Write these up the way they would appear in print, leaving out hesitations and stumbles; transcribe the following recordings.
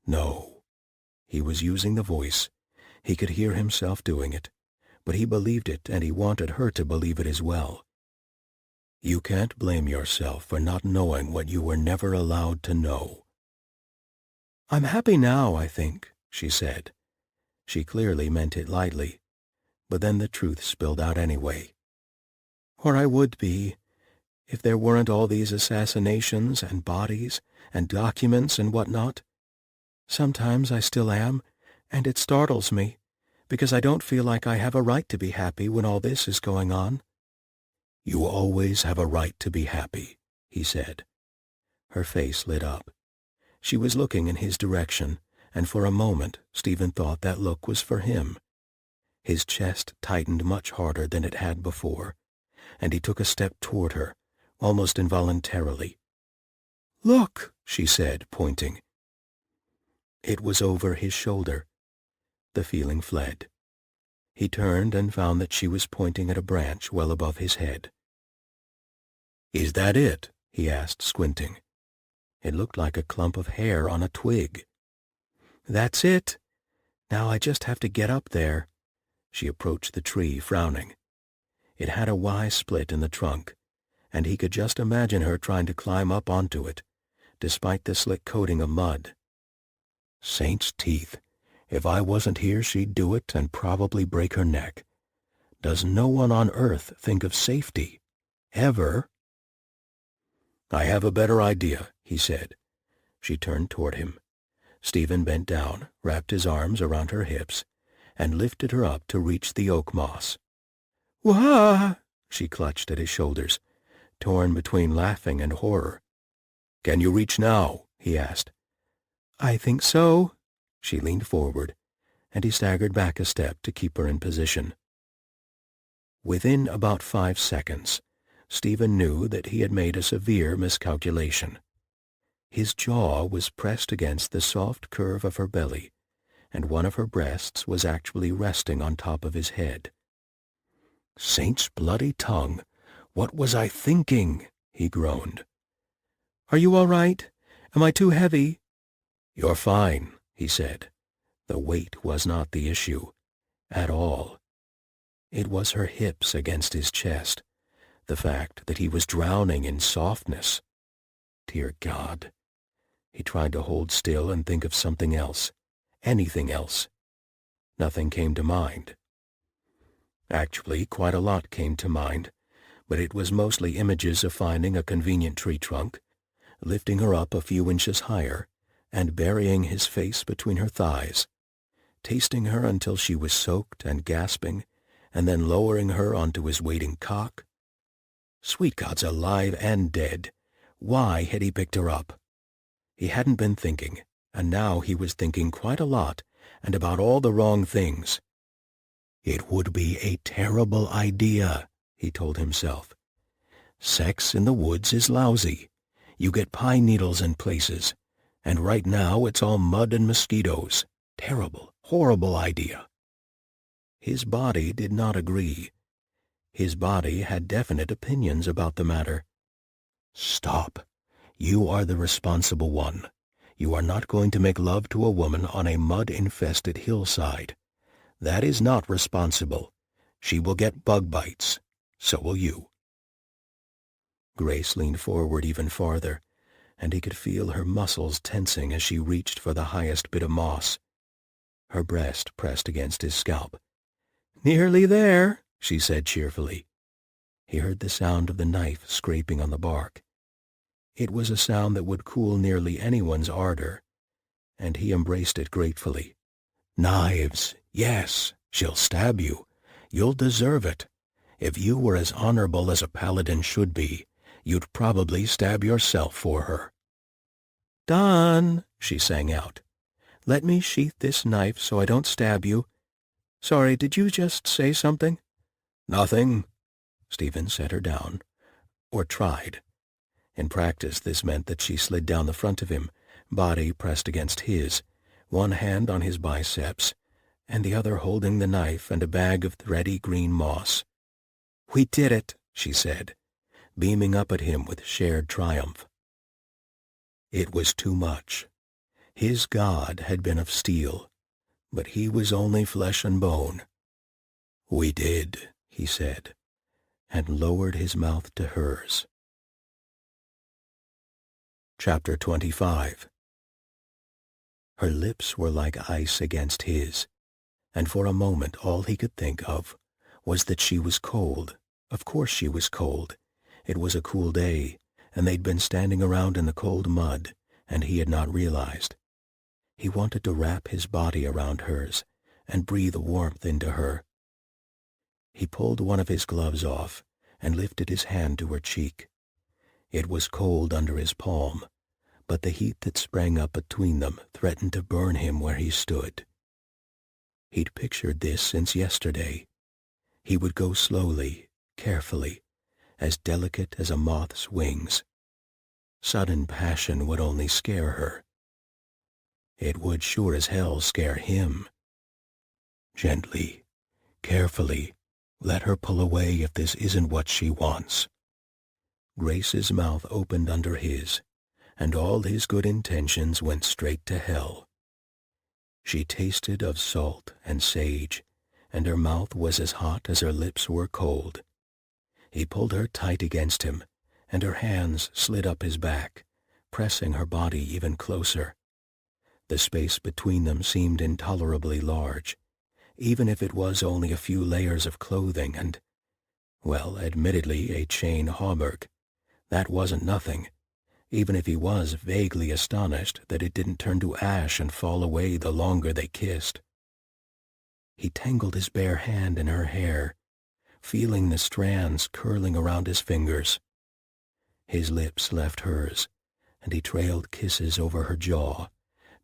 No. He was using the voice. He could hear himself doing it, but he believed it and he wanted her to believe it as well. You can't blame yourself for not knowing what you were never allowed to know. I'm happy now, I think, she said. She clearly meant it lightly, but then the truth spilled out anyway. Or I would be, if there weren't all these assassinations and bodies and documents and whatnot. Sometimes I still am, and it startles me, because I don't feel like I have a right to be happy when all this is going on. You always have a right to be happy, he said. Her face lit up. She was looking in his direction, and for a moment Stephen thought that look was for him. His chest tightened much harder than it had before, and he took a step toward her, almost involuntarily. Look, she said, pointing. It was over his shoulder. The feeling fled. He turned and found that she was pointing at a branch well above his head. Is that it? He asked, squinting. It looked like a clump of hair on a twig. That's it. Now I just have to get up there. She approached the tree, frowning. It had a Y split in the trunk, and he could just imagine her trying to climb up onto it, despite the slick coating of mud. Saint's teeth. If I wasn't here, she'd do it and probably break her neck. Does no one on earth think of safety? Ever? I have a better idea, he said. She turned toward him. Stephen bent down, wrapped his arms around her hips, and lifted her up to reach the oak moss. Wah! She clutched at his shoulders, torn between laughing and horror. Can you reach now? He asked. I think so. She leaned forward, and he staggered back a step to keep her in position. Within about 5 seconds, Stephen knew that he had made a severe miscalculation. His jaw was pressed against the soft curve of her belly, and one of her breasts was actually resting on top of his head. Saint's bloody tongue! What was I thinking? He groaned. Are you all right? Am I too heavy? You're fine, he said. The weight was not the issue, at all. It was her hips against his chest, the fact that he was drowning in softness. Dear God. He tried to hold still and think of something else, anything else. Nothing came to mind. Actually, quite a lot came to mind, but it was mostly images of finding a convenient tree trunk, lifting her up a few inches higher, and burying his face between her thighs, tasting her until she was soaked and gasping, and then lowering her onto his waiting cock. Sweet gods alive and dead, why had he picked her up? He hadn't been thinking, and now he was thinking quite a lot, and about all the wrong things. It would be a terrible idea, he told himself. Sex in the woods is lousy. You get pine needles in places, and right now it's all mud and mosquitoes. Terrible, horrible idea. His body did not agree. His body had definite opinions about the matter. Stop. You are the responsible one. You are not going to make love to a woman on a mud-infested hillside. That is not responsible. She will get bug bites. So will you. Grace leaned forward even farther, and he could feel her muscles tensing as she reached for the highest bit of moss. Her breast pressed against his scalp. Nearly there, she said cheerfully. He heard the sound of the knife scraping on the bark. It was a sound that would cool nearly anyone's ardor, and he embraced it gratefully. Knives, yes, she'll stab you. You'll deserve it. If you were as honorable as a paladin should be, you'd probably stab yourself for her. Done, she sang out. Let me sheath this knife so I don't stab you. Sorry, did you just say something? Nothing. Stephen set her down, or tried. In practice, this meant that she slid down the front of him, body pressed against his, one hand on his biceps, and the other holding the knife and a bag of thready green moss. We did it, she said, beaming up at him with shared triumph. It was too much. His god had been of steel, but he was only flesh and bone. "We did," he said, and lowered his mouth to hers. Chapter 25. Her lips were like ice against his, and for a moment all he could think of was that she was cold. Of course she was cold. It was a cool day, and they'd been standing around in the cold mud, and he had not realized. He wanted to wrap his body around hers and breathe warmth into her. He pulled one of his gloves off and lifted his hand to her cheek. It was cold under his palm, but the heat that sprang up between them threatened to burn him where he stood. He'd pictured this since yesterday. He would go slowly, carefully, as delicate as a moth's wings. Sudden passion would only scare her. It would sure as hell scare him. Gently, carefully, let her pull away if this isn't what she wants. Grace's mouth opened under his, and all his good intentions went straight to hell. She tasted of salt and sage, and her mouth was as hot as her lips were cold. He pulled her tight against him, and her hands slid up his back, pressing her body even closer. The space between them seemed intolerably large, even if it was only a few layers of clothing and, well, admittedly a chain hauberk. That wasn't nothing, even if he was vaguely astonished that it didn't turn to ash and fall away the longer they kissed. He tangled his bare hand in her hair, feeling the strands curling around his fingers. His lips left hers, and he trailed kisses over her jaw,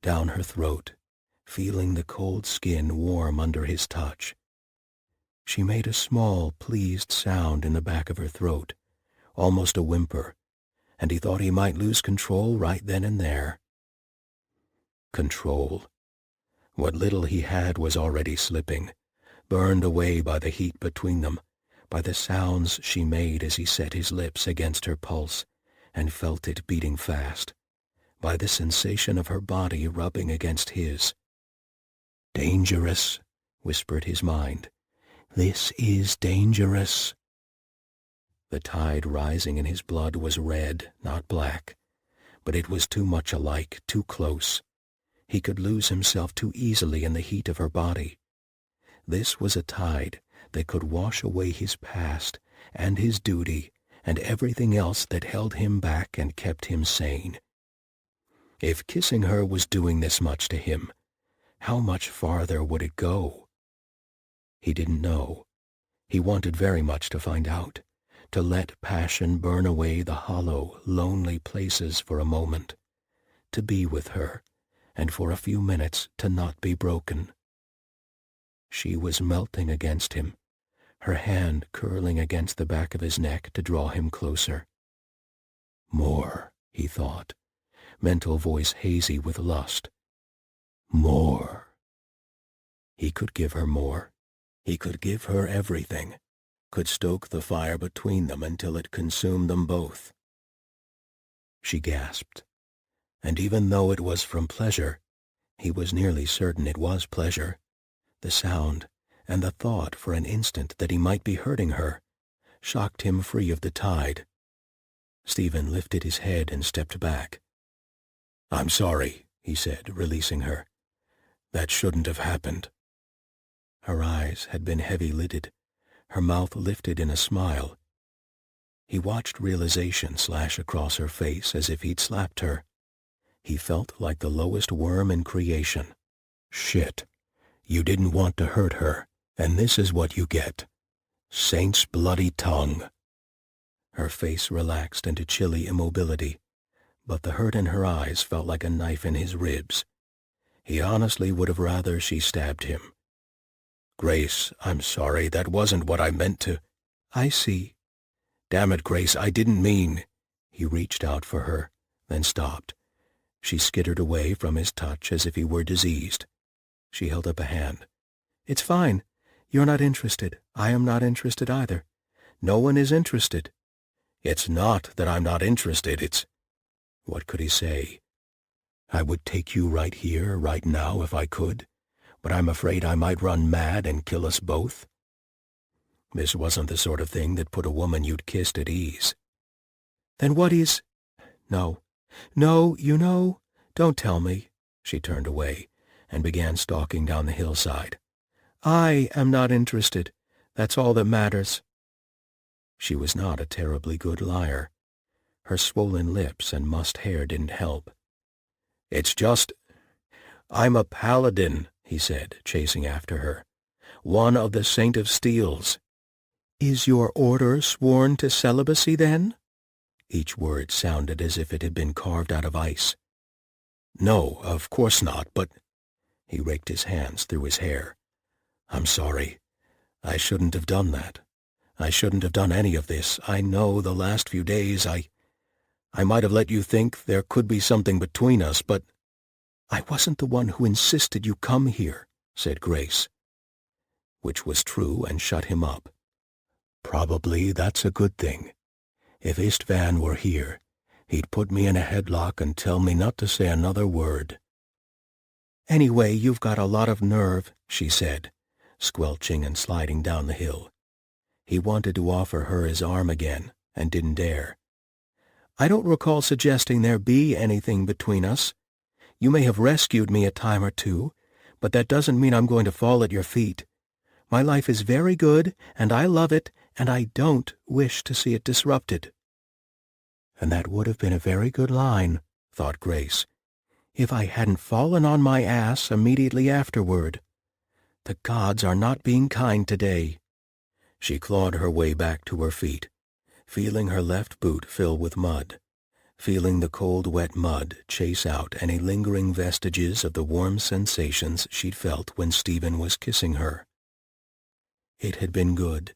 down her throat, feeling the cold skin warm under his touch. She made a small, pleased sound in the back of her throat, almost a whimper, and he thought he might lose control right then and there. Control. What little he had was already slipping, burned away by the heat between them, by the sounds she made as he set his lips against her pulse and felt it beating fast, by the sensation of her body rubbing against his. "Dangerous," whispered his mind. "This is dangerous." The tide rising in his blood was red, not black, but it was too much alike, too close. He could lose himself too easily in the heat of her body. This was a tide that could wash away his past and his duty and everything else that held him back and kept him sane. If kissing her was doing this much to him, how much farther would it go? He didn't know. He wanted very much to find out, to let passion burn away the hollow, lonely places for a moment, to be with her, and for a few minutes to not be broken. She was melting against him, her hand curling against the back of his neck to draw him closer. More, he thought, mental voice hazy with lust. More. He could give her more. He could give her everything, could stoke the fire between them until it consumed them both. She gasped, and even though it was from pleasure, he was nearly certain it was pleasure. The sound, and the thought for an instant that he might be hurting her, shocked him free of the tide. Stephen lifted his head and stepped back. "I'm sorry," he said, releasing her. "That shouldn't have happened." Her eyes had been heavy-lidded, her mouth lifted in a smile. He watched realization slash across her face as if he'd slapped her. He felt like the lowest worm in creation. Shit. You didn't want to hurt her, and this is what you get. Saint's bloody tongue. Her face relaxed into chilly immobility, but the hurt in her eyes felt like a knife in his ribs. He honestly would have rather she stabbed him. "Grace, I'm sorry, that wasn't what I meant to—" "I see." "Damn it, Grace, I didn't mean—" He reached out for her, then stopped. She skittered away from his touch as if he were diseased. She held up a hand. "It's fine. You're not interested. I am not interested either. No one is interested." "It's not that I'm not interested, it's—" What could he say? I would take you right here, right now, if I could, but I'm afraid I might run mad and kill us both. This wasn't the sort of thing that put a woman you'd kissed at ease. Then what is— No, don't tell me. She turned away and began stalking down the hillside. I am not interested. That's all that matters. She was not a terribly good liar. Her swollen lips and mussed hair didn't help. It's just— I'm a Paladin, he said, chasing after her. One of the Saint of Steels. Is your order sworn to celibacy, then? Each word sounded as if it had been carved out of ice. No, of course not, but— He raked his hands through his hair. I'm sorry. I shouldn't have done that. I shouldn't have done any of this. I know the last few days I might have let you think there could be something between us, but— I wasn't the one who insisted you come here, said Grace. Which was true and shut him up. Probably that's a good thing. If Istvan were here, he'd put me in a headlock and tell me not to say another word. Anyway, you've got a lot of nerve, she said, squelching and sliding down the hill. He wanted to offer her his arm again, and didn't dare. I don't recall suggesting there be anything between us. You may have rescued me a time or two, but that doesn't mean I'm going to fall at your feet. My life is very good, and I love it, and I don't wish to see it disrupted. And that would have been a very good line, thought Grace, if I hadn't fallen on my ass immediately afterward. The gods are not being kind today. She clawed her way back to her feet, feeling her left boot fill with mud, feeling the cold, wet mud chase out any lingering vestiges of the warm sensations she'd felt when Stephen was kissing her. It had been good.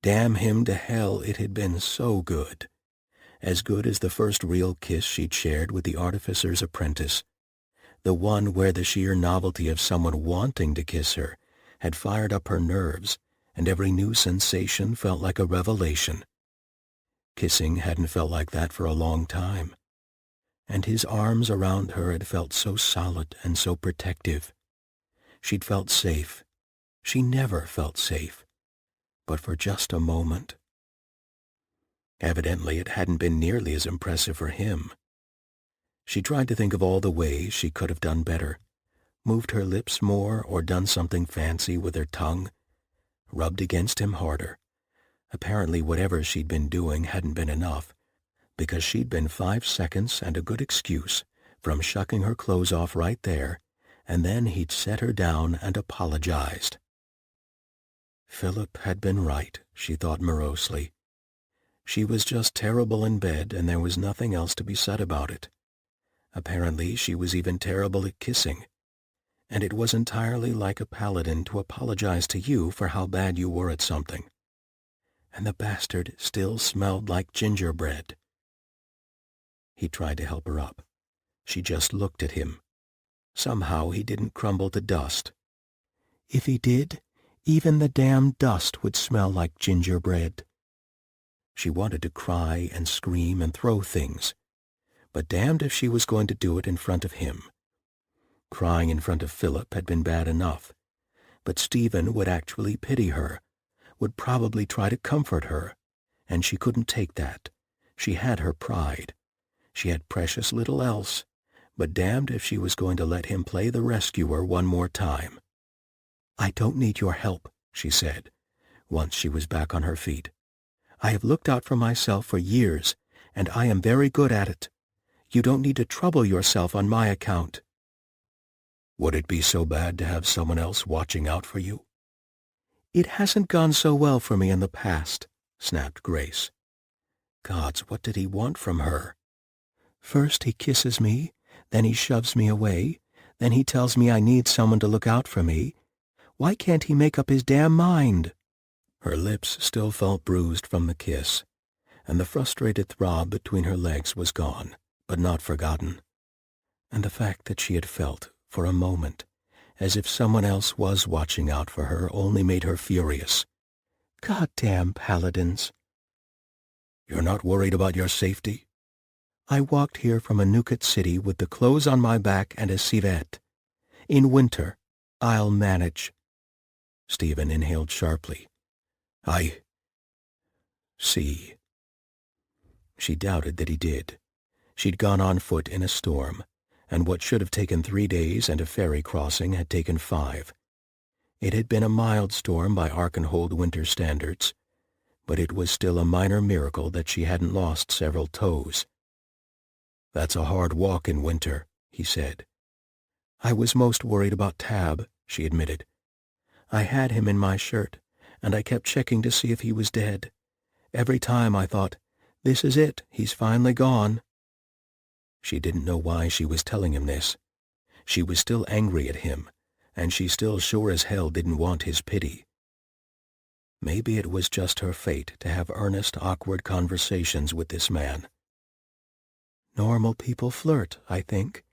Damn him to hell, it had been so good. As good as the first real kiss she'd shared with the artificer's apprentice, the one where the sheer novelty of someone wanting to kiss her had fired up her nerves, and every new sensation felt like a revelation. Kissing hadn't felt like that for a long time, and his arms around her had felt so solid and so protective. She'd felt safe. She never felt safe, but for just a moment. Evidently it hadn't been nearly as impressive for him. She tried to think of all the ways she could have done better, moved her lips more or done something fancy with her tongue, rubbed against him harder. Apparently whatever she'd been doing hadn't been enough, because she'd been 5 seconds and a good excuse from shucking her clothes off right there, and then he'd set her down and apologized. Philip had been right, she thought morosely. She was just terrible in bed, and there was nothing else to be said about it. Apparently she was even terrible at kissing, and it was entirely like a paladin to apologize to you for how bad you were at something. And the bastard still smelled like gingerbread. He tried to help her up. She just looked at him. Somehow he didn't crumble to dust. If he did, even the damn dust would smell like gingerbread. She wanted to cry and scream and throw things, but damned if she was going to do it in front of him. Crying in front of Philip had been bad enough, but Stephen would actually pity her, would probably try to comfort her, and she couldn't take that. She had her pride. She had precious little else, but damned if she was going to let him play the rescuer one more time. I don't need your help, she said, once she was back on her feet. I have looked out for myself for years, and I am very good at it. You don't need to trouble yourself on my account. Would it be so bad to have someone else watching out for you? It hasn't gone so well for me in the past, snapped Grace. Gods, what did he want from her? First he kisses me, then he shoves me away, then he tells me I need someone to look out for me. Why can't he make up his damn mind? Her lips still felt bruised from the kiss, and the frustrated throb between her legs was gone, but not forgotten. And the fact that she had felt, for a moment, as if someone else was watching out for her only made her furious. Goddamn paladins! You're not worried about your safety? I walked here from a Newcut city with the clothes on my back and a civet. In winter, I'll manage. Stephen inhaled sharply. I see. She doubted that he did. She'd gone on foot in a storm, and what should have taken 3 days and a ferry crossing had taken 5. It had been a mild storm by Arkenhold winter standards, but it was still a minor miracle that she hadn't lost several toes. "That's a hard walk in winter," he said. "I was most worried about Tab," she admitted. "I had him in my shirt, and I kept checking to see if he was dead. Every time I thought, this is it, he's finally gone." She didn't know why she was telling him this. She was still angry at him, and she still sure as hell didn't want his pity. Maybe it was just her fate to have earnest, awkward conversations with this man. "Normal people flirt, I think.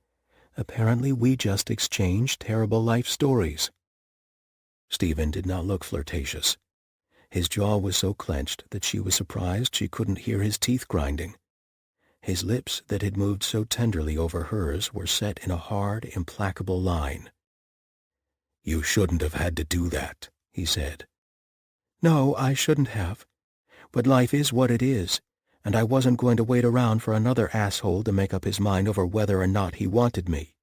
Apparently we just exchange terrible life stories." Stephen did not look flirtatious. His jaw was so clenched that she was surprised she couldn't hear his teeth grinding. His lips that had moved so tenderly over hers were set in a hard, implacable line. "You shouldn't have had to do that," he said. "No, I shouldn't have. But life is what it is, and I wasn't going to wait around for another asshole to make up his mind over whether or not he wanted me."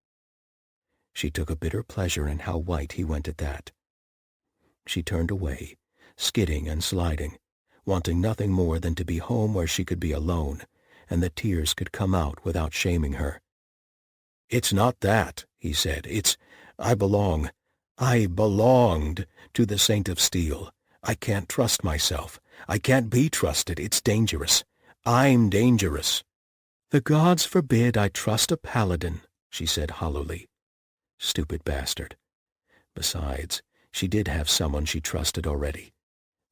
She took a bitter pleasure in how white he went at that. She turned away, skidding and sliding, wanting nothing more than to be home where she could be alone, and the tears could come out without shaming her. "It's not that," he said. I belonged to the Saint of Steel. I can't trust myself. I can't be trusted. It's dangerous. I'm dangerous." "The gods forbid I trust a paladin," she said hollowly. Stupid bastard. Besides, she did have someone she trusted already.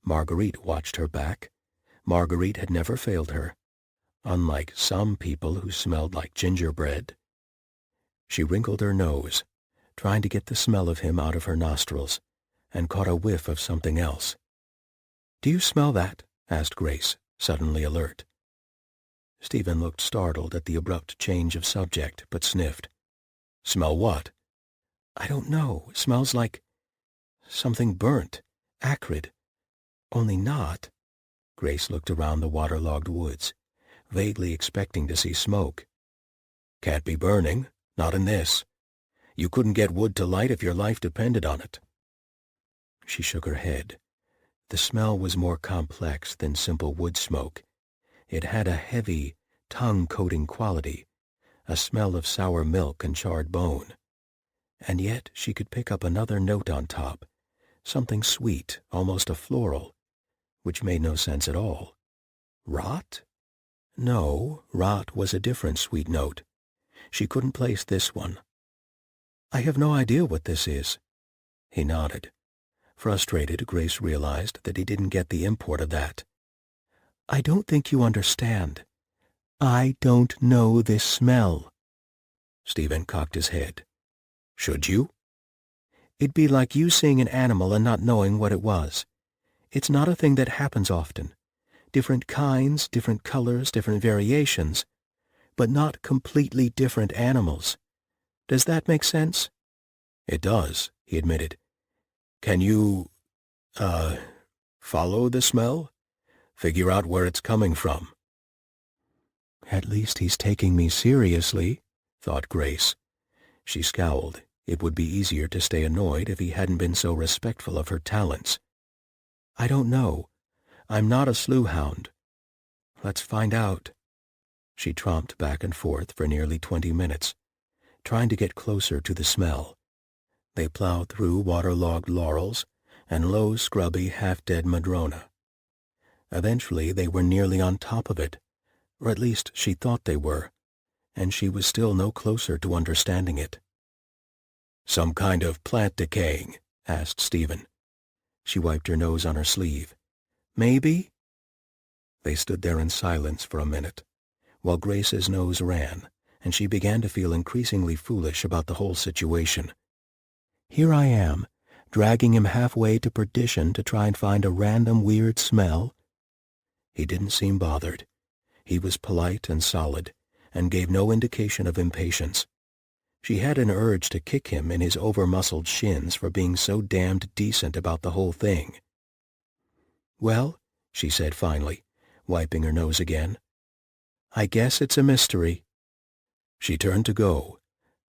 Marguerite watched her back. Marguerite had never failed her, unlike some people who smelled like gingerbread. She wrinkled her nose, trying to get the smell of him out of her nostrils, and caught a whiff of something else. "Do you smell that?" asked Grace, suddenly alert. Stephen looked startled at the abrupt change of subject, but sniffed. "Smell what?" "I don't know. It smells like something burnt, acrid. Only not." Grace looked around the waterlogged woods, vaguely expecting to see smoke. "Can't be burning. Not in this. You couldn't get wood to light if your life depended on it." She shook her head. The smell was more complex than simple wood smoke. It had a heavy, tongue-coating quality, a smell of sour milk and charred bone. And yet she could pick up another note on top, something sweet, almost a floral, which made no sense at all. Rot? No, rot was a different sweet note. She couldn't place this one. "I have no idea what this is." He nodded. Frustrated, Grace realized that he didn't get the import of that. "I don't think you understand. I don't know this smell." Stephen cocked his head. "Should you?" "It'd be like you seeing an animal and not knowing what it was. It's not a thing that happens often. Different kinds, different colors, different variations, but not completely different animals. Does that make sense?" "It does," he admitted. "Can you, follow the smell? Figure out where it's coming from?" "At least he's taking me seriously," thought Grace. She scowled. It would be easier to stay annoyed if he hadn't been so respectful of her talents. "I don't know. I'm not a sleuth hound. Let's find out." She tromped back and forth for nearly 20 minutes, trying to get closer to the smell. They plowed through waterlogged laurels and low, scrubby, half-dead madrona. Eventually they were nearly on top of it, or at least she thought they were, and she was still no closer to understanding it. "Some kind of plant decaying?" asked Stephen. She wiped her nose on her sleeve. "Maybe?" They stood there in silence for a minute, while Grace's nose ran, and she began to feel increasingly foolish about the whole situation. Here I am, dragging him halfway to perdition to try and find a random weird smell. He didn't seem bothered. He was polite and solid, and gave no indication of impatience. She had an urge to kick him in his over-muscled shins for being so damned decent about the whole thing. "Well," she said finally, wiping her nose again, "I guess it's a mystery." She turned to go,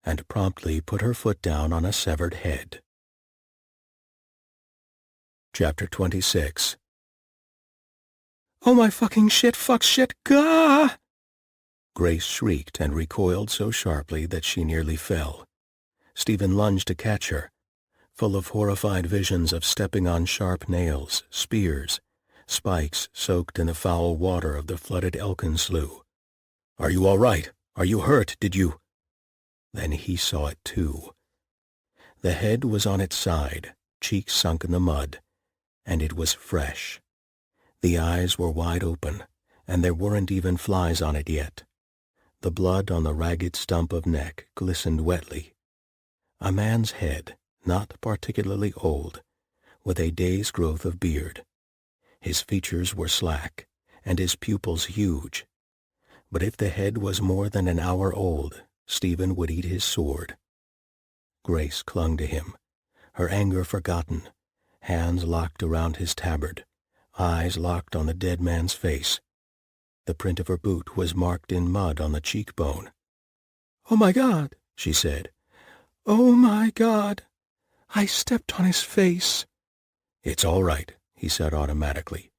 and promptly put her foot down on a severed head. Chapter 26. "Oh my fucking shit, fuck shit, gah!" Grace shrieked and recoiled so sharply that she nearly fell. Stephen lunged to catch her, full of horrified visions of stepping on sharp nails, spears, spikes soaked in the foul water of the flooded Elkin Slough. "Are you all right? Are you hurt? Did you—" Then he saw it too. The head was on its side, cheeks sunk in the mud, and it was fresh. The eyes were wide open, and there weren't even flies on it yet. The blood on the ragged stump of neck glistened wetly. A man's head, not particularly old, with a day's growth of beard. His features were slack, and his pupils huge. But if the head was more than an hour old, Stephen would eat his sword. Grace clung to him, her anger forgotten, hands locked around his tabard, eyes locked on the dead man's face. The print of her boot was marked in mud on the cheekbone. "Oh my God," she said. "Oh my God, I stepped on his face." "It's all right," he said automatically,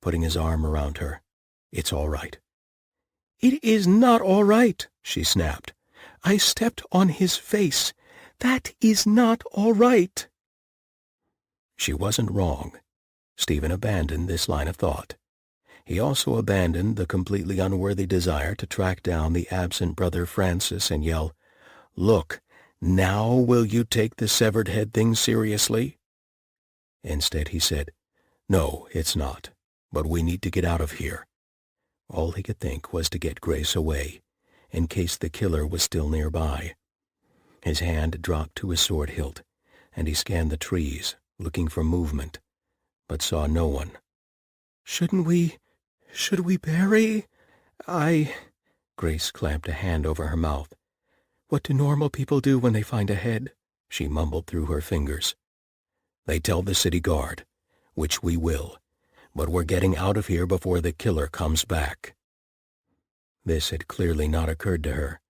putting his arm around her. "It's all right." "It is not all right," she snapped. "I stepped on his face. That is not all right." She wasn't wrong. Stephen abandoned this line of thought. He also abandoned the completely unworthy desire to track down the absent brother Francis and yell, "Look, now will you take the severed head thing seriously?" Instead he said, "No, it's not, but we need to get out of here." All he could think was to get Grace away, in case the killer was still nearby. His hand dropped to his sword hilt, and he scanned the trees, looking for movement, but saw no one. Should we bury? Grace clamped a hand over her mouth. "What do normal people do when they find a head?" she mumbled through her fingers. "They tell the city guard, which we will, but we're getting out of here before the killer comes back." This had clearly not occurred to her.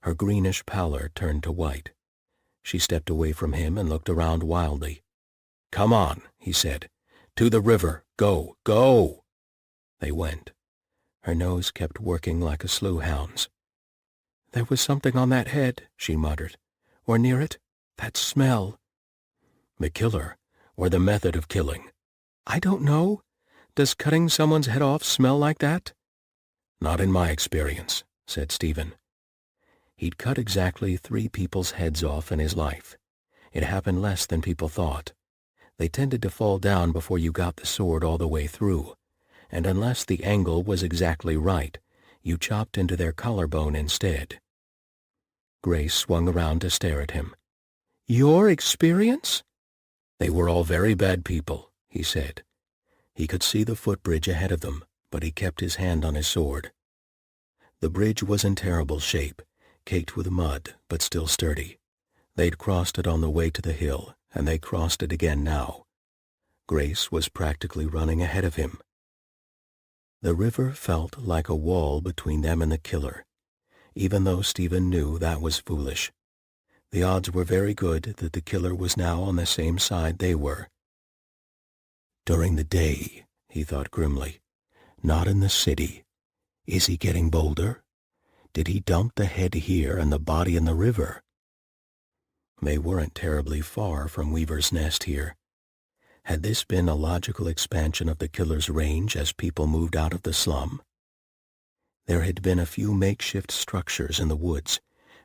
Her greenish pallor turned to white. She stepped away from him and looked around wildly. "Come on," he said. "To the river. Go, go!" They went. Her nose kept working like a slough hound's. "There was something on that head," she muttered. "Or near it. That smell." "The killer, or the method of killing?" "I don't know. Does cutting someone's head off smell like that?" "Not in my experience," said Stephen. He'd cut exactly 3 people's heads off in his life. It happened less than people thought. They tended to fall down before you got the sword all the way through, and unless the angle was exactly right, you chopped into their collarbone instead. Grace swung around to stare at him. "Your experience?" "They were all very bad people," he said. He could see the footbridge ahead of them, but he kept his hand on his sword. The bridge was in terrible shape, caked with mud, but still sturdy. They'd crossed it on the way to the hill, and they crossed it again now. Grace was practically running ahead of him. The river felt like a wall between them and the killer, even though Stephen knew that was foolish. The odds were very good that the killer was now on the same side they were. During the day, he thought grimly. Not in the city. Is he getting bolder? Did he dump the head here and the body in the river? They weren't terribly far from Weaver's Nest here. Had this been a logical expansion of the killer's range as people moved out of the slum? There had been a few makeshift structures in the woods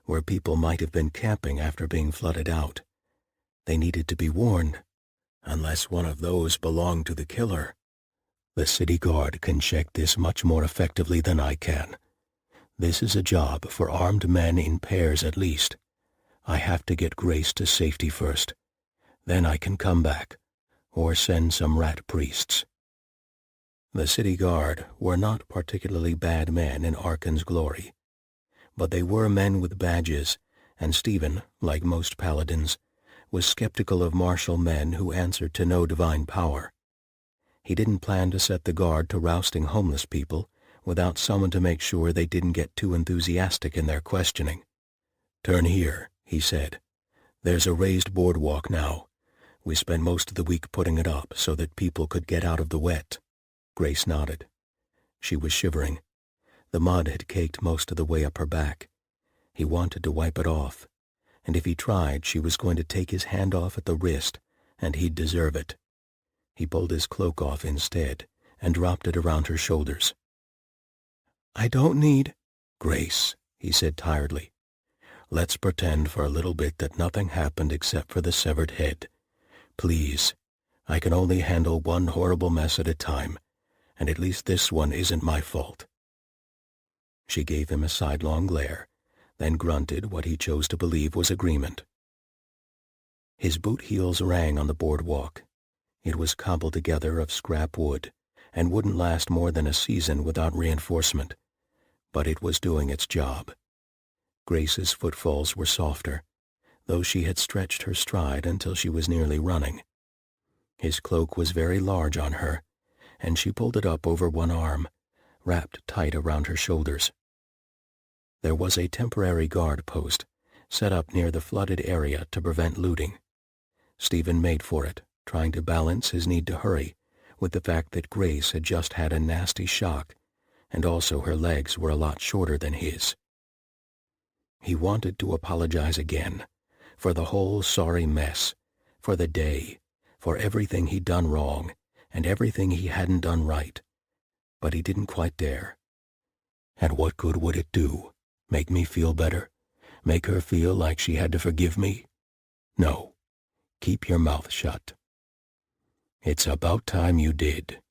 where people might have been camping after being flooded out. They needed to be warned, unless one of those belonged to the killer. The city guard can check this much more effectively than I can. This is a job for armed men in pairs at least. I have to get Grace to safety first. Then I can come back, or send some rat priests. The city guard were not particularly bad men in Arkan's glory. But they were men with badges, and Stephen, like most paladins, was skeptical of martial men who answered to no divine power. He didn't plan to set the guard to rousting homeless people without someone to make sure they didn't get too enthusiastic in their questioning. "Turn here," he said. "There's a raised boardwalk now. We spent most of the week putting it up so that people could get out of the wet." Grace nodded. She was shivering. The mud had caked most of the way up her back. He wanted to wipe it off, and if he tried, she was going to take his hand off at the wrist, and he'd deserve it. He pulled his cloak off instead and dropped it around her shoulders. "I don't need—" "Grace," he said tiredly. "Let's pretend for a little bit that nothing happened except for the severed head. Please. I can only handle one horrible mess at a time, and at least this one isn't my fault." She gave him a sidelong glare, then grunted what he chose to believe was agreement. His boot heels rang on the boardwalk. It was cobbled together of scrap wood, and wouldn't last more than a season without reinforcement, but it was doing its job. Grace's footfalls were softer, though she had stretched her stride until she was nearly running. His cloak was very large on her, and she pulled it up over one arm, wrapped tight around her shoulders. There was a temporary guard post set up near the flooded area to prevent looting. Stephen made for it, trying to balance his need to hurry with the fact that Grace had just had a nasty shock, and also her legs were a lot shorter than his. He wanted to apologize again, for the whole sorry mess, for the day, for everything he'd done wrong, and everything he hadn't done right, but he didn't quite dare. And what good would it do? Make me feel better? Make her feel like she had to forgive me? No. Keep your mouth shut. It's about time you did.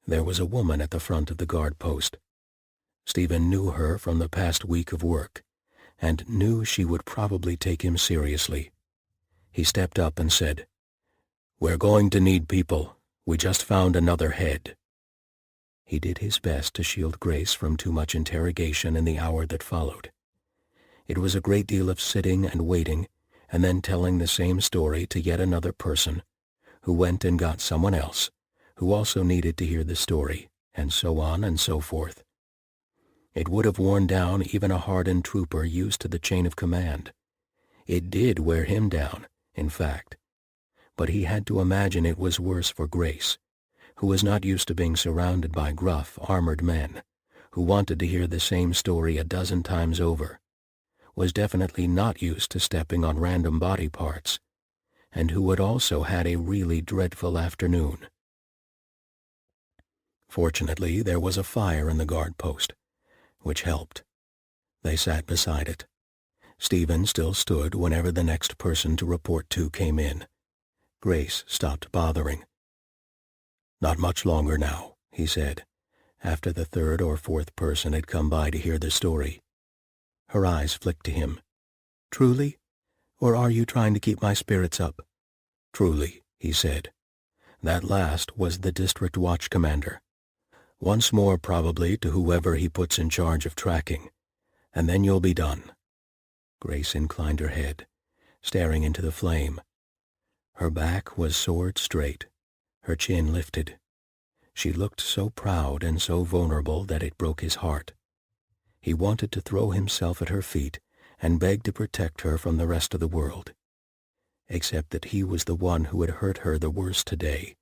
There was a woman at the front of the guard post. Stephen knew her from the past week of work, and knew she would probably take him seriously. He stepped up and said, "We're going to need people. We just found another head." He did his best to shield Grace from too much interrogation in the hour that followed. It was a great deal of sitting and waiting, and then telling the same story to yet another person, who went and got someone else, who also needed to hear the story, and so on and so forth. It would have worn down even a hardened trooper used to the chain of command. It did wear him down, in fact. But he had to imagine it was worse for Grace, who was not used to being surrounded by gruff, armored men, who wanted to hear the same story a dozen times over, was definitely not used to stepping on random body parts, and who had also had a really dreadful afternoon. Fortunately, there was a fire in the guard post, which helped. They sat beside it. Stephen still stood whenever the next person to report to came in. Grace stopped bothering. "Not much longer now," he said, after the third or fourth person had come by to hear the story. Her eyes flicked to him. "Truly? Or are you trying to keep my spirits up?" "Truly," he said. "That last was the district watch commander. Once more probably to whoever he puts in charge of tracking, and then you'll be done." Grace inclined her head, staring into the flame. Her back was sword straight, her chin lifted. She looked so proud and so vulnerable that it broke his heart. He wanted to throw himself at her feet and beg to protect her from the rest of the world, except that he was the one who had hurt her the worst today,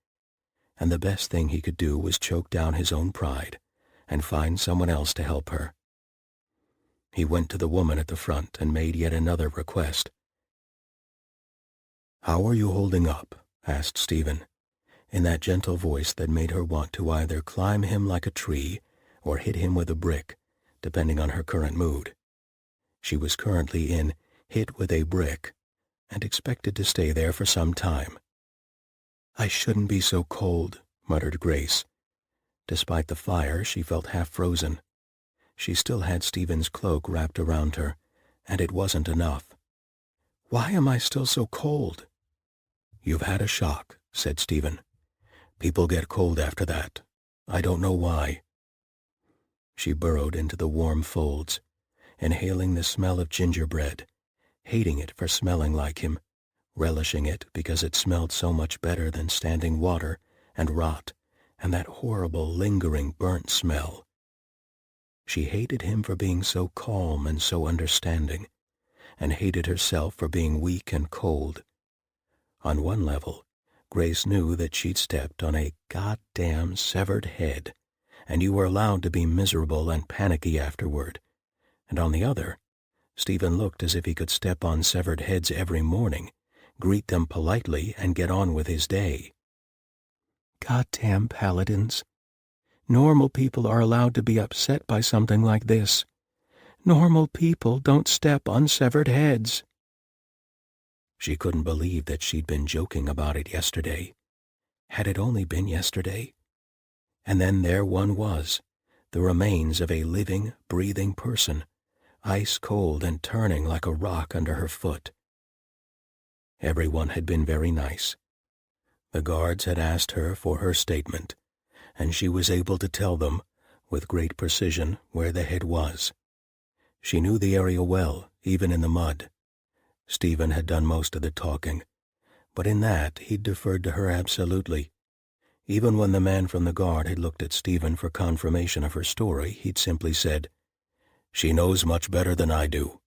and the best thing he could do was choke down his own pride and find someone else to help her. He went to the woman at the front and made yet another request. "How are you holding up?" asked Stephen, in that gentle voice that made her want to either climb him like a tree or hit him with a brick, depending on her current mood. She was currently in hit with a brick and expected to stay there for some time. "I shouldn't be so cold," muttered Grace. Despite the fire, she felt half frozen. She still had Stephen's cloak wrapped around her, and it wasn't enough. "Why am I still so cold?" "You've had a shock," said Stephen. "People get cold after that. I don't know why." She burrowed into the warm folds, inhaling the smell of gingerbread, hating it for smelling like him, relishing it because it smelled so much better than standing water and rot and that horrible lingering burnt smell. She hated him for being so calm and so understanding, and hated herself for being weak and cold. On one level, Grace knew that she'd stepped on a goddamn severed head, and you were allowed to be miserable and panicky afterward. And on the other, Stephen looked as if he could step on severed heads every morning, greet them politely, and get on with his day. Goddamn Paladins. Normal people are allowed to be upset by something like this. Normal people don't step on severed heads. She couldn't believe that she'd been joking about it yesterday. Had it only been yesterday? And then there one was, the remains of a living, breathing person, ice cold and turning like a rock under her foot. Everyone had been very nice. The guards had asked her for her statement, and she was able to tell them, with great precision, where the head was. She knew the area well, even in the mud. Stephen had done most of the talking, but in that he'd deferred to her absolutely. Even when the man from the guard had looked at Stephen for confirmation of her story, he'd simply said, "She knows much better than I do."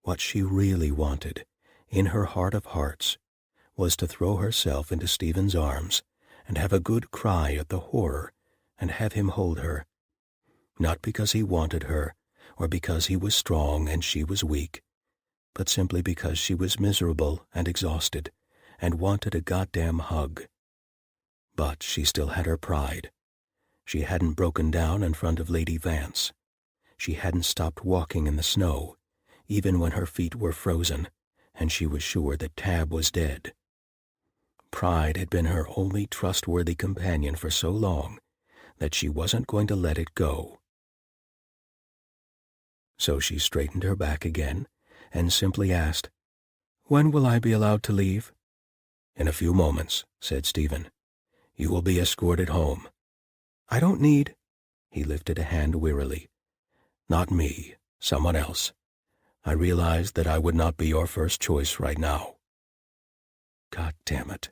What she really wanted, in her heart of hearts, was to throw herself into Stephen's arms and have a good cry at the horror and have him hold her. Not because he wanted her, or because he was strong and she was weak, but simply because she was miserable and exhausted and wanted a goddamn hug. But she still had her pride. She hadn't broken down in front of Lady Vance. She hadn't stopped walking in the snow, even when her feet were frozen, and she was sure that Tab was dead. Pride had been her only trustworthy companion for so long that she wasn't going to let it go. So she straightened her back again and simply asked, "When will I be allowed to leave?" "In a few moments," said Stephen. "You will be escorted home." "I don't need—" He lifted a hand wearily. "Not me, someone else. I realized that I would not be your first choice right now." God damn it.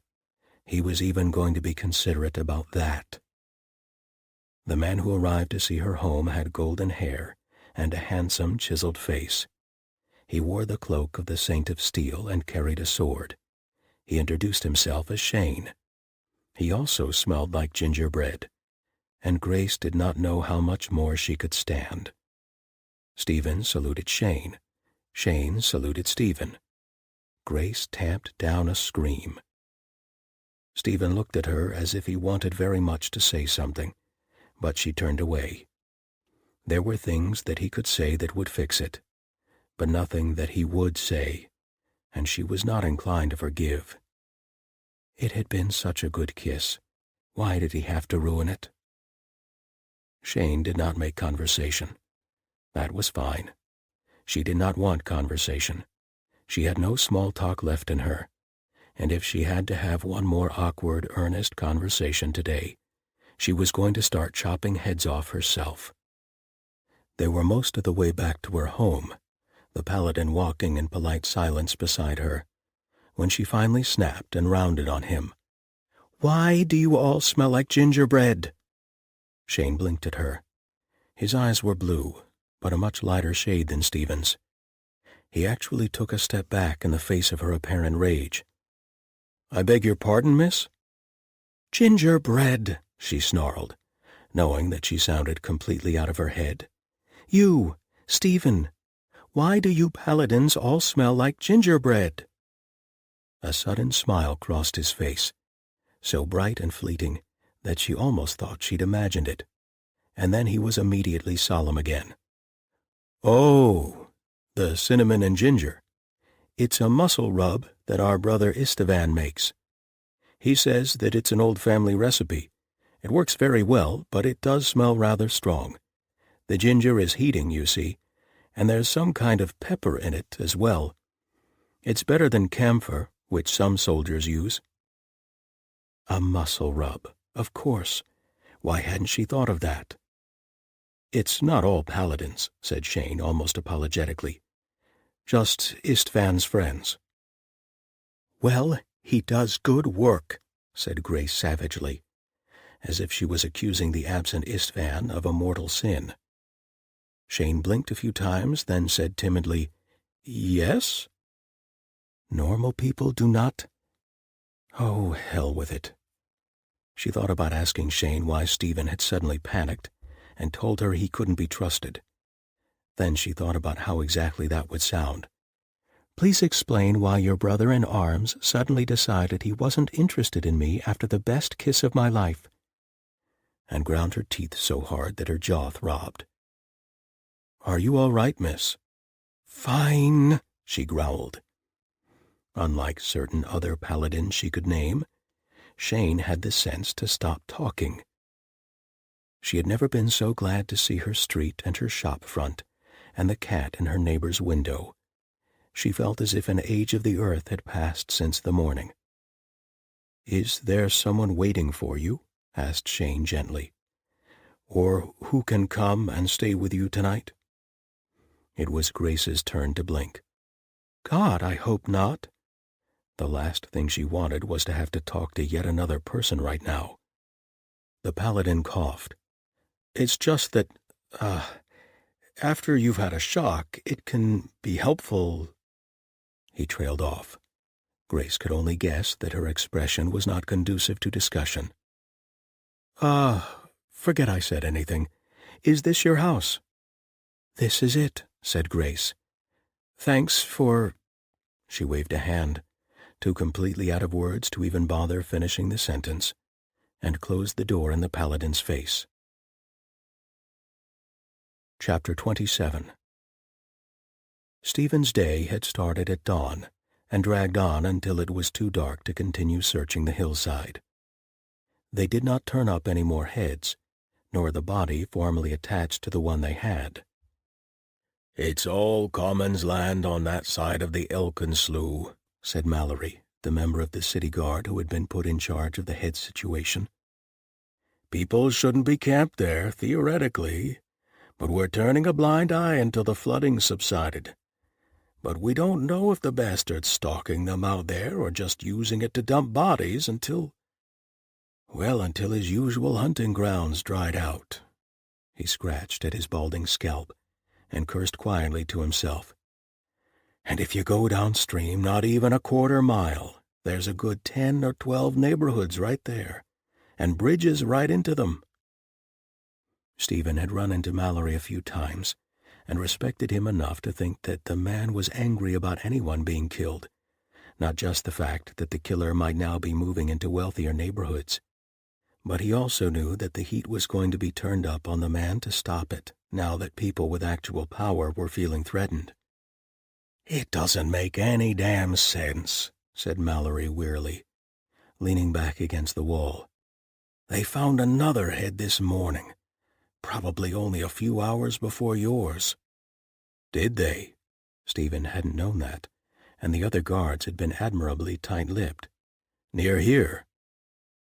He was even going to be considerate about that. The man who arrived to see her home had golden hair and a handsome, chiseled face. He wore the cloak of the Saint of Steel and carried a sword. He introduced himself as Shane. He also smelled like gingerbread, and Grace did not know how much more she could stand. Stephen saluted Shane. Shane saluted Stephen. Grace tamped down a scream. Stephen looked at her as if he wanted very much to say something, but she turned away. There were things that he could say that would fix it, but nothing that he would say, and she was not inclined to forgive. It had been such a good kiss. Why did he have to ruin it? Shane did not make conversation. That was fine. She did not want conversation. She had no small talk left in her, and if she had to have one more awkward, earnest conversation today, she was going to start chopping heads off herself. They were most of the way back to her home, the Paladin walking in polite silence beside her, when she finally snapped and rounded on him. "Why do you all smell like gingerbread?" Shane blinked at her. His eyes were blue, but a much lighter shade than Stephen's. He actually took a step back in the face of her apparent rage. "I beg your pardon, miss?" "Gingerbread," she snarled, knowing that she sounded completely out of her head. "You, Stephen, why do you Paladins all smell like gingerbread?" A sudden smile crossed his face, so bright and fleeting that she almost thought she'd imagined it, and then he was immediately solemn again. "Oh, the cinnamon and ginger. It's a muscle rub that our brother Istvan makes. He says that it's an old family recipe. It works very well, but it does smell rather strong. The ginger is heating, you see, and there's some kind of pepper in it as well. It's better than camphor, which some soldiers use." A muscle rub, of course. Why hadn't she thought of that? "It's not all paladins," said Shane almost apologetically. "Just Istvan's friends." "Well, he does good work," said Grace savagely, as if she was accusing the absent Istvan of a mortal sin. Shane blinked a few times, then said timidly, "Yes?" "Normal people do not—" "Oh, hell with it." She thought about asking Shane why Stephen had suddenly panicked and told her he couldn't be trusted. Then she thought about how exactly that would sound. "Please explain why your brother in arms suddenly decided he wasn't interested in me after the best kiss of my life," and ground her teeth so hard that her jaw throbbed. "Are you all right, miss?" "Fine," she growled. Unlike certain other paladins she could name, Shane had the sense to stop talking. She had never been so glad to see her street and her shop front and the cat in her neighbor's window. She felt as if an age of the earth had passed since the morning. "Is there someone waiting for you?" asked Shane gently. "Or who can come and stay with you tonight?" It was Grace's turn to blink. "God, I hope not." The last thing she wanted was to have to talk to yet another person right now. The paladin coughed. "It's just that, after you've had a shock, it can be helpful—" He trailed off. Grace could only guess that her expression was not conducive to discussion. Forget I said anything. Is this your house?" "This is it," said Grace. "Thanks for—" She waved a hand, too completely out of words to even bother finishing the sentence, and closed the door in the paladin's face. Chapter 27. Stephen's day had started at dawn and dragged on until it was too dark to continue searching the hillside. They did not turn up any more heads, nor the body formerly attached to the one they had. "It's all Commons land on that side of the Elkin Slough," said Mallory, the member of the city guard who had been put in charge of the head situation. "People shouldn't be camped there, theoretically, but we're turning a blind eye until the flooding subsided. But we don't know if the bastard's stalking them out there or just using it to dump bodies until his usual hunting grounds dried out." He scratched at his balding scalp and cursed quietly to himself. "And if you go downstream not even a quarter mile, there's a good 10 or 12 neighborhoods right there, and bridges right into them." Stephen had run into Mallory a few times, and respected him enough to think that the man was angry about anyone being killed, not just the fact that the killer might now be moving into wealthier neighborhoods. But he also knew that the heat was going to be turned up on the man to stop it, now that people with actual power were feeling threatened. "It doesn't make any damn sense," said Mallory wearily, leaning back against the wall. "They found another head this morning, probably only a few hours before yours." "Did they?" Stephen hadn't known that, and the other guards had been admirably tight-lipped. "Near here?"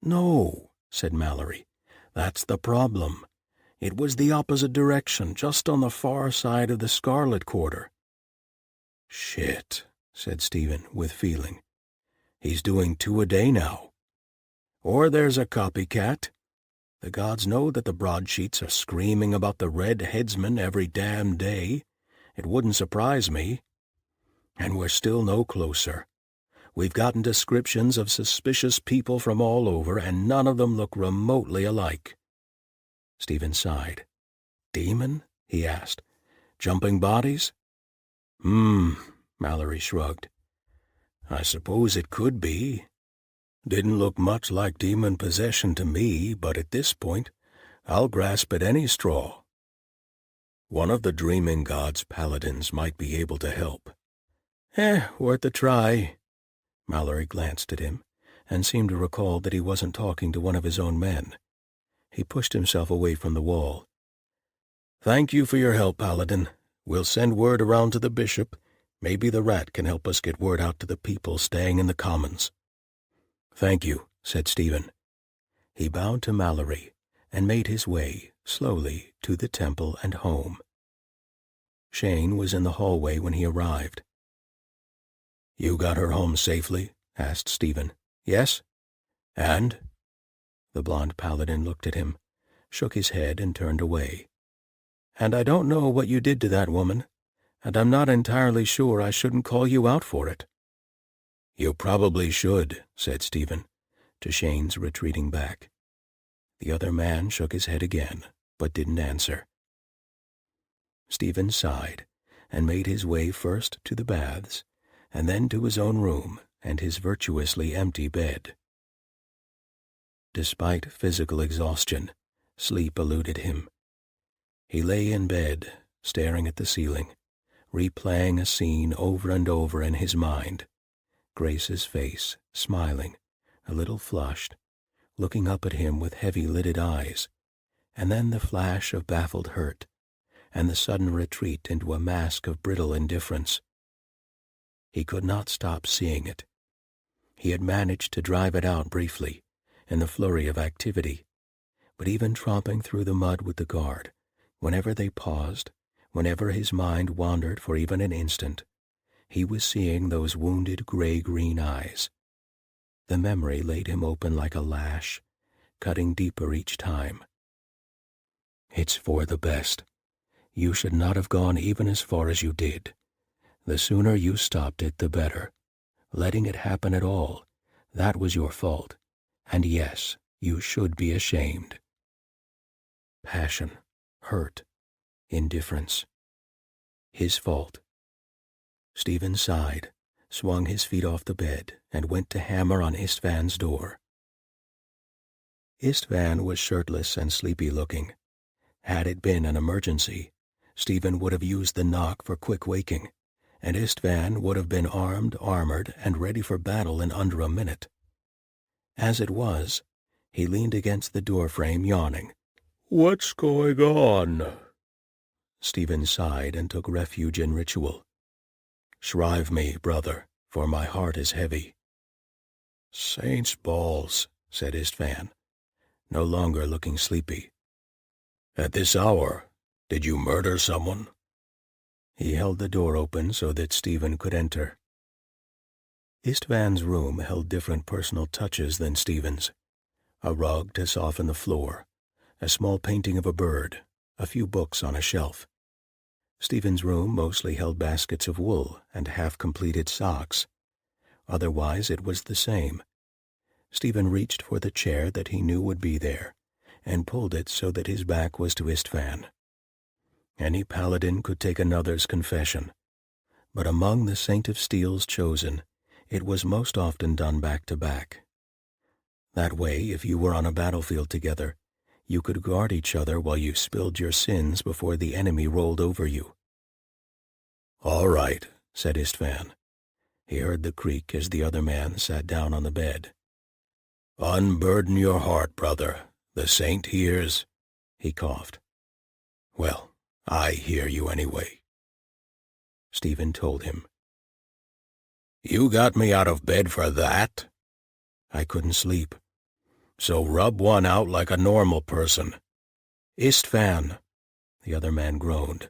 "No," said Mallory. "That's the problem. It was the opposite direction, just on the far side of the Scarlet Quarter." "Shit," said Stephen with feeling. "He's doing 2 a day now. Or there's a copycat. The gods know that the broadsheets are screaming about the red headsman every damn day. It wouldn't surprise me. And we're still no closer. We've gotten descriptions of suspicious people from all over, and none of them look remotely alike." Stephen sighed. "Demon?" he asked. "Jumping bodies?" Mallory shrugged. "I suppose it could be. Didn't look much like demon possession to me, but at this point, I'll grasp at any straw. One of the dreaming god's paladins might be able to help." Worth a try." Mallory glanced at him, and seemed to recall that he wasn't talking to one of his own men. He pushed himself away from the wall. "Thank you for your help, Paladin. We'll send word around to the bishop. Maybe the rat can help us get word out to the people staying in the Commons." "Thank you," said Stephen. He bowed to Mallory and made his way, slowly to the temple and home. Shane was in the hallway when he arrived. "You got her home safely?" asked Stephen. "Yes." "And?" The blond paladin looked at him, shook his head, and turned away. "And I don't know what you did to that woman, and I'm not entirely sure I shouldn't call you out for it." "You probably should," said Stephen, to Shane's retreating back. The other man shook his head again, but didn't answer. Stephen sighed, and made his way first to the baths, and then to his own room and his virtuously empty bed. Despite physical exhaustion, sleep eluded him. He lay in bed, staring at the ceiling, replaying a scene over and over in his mind. Grace's face, smiling, a little flushed, looking up at him with heavy-lidded eyes, and then the flash of baffled hurt, and the sudden retreat into a mask of brittle indifference. He could not stop seeing it. He had managed to drive it out briefly, in the flurry of activity, but even tromping through the mud with the guard, whenever they paused, whenever his mind wandered for even an instant, he was seeing those wounded gray-green eyes. The memory laid him open like a lash, cutting deeper each time. "It's for the best. You should not have gone even as far as you did. The sooner you stopped it, the better. Letting it happen at all, that was your fault. And yes, you should be ashamed." Passion, hurt, indifference. His fault. Stephen sighed, swung his feet off the bed, and went to hammer on Istvan's door. Istvan was shirtless and sleepy-looking. Had it been an emergency, Stephen would have used the knock for quick waking, and Istvan would have been armed, armored, and ready for battle in under a minute. As it was, he leaned against the doorframe, yawning. "What's going on?" Stephen sighed and took refuge in ritual. "Shrive me, brother, for my heart is heavy." "Saints' balls," said Istvan, no longer looking sleepy. "At this hour, did you murder someone?" He held the door open so that Stephen could enter. Istvan's room held different personal touches than Stephen's. A rug to soften the floor, a small painting of a bird, a few books on a shelf. Stephen's room mostly held baskets of wool and half-completed socks. Otherwise it was the same. Stephen reached for the chair that he knew would be there, and pulled it so that his back was to Istvan. Any paladin could take another's confession, but among the Saint of Steel's chosen, it was most often done back to back. That way, if you were on a battlefield together, you could guard each other while you spilled your sins before the enemy rolled over you. "All right," said Istvan. He heard the creak as the other man sat down on the bed. "Unburden your heart, brother. The saint hears." He coughed. "Well, I hear you anyway." Stephen told him. "You got me out of bed for that?" "I couldn't sleep." "So rub one out like a normal person." "Istvan," the other man groaned,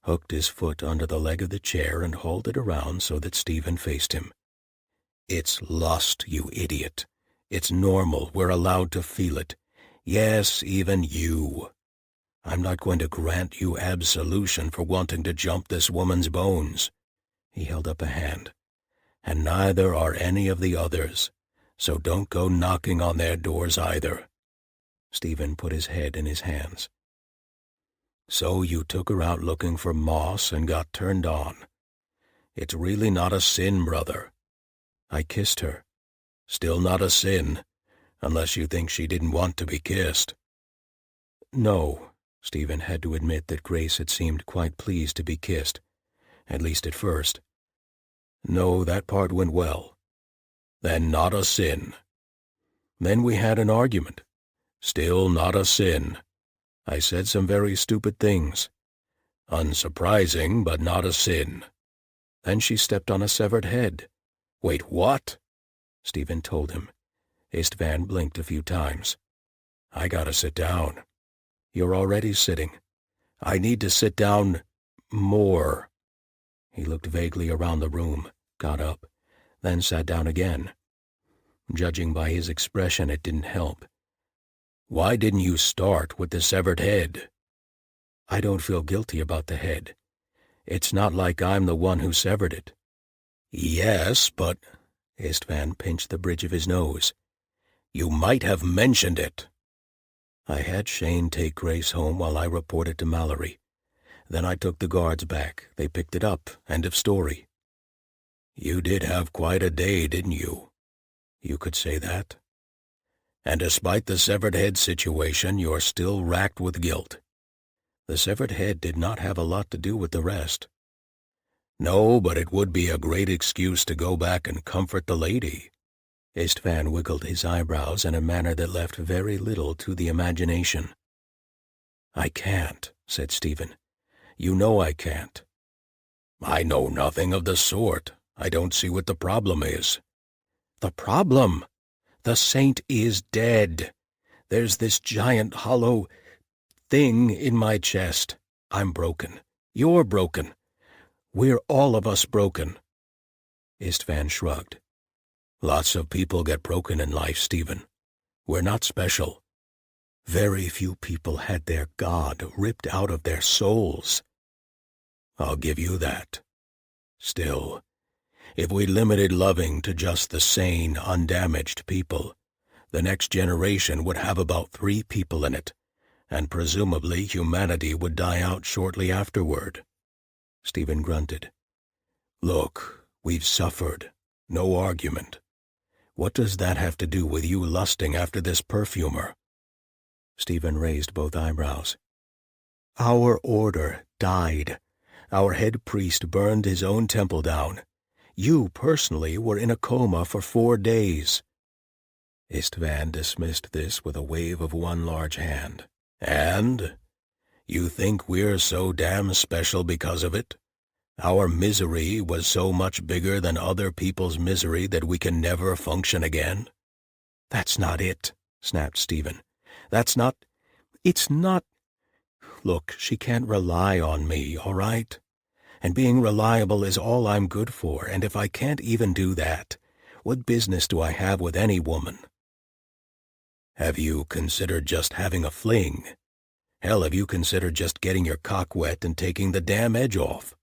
hooked his foot under the leg of the chair and hauled it around so that Stephen faced him. "It's lust, you idiot. It's normal. We're allowed to feel it. Yes, even you. I'm not going to grant you absolution for wanting to jump this woman's bones." He held up a hand. "And neither are any of the others, so don't go knocking on their doors either." Stephen put his head in his hands. "So you took her out looking for moss and got turned on. It's really not a sin, brother." "I kissed her." "Still not a sin, unless you think she didn't want to be kissed." "No." Stephen had to admit that Grace had seemed quite pleased to be kissed, at least at first. "No, that part went well." "Then not a sin." "Then we had an argument." "Still not a sin." "I said some very stupid things." "Unsurprising, but not a sin." "Then she stepped on a severed head." "Wait, what?" Stephen told him. Istvan blinked a few times. "I gotta sit down." You're already sitting. I need to sit down more. He looked vaguely around the room, got up, then sat down again. Judging by his expression, it didn't help. Why didn't you start with the severed head? I don't feel guilty about the head. It's not like I'm the one who severed it. Yes, but... Istvan pinched the bridge of his nose. You might have mentioned it. I had Shane take Grace home while I reported to Mallory. Then I took the guards back. They picked it up. End of story. You did have quite a day, didn't you? You could say that. And despite the severed head situation, you're still racked with guilt. The severed head did not have a lot to do with the rest. No, but it would be a great excuse to go back and comfort the lady. Istvan wiggled his eyebrows in a manner that left very little to the imagination. I can't, said Stephen. You know I can't. I know nothing of the sort. I don't see what the problem is. The problem? The saint is dead. There's this giant hollow thing in my chest. I'm broken. You're broken. We're all of us broken. Istvan shrugged. Lots of people get broken in life, Stephen. We're not special. Very few people had their God ripped out of their souls. I'll give you that. Still, if we limited loving to just the sane, undamaged people, the next generation would have about 3 people in it, and presumably humanity would die out shortly afterward. Stephen grunted. Look, we've suffered. No argument. What does that have to do with you lusting after this perfumer? Stephen raised both eyebrows. Our order died. Our head priest burned his own temple down. You, personally, were in a coma for 4 days. Istvan dismissed this with a wave of one large hand. And? You think we're so damn special because of it? Our misery was so much bigger than other people's misery that we can never function again? That's not it, snapped Stephen. It's not... Look, she can't rely on me, all right? And being reliable is all I'm good for, and if I can't even do that, what business do I have with any woman? Have you considered just having a fling? Hell, have you considered just getting your cock wet and taking the damn edge off?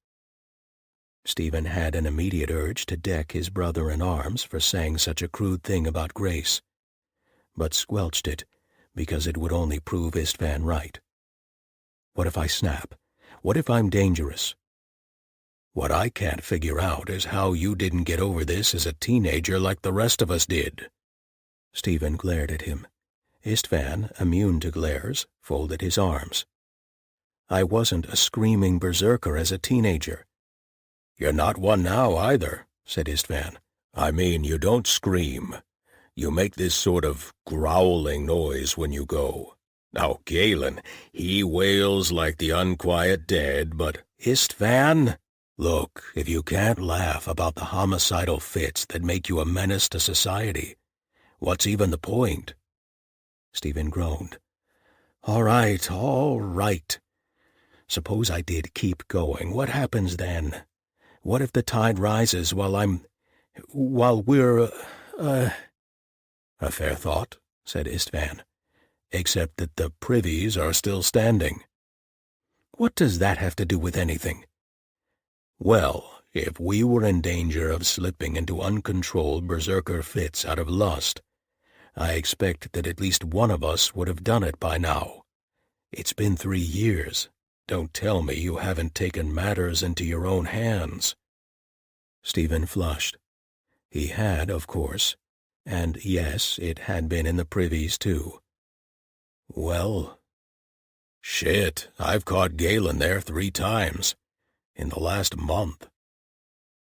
Stephen had an immediate urge to deck his brother in arms for saying such a crude thing about Grace, but squelched it because it would only prove Istvan right. What if I snap? What if I'm dangerous? What I can't figure out is how you didn't get over this as a teenager like the rest of us did. Stephen glared at him. Istvan, immune to glares, folded his arms. I wasn't a screaming berserker as a teenager. You're not one now either, said Istvan. I mean, you don't scream. You make this sort of growling noise when you go. Now, Galen, he wails like the unquiet dead, but Istvan? Look, if you can't laugh about the homicidal fits that make you a menace to society, what's even the point? Stephen groaned. All right. Suppose I did keep going. What happens then? What if the tide rises while we're... A fair thought, said Istvan, except that the privies are still standing. What does that have to do with anything? Well, if we were in danger of slipping into uncontrolled berserker fits out of lust, I expect that at least one of us would have done it by now. It's been 3 years. Don't tell me you haven't taken matters into your own hands. Stephen flushed. He had, of course, and yes, it had been in the privies too. Well, shit, I've caught Galen there 3 times. In the last month.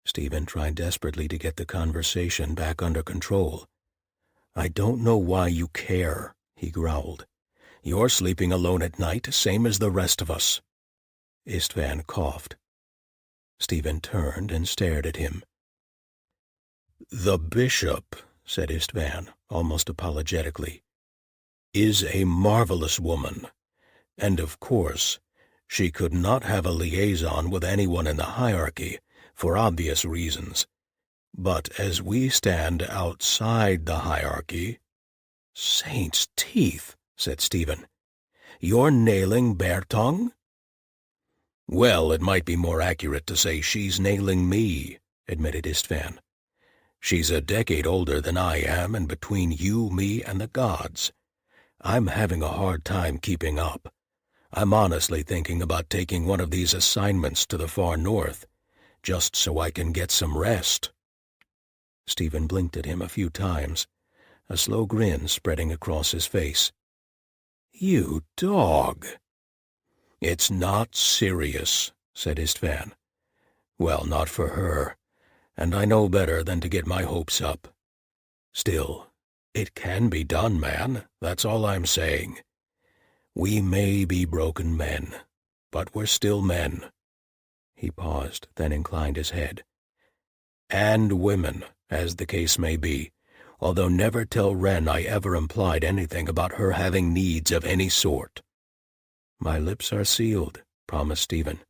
Stephen tried desperately to get the conversation back under control. I don't know why you care, he growled. You're sleeping alone at night, same as the rest of us. Istvan coughed. Stephen turned and stared at him. The bishop, said Istvan, almost apologetically, is a marvelous woman. And of course, she could not have a liaison with anyone in the hierarchy, for obvious reasons. But as we stand outside the hierarchy—" "Saint's teeth," said Stephen. "You're nailing Bertong?" "Well, it might be more accurate to say she's nailing me," admitted Istvan. "She's a decade older than I am, and between you, me, and the gods, I'm having a hard time keeping up. I'm honestly thinking about taking one of these assignments to the far north, just so I can get some rest." Stephen blinked at him a few times, a slow grin spreading across his face. "You dog!" "It's not serious," said Istvan. "Well, not for her, and I know better than to get my hopes up. Still, it can be done, man, that's all I'm saying. We may be broken men, but we're still men." He paused, then inclined his head. "And women, as the case may be, although never tell Wren I ever implied anything about her having needs of any sort." "My lips are sealed," promised Stephen.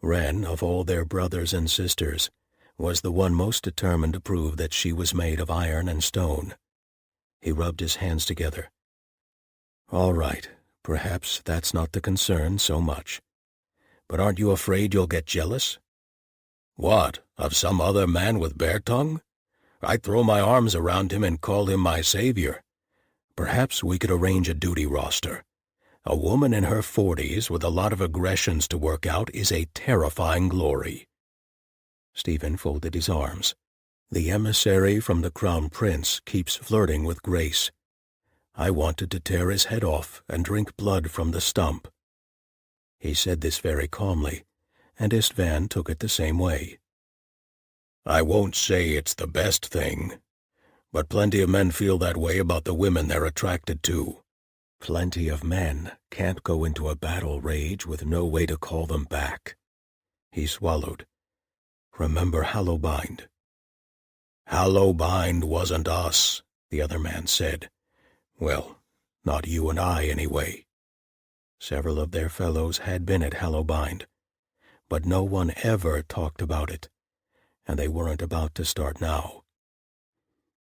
Wren, of all their brothers and sisters, was the one most determined to prove that she was made of iron and stone. He rubbed his hands together. "All right, perhaps that's not the concern so much. But aren't you afraid you'll get jealous?" "What, of some other man with Bertong? I'd throw my arms around him and call him my savior. Perhaps we could arrange a duty roster. A woman in her 40s with a lot of aggressions to work out is a terrifying glory." Stephen folded his arms. "The emissary from the Crown Prince keeps flirting with Grace. I wanted to tear his head off and drink blood from the stump." He said this very calmly, and Istvan took it the same way. "I won't say it's the best thing, but plenty of men feel that way about the women they're attracted to." "Plenty of men can't go into a battle rage with no way to call them back." He swallowed. "Remember Hallowbind?" "Hallowbind wasn't us," the other man said. "Well, not you and I, anyway." Several of their fellows had been at Hallowbind, but no one ever talked about it, and they weren't about to start now.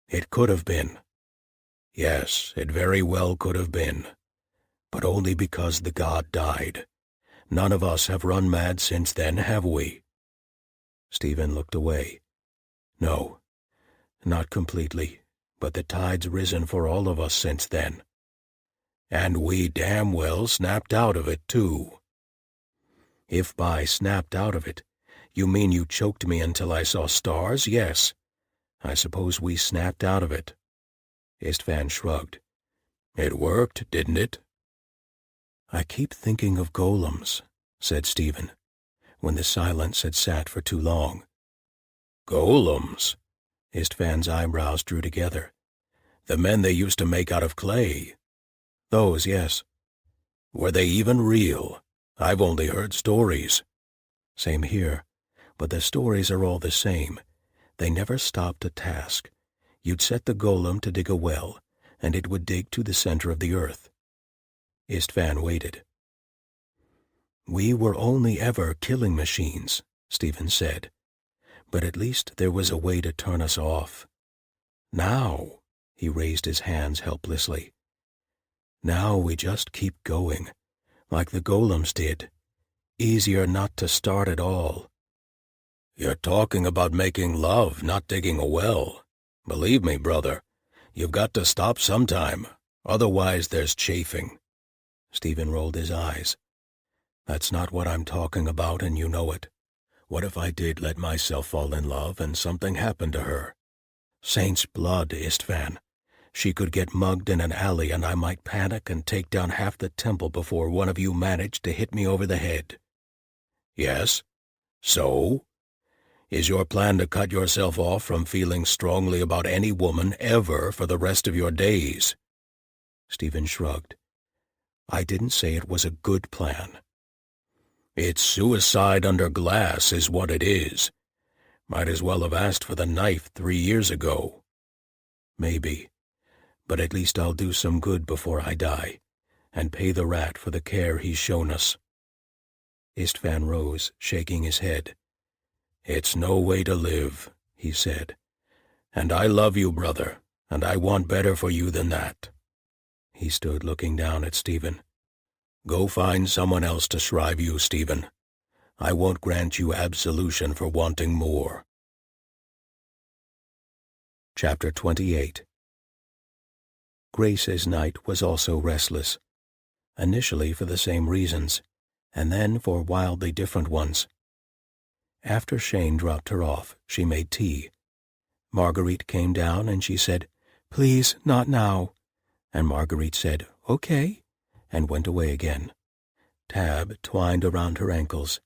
"It could have been. Yes, it very well could have been, but only because the god died. None of us have run mad since then, have we?" Stephen looked away. "No, not completely, but the tide's risen for all of us since then. And we damn well snapped out of it, too." "If by snapped out of it, you mean you choked me until I saw stars, yes. I suppose we snapped out of it." Istvan shrugged. "It worked, didn't it?" "I keep thinking of golems," said Stephen, when the silence had sat for too long. "Golems?" Istvan's eyebrows drew together. "The men they used to make out of clay?" "Those, yes." "Were they even real? I've only heard stories." "Same here, but the stories are all the same. They never stopped a task. You'd set the golem to dig a well, and it would dig to the center of the earth." Istvan waited. "We were only ever killing machines," Stephen said, "but at least there was a way to turn us off. Now," he raised his hands helplessly, "now we just keep going, like the golems did. Easier not to start at all." "You're talking about making love, not digging a well. Believe me, brother, you've got to stop sometime, otherwise there's chafing." Stephen rolled his eyes. "That's not what I'm talking about, and you know it. What if I did let myself fall in love and something happened to her? Saint's blood, Istvan. She could get mugged in an alley and I might panic and take down half the temple before one of you managed to hit me over the head." "Yes? So? Is your plan to cut yourself off from feeling strongly about any woman ever for the rest of your days?" Stephen shrugged. "I didn't say it was a good plan." "It's suicide under glass is what it is. Might as well have asked for the knife 3 years ago." "Maybe, but at least I'll do some good before I die. and pay the rat for the care he's shown us." Istvan rose, shaking his head. "It's no way to live," he said. "And I love you, brother, and I want better for you than that." He stood looking down at Stephen. "Go find someone else to shrive you, Stephen. I won't grant you absolution for wanting more." Chapter 28. Grace's night was also restless, initially for the same reasons, and then for wildly different ones. After Shane dropped her off, she made tea. Marguerite came down and she said, "Please, not now." And Marguerite said, "Okay," and went away again. Tab twined around her ankles,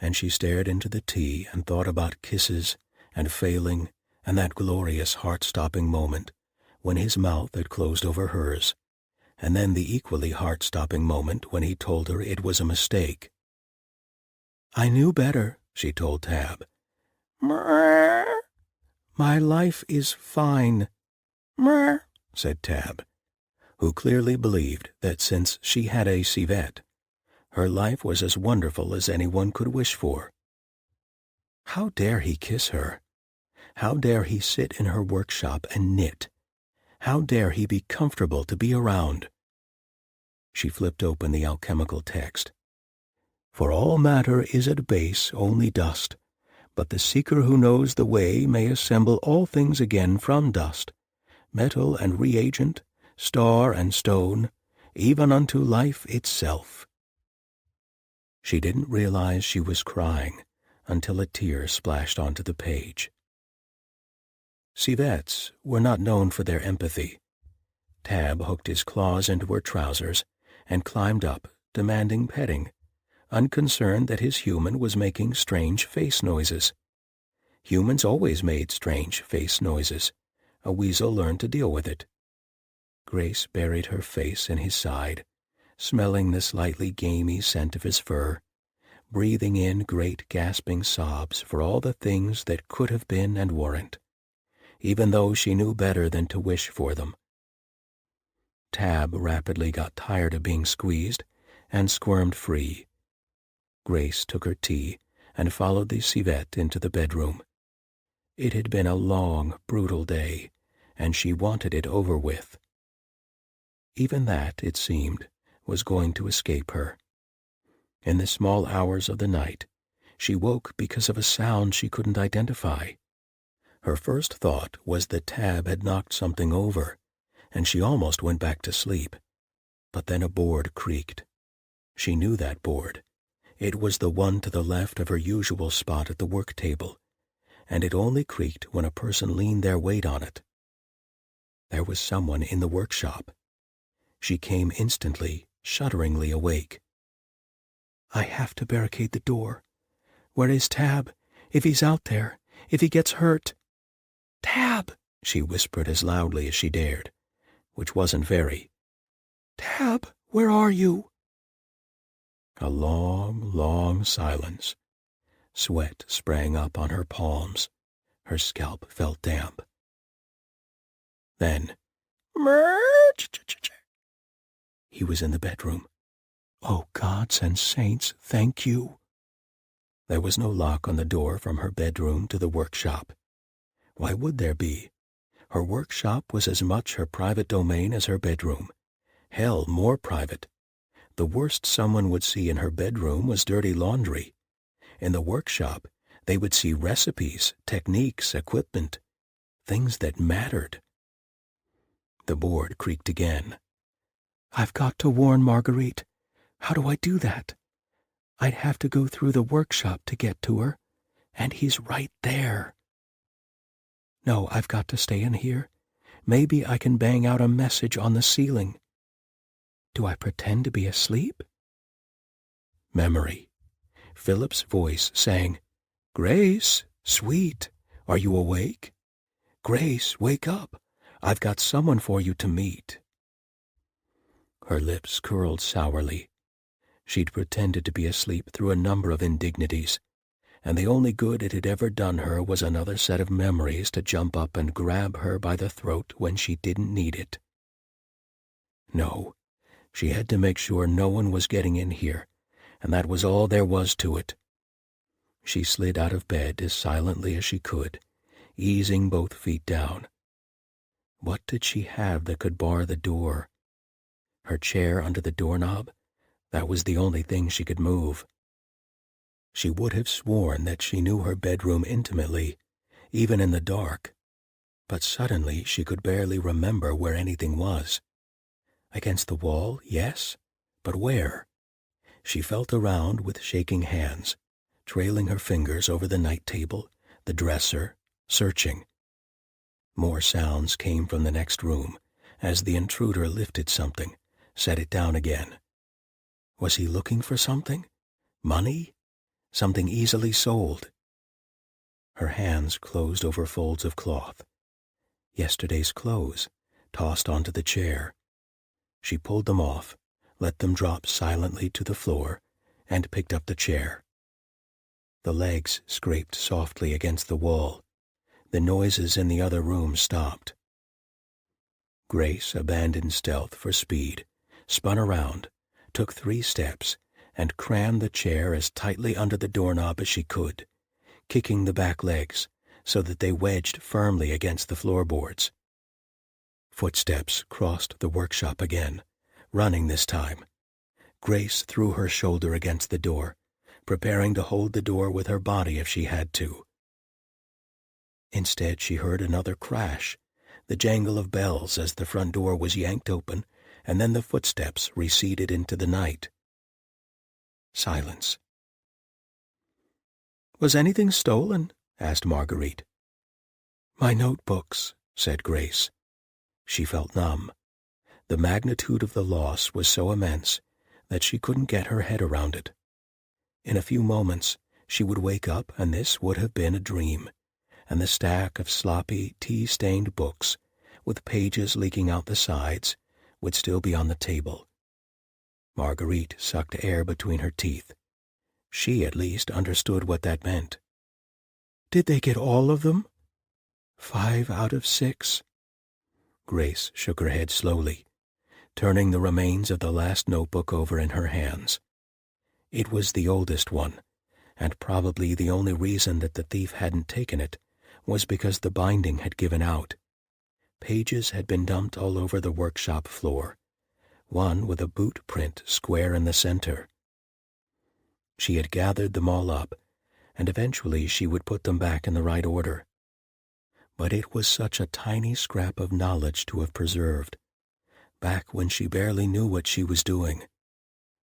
and she stared into the tea and thought about kisses and failing and that glorious heart-stopping moment when his mouth had closed over hers, and then the equally heart-stopping moment when he told her it was a mistake. "I knew better," she told Tab. "Mrrr. My life is fine." "Mrrr," said Tab, who clearly believed that since she had a civet, her life was as wonderful as anyone could wish for. How dare he kiss her? How dare he sit in her workshop and knit? How dare he be comfortable to be around? She flipped open the alchemical text. "For all matter is at base only dust, but the seeker who knows the way may assemble all things again from dust, metal and reagent, star and stone, even unto life itself." She didn't realize she was crying until a tear splashed onto the page. Civets were not known for their empathy. Tab hooked his claws into her trousers and climbed up, demanding petting, unconcerned that his human was making strange face noises. Humans always made strange face noises. A weasel learned to deal with it. Grace buried her face in his side, smelling the slightly gamey scent of his fur, breathing in great gasping sobs for all the things that could have been and weren't, even though she knew better than to wish for them. Tab rapidly got tired of being squeezed and squirmed free. Grace took her tea and followed the civet into the bedroom. It had been a long, brutal day, and she wanted it over with. Even that, it seemed, was going to escape her. In the small hours of the night, she woke because of a sound she couldn't identify. Her first thought was that Tab had knocked something over, and she almost went back to sleep. But then a board creaked. She knew that board. It was the one to the left of her usual spot at the work table, and it only creaked when a person leaned their weight on it. There was someone in the workshop. She came instantly, shudderingly awake. "I have to barricade the door. Where is Tab? If he's out there, if he gets hurt." "Tab," she whispered as loudly as she dared, which wasn't very. "Tab, where are you?" A long, long silence. Sweat sprang up on her palms. Her scalp felt damp. Then, he was in the bedroom. "Oh, gods and saints, thank you." There was no lock on the door from her bedroom to the workshop. Why would there be? Her workshop was as much her private domain as her bedroom. Hell, more private. The worst someone would see in her bedroom was dirty laundry. In the workshop, they would see recipes, techniques, equipment, things that mattered. The board creaked again. "I've got to warn Marguerite. How do I do that? I'd have to go through the workshop to get to her, and he's right there. No, I've got to stay in here. Maybe I can bang out a message on the ceiling. Do I pretend to be asleep?" Memory. Philip's voice saying, "Grace, sweet, are you awake? Grace, wake up. I've got someone for you to meet." Her lips curled sourly. She'd pretended to be asleep through a number of indignities, and the only good it had ever done her was another set of memories to jump up and grab her by the throat when she didn't need it. No, She had to make sure no one was getting in here, and that was all there was to it. She slid out of bed as silently as she could, easing both feet down. What did she have that could bar the door? Her chair under the doorknob? That was the only thing she could move. She would have sworn that she knew her bedroom intimately, even in the dark, but suddenly she could barely remember where anything was. Against the wall, yes, but where? She felt around with shaking hands, trailing her fingers over the night table, the dresser, searching. More sounds came from the next room as the intruder lifted something, set it down again. Was he looking for something? Money? Something easily sold? Her hands closed over folds of cloth. Yesterday's clothes, tossed onto the chair. She pulled them off, let them drop silently to the floor, and picked up the chair. The legs scraped softly against the wall. The noises in the other room stopped. Grace abandoned stealth for speed, spun around, took 3 steps, and crammed the chair as tightly under the doorknob as she could, kicking the back legs so that they wedged firmly against the floorboards. Footsteps crossed the workshop again, running this time. Grace threw her shoulder against the door, preparing to hold the door with her body if she had to. Instead, she heard another crash, the jangle of bells as the front door was yanked open, and then the footsteps receded into the night. Silence. "Was anything stolen?" asked Marguerite. "My notebooks," said Grace. She felt numb. The magnitude of the loss was so immense that she couldn't get her head around it. In a few moments, she would wake up and this would have been a dream, and the stack of sloppy, tea-stained books, with pages leaking out the sides, would still be on the table. Marguerite sucked air between her teeth. She, at least, understood what that meant. "Did they get all of them?" 5 out of 6. Grace shook her head slowly, turning the remains of the last notebook over in her hands. It was the oldest one, and probably the only reason that the thief hadn't taken it was because the binding had given out. Pages had been dumped all over the workshop floor, one with a boot print square in the center. She had gathered them all up, and eventually she would put them back in the right order. But it was such a tiny scrap of knowledge to have preserved, back when she barely knew what she was doing.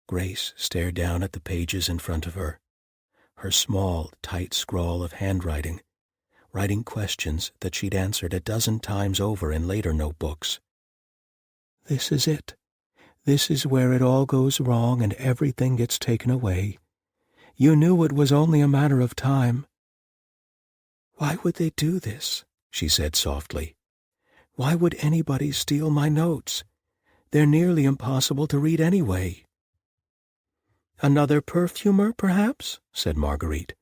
Grace stared down at the pages in front of her, her small, tight scrawl of handwriting, writing questions that she'd answered a dozen times over in later notebooks. "This is it. This is where it all goes wrong and everything gets taken away. You knew it was only a matter of time." "Why would they do this?" she said softly. "Why would anybody steal my notes? They're nearly impossible to read anyway." "Another perfumer, perhaps?" said Marguerite.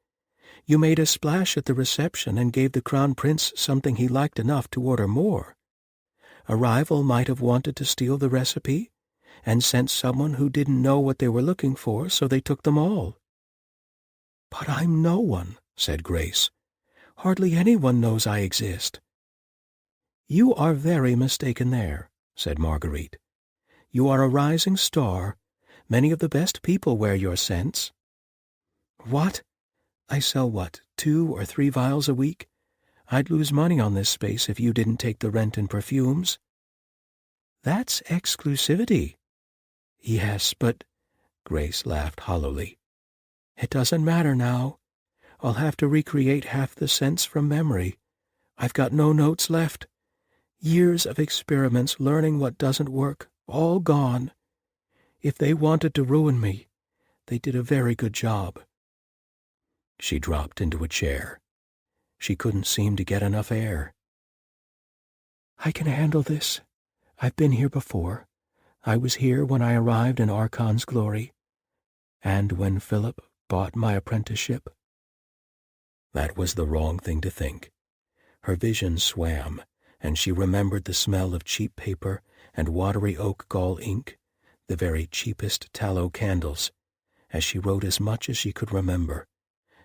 "You made a splash at the reception and gave the Crown Prince something he liked enough to order more. A rival might have wanted to steal the recipe and sent someone who didn't know what they were looking for, so they took them all." "But I'm no one," said Grace. "Hardly anyone knows I exist." "You are very mistaken there," said Marguerite. "You are a rising star. Many of the best people wear your scents." "What? I sell 2 or 3 vials a week? I'd lose money on this space if you didn't take the rent in perfumes." "That's exclusivity." "Yes, but—" Grace laughed hollowly. "It doesn't matter now. I'll have to recreate half the scents from memory. I've got no notes left. Years of experiments learning what doesn't work, all gone. If they wanted to ruin me, they did a very good job." She dropped into a chair. She couldn't seem to get enough air. "I can handle this. I've been here before. I was here when I arrived in Archon's glory, and when Philip bought my apprenticeship." That was the wrong thing to think. Her vision swam, and she remembered the smell of cheap paper and watery oak gall ink, the very cheapest tallow candles, as she wrote as much as she could remember,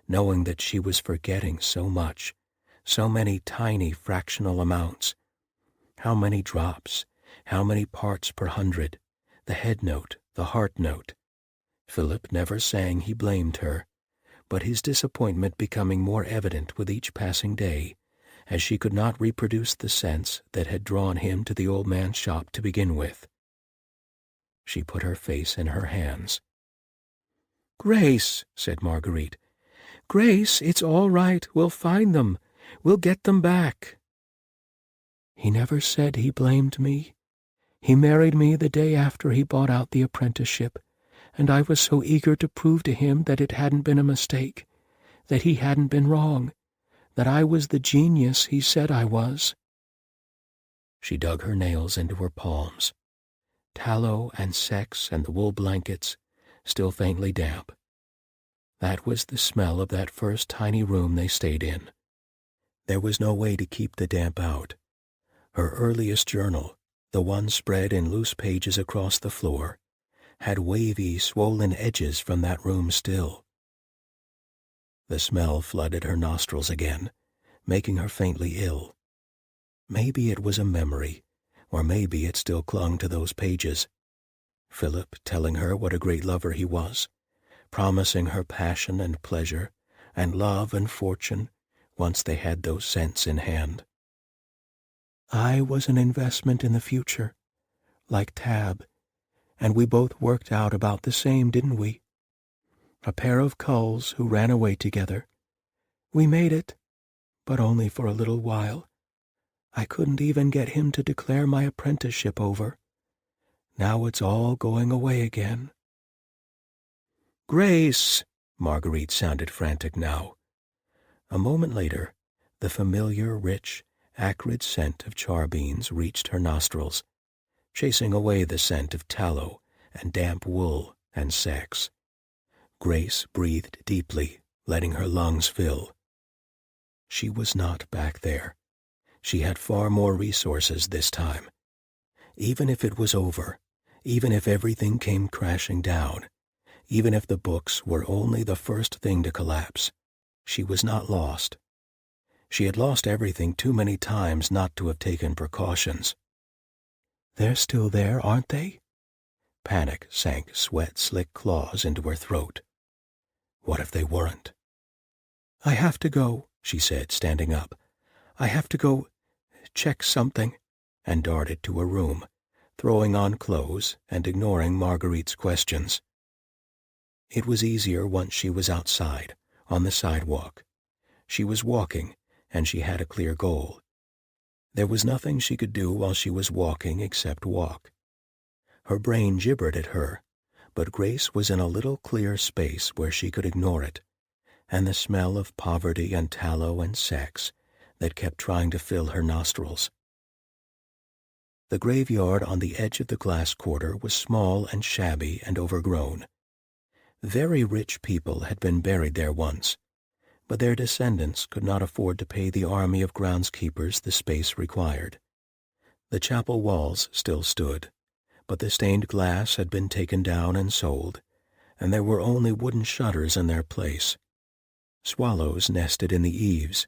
knowing that she was forgetting so much, so many tiny fractional amounts. How many drops, how many parts per hundred, the head note, the heart note. Philip never saying he blamed her, but his disappointment becoming more evident with each passing day, as she could not reproduce the sense that had drawn him to the old man's shop to begin with. She put her face in her hands. "Grace," said Marguerite, "Grace, it's all right. We'll find them. We'll get them back." "He never said he blamed me. He married me the day after he bought out the apprenticeship, and I was so eager to prove to him that it hadn't been a mistake, that he hadn't been wrong, that I was the genius he said I was." She dug her nails into her palms. Tallow and sex and the wool blankets, still faintly damp. That was the smell of that first tiny room they stayed in. There was no way to keep the damp out. Her earliest journal, the one spread in loose pages across the floor, had wavy, swollen edges from that room still. The smell flooded her nostrils again, making her faintly ill. Maybe it was a memory, or maybe it still clung to those pages. Philip telling her what a great lover he was, promising her passion and pleasure, and love and fortune, once they had those cents in hand. "I was an investment in the future, like Tab, and we both worked out about the same, didn't we? A pair of culls who ran away together. We made it, but only for a little while. I couldn't even get him to declare my apprenticeship over. Now it's all going away again." "Grace!" Marguerite sounded frantic now. A moment later, the familiar, rich, acrid scent of charbeans reached her nostrils, chasing away the scent of tallow and damp wool and sex. Grace breathed deeply, letting her lungs fill. She was not back there. She had far more resources this time. Even if it was over, even if everything came crashing down, even if the books were only the first thing to collapse, she was not lost. She had lost everything too many times not to have taken precautions. "They're still there, aren't they?" Panic sank sweat-slick claws into her throat. What if they weren't? "I have to go," she said, standing up. "I have to go check something," and darted to her room, throwing on clothes and ignoring Marguerite's questions. It was easier once she was outside, on the sidewalk. She was walking, and she had a clear goal. There was nothing she could do while she was walking except walk. Her brain gibbered at her, but Grace was in a little clear space where she could ignore it, and the smell of poverty and tallow and sex that kept trying to fill her nostrils. The graveyard on the edge of the glass quarter was small and shabby and overgrown. Very rich people had been buried there once, but their descendants could not afford to pay the army of groundskeepers the space required. The chapel walls still stood, but the stained glass had been taken down and sold, and there were only wooden shutters in their place. Swallows nested in the eaves.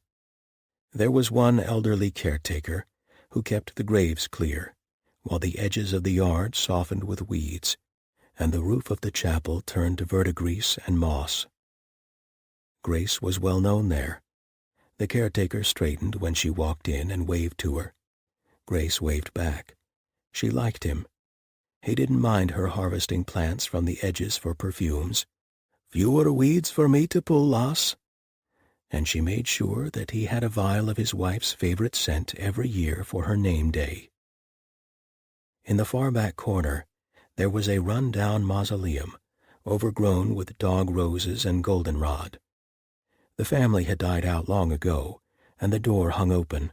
There was one elderly caretaker who kept the graves clear, while the edges of the yard softened with weeds, and the roof of the chapel turned to verdigris and moss. Grace was well known there. The caretaker straightened when she walked in and waved to her. Grace waved back. She liked him. He didn't mind her harvesting plants from the edges for perfumes. "Fewer weeds for me to pull, lass." And she made sure that he had a vial of his wife's favorite scent every year for her name day. In the far back corner, there was a run-down mausoleum, overgrown with dog roses and goldenrod. The family had died out long ago, and the door hung open.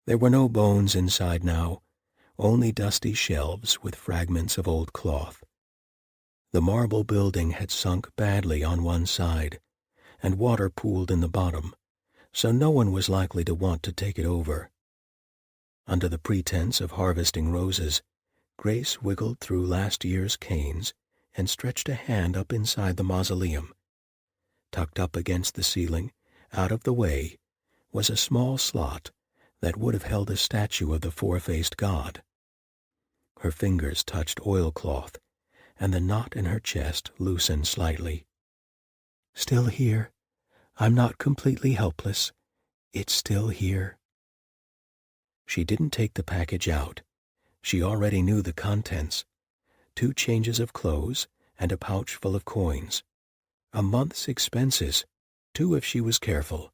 There were no bones inside now, only dusty shelves with fragments of old cloth. The marble building had sunk badly on one side, and water pooled in the bottom, so no one was likely to want to take it over. Under the pretense of harvesting roses, Grace wiggled through last year's canes and stretched a hand up inside the mausoleum. Tucked up against the ceiling, out of the way, was a small slot that would have held a statue of the four-faced god. Her fingers touched oilcloth, and the knot in her chest loosened slightly. "Still here. I'm not completely helpless. It's still here." She didn't take the package out. She already knew the contents. 2 changes of clothes and a pouch full of coins. A month's expenses, 2 if she was careful.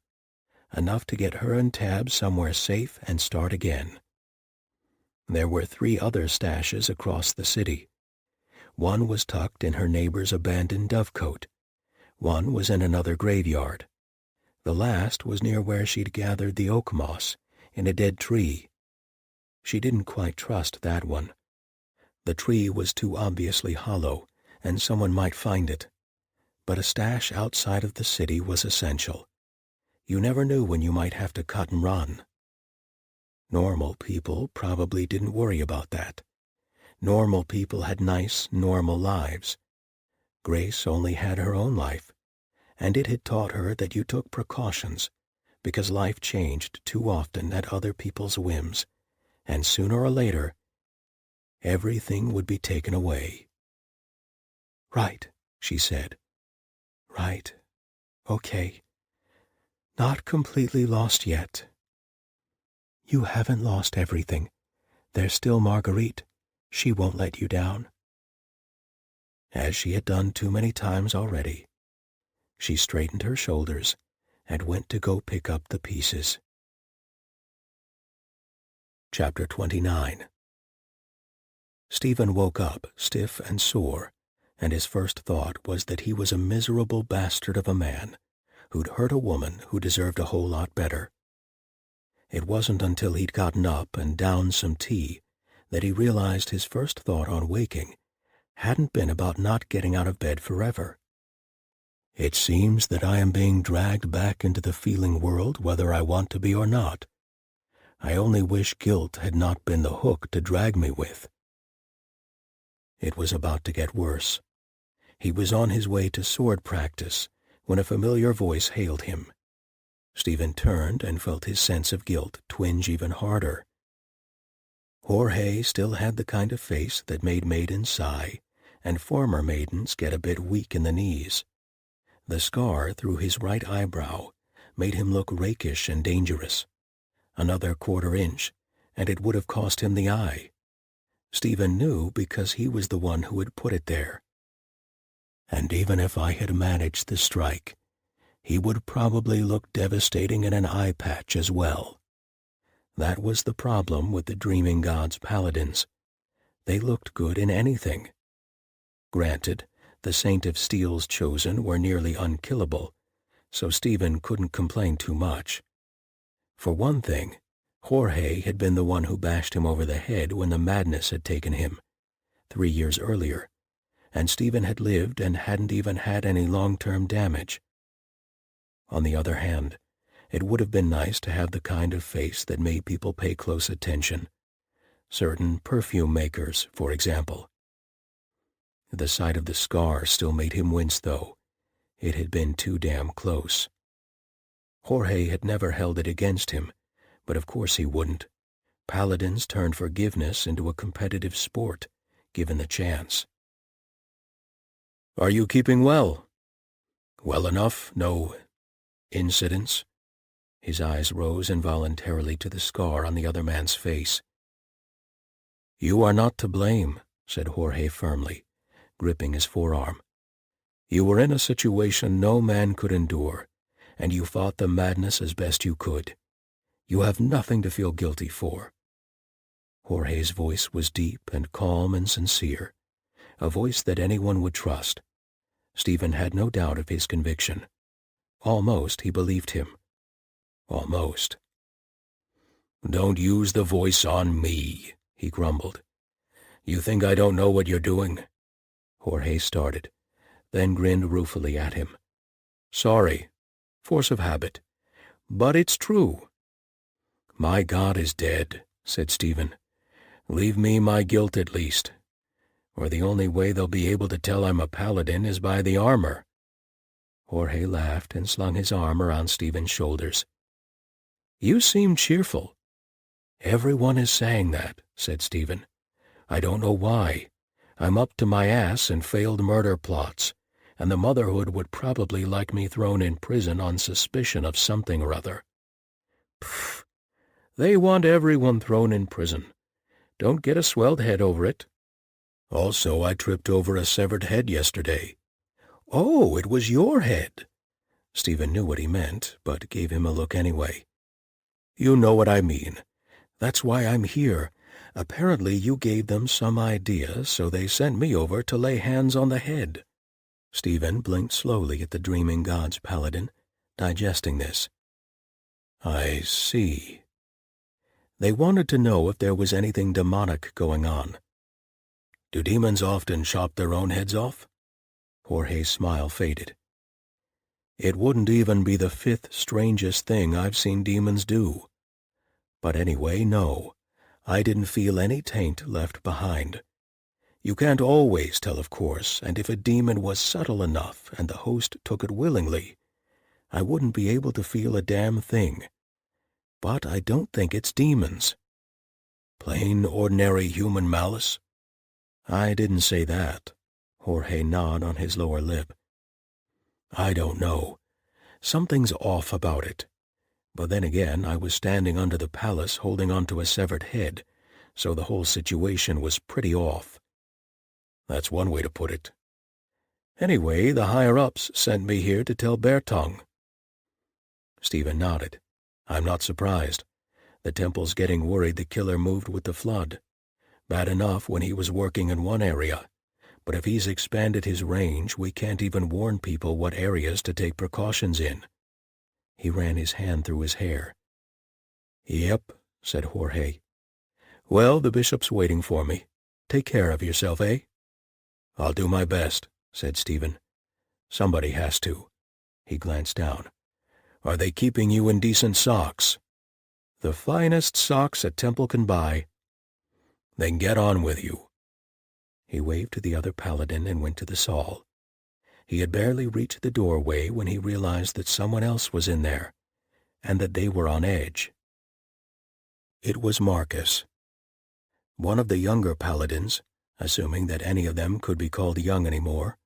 Enough to get her and Tab somewhere safe and start again. There were 3 other stashes across the city. One was tucked in her neighbor's abandoned dovecote. One was in another graveyard. The last was near where she'd gathered the oak moss, in a dead tree. She didn't quite trust that one. The tree was too obviously hollow, and someone might find it. But a stash outside of the city was essential. You never knew when you might have to cut and run. Normal people probably didn't worry about that. Normal people had nice, normal lives. Grace only had her own life, and it had taught her that you took precautions, because life changed too often at other people's whims, and sooner or later, everything would be taken away. "Right," she said. "Right. Okay. Not completely lost yet." "You haven't lost everything. There's still Marguerite. She won't let you down." As she had done too many times already, she straightened her shoulders and went to go pick up the pieces. Chapter 29. Stephen woke up stiff and sore, and his first thought was that he was a miserable bastard of a man who'd hurt a woman who deserved a whole lot better. It wasn't until he'd gotten up and downed some tea that he realized his first thought on waking hadn't been about not getting out of bed forever. "It seems that I am being dragged back into the feeling world whether I want to be or not. I only wish guilt had not been the hook to drag me with." It was about to get worse. He was on his way to sword practice when a familiar voice hailed him. Stephen turned and felt his sense of guilt twinge even harder. Jorge still had the kind of face that made maidens sigh and former maidens get a bit weak in the knees. The scar through his right eyebrow made him look rakish and dangerous. Another quarter inch, and it would have cost him the eye. Stephen knew because he was the one who had put it there. And even if I had managed the strike, he would probably look devastating in an eye patch as well. That was the problem with the Dreaming Gods Paladins. They looked good in anything. Granted, the Saint of Steel's chosen were nearly unkillable, so Stephen couldn't complain too much. For one thing, Jorge had been the one who bashed him over the head when the madness had taken him, 3 years earlier, and Stephen had lived and hadn't even had any long-term damage. On the other hand, it would have been nice to have the kind of face that made people pay close attention. Certain perfume makers, for example. The sight of the scar still made him wince, though. It had been too damn close. Jorge had never held it against him, but of course he wouldn't. Paladins turned forgiveness into a competitive sport, given the chance. "Are you keeping well?" "Well enough, no incidents." His eyes rose involuntarily to the scar on the other man's face. "You are not to blame," said Jorge firmly, gripping his forearm. "You were in a situation no man could endure, and you fought the madness as best you could. You have nothing to feel guilty for." Jorge's voice was deep and calm and sincere, a voice that anyone would trust. Stephen had no doubt of his conviction. Almost he believed him. Almost. "Don't use the voice on me," he grumbled. "You think I don't know what you're doing?" Jorge started, then grinned ruefully at him. "Sorry. Force of habit. But it's true." "My God is dead," said Stephen. Leave me my guilt at least, or the only way they'll be able to tell I'm a paladin is by the armor." Jorge laughed and slung his arm around Stephen's shoulders. "You seem cheerful." "Everyone is saying that," said Stephen. "I don't know why. I'm up to my ass in failed murder plots, and the Motherhood would probably like me thrown in prison on suspicion of something or other." "Pfft. They want everyone thrown in prison. Don't get a swelled head over it." "Also, I tripped over a severed head yesterday." "Oh, it was your head." Stephen knew what he meant, but gave him a look anyway. "You know what I mean. That's why I'm here. Apparently you gave them some idea, so they sent me over to lay hands on the head." Stephen blinked slowly at the dreaming god's paladin, digesting this. "I see." "They wanted to know if there was anything demonic going on." "Do demons often chop their own heads off?" Jorge's smile faded. "It wouldn't even be the 5th strangest thing I've seen demons do. But anyway, no, I didn't feel any taint left behind. You can't always tell, of course, and if a demon was subtle enough and the host took it willingly, I wouldn't be able to feel a damn thing. But I don't think it's demons." "Plain, ordinary human malice?" "I didn't say that." Jorge gnawed on his lower lip. "I don't know. Something's off about it. But then again, I was standing under the palace holding onto a severed head, so the whole situation was pretty off." "That's one way to put it." "Anyway, the higher-ups sent me here to tell Bertong." Stephen nodded. "I'm not surprised. The temple's getting worried the killer moved with the flood. Bad enough when he was working in one area, but if he's expanded his range, we can't even warn people what areas to take precautions in." He ran his hand through his hair. "Yep," said Jorge. "Well, the bishop's waiting for me. Take care of yourself, eh?" "I'll do my best," said Stephen. "Somebody has to." He glanced down. "Are they keeping you in decent socks?" "The finest socks a temple can buy." "Then get on with you." He waved to the other paladin and went to the saal. He had barely reached the doorway when he realized that someone else was in there, and that they were on edge. It was Marcus. One of the younger paladins, assuming that any of them could be called young anymore,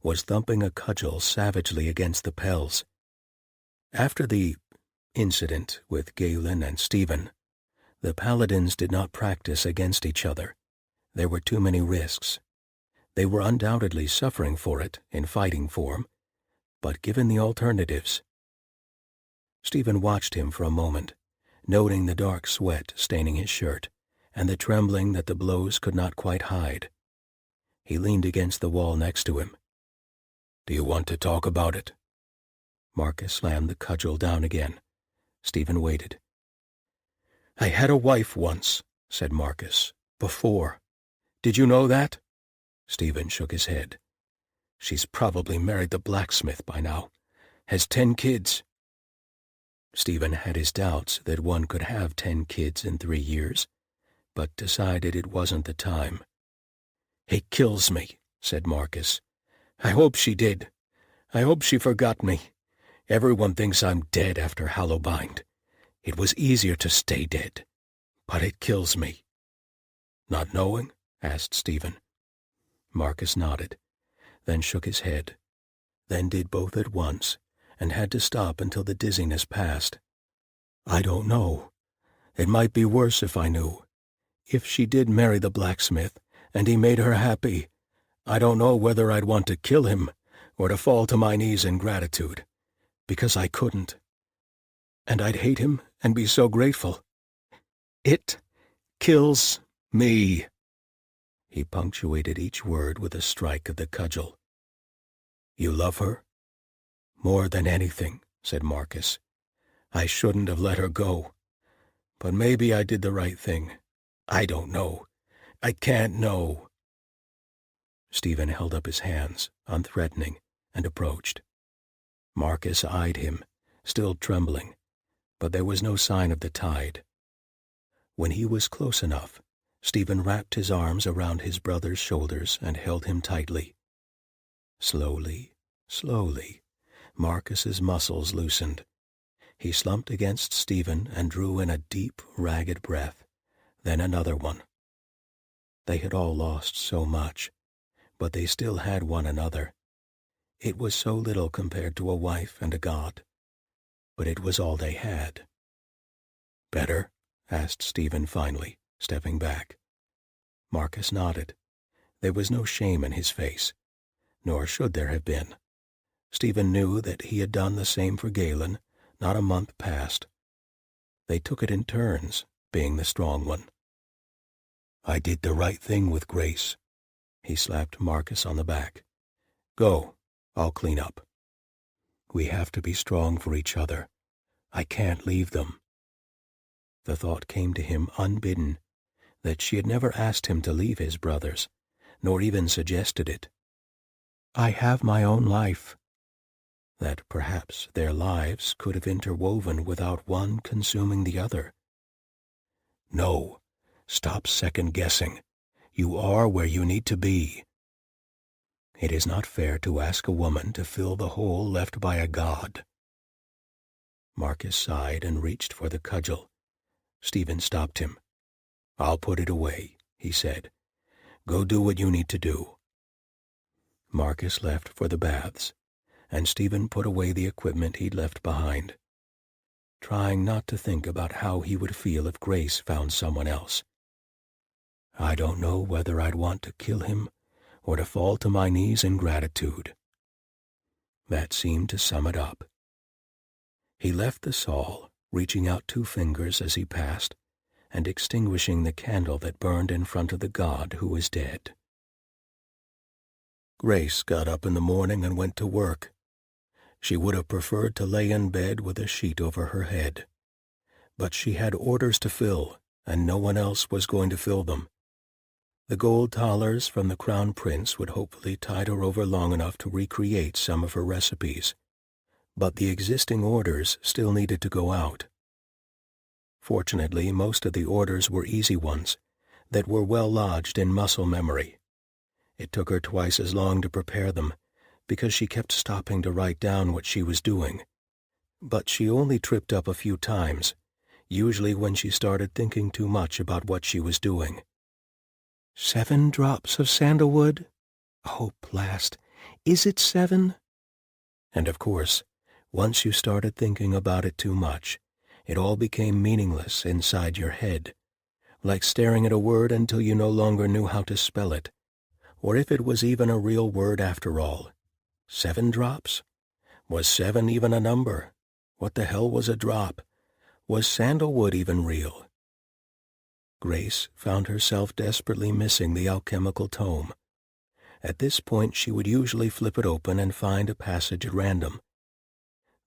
was thumping a cudgel savagely against the pels. After the incident with Galen and Stephen, the paladins did not practice against each other. There were too many risks. They were undoubtedly suffering for it in fighting form, but given the alternatives. Stephen watched him for a moment, noting the dark sweat staining his shirt and the trembling that the blows could not quite hide. He leaned against the wall next to him. "Do you want to talk about it?" Marcus slammed the cudgel down again. Stephen waited. "I had a wife once," said Marcus. "Before. Did you know that?" Stephen shook his head. "She's probably married the blacksmith by now. Has 10 kids. Stephen had his doubts that one could have 10 kids in 3 years, but decided it wasn't the time. "It kills me," said Marcus. "I hope she did. I hope she forgot me. Everyone thinks I'm dead after Hallowbind. It was easier to stay dead, but it kills me." "Not knowing?" asked Stephen. Marcus nodded, then shook his head, then did both at once, and had to stop until the dizziness passed. "I don't know. It might be worse if I knew. If she did marry the blacksmith, and he made her happy, I don't know whether I'd want to kill him or to fall to my knees in gratitude, because I couldn't. And I'd hate him and be so grateful. It kills me." He punctuated each word with a strike of the cudgel. "You love her?" "More than anything," said Marcus. "I shouldn't have let her go. But maybe I did the right thing. I don't know. I can't know." Stephen held up his hands, unthreatening, and approached. Marcus eyed him, still trembling, but there was no sign of the tide. When he was close enough, Stephen wrapped his arms around his brother's shoulders and held him tightly. Slowly, slowly, Marcus's muscles loosened. He slumped against Stephen and drew in a deep, ragged breath, then another one. They had all lost so much, but they still had one another. It was so little compared to a wife and a god, but it was all they had. "Better?" asked Stephen finally, stepping back. Marcus nodded. There was no shame in his face, nor should there have been. Stephen knew that he had done the same for Galen not a month past. They took it in turns, being the strong one. "I did the right thing with Grace." He slapped Marcus on the back. "Go, I'll clean up. We have to be strong for each other. I can't leave them." The thought came to him unbidden that she had never asked him to leave his brothers, nor even suggested it. "I have my own life." That perhaps their lives could have interwoven without one consuming the other. "No, stop second-guessing. You are where you need to be." It is not fair to ask a woman to fill the hole left by a god. Marcus sighed and reached for the cudgel. Stephen stopped him. "I'll put it away," he said. "Go do what you need to do." Marcus left for the baths, and Stephen put away the equipment he'd left behind, trying not to think about how he would feel if Grace found someone else. "I don't know whether I'd want to kill him or to fall to my knees in gratitude." That seemed to sum it up. He left the saul, reaching out 2 fingers as he passed, and extinguishing the candle that burned in front of the god who was dead. Grace got up in the morning and went to work. She would have preferred to lay in bed with a sheet over her head. But she had orders to fill, and no one else was going to fill them. The gold thalers from the Crown Prince would hopefully tide her over long enough to recreate some of her recipes, but the existing orders still needed to go out. Fortunately, most of the orders were easy ones that were well lodged in muscle memory. It took her twice as long to prepare them, because she kept stopping to write down what she was doing. But she only tripped up a few times, usually when she started thinking too much about what she was doing. 7 drops of sandalwood? Oh, blast! Is it 7? And of course, once you started thinking about it too much, it all became meaningless inside your head, like staring at a word until you no longer knew how to spell it, or if it was even a real word after all. 7 drops? Was 7 even a number? What the hell was a drop? Was sandalwood even real? Grace found herself desperately missing the alchemical tome. At this point she would usually flip it open and find a passage at random.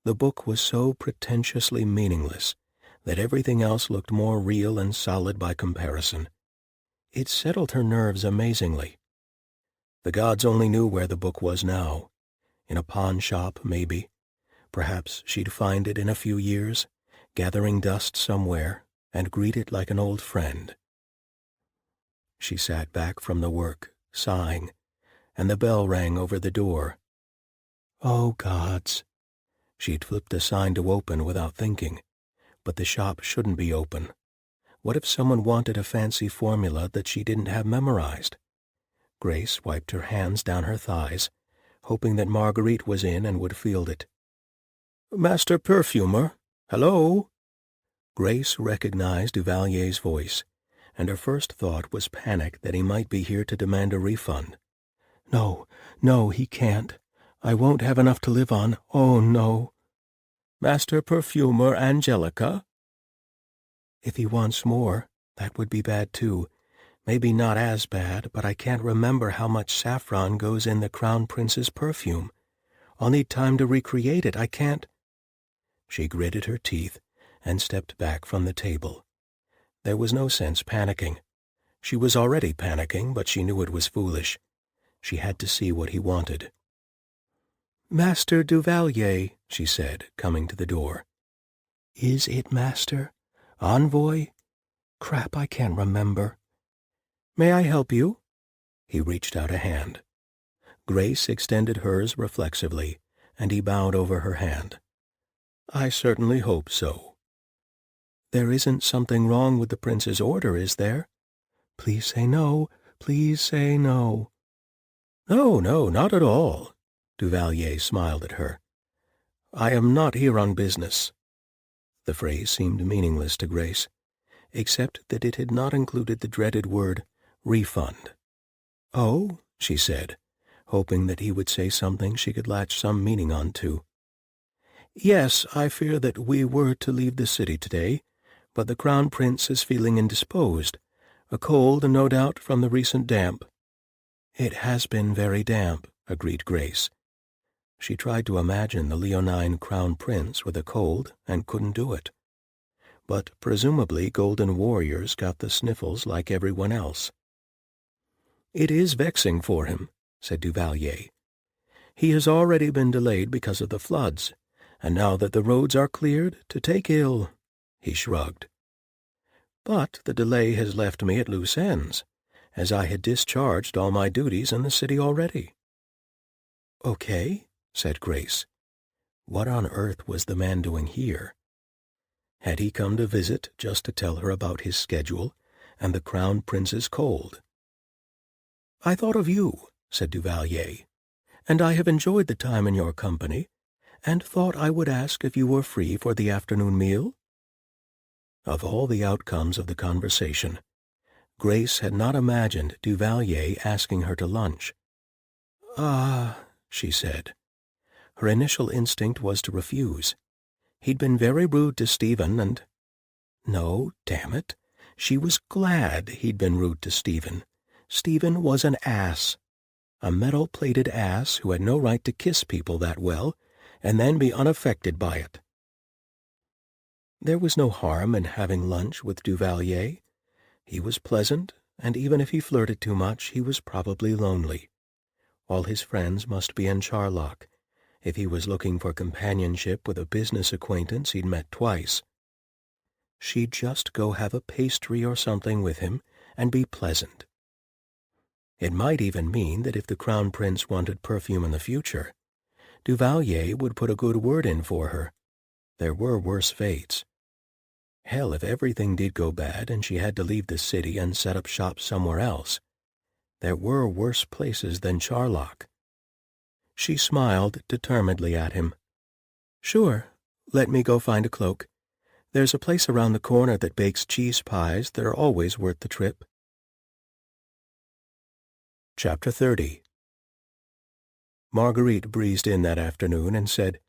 The book was so pretentiously meaningless that everything else looked more real and solid by comparison. It settled her nerves amazingly. The gods only knew where the book was now. In a pawn shop, maybe. Perhaps she'd find it in a few years, gathering dust somewhere, and greet it like an old friend. She sat back from the work, sighing, and the bell rang over the door. Oh, gods! She'd flipped the sign to open without thinking, but the shop shouldn't be open. What if someone wanted a fancy formula that she didn't have memorized? Grace wiped her hands down her thighs, hoping that Marguerite was in and would field it. "Master Perfumer? Hello?" Grace recognized Duvalier's voice, and her first thought was panic that he might be here to demand a refund. No, he can't. I won't have enough to live on. Oh, no. "Master Perfumer Angelica?" If he wants more, that would be bad too. Maybe not as bad, but I can't remember how much saffron goes in the Crown Prince's perfume. I'll need time to recreate it. I can't. She gritted her teeth and stepped back from the table. There was no sense panicking. She was already panicking, but she knew it was foolish. She had to see what he wanted. "Master Duvalier," she said, coming to the door. "Is it Master? Envoy? Crap, I can't remember." May I help you?" He reached out a hand. Grace extended hers reflexively, and he bowed over her hand. "I certainly hope so." "There isn't something wrong with the prince's order, is there? Please say no. Please say no." "No, no, not at all." Duvalier smiled at her. "I am not here on business." The phrase seemed meaningless to Grace, except that it had not included the dreaded word refund. "Oh," she said, hoping that he would say something she could latch some meaning onto. "Yes, I fear that we were to leave the city today, but the Crown Prince is feeling indisposed. A cold, no doubt, from the recent damp." "It has been very damp," agreed Grace. She tried to imagine the leonine Crown Prince with a cold and couldn't do it. But presumably golden warriors got the sniffles like everyone else. "It is vexing for him," said Duvalier. "He has already been delayed because of the floods, and now that the roads are cleared, to take ill." He shrugged. "But the delay has left me at loose ends, as I had discharged all my duties in the city already." "Okay," said Grace. What on earth was the man doing here? Had he come to visit just to tell her about his schedule and the Crown Prince's cold? "I thought of you," said Duvalier, "and I have enjoyed the time in your company, and thought I would ask if you were free for the afternoon meal." Of all the outcomes of the conversation, Grace had not imagined Duvalier asking her to lunch. She said. Her initial instinct was to refuse. He'd been very rude to Stephen, and— No, damn it. She was glad he'd been rude to Stephen. Stephen was an ass. A metal-plated ass who had no right to kiss people that well, and then be unaffected by it. There was no harm in having lunch with Duvalier. He was pleasant, and even if he flirted too much, he was probably lonely. All his friends must be in Charlock, if he was looking for companionship with a business acquaintance he'd met twice. She'd just go have a pastry or something with him and be pleasant. It might even mean that if the Crown Prince wanted perfume in the future, Duvalier would put a good word in for her. There were worse fates. Hell, if everything did go bad and she had to leave the city and set up shop somewhere else, there were worse places than Charlock. She smiled determinedly at him. "Sure, let me go find a cloak. There's a place around the corner that bakes cheese pies that are always worth the trip." Chapter 30. Marguerite breezed in that afternoon and said,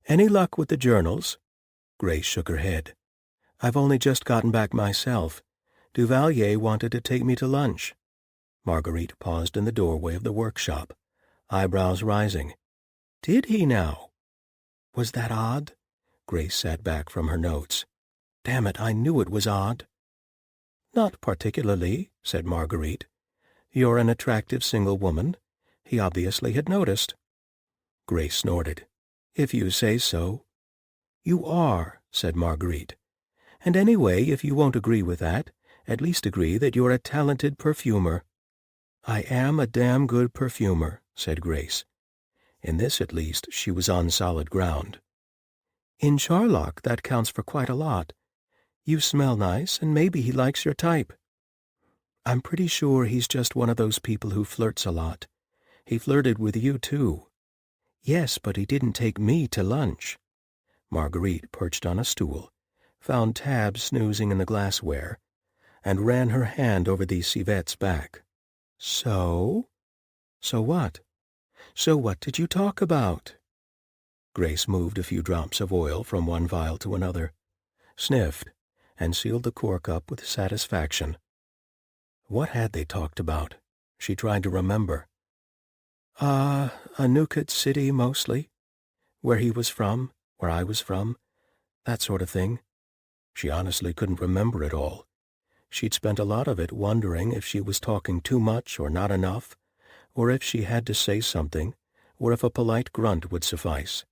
"Any luck with the journals?" Grace shook her head. "I've only just gotten back myself. Duvalier wanted to take me to lunch." Marguerite paused in the doorway of the workshop, eyebrows rising. "Did he now?" "Was that odd?" Grace sat back from her notes. "Damn it, I knew it was odd." "Not particularly," said Marguerite. "You're an attractive single woman. He obviously had noticed." Grace snorted. "If you say so." "You are," said Marguerite. "And anyway, if you won't agree with that, at least agree that you're a talented perfumer." "I am a damn good perfumer," said Grace. In this, at least, she was on solid ground. "In Charlock, that counts for quite a lot. You smell nice, and maybe he likes your type." "I'm pretty sure he's just one of those people who flirts a lot. He flirted with you, too." "Yes, but he didn't take me to lunch." Marguerite perched on a stool, found Tab snoozing in the glassware, and ran her hand over the civette's back. "So? So what? So what did you talk about?" Grace moved a few drops of oil from one vial to another, sniffed, and sealed the cork up with satisfaction. What had they talked about? She tried to remember. Anukat City, mostly. Where he was from, where I was from, that sort of thing. She honestly couldn't remember it all. She'd spent a lot of it wondering if she was talking too much or not enough, or if she had to say something, or if a polite grunt would suffice.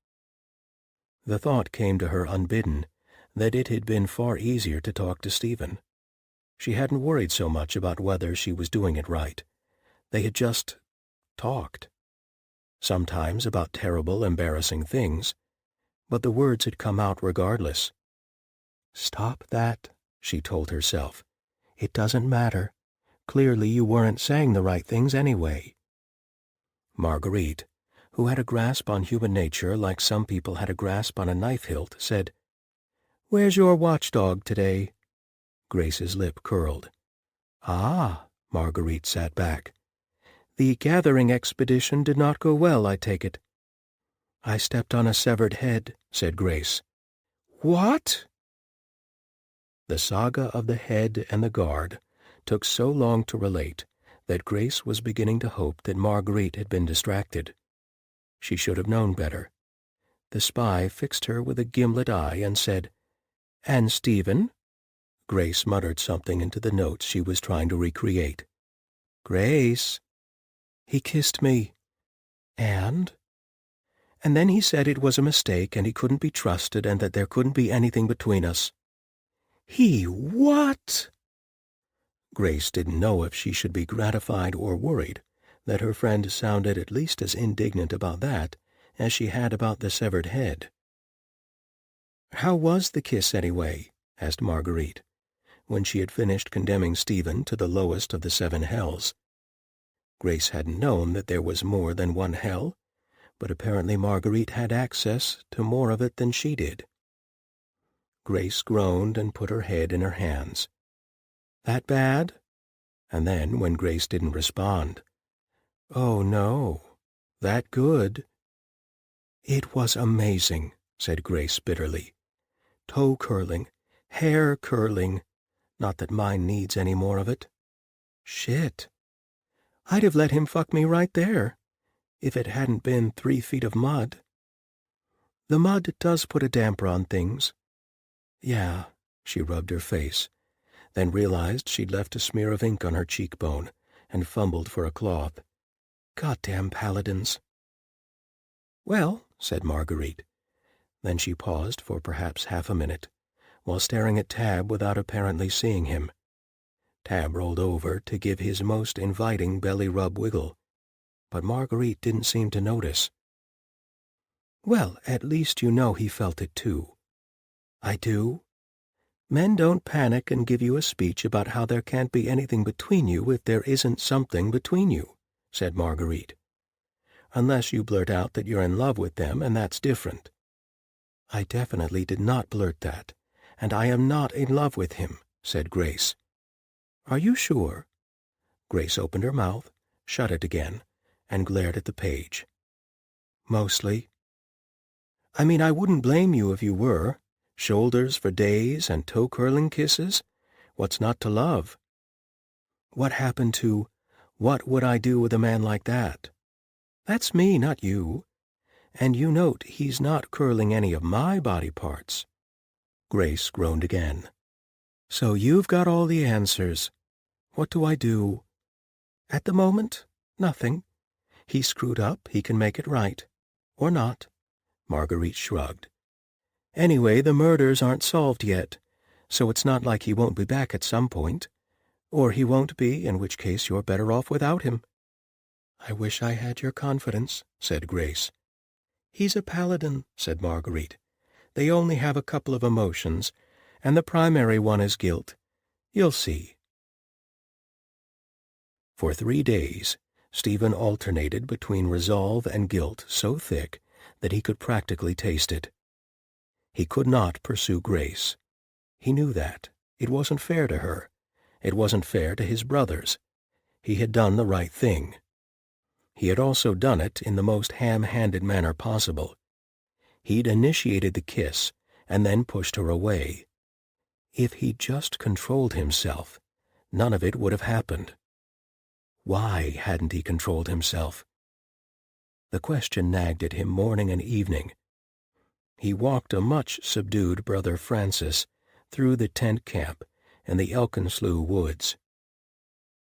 The thought came to her unbidden that it had been far easier to talk to Stephen. She hadn't worried so much about whether she was doing it right. They had just talked. Sometimes about terrible, embarrassing things, but the words had come out regardless. "Stop that," she told herself. "It doesn't matter. Clearly you weren't saying the right things anyway." Marguerite, who had a grasp on human nature like some people had a grasp on a knife hilt, said, "Where's your watchdog today?" Grace's lip curled. "Ah," Marguerite sat back. "The gathering expedition did not go well, I take it." "I stepped on a severed head," said Grace. "What?" The saga of the head and the guard took so long to relate that Grace was beginning to hope that Marguerite had been distracted. She should have known better. The spy fixed her with a gimlet eye and said, "And Stephen?" Grace muttered something into the notes she was trying to recreate. "Grace." "He kissed me." "And?" "And then he said it was a mistake and he couldn't be trusted and that there couldn't be anything between us." "He what?" Grace didn't know if she should be gratified or worried that her friend sounded at least as indignant about that as she had about the severed head. "How was the kiss, anyway?" asked Marguerite, when she had finished condemning Stephen to the lowest of the 7 hells. Grace hadn't known that there was more than one hell, but apparently Marguerite had access to more of it than she did. Grace groaned and put her head in her hands. "That bad?" And then, when Grace didn't respond, "Oh, no. That good?" "It was amazing," said Grace bitterly. "Toe curling, hair curling. Not that mine needs any more of it. Shit. I'd have let him fuck me right there, if it hadn't been 3 feet of mud. The mud does put a damper on things." "Yeah," she rubbed her face, then realized she'd left a smear of ink on her cheekbone and fumbled for a cloth. "Goddamn Paladins." "Well," said Marguerite. Then she paused for perhaps half a minute, while staring at Tab without apparently seeing him. Tab rolled over to give his most inviting belly-rub wiggle, but Marguerite didn't seem to notice. "Well, at least you know he felt it too." "I do? Men don't panic and give you a speech about how there can't be anything between you if there isn't something between you," said Marguerite. "Unless you blurt out that you're in love with them, and that's different." "I definitely did not blurt that, and I am not in love with him," said Grace. "Are you sure?" Grace opened her mouth, shut it again, and glared at the page. "Mostly. I mean, I wouldn't blame you if you were. Shoulders for days and toe-curling kisses. What's not to love? What happened to, what would I do with a man like that? That's me, not you. And you note he's not curling any of my body parts." Grace groaned again. "So you've got all the answers. What do I do?" "At the moment, nothing. He screwed up, he can make it right. Or not." Marguerite shrugged. "Anyway, the murders aren't solved yet, so it's not like he won't be back at some point. Or he won't be, in which case you're better off without him." "I wish I had your confidence," said Grace. "He's a paladin," said Marguerite. "They only have a couple of emotions, and the primary one is guilt. You'll see." For 3 days, Stephen alternated between resolve and guilt so thick that he could practically taste it. He could not pursue Grace. He knew that. It wasn't fair to her. It wasn't fair to his brothers. He had done the right thing. He had also done it in the most ham-handed manner possible. He'd initiated the kiss and then pushed her away. If he'd just controlled himself, none of it would have happened. Why hadn't he controlled himself? The question nagged at him morning and evening. He walked a much subdued Brother Francis through the tent camp and the Elkinslew woods.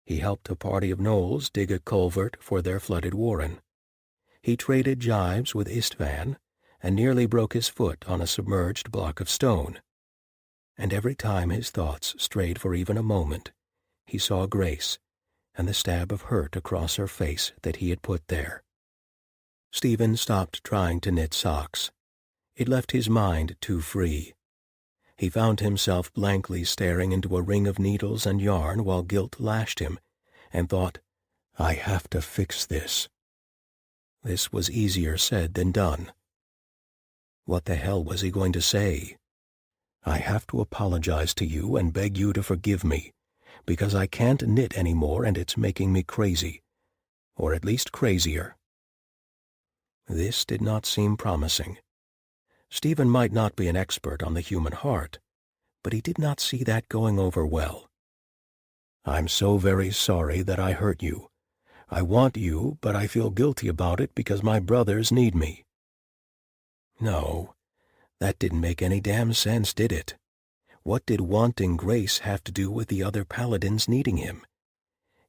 He helped a party of gnolls dig a culvert for their flooded warren. He traded jibes with Istvan and nearly broke his foot on a submerged block of stone. and every time his thoughts strayed for even a moment, he saw Grace and the stab of hurt across her face that he had put there. Stephen stopped trying to knit socks. It left his mind too free. He found himself blankly staring into a ring of needles and yarn while guilt lashed him, and thought, "I have to fix this." This was easier said than done. What the hell was he going to say? "I have to apologize to you and beg you to forgive me, because I can't knit anymore and it's making me crazy. Or at least crazier." This did not seem promising. Stephen might not be an expert on the human heart, but he did not see that going over well. "I'm so very sorry that I hurt you. I want you, but I feel guilty about it because my brothers need me." No, that didn't make any damn sense, did it? What did wanting Grace have to do with the other paladins needing him?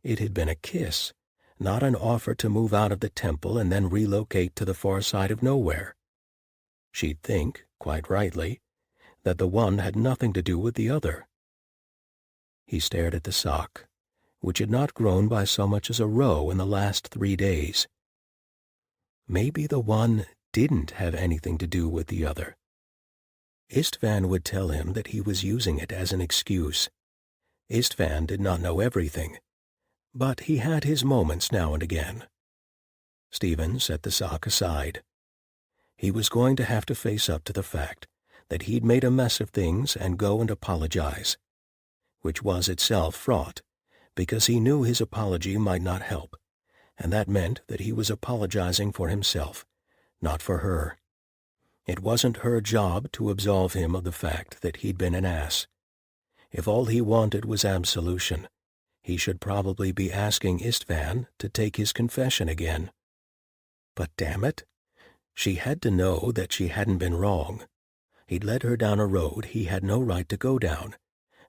It had been a kiss, not an offer to move out of the temple and then relocate to the far side of nowhere. She'd think, quite rightly, that the one had nothing to do with the other. He stared at the sock, which had not grown by so much as a row in the last 3 days. Maybe the one didn't have anything to do with the other. Istvan would tell him that he was using it as an excuse. Istvan did not know everything, but he had his moments now and again. Stephen set the sock aside. He was going to have to face up to the fact that he'd made a mess of things and go and apologize, which was itself fraught, because he knew his apology might not help, and that meant that he was apologizing for himself, not for her. It wasn't her job to absolve him of the fact that he'd been an ass. If all he wanted was absolution, he should probably be asking Istvan to take his confession again. But damn it, she had to know that she hadn't been wrong. He'd led her down a road he had no right to go down,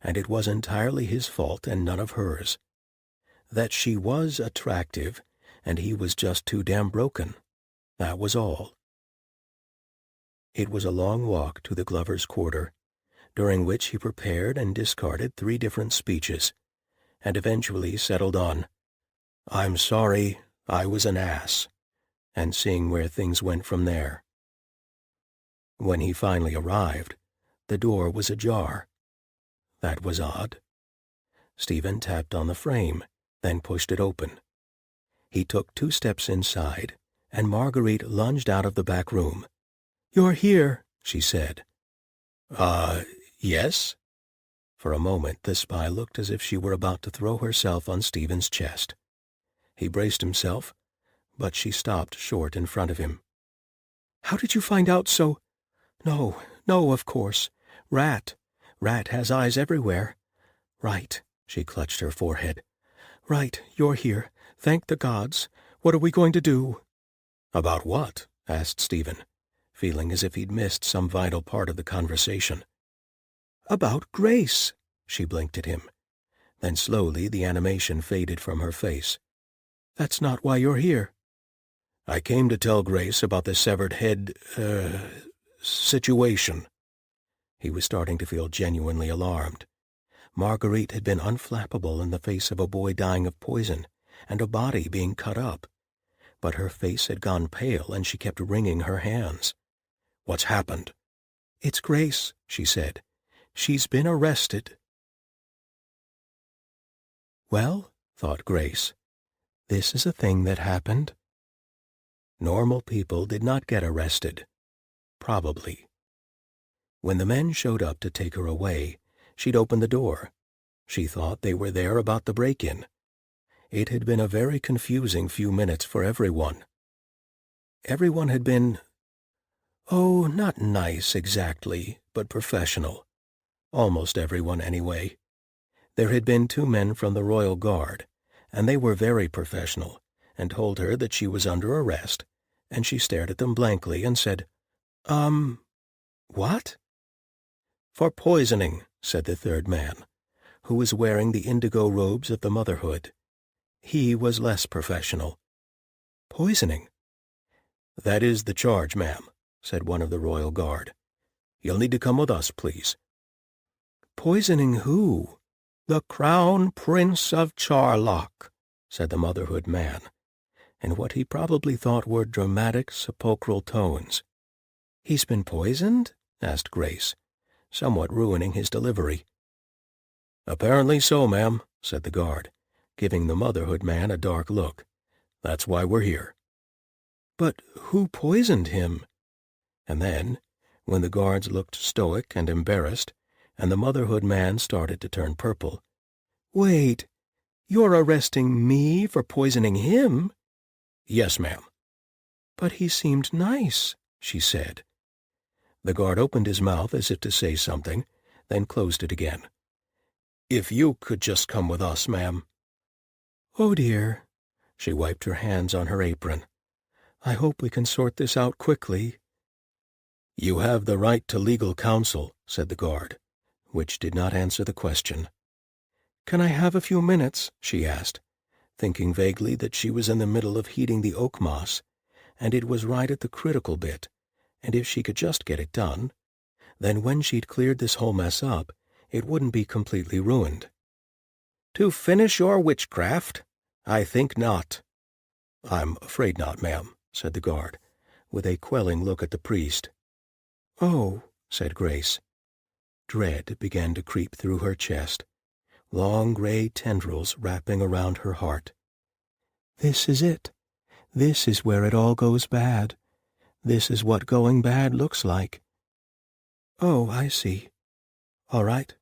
and it was entirely his fault and none of hers. That she was attractive, and he was just too damn broken. That was all. It was a long walk to the Glover's quarter, during which he prepared and discarded 3 different speeches, and eventually settled on, "I'm sorry, I was an ass," and seeing where things went from there. When he finally arrived, the door was ajar. That was odd. Stephen tapped on the frame, then pushed it open. He took 2 steps inside, and Marguerite lunged out of the back room. "You're here," she said. Yes?" For a moment the spy looked as if she were about to throw herself on Stephen's chest. He braced himself, but she stopped short in front of him. "How did you find out so—" No, of course. Rat has eyes everywhere. Right," she clutched her forehead. "Right, you're here. Thank the gods. What are we going to do?" "About what?" asked Stephen, feeling as if he'd missed some vital part of the conversation. "About Grace," she blinked at him. Then slowly the animation faded from her face. "That's not why you're here." "I came to tell Grace about the severed head, situation." He was starting to feel genuinely alarmed. Marguerite had been unflappable in the face of a boy dying of poison and a body being cut up, but her face had gone pale and she kept wringing her hands. "What's happened?" "It's Grace," she said. "She's been arrested." Well, thought Grace, this is a thing that happened. Normal people did not get arrested. Probably. When the men showed up to take her away, she'd opened the door. She thought they were there about the break-in. It had been a very confusing few minutes for everyone. Everyone had been, not nice exactly, but professional. Almost everyone, anyway. There had been 2 men from the Royal Guard, and they were very professional, and told her that she was under arrest, and she stared at them blankly and said, what?" "For poisoning," said the 3rd man, who was wearing the indigo robes of the motherhood. He was less professional. "Poisoning?" "That is the charge, ma'am," said one of the Royal Guard. "You'll need to come with us, please." Poisoning who? The Crown Prince of Charlock, said the motherhood man, in what he probably thought were dramatic sepulchral tones. He's been poisoned? Asked Grace, somewhat ruining his delivery. Apparently so, ma'am, said the guard, giving the motherhood man a dark look. That's why we're here. But who poisoned him? And then, when the guards looked stoic and embarrassed, and the motherhood man started to turn purple, Wait, you're arresting me for poisoning him? Yes, ma'am. But he seemed nice, she said. The guard opened his mouth as if to say something, then closed it again. If you could just come with us, ma'am. Oh, dear. She wiped her hands on her apron. I hope we can sort this out quickly. You have the right to legal counsel, said the guard, which did not answer the question. Can I have a few minutes? She asked, thinking vaguely that she was in the middle of heating the oak moss, and it was right at the critical bit, and if she could just get it done, then when she'd cleared this whole mess up, it wouldn't be completely ruined. To finish your witchcraft? I think not. I'm afraid not, ma'am, said the guard, with a quelling look at the priest. Oh, said Grace. Dread began to creep through her chest, long gray tendrils wrapping around her heart. This is it. This is where it all goes bad. This is what going bad looks like. Oh, I see. All right.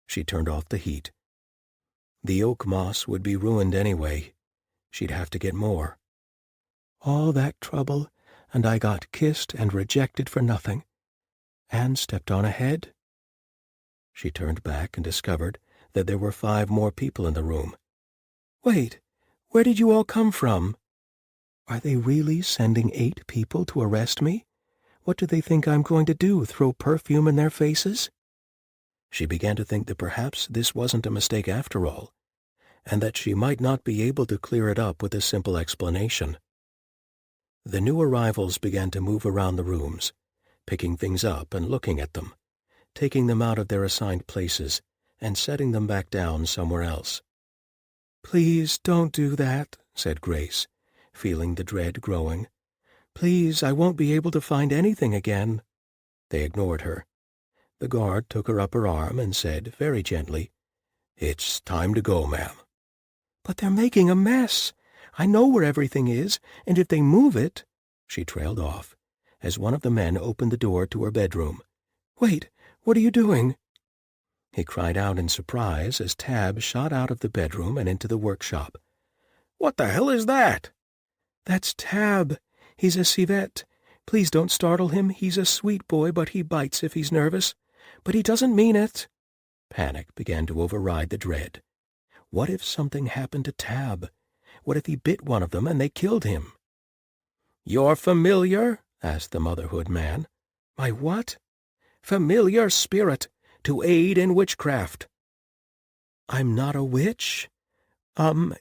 She turned off the heat. The oak moss would be ruined anyway. She'd have to get more. All that trouble, and I got kissed and rejected for nothing. And stepped on a head. She turned back and discovered that there were 5 more people in the room. Wait, where did you all come from? Are they really sending 8 people to arrest me? What do they think I'm going to do, throw perfume in their faces? She began to think that perhaps this wasn't a mistake after all, and that she might not be able to clear it up with a simple explanation. The new arrivals began to move around the rooms, picking things up and looking at them, taking them out of their assigned places and setting them back down somewhere else. Please don't do that, said Grace, feeling the dread growing. Please, I won't be able to find anything again. They ignored her. The guard took her up her arm and said, very gently, It's time to go, ma'am. But they're making a mess. I know where everything is, and if they move it— She trailed off, as one of the men opened the door to her bedroom. Wait, what are you doing? He cried out in surprise as Tab shot out of the bedroom and into the workshop. What the hell is that? That's Tab. He's a civet. Please don't startle him. He's a sweet boy, but he bites if he's nervous. But he doesn't mean it. Panic began to override the dread. What if something happened to Tab? What if he bit one of them and they killed him? You're familiar? Asked the motherhood man. My what? Familiar spirit, to aid in witchcraft. I'm not a witch.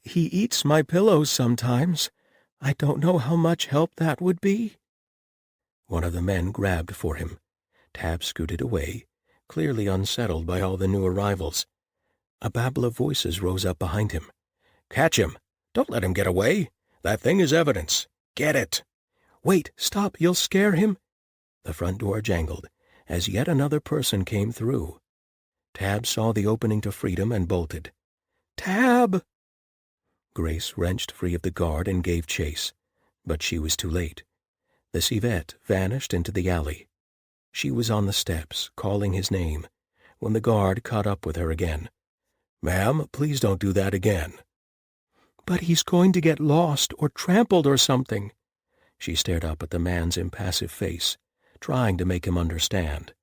He eats my pillows sometimes. I don't know how much help that would be. One of the men grabbed for him. Tab scooted away, clearly unsettled by all the new arrivals. A babble of voices rose up behind him. Catch him! Don't let him get away! That thing is evidence! Get it! Wait, stop, you'll scare him! The front door jangled, as yet another person came through. Tab saw the opening to freedom and bolted. Tab! Grace wrenched free of the guard and gave chase, but she was too late. The civet vanished into the alley. She was on the steps, calling his name, when the guard caught up with her again. Ma'am, please don't do that again. But he's going to get lost or trampled or something. She stared up at the man's impassive face, trying to make him understand.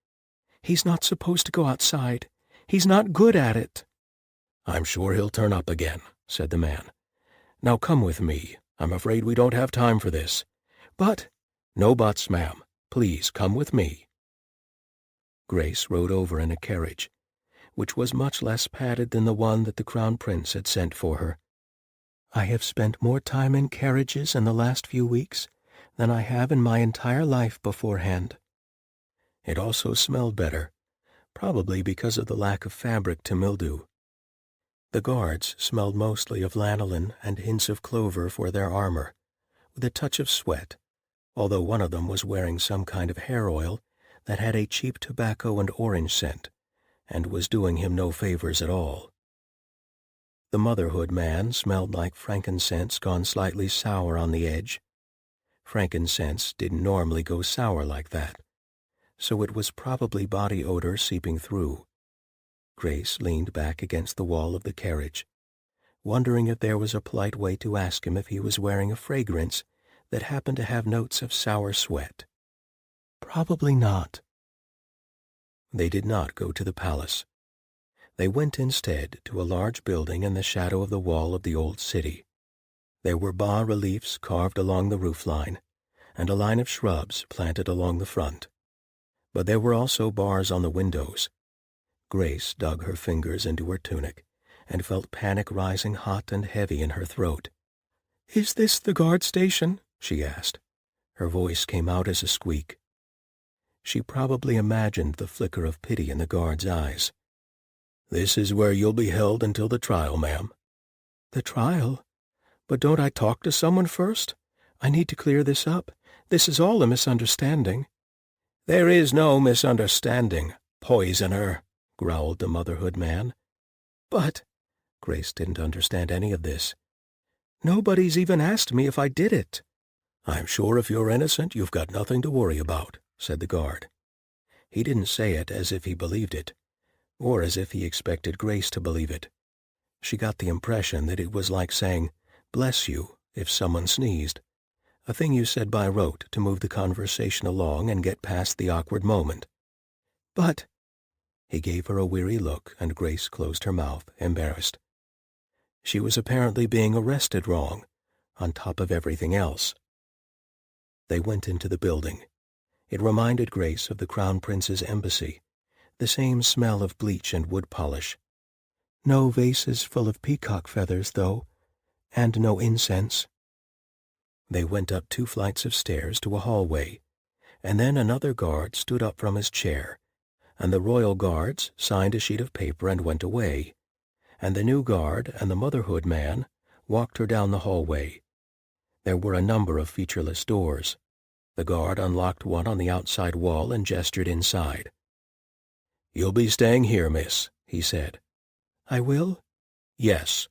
He's not supposed to go outside. He's not good at it. I'm sure he'll turn up again, said the man. Now come with me. I'm afraid we don't have time for this. But— No buts, ma'am. Please come with me. Grace rode over in a carriage, which was much less padded than the one that the Crown Prince had sent for her. I have spent more time in carriages in the last few weeks than I have in my entire life beforehand. It also smelled better, probably because of the lack of fabric to mildew. The guards smelled mostly of lanolin and hints of clover for their armor, with a touch of sweat, although one of them was wearing some kind of hair oil that had a cheap tobacco and orange scent, and was doing him no favors at all. The motherhood man smelled like frankincense gone slightly sour on the edge. Frankincense didn't normally go sour like that, so it was probably body odor seeping through. Grace leaned back against the wall of the carriage, wondering if there was a polite way to ask him if he was wearing a fragrance that happened to have notes of sour sweat. Probably not. They did not go to the palace. They went instead to a large building in the shadow of the wall of the old city. There were bas-reliefs carved along the roofline, and a line of shrubs planted along the front. But there were also bars on the windows. Grace dug her fingers into her tunic and felt panic rising hot and heavy in her throat. "Is this the guard station?" she asked. Her voice came out as a squeak. She probably imagined the flicker of pity in the guard's eyes. "This is where you'll be held until the trial, ma'am." "The trial? But don't I talk to someone first? I need to clear this up. This is all a misunderstanding." "There is no misunderstanding, poisoner," growled the motherhood man. "But—" Grace didn't understand any of this. "Nobody's even asked me if I did it." "I'm sure if you're innocent, you've got nothing to worry about," said the guard. He didn't say it as if he believed it, or as if he expected Grace to believe it. She got the impression that it was like saying, "Bless you," if someone sneezed, a thing you said by rote to move the conversation along and get past the awkward moment. "But—" He gave her a weary look, and Grace closed her mouth, embarrassed. She was apparently being arrested wrong, on top of everything else. They went into the building. It reminded Grace of the Crown Prince's embassy, the same smell of bleach and wood polish. No vases full of peacock feathers, though, and no incense. They went up 2 flights of stairs to a hallway, and then another guard stood up from his chair, and the royal guards signed a sheet of paper and went away, and the new guard and the motherhood man walked her down the hallway. There were a number of featureless doors. The guard unlocked one on the outside wall and gestured inside. "You'll be staying here, miss," he said. "I will?" "Yes."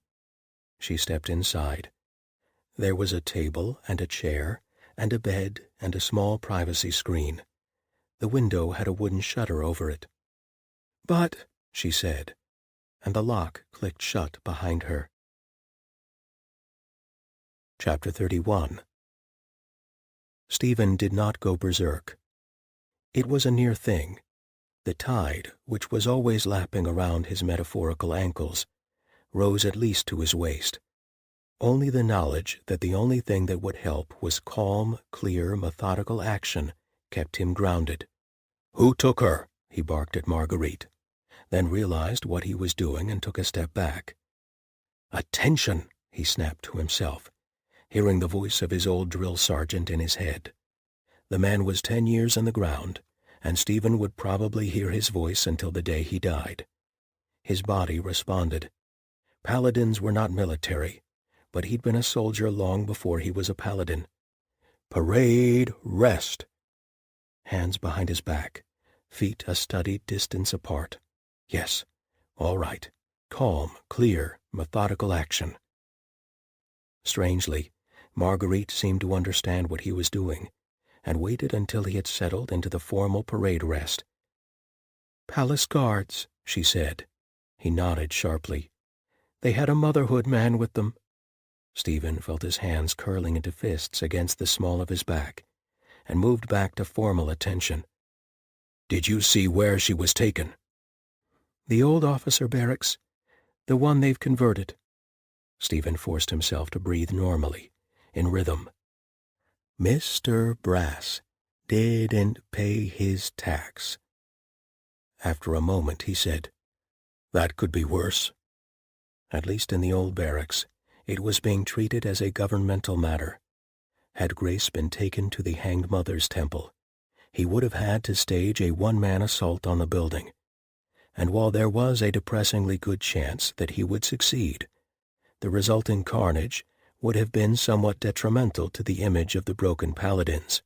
She stepped inside. There was a table and a chair and a bed and a small privacy screen. The window had a wooden shutter over it. "But—" she said, and the lock clicked shut behind her. Chapter 31. Stephen did not go berserk. It was a near thing. The tide, which was always lapping around his metaphorical ankles, rose at least to his waist. Only the knowledge that the only thing that would help was calm, clear, methodical action kept him grounded. "Who took her?" he barked at Marguerite, then realized what he was doing and took a step back. "Attention!" he snapped to himself, hearing the voice of his old drill sergeant in his head. The man was 10 years in the ground, and Stephen would probably hear his voice until the day he died. His body responded. Paladins were not military, but he'd been a soldier long before he was a paladin. "Parade, rest!" Hands behind his back, feet a studied distance apart. Yes, all right. Calm, clear, methodical action. Strangely, Marguerite seemed to understand what he was doing, and waited until he had settled into the formal parade rest. "Palace guards," she said. He nodded sharply. "They had a motherhood man with them." Stephen felt his hands curling into fists against the small of his back, and moved back to formal attention. "Did you see where she was taken?" "The old officer barracks. The one they've converted." Stephen forced himself to breathe normally, in rhythm. "Mr. Brass didn't pay his tax." After a moment he said, "That could be worse." At least in the old barracks, it was being treated as a governmental matter. Had Grace been taken to the Hanged Mother's temple, he would have had to stage a one-man assault on the building. and while there was a depressingly good chance that he would succeed, the resulting carnage would have been somewhat detrimental to the image of the broken Paladins.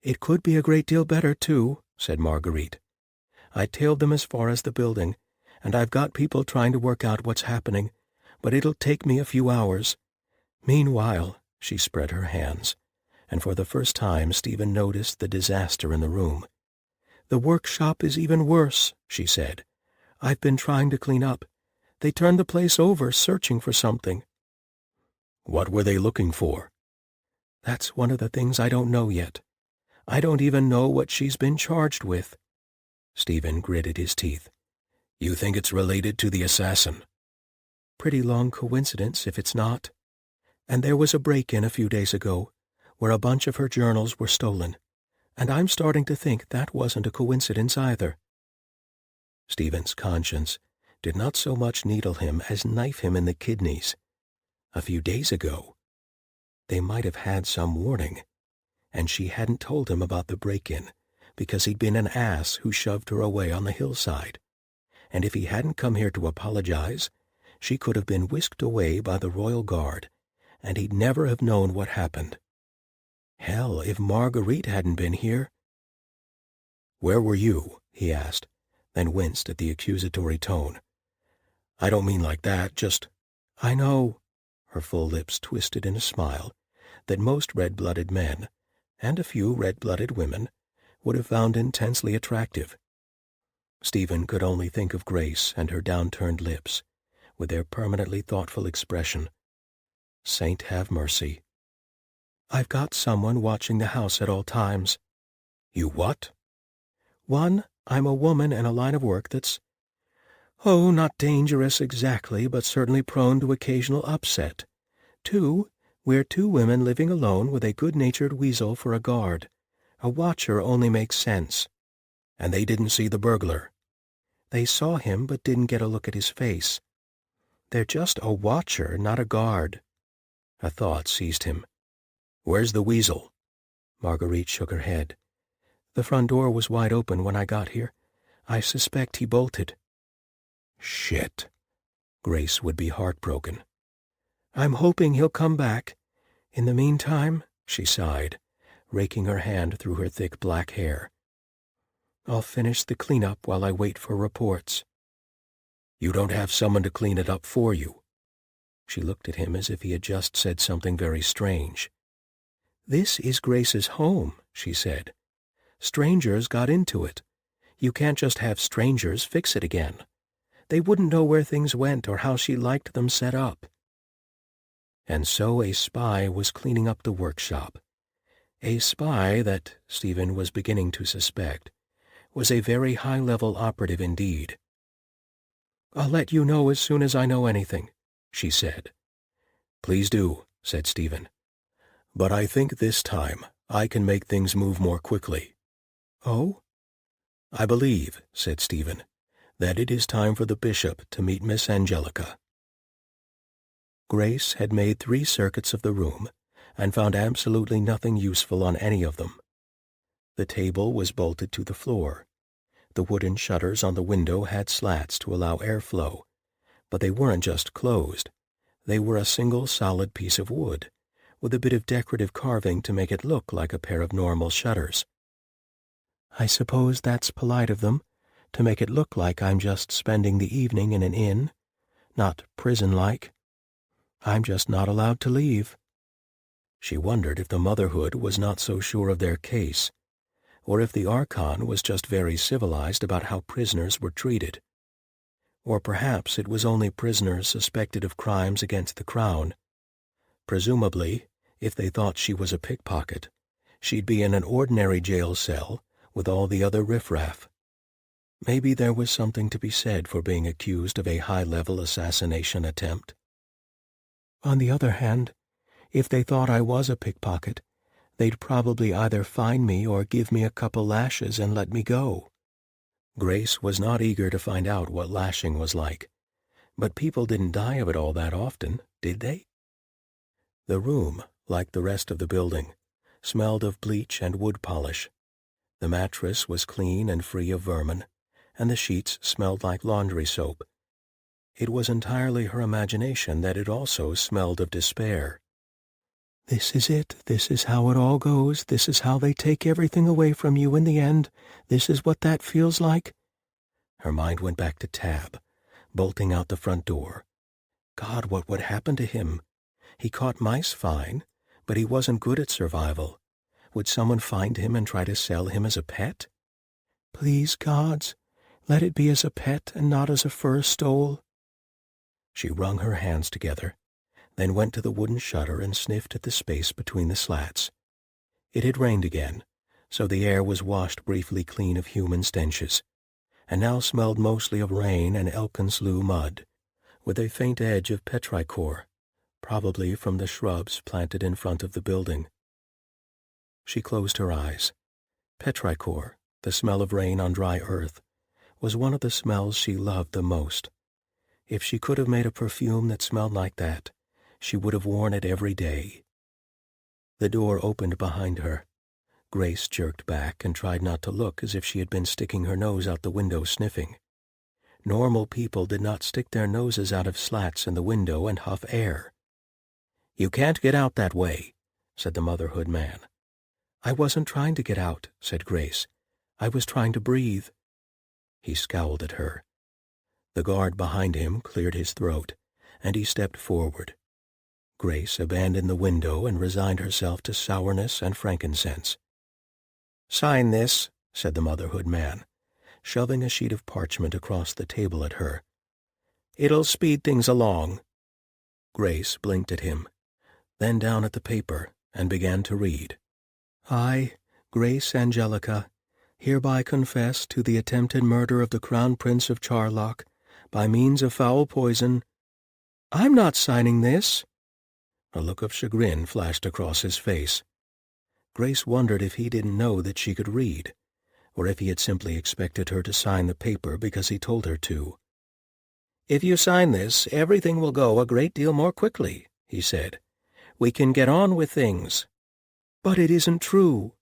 "It could be a great deal better, too," said Marguerite. "I tailed them as far as the building, and I've got people trying to work out what's happening, but it'll take me a few hours. Meanwhile," she spread her hands, and for the first time Stephen noticed the disaster in the room. "The workshop is even worse," she said. "I've been trying to clean up. They turned the place over searching for something." "What were they looking for?" "That's one of the things I don't know yet. I don't even know what she's been charged with." Stephen gritted his teeth. "You think it's related to the assassin?" "Pretty long coincidence if it's not. And there was a break-in a few days ago, where a bunch of her journals were stolen, and I'm starting to think that wasn't a coincidence either." Stephen's conscience did not so much needle him as knife him in the kidneys. A few days ago, they might have had some warning, and she hadn't told him about the break-in because he'd been an ass who shoved her away on the hillside. And if he hadn't come here to apologize, she could have been whisked away by the royal guard, and he'd never have known what happened. Hell, if Marguerite hadn't been here— "Where were you?" he asked, then winced at the accusatory tone. "I don't mean like that, just—" "I know." Her full lips twisted in a smile that most red-blooded men, and a few red-blooded women, would have found intensely attractive. Stephen could only think of Grace and her downturned lips, with their permanently thoughtful expression. Saint have mercy. "I've got someone watching the house at all times." "You what?" "One, I'm a woman in a line of work that's, not dangerous exactly, but certainly prone to occasional upset. 2, we're 2 women living alone with a good-natured weasel for a guard. A watcher only makes sense." "And they didn't see the burglar?" "They saw him but didn't get a look at his face. They're just a watcher, not a guard." A thought seized him. "Where's the weasel?" Marguerite shook her head. "The front door was wide open when I got here. I suspect he bolted." "Shit." Grace would be heartbroken. "I'm hoping he'll come back. In the meantime," she sighed, raking her hand through her thick black hair, "I'll finish the cleanup while I wait for reports." "You don't have someone to clean it up for you?" She looked at him as if he had just said something very strange. "This is Grace's home," she said. "Strangers got into it. You can't just have strangers fix it again. They wouldn't know where things went or how she liked them set up." And so a spy was cleaning up the workshop. A spy that, Stephen was beginning to suspect, was a very high-level operative indeed. "I'll let you know as soon as I know anything," she said. "Please do," said Stephen. "But I think this time I can make things move more quickly." "Oh?" "I believe," said Stephen, "that it is time for the bishop to meet Miss Angelica." Grace had made 3 circuits of the room and found absolutely nothing useful on any of them. The table was bolted to the floor. The wooden shutters on the window had slats to allow airflow, but they weren't just closed. They were a single solid piece of wood, with a bit of decorative carving to make it look like a pair of normal shutters. "I suppose that's polite of them, to make it look like I'm just spending the evening in an inn, not prison-like. I'm just not allowed to leave." She wondered if the Motherhood was not so sure of their case, or if the Archon was just very civilized about how prisoners were treated. Or perhaps it was only prisoners suspected of crimes against the Crown. Presumably, if they thought she was a pickpocket, she'd be in an ordinary jail cell with all the other riffraff. Maybe there was something to be said for being accused of a high-level assassination attempt. On the other hand, if they thought I was a pickpocket, they'd probably either fine me or give me a couple lashes and let me go. Grace was not eager to find out what lashing was like, but people didn't die of it all that often, did they? The room, like the rest of the building, smelled of bleach and wood polish. The mattress was clean and free of vermin, and the sheets smelled like laundry soap. It was entirely her imagination that it also smelled of despair. "This is it. This is how it all goes. This is how they take everything away from you in the end. This is what that feels like." Her mind went back to Tab, bolting out the front door. God, what would happen to him? He caught mice fine, but he wasn't good at survival. Would someone find him and try to sell him as a pet? "Please, gods, let it be as a pet and not as a fur stole." She wrung her hands together, then went to the wooden shutter and sniffed at the space between the slats. It had rained again, so the air was washed briefly clean of human stenches, and now smelled mostly of rain and elkin slough mud, with a faint edge of petrichor, probably from the shrubs planted in front of the building. She closed her eyes. Petrichor, the smell of rain on dry earth, was one of the smells she loved the most. If she could have made a perfume that smelled like that, she would have worn it every day. The door opened behind her. Grace jerked back and tried not to look as if she had been sticking her nose out the window sniffing. Normal people did not stick their noses out of slats in the window and huff air. "You can't get out that way," said the motherhood man. "I wasn't trying to get out," said Grace. "I was trying to breathe." He scowled at her. The guard behind him cleared his throat, and he stepped forward. Grace abandoned the window and resigned herself to sourness and frankincense. "Sign this," said the motherhood man, shoving a sheet of parchment across the table at her. "It'll speed things along." Grace blinked at him, then down at the paper, and began to read. "I, Grace Angelica, hereby confess to the attempted murder of the Crown Prince of Charlock by means of foul poison—" "I'm not signing this." A look of chagrin flashed across his face. Grace wondered if he didn't know that she could read, or if he had simply expected her to sign the paper because he told her to. "If you sign this, everything will go a great deal more quickly," he said. "We can get on with things." "But it isn't true."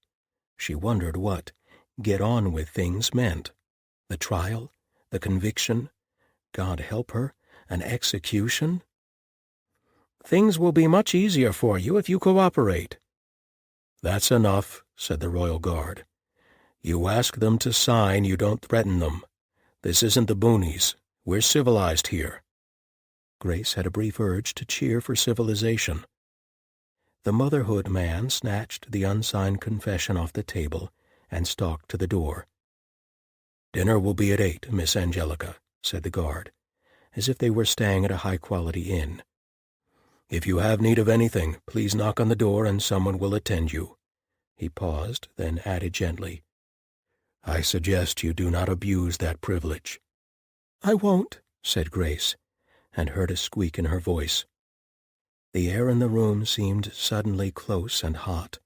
She wondered what "get on with things" meant. The trial? The conviction? God help her, an execution? "Things will be much easier for you if you cooperate." "That's enough," said the royal guard. "You ask them to sign, you don't threaten them. This isn't the boonies. We're civilized here." Grace had a brief urge to cheer for civilization. The motherhood man snatched the unsigned confession off the table and stalked to the door. "Dinner will be at 8, Miss Angelica," said the guard, as if they were staying at a high-quality inn. "If you have need of anything, please knock on the door and someone will attend you." He paused, then added gently, "I suggest you do not abuse that privilege." "I won't," said Grace, and heard a squeak in her voice. The air in the room seemed suddenly close and hot,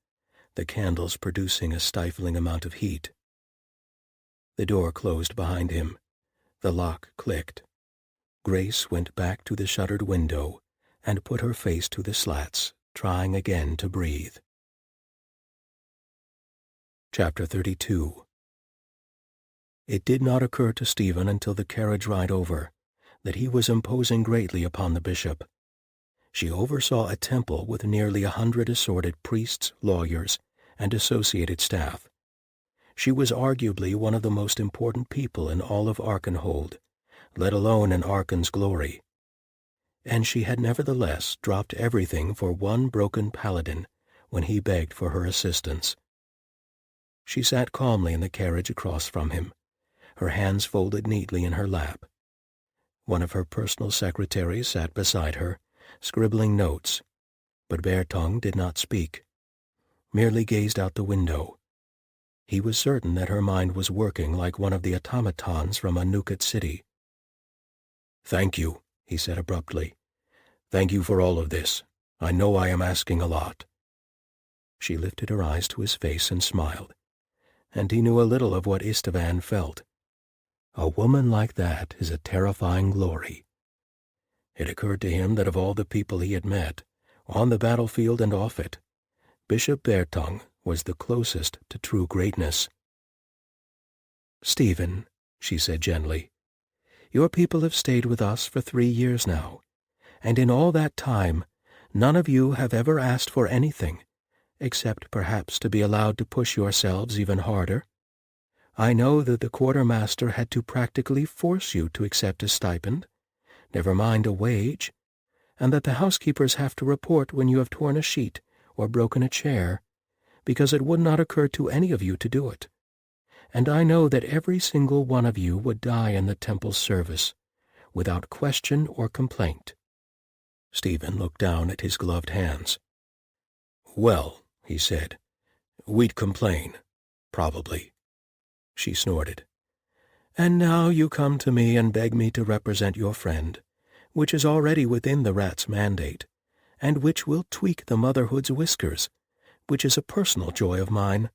the candles producing a stifling amount of heat. The door closed behind him. The lock clicked. Grace went back to the shuttered window and put her face to the slats, trying again to breathe. Chapter 32. It did not occur to Stephen until the carriage ride over that he was imposing greatly upon the bishop. She oversaw a temple with nearly 100 assorted priests, lawyers, and associated staff. She was arguably one of the most important people in all of Arkenhold, let alone in Arken's glory. And she had nevertheless dropped everything for one broken Paladin when he begged for her assistance. She sat calmly in the carriage across from him, her hands folded neatly in her lap. One of her personal secretaries sat beside her, scribbling notes, but Bertong did not speak, merely gazed out the window. He was certain that her mind was working like one of the automatons from a Nukat city. "Thank you," he said abruptly. "Thank you for all of this. I know I am asking a lot." She lifted her eyes to his face and smiled, and he knew a little of what Istvan felt. A woman like that is a terrifying glory. It occurred to him that of all the people he had met, on the battlefield and off it, Bishop Bertong was the closest to true greatness. "Stephen," she said gently. "Your people have stayed with us for 3 years now, and in all that time none of you have ever asked for anything, except perhaps to be allowed to push yourselves even harder. I know that the quartermaster had to practically force you to accept a stipend, never mind a wage, and that the housekeepers have to report when you have torn a sheet or broken a chair, because it would not occur to any of you to do it. And I know that every single one of you would die in the temple's service, without question or complaint." Stephen looked down at his gloved hands. "Well," he said, "we'd complain, probably." She snorted. "And now you come to me and beg me to represent your friend, which is already within the rat's mandate, and which will tweak the motherhood's whiskers, which is a personal joy of mine.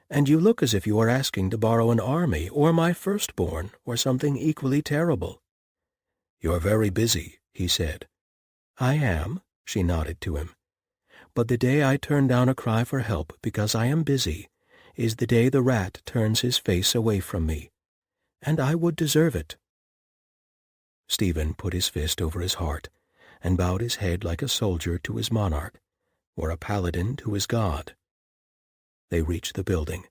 And you look as if you are asking to borrow an army or my firstborn or something equally terrible." "You're very busy," he said. "I am," she nodded to him. "But the day I turn down a cry for help because I am busy is the day the rat turns his face away from me. And I would deserve it." Stephen put his fist over his heart and bowed his head like a soldier to his monarch, or a paladin to his god. They reached the building.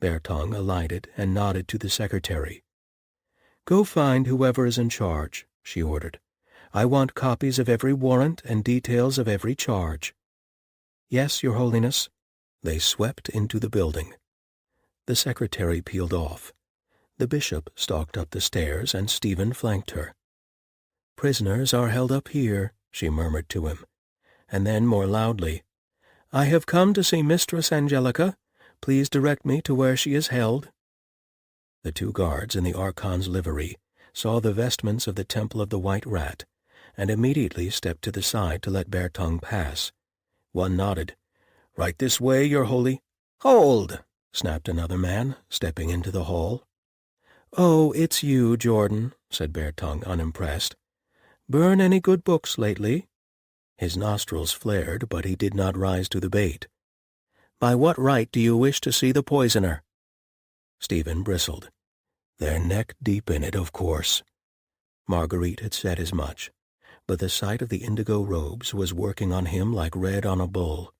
Bertong alighted and nodded to the secretary. "Go find whoever is in charge," she ordered. "I want copies of every warrant and details of every charge." "Yes, Your Holiness." They swept into the building. The secretary peeled off. The bishop stalked up the stairs, and Stephen flanked her. "Prisoners are held up here," she murmured to him, and then more loudly, "I have come to see Mistress Angelica. Please direct me to where she is held." The 2 guards in the Archon's livery saw the vestments of the Temple of the White Rat, and immediately stepped to the side to let Bertong pass. One nodded. "Right this way, Your Holy—" "Hold!" snapped another man, stepping into the hall. "Oh, it's you, Jordan," said Bertong, unimpressed. "Burn any good books lately?" His nostrils flared, but he did not rise to the bait. "By what right do you wish to see the poisoner?" Stephen bristled. "They're neck-deep in it, of course." Marguerite had said as much, but the sight of the indigo robes was working on him like red on a bull.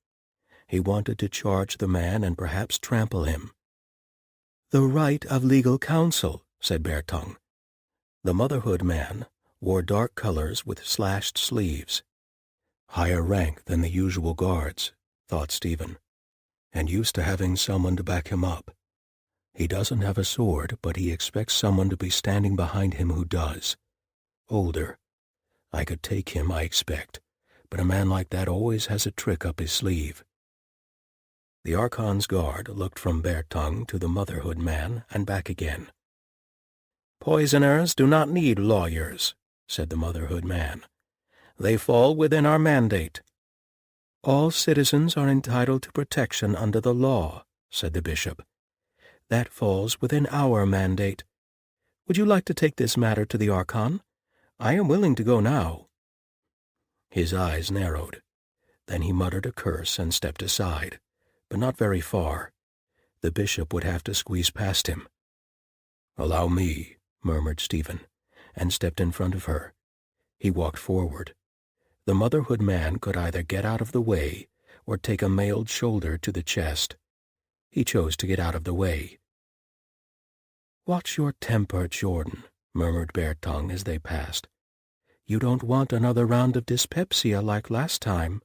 He wanted to charge the man and perhaps trample him. "The right of legal counsel," said Bertong. The motherhood man wore dark colors with slashed sleeves. Higher rank than the usual guards, thought Stephen, and used to having someone to back him up. He doesn't have a sword, but he expects someone to be standing behind him who does. Older. I could take him, I expect, but a man like that always has a trick up his sleeve. The Archon's guard looked from Bertong to the motherhood man and back again. "Poisoners do not need lawyers," said the motherhood man. "They fall within our mandate." "All citizens are entitled to protection under the law," said the bishop. "That falls within our mandate. Would you like to take this matter to the Archon? I am willing to go now." His eyes narrowed. Then he muttered a curse and stepped aside, but not very far. The bishop would have to squeeze past him. "Allow me," murmured Stephen, and stepped in front of her. He walked forward. The motherhood man could either get out of the way or take a mailed shoulder to the chest. He chose to get out of the way. "Watch your temper, Jordan," murmured Bertong as they passed. "You don't want another round of dyspepsia like last time."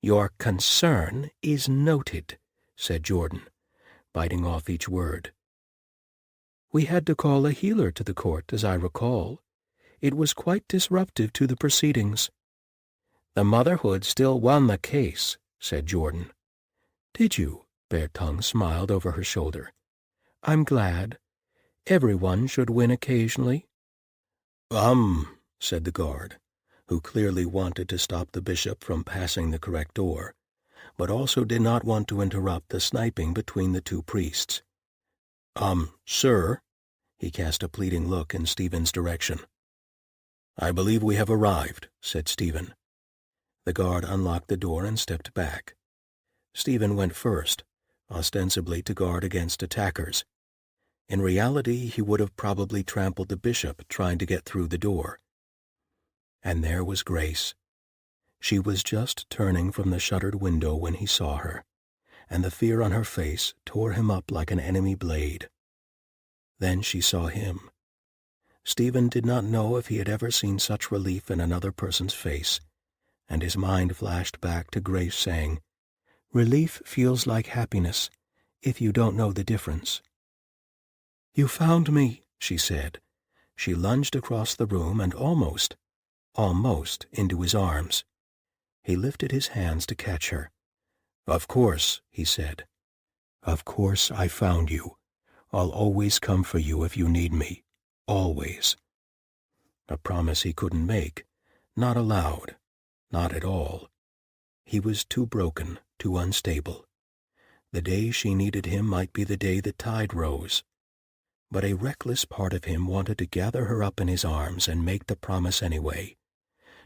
"Your concern is noted," said Jordan, biting off each word. "We had to call a healer to the court, as I recall. It was quite disruptive to the proceedings." "The motherhood still won the case," said Jordan. "Did you?" Bertong smiled over her shoulder. "I'm glad. Everyone should win occasionally." Said the guard, who clearly wanted to stop the bishop from passing the correct door, but also did not want to interrupt the sniping between the 2 priests. Sir," he cast a pleading look in Stephen's direction. "I believe we have arrived," said Stephen. The guard unlocked the door and stepped back. Stephen went first, ostensibly to guard against attackers. In reality, he would have probably trampled the bishop trying to get through the door. And there was Grace. She was just turning from the shuttered window when he saw her, and the fear on her face tore him up like an enemy blade. Then she saw him. Stephen did not know if he had ever seen such relief in another person's face, and his mind flashed back to Grace saying, "Relief feels like happiness, if you don't know the difference." "You found me," she said. She lunged across the room and almost into his arms. He lifted his hands to catch her. "Of course," he said. "Of course I found you. I'll always come for you if you need me. Always." A promise he couldn't make, not aloud, not at all. He was too broken, too unstable. The day she needed him might be the day the tide rose. But a reckless part of him wanted to gather her up in his arms and make the promise anyway,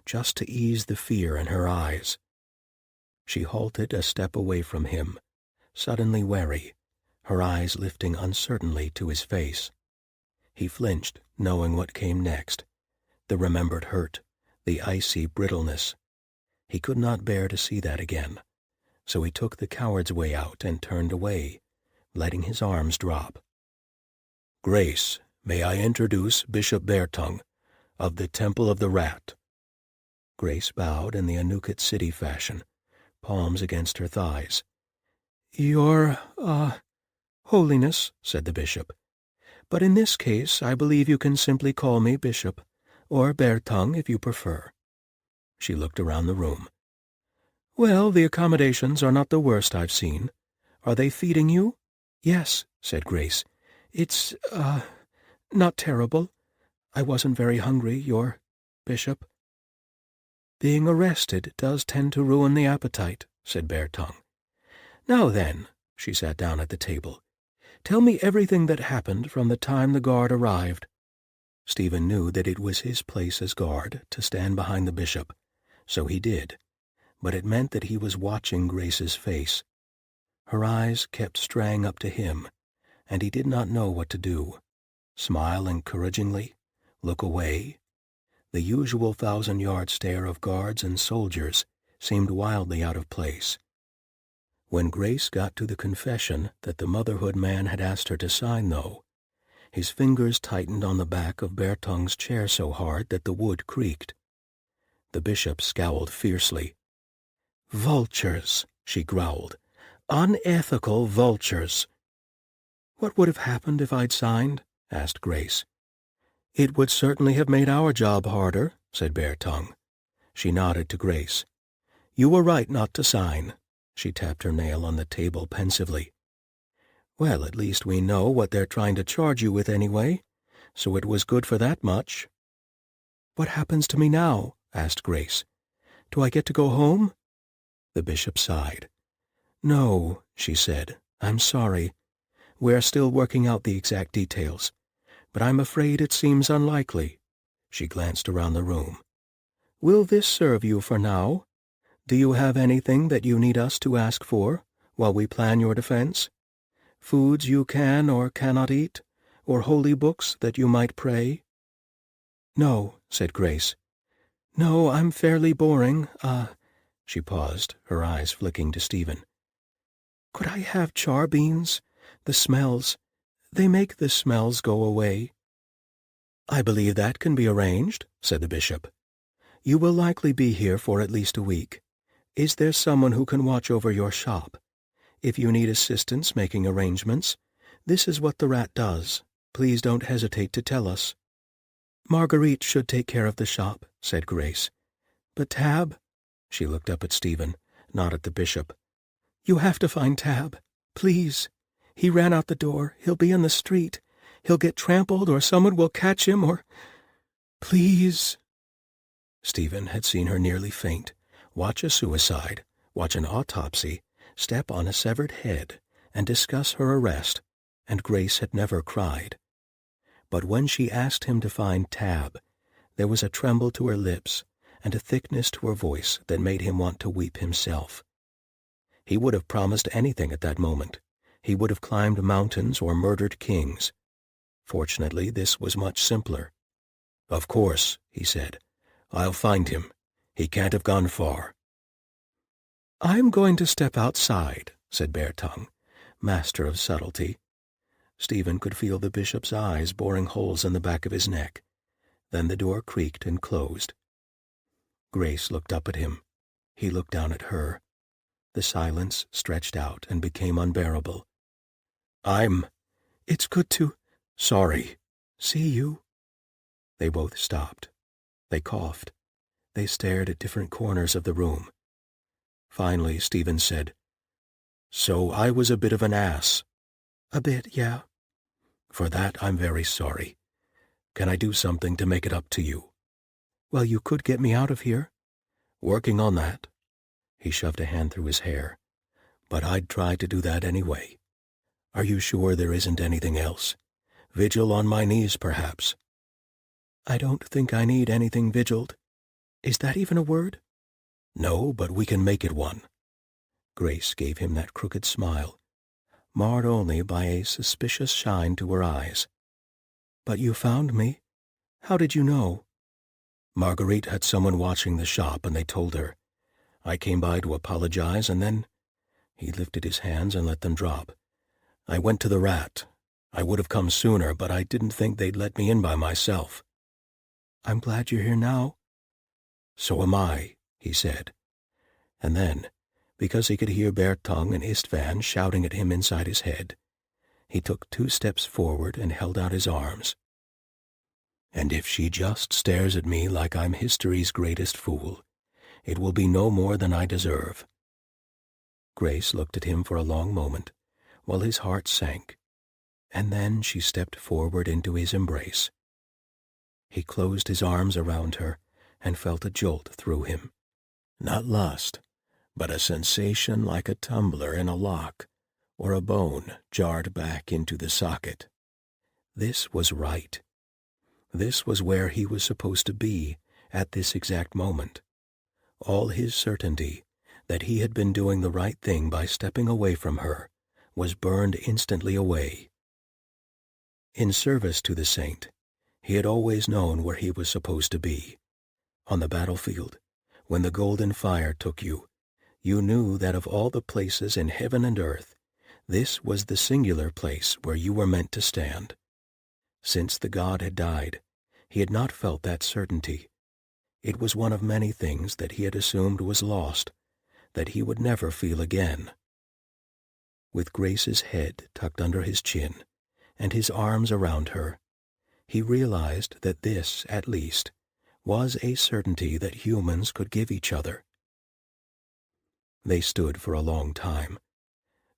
just to ease the fear in her eyes. She halted a step away from him, suddenly wary, her eyes lifting uncertainly to his face. He flinched, knowing what came next, the remembered hurt, the icy brittleness. He could not bear to see that again, so he took the coward's way out and turned away, letting his arms drop. "Grace, may I introduce Bishop Beartongue, of the Temple of the Rat." Grace bowed in the Anuket city fashion, palms against her thighs. "Your, Holiness," said the bishop. "But in this case I believe you can simply call me Bishop, or Beartongue if you prefer." She looked around the room. "Well, the accommodations are not the worst I've seen. Are they feeding you?" "Yes," said Grace. "It's, not terrible. I wasn't very hungry, your bishop." "Being arrested does tend to ruin the appetite," said Beartongue. "Now then," she sat down at the table, "tell me everything that happened from the time the guard arrived." Stephen knew that it was his place as guard to stand behind the bishop, so he did, but it meant that he was watching Grace's face. Her eyes kept straying up to him, and he did not know what to do. Smile encouragingly? Look away? The usual 1,000-yard stare of guards and soldiers seemed wildly out of place. When Grace got to the confession that the motherhood man had asked her to sign, though, his fingers tightened on the back of Beartongue's chair so hard that the wood creaked. The bishop scowled fiercely. "Vultures," she growled. "Unethical vultures." "What would have happened if I'd signed?" asked Grace. "It would certainly have made our job harder," said Beartongue. She nodded to Grace. "You were right not to sign." She tapped her nail on the table pensively. "Well, at least we know what they're trying to charge you with anyway, so it was good for that much." "What happens to me now?" asked Grace. "Do I get to go home?" The bishop sighed. "No," she said. "I'm sorry. We're still working out the exact details, but I'm afraid it seems unlikely." She glanced around the room. "Will this serve you for now? Do you have anything that you need us to ask for while we plan your defense? Foods you can or cannot eat, or holy books that you might pray?" "No," said Grace. "No, I'm fairly boring. She paused, her eyes flicking to Stephen. "Could I have char beans? The smells. They make the smells go away." "I believe that can be arranged," said the bishop. "You will likely be here for at least a week. Is there someone who can watch over your shop? If you need assistance making arrangements, this is what the rat does. Please don't hesitate to tell us." "Marguerite should take care of the shop," said Grace. "But Tab?" She looked up at Stephen, not at the bishop. "You have to find Tab. Please. He ran out the door. He'll be in the street. He'll get trampled, or someone will catch him, or... Please." Stephen had seen her nearly faint, watch a suicide, watch an autopsy, step on a severed head, and discuss her arrest, and Grace had never cried. But when she asked him to find Tab, there was a tremble to her lips and a thickness to her voice that made him want to weep himself. He would have promised anything at that moment. He would have climbed mountains or murdered kings, Fortunately, this was much simpler. "Of course," he said. "I'll find him. He can't have gone far." "I'm going to step outside," said Bare Tongue, master of subtlety. Stephen could feel the bishop's eyes boring holes in the back of his neck. Then the door creaked and closed. Grace looked up at him. He looked down at her. The silence stretched out and became unbearable. It's good to... Sorry. See you." They both stopped. They coughed. They stared at different corners of the room. Finally, Stephen said, "So I was a bit of an ass." "A bit, yeah." "For that I'm very sorry. Can I do something to make it up to you?" "Well, you could get me out of here." "Working on that." He shoved a hand through his hair. "But I'd try to do that anyway. Are you sure there isn't anything else? Vigil on my knees, perhaps?" "I don't think I need anything vigiled. Is that even a word?" "No, but we can make it one." Grace gave him that crooked smile, marred only by a suspicious shine to her eyes. "But you found me. How did you know?" "Marguerite had someone watching the shop, and they told her. I came by to apologize, and then—" He lifted his hands and let them drop. "I went to the Rat. I would have come sooner, but I didn't think they'd let me in by myself." "I'm glad you're here now." "So am I," he said. And then, because he could hear Bare Tongue and Istvan shouting at him inside his head, he took 2 steps forward and held out his arms. "And if she just stares at me like I'm history's greatest fool, it will be no more than I deserve." Grace looked at him for a long moment, while his heart sank, and then she stepped forward into his embrace. He closed his arms around her and felt a jolt through him. Not lust, but a sensation like a tumbler in a lock, or a bone jarred back into the socket. This was right. This was where he was supposed to be at this exact moment. All his certainty that he had been doing the right thing by stepping away from her was burned instantly away. In service to the saint, he had always known where he was supposed to be. On the battlefield, when the golden fire took you, you knew that of all the places in heaven and earth, this was the singular place where you were meant to stand. Since the god had died, he had not felt that certainty. It was one of many things that he had assumed was lost, that he would never feel again. With Grace's head tucked under his chin, and his arms around her, he realized that this, at least, was a certainty that humans could give each other. They stood for a long time.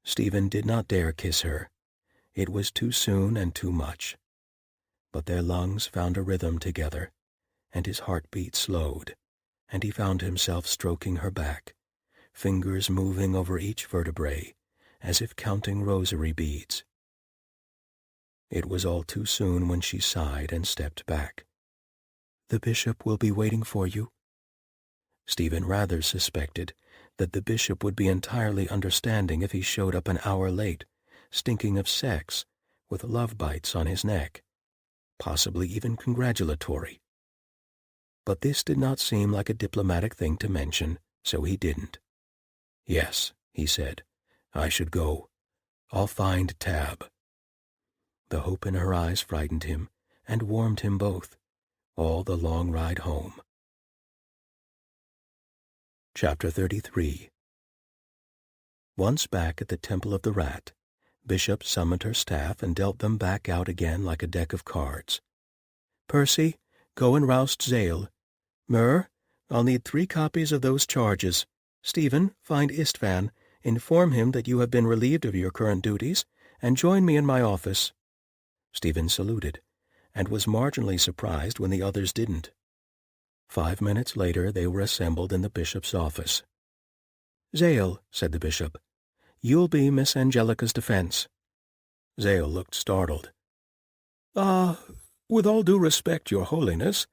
Stephen did not dare kiss her. It was too soon and too much. But their lungs found a rhythm together, and his heartbeat slowed, and he found himself stroking her back, fingers moving over each vertebrae, as if counting rosary beads. It was all too soon when she sighed and stepped back. "The bishop will be waiting for you." Stephen rather suspected that the bishop would be entirely understanding if he showed up an hour late, stinking of sex, with love bites on his neck, possibly even congratulatory. But this did not seem like a diplomatic thing to mention, so he didn't. "Yes," he said, "I should go. I'll find Tab." The hope in her eyes frightened him and warmed him both, all the long ride home. Chapter 33. Once back at the Temple of the Rat, Bishop summoned her staff and dealt them back out again like a deck of cards. "Percy, go and roust Zale. Mur, I'll need 3 copies of those charges. Stephen, find Istvan, inform him that you have been relieved of your current duties, and join me in my office." Stephen saluted, and was marginally surprised when the others didn't. 5 minutes later they were assembled in the bishop's office. "Zale," said the bishop, "you'll be Miss Angelica's defense." Zale looked startled. With all due respect, Your Holiness,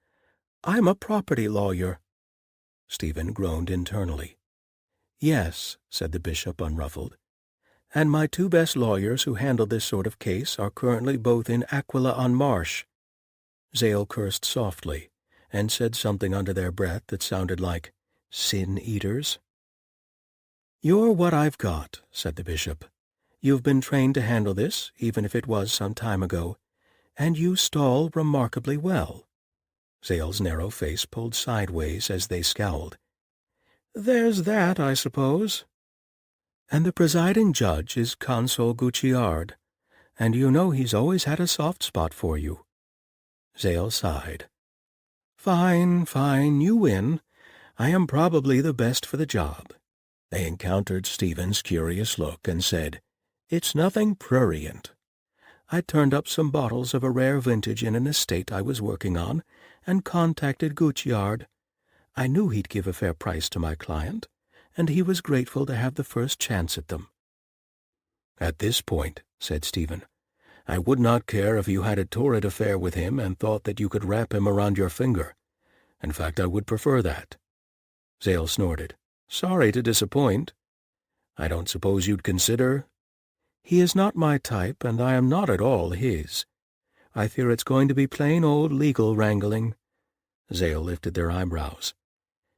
I'm a property lawyer." Stephen groaned internally. "Yes," said the bishop, unruffled. and my two best lawyers who handle this sort of case are currently both in Aquila-on-Marsh." Zale cursed softly, and said something under their breath that sounded like sin-eaters. "You're what I've got," said the bishop. "You've been trained to handle this, even if it was some time ago, and you stall remarkably well." Zale's narrow face pulled sideways as they scowled. "There's that, I suppose." "And the presiding judge is Consul Guicciard, and you know he's always had a soft spot for you." Zale sighed. "Fine, fine, you win. I am probably the best for the job." They encountered Stephen's curious look and said, "It's nothing prurient. I turned up some bottles of a rare vintage in an estate I was working on and contacted Guicciard. I knew he'd give a fair price to my client, and he was grateful to have the first chance at them." "At this point," said Stephen, "I would not care if you had a torrid affair with him and thought that you could wrap him around your finger. In fact, I would prefer that." Zale snorted. "Sorry to disappoint. I don't suppose you'd consider—" "He is not my type, and I am not at all his. I fear it's going to be plain old legal wrangling." Zale lifted their eyebrows.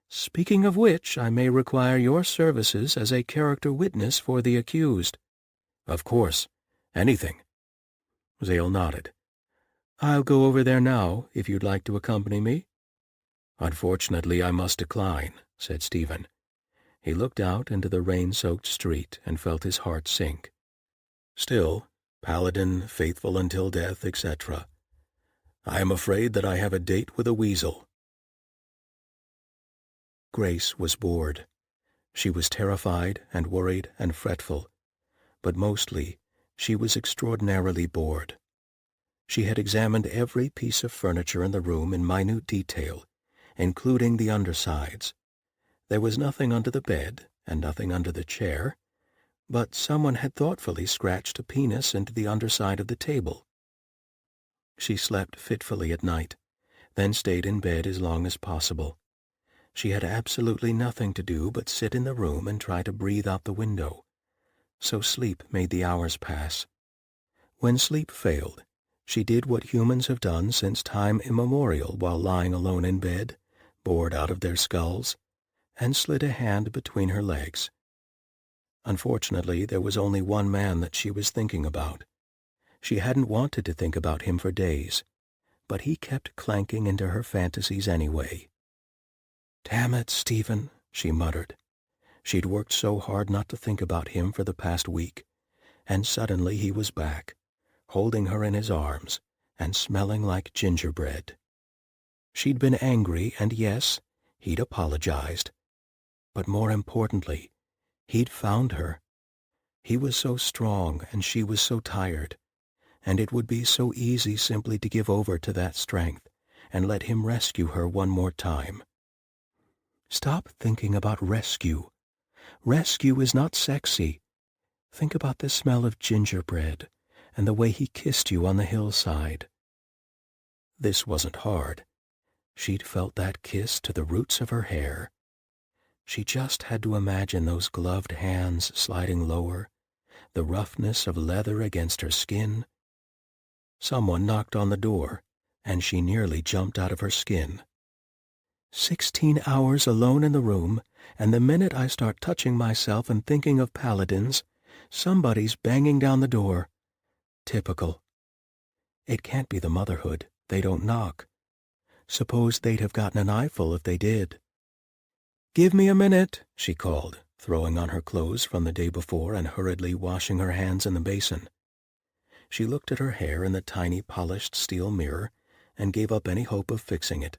"Speaking of which, I may require your services as a character witness for the accused." "Of course. Anything." Zale nodded. "I'll go over there now, if you'd like to accompany me." "Unfortunately, I must decline," said Stephen. He looked out into the rain-soaked street and felt his heart sink. "Still, Paladin, faithful until death, etc. I am afraid that I have a date with a weasel." Grace was bored. She was terrified and worried and fretful, but mostly she was extraordinarily bored. She had examined every piece of furniture in the room in minute detail, including the undersides. There was nothing under the bed and nothing under the chair, but someone had thoughtfully scratched a penis into the underside of the table. She slept fitfully at night, then stayed in bed as long as possible. She had absolutely nothing to do but sit in the room and try to breathe out the window, so sleep made the hours pass. When sleep failed, she did what humans have done since time immemorial while lying alone in bed, bored out of their skulls, and slid a hand between her legs. Unfortunately, there was only one man that she was thinking about. She hadn't wanted to think about him for days, but he kept clanking into her fantasies anyway. "Damn it, Stephen," she muttered. She'd worked so hard not to think about him for the past week, and suddenly he was back, holding her in his arms and smelling like gingerbread. She'd been angry, and yes, he'd apologized. But more importantly, he'd found her. He was so strong, and she was so tired, and it would be so easy simply to give over to that strength and let him rescue her one more time. Stop thinking about rescue. Rescue is not sexy. Think about the smell of gingerbread and the way he kissed you on the hillside. This wasn't hard. She'd felt that kiss to the roots of her hair. She just had to imagine those gloved hands sliding lower, the roughness of leather against her skin. Someone knocked on the door, and she nearly jumped out of her skin. 16 hours alone in the room, and the minute I start touching myself and thinking of paladins, somebody's banging down the door. Typical. It can't be the motherhood. They don't knock. Suppose they'd have gotten an eyeful if they did. "Give me a minute," she called, throwing on her clothes from the day before and hurriedly washing her hands in the basin. She looked at her hair in the tiny polished steel mirror and gave up any hope of fixing it.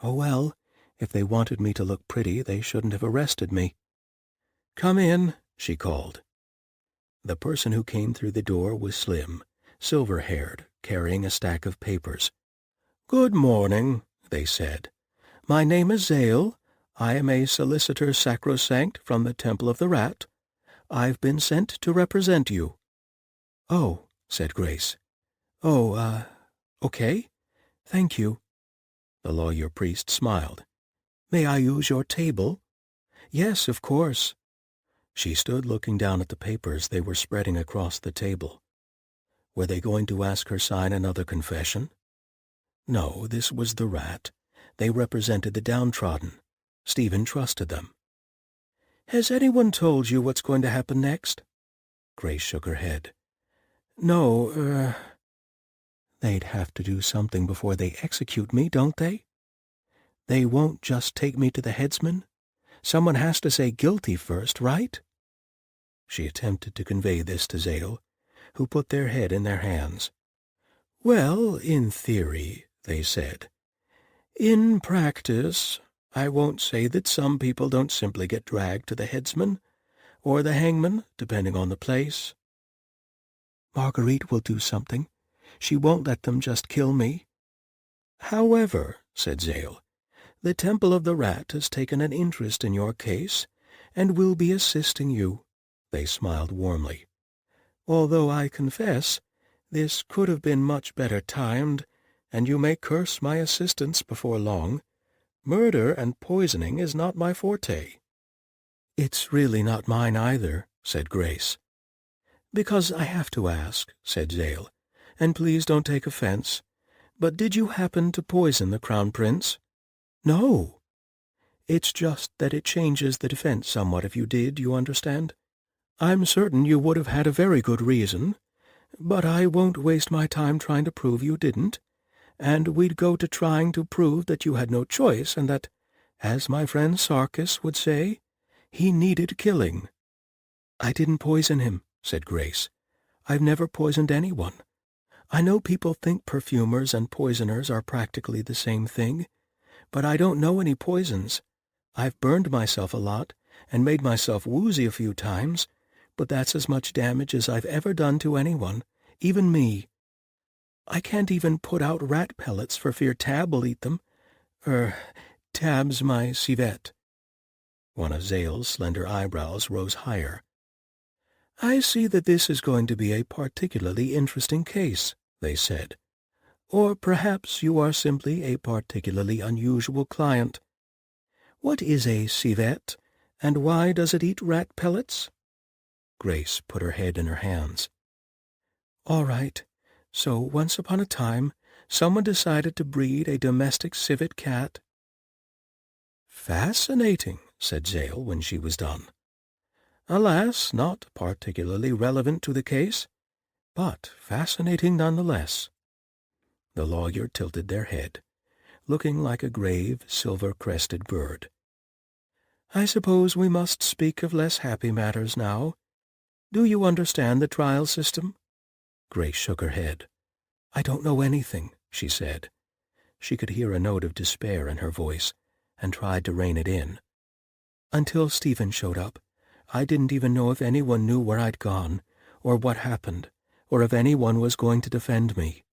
Oh well, if they wanted me to look pretty, they shouldn't have arrested me. "Come in," she called. The person who came through the door was slim, silver-haired, carrying a stack of papers. "Good morning," they said. "My name is Zale. I am a solicitor sacrosanct from the Temple of the Rat. I've been sent to represent you." "Oh," said Grace. "Oh, okay. Thank you." The lawyer-priest smiled. "May I use your table?" "Yes, of course." She stood looking down at the papers they were spreading across the table. Were they going to ask her sign another confession? No, this was the rat. They represented the downtrodden. Stephen trusted them. "Has anyone told you what's going to happen next?" Grace shook her head. "No, they'd have to do something before they execute me, don't they? They won't just take me to the headsman. Someone has to say guilty first, right?" She attempted to convey this to Zale, who put their head in their hands. "Well, in theory," they said. "In practice, I won't say that some people don't simply get dragged to the headsman, or the hangman, depending on the place." "Marguerite will do something. She won't let them just kill me." "However," said Zale, "the Temple of the Rat has taken an interest in your case, and will be assisting you." They smiled warmly. "Although I confess, this could have been much better timed, and you may curse my assistance before long. Murder and poisoning is not my forte." "It's really not mine either," said Grace. "Because I have to ask," said Zale, "and please don't take offense, but did you happen to poison the Crown Prince?" "No." "It's just that it changes the defense somewhat if you did, you understand? I'm certain you would have had a very good reason, but I won't waste my time trying to prove you didn't, and we'd go to trying to prove that you had no choice and that, as my friend Sarkis would say, he needed killing." "I didn't poison him," said Grace. "I've never poisoned anyone. I know people think perfumers and poisoners are practically the same thing, but I don't know any poisons. I've burned myself a lot and made myself woozy a few times, but that's as much damage as I've ever done to anyone, even me. I can't even put out rat pellets for fear Tab will eat them. Tab's my civet." One of Zale's slender eyebrows rose higher. "I see that this is going to be a particularly interesting case," they said. "Or perhaps you are simply a particularly unusual client. What is a civet, and why does it eat rat pellets?" Grace put her head in her hands. "All right. So once upon a time, someone decided to breed a domestic civet cat." "Fascinating," said Zale when she was done. "Alas, not particularly relevant to the case, but fascinating nonetheless." The lawyer tilted their head, looking like a grave, silver-crested bird. "I suppose we must speak of less happy matters now. Do you understand the trial system?" Grace shook her head. "I don't know anything," she said. She could hear a note of despair in her voice, and tried to rein it in. "Until Stephen showed up, I didn't even know if anyone knew where I'd gone, or what happened, or if anyone was going to defend me."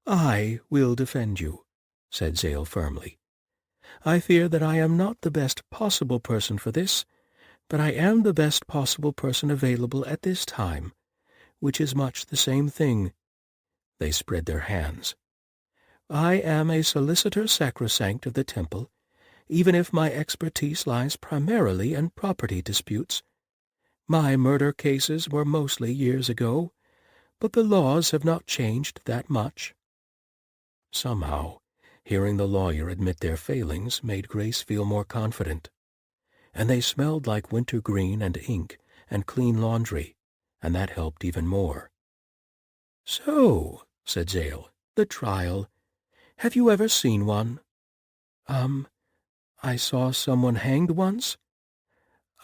"I will defend you," said Zale firmly. "I fear that I am not the best possible person for this, but I am the best possible person available at this time, which is much the same thing." They spread their hands. "I am a solicitor sacrosanct of the temple, even if my expertise lies primarily in property disputes. My murder cases were mostly years ago, but the laws have not changed that much." Somehow, hearing the lawyer admit their failings made Grace feel more confident. And they smelled like wintergreen and ink and clean laundry, and that helped even more. "So," said Zale, "the trial. Have you ever seen one?" I saw someone hanged once."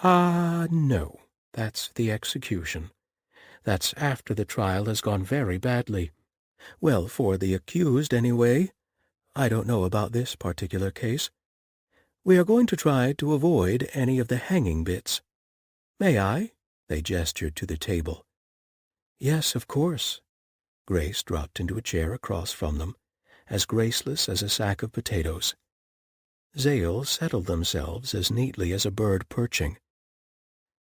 No, that's the execution. That's after the trial has gone very badly. Well, for the accused, anyway. I don't know about this particular case. We are going to try to avoid any of the hanging bits. May I?" They gestured to the table. "Yes, of course." Grace dropped into a chair across from them, as graceless as a sack of potatoes. Zale settled themselves as neatly as a bird perching.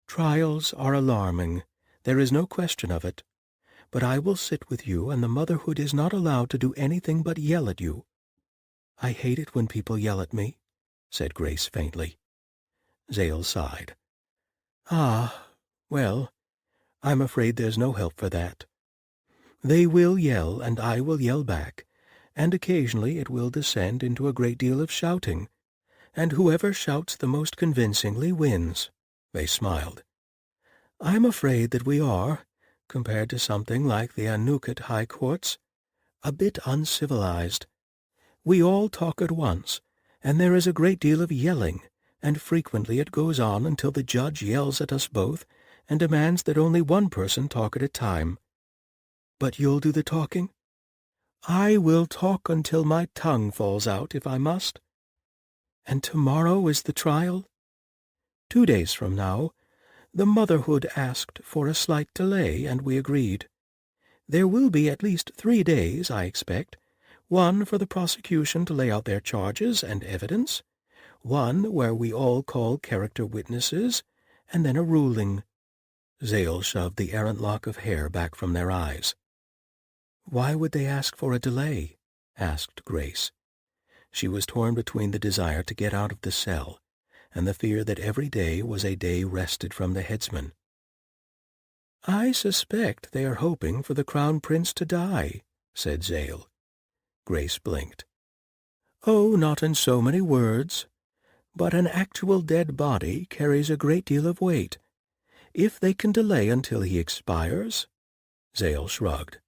"Trials are alarming, there is no question of it, but I will sit with you, and the motherhood is not allowed to do anything but yell at you." "I hate it when people yell at me," said Grace faintly. Zale sighed. Ah, well, I'm afraid there's no help for that. They will yell, and I will yell back, and occasionally it will descend into a great deal of shouting, and whoever shouts the most convincingly wins." They smiled. "I'm afraid that we are, compared to something like the Anuket High Courts, a bit uncivilized. We all talk at once, and there is a great deal of yelling, and frequently it goes on until the judge yells at us both and demands that only one person talk at a time. But you'll do the talking? I will talk until my tongue falls out, if I must. And tomorrow is the trial? 2 days from now, the motherhood asked for a slight delay, and we agreed. There will be at least 3 days, I expect, one for the prosecution to lay out their charges and evidence, one where we all call character witnesses, and then a ruling." Zale shoved the errant lock of hair back from their eyes. "Why would they ask for a delay?" asked Grace. She was torn between the desire to get out of the cell and the fear that every day was a day wrested from the headsman. "I suspect they are hoping for the Crown Prince to die," said Zale. Grace blinked. "Oh, not in so many words. But an actual dead body carries a great deal of weight. If they can delay until he expires—" Zale shrugged.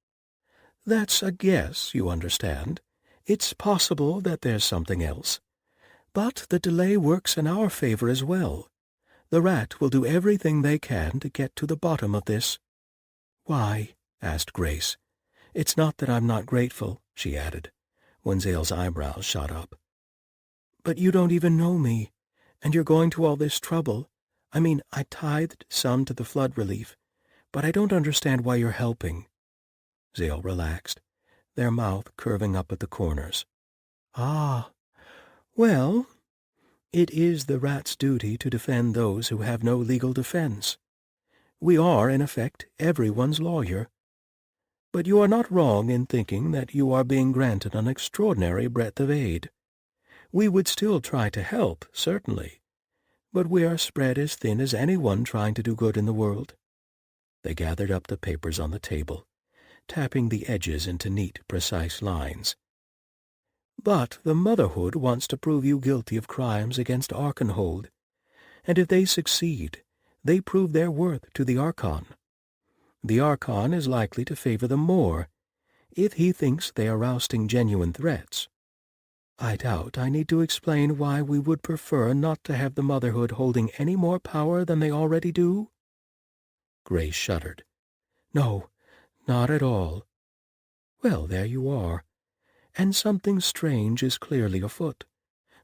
"That's a guess, you understand. It's possible that there's something else. But the delay works in our favor as well. The Rat will do everything they can to get to the bottom of this." "Why?" asked Grace. "It's not that I'm not grateful," she added, when Zale's eyebrows shot up. "But you don't even know me, and you're going to all this trouble. I mean, I tithed some to the flood relief, but I don't understand why you're helping." Zale relaxed, their mouth curving up at the corners. "Ah, well, it is the Rat's duty to defend those who have no legal defense. We are, in effect, everyone's lawyer. But you are not wrong in thinking that you are being granted an extraordinary breadth of aid. We would still try to help, certainly, but we are spread as thin as anyone trying to do good in the world." They gathered up the papers on the table, tapping the edges into neat, precise lines. "But the Motherhood wants to prove you guilty of crimes against Archenhold, and if they succeed, they prove their worth to the Archon. The Archon is likely to favor them more, if he thinks they are rousting genuine threats. I doubt I need to explain why we would prefer not to have the Motherhood holding any more power than they already do?" Grace shuddered. "No, not at all." "Well, there you are. And something strange is clearly afoot,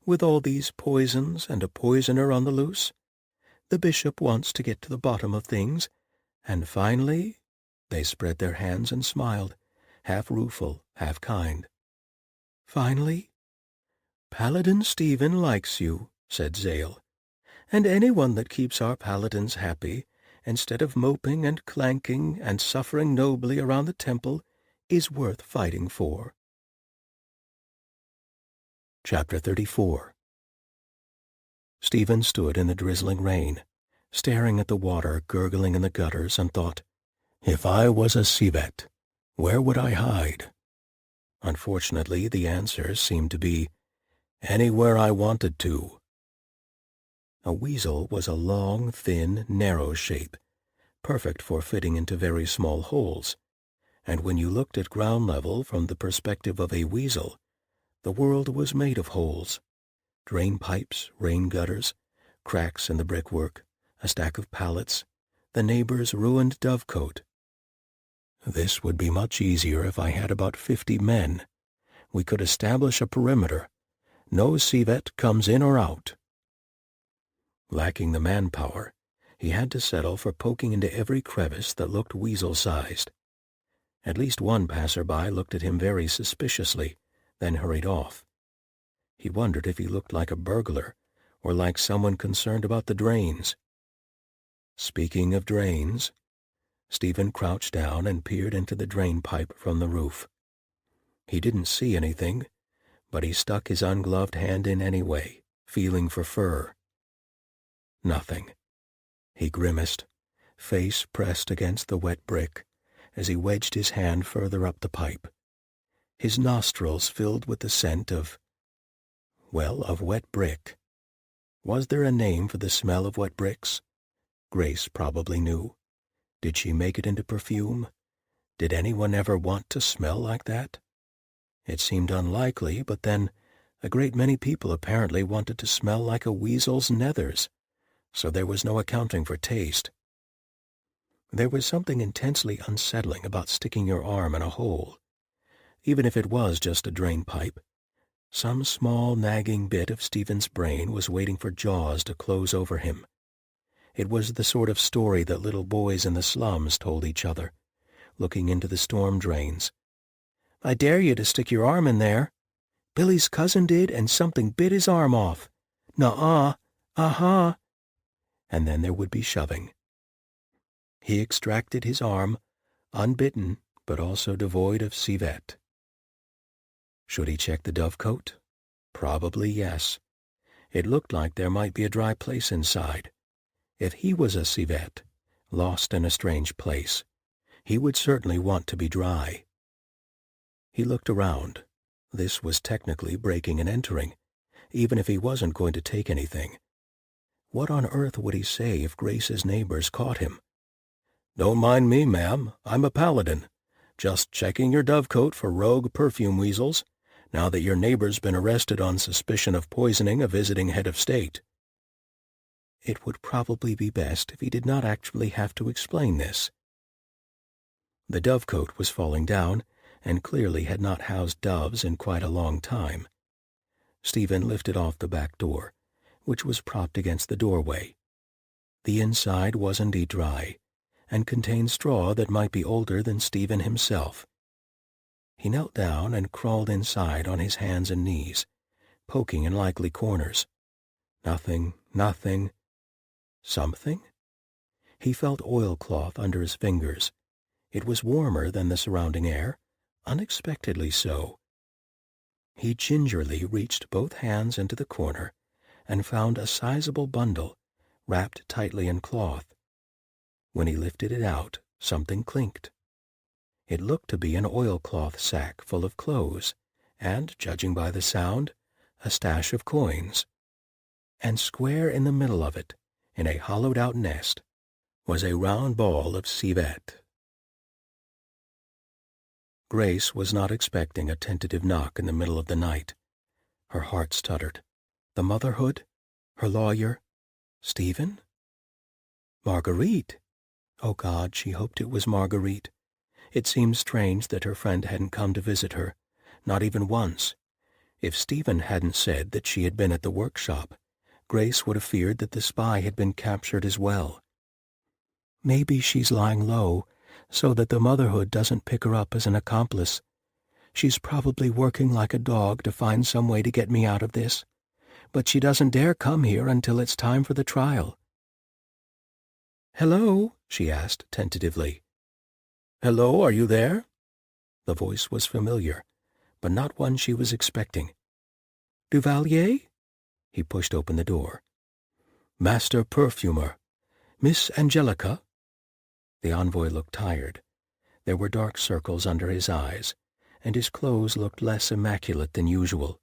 with all these poisons and a poisoner on the loose. The bishop wants to get to the bottom of things, and finally—" They spread their hands and smiled, half rueful, half kind. "Finally? Paladin Stephen likes you," said Zale, "and anyone that keeps our paladins happy, instead of moping and clanking and suffering nobly around the temple, is worth fighting for." Chapter 34. Stephen stood in the drizzling rain, staring at the water gurgling in the gutters, and thought, if I was a civet, where would I hide? Unfortunately, the answer seemed to be, anywhere I wanted to. A weasel was a long, thin, narrow shape, perfect for fitting into very small holes, and when you looked at ground level from the perspective of a weasel, the world was made of holes. Drain pipes, rain gutters, cracks in the brickwork, a stack of pallets, the neighbor's ruined dovecote. This would be much easier if I had about 50 men. We could establish a perimeter. No civet comes in or out. Lacking the manpower, he had to settle for poking into every crevice that looked weasel-sized. At least one passerby looked at him very suspiciously, then hurried off. He wondered if he looked like a burglar or like someone concerned about the drains. Speaking of drains, Stephen crouched down and peered into the drain pipe from the roof. He didn't see anything, but he stuck his ungloved hand in anyway, feeling for fur. Nothing. He grimaced, face pressed against the wet brick, as he wedged his hand further up the pipe. His nostrils filled with the scent of wet brick. Was there a name for the smell of wet bricks? Grace probably knew. Did she make it into perfume? Did anyone ever want to smell like that? It seemed unlikely, but then a great many people apparently wanted to smell like a weasel's nethers, so there was no accounting for taste. There was something intensely unsettling about sticking your arm in a hole, even if it was just a drain pipe. Some small nagging bit of Stephen's brain was waiting for jaws to close over him. It was the sort of story that little boys in the slums told each other, looking into the storm drains. "I dare you to stick your arm in there. Billy's cousin did, and something bit his arm off. Nuh-uh. Uh-huh." And then there would be shoving. He extracted his arm, unbitten, but also devoid of civet. Should he check the dovecote? Probably yes. It looked like there might be a dry place inside. If he was a civet, lost in a strange place, he would certainly want to be dry. He looked around. This was technically breaking and entering, even if he wasn't going to take anything. What on earth would he say if Grace's neighbors caught him? "Don't mind me, ma'am. I'm a Paladin. Just checking your dovecote for rogue perfume weasels, now that your neighbor's been arrested on suspicion of poisoning a visiting head of state." It would probably be best if he did not actually have to explain this. The dovecote was falling down, and clearly had not housed doves in quite a long time. Stephen lifted off the back door, which was propped against the doorway. The inside was indeed dry, and contained straw that might be older than Stephen himself. He knelt down and crawled inside on his hands and knees, poking in likely corners. Nothing. Something? He felt oilcloth under his fingers. It was warmer than the surrounding air, unexpectedly so. He gingerly reached both hands into the corner and found a sizable bundle, wrapped tightly in cloth. When he lifted it out, something clinked. It looked to be an oilcloth sack full of clothes, and, judging by the sound, a stash of coins. And square in the middle of it, in a hollowed-out nest, was a round ball of civet. Grace was not expecting a tentative knock in the middle of the night. Her heart stuttered. The motherhood? Her lawyer? Stephen? Marguerite? Oh God, she hoped it was Marguerite. It seemed strange that her friend hadn't come to visit her, not even once. If Stephen hadn't said that she had been at the workshop, Grace would have feared that the spy had been captured as well. Maybe she's lying low, so that the motherhood doesn't pick her up as an accomplice. She's probably working like a dog to find some way to get me out of this, but she doesn't dare come here until it's time for the trial. "Hello?" she asked tentatively. "Hello, are you there?" The voice was familiar, but not one she was expecting. "Duvalier?" He pushed open the door. "Master Perfumer. Miss Angelica?" The envoy looked tired. There were dark circles under his eyes, and his clothes looked less immaculate than usual.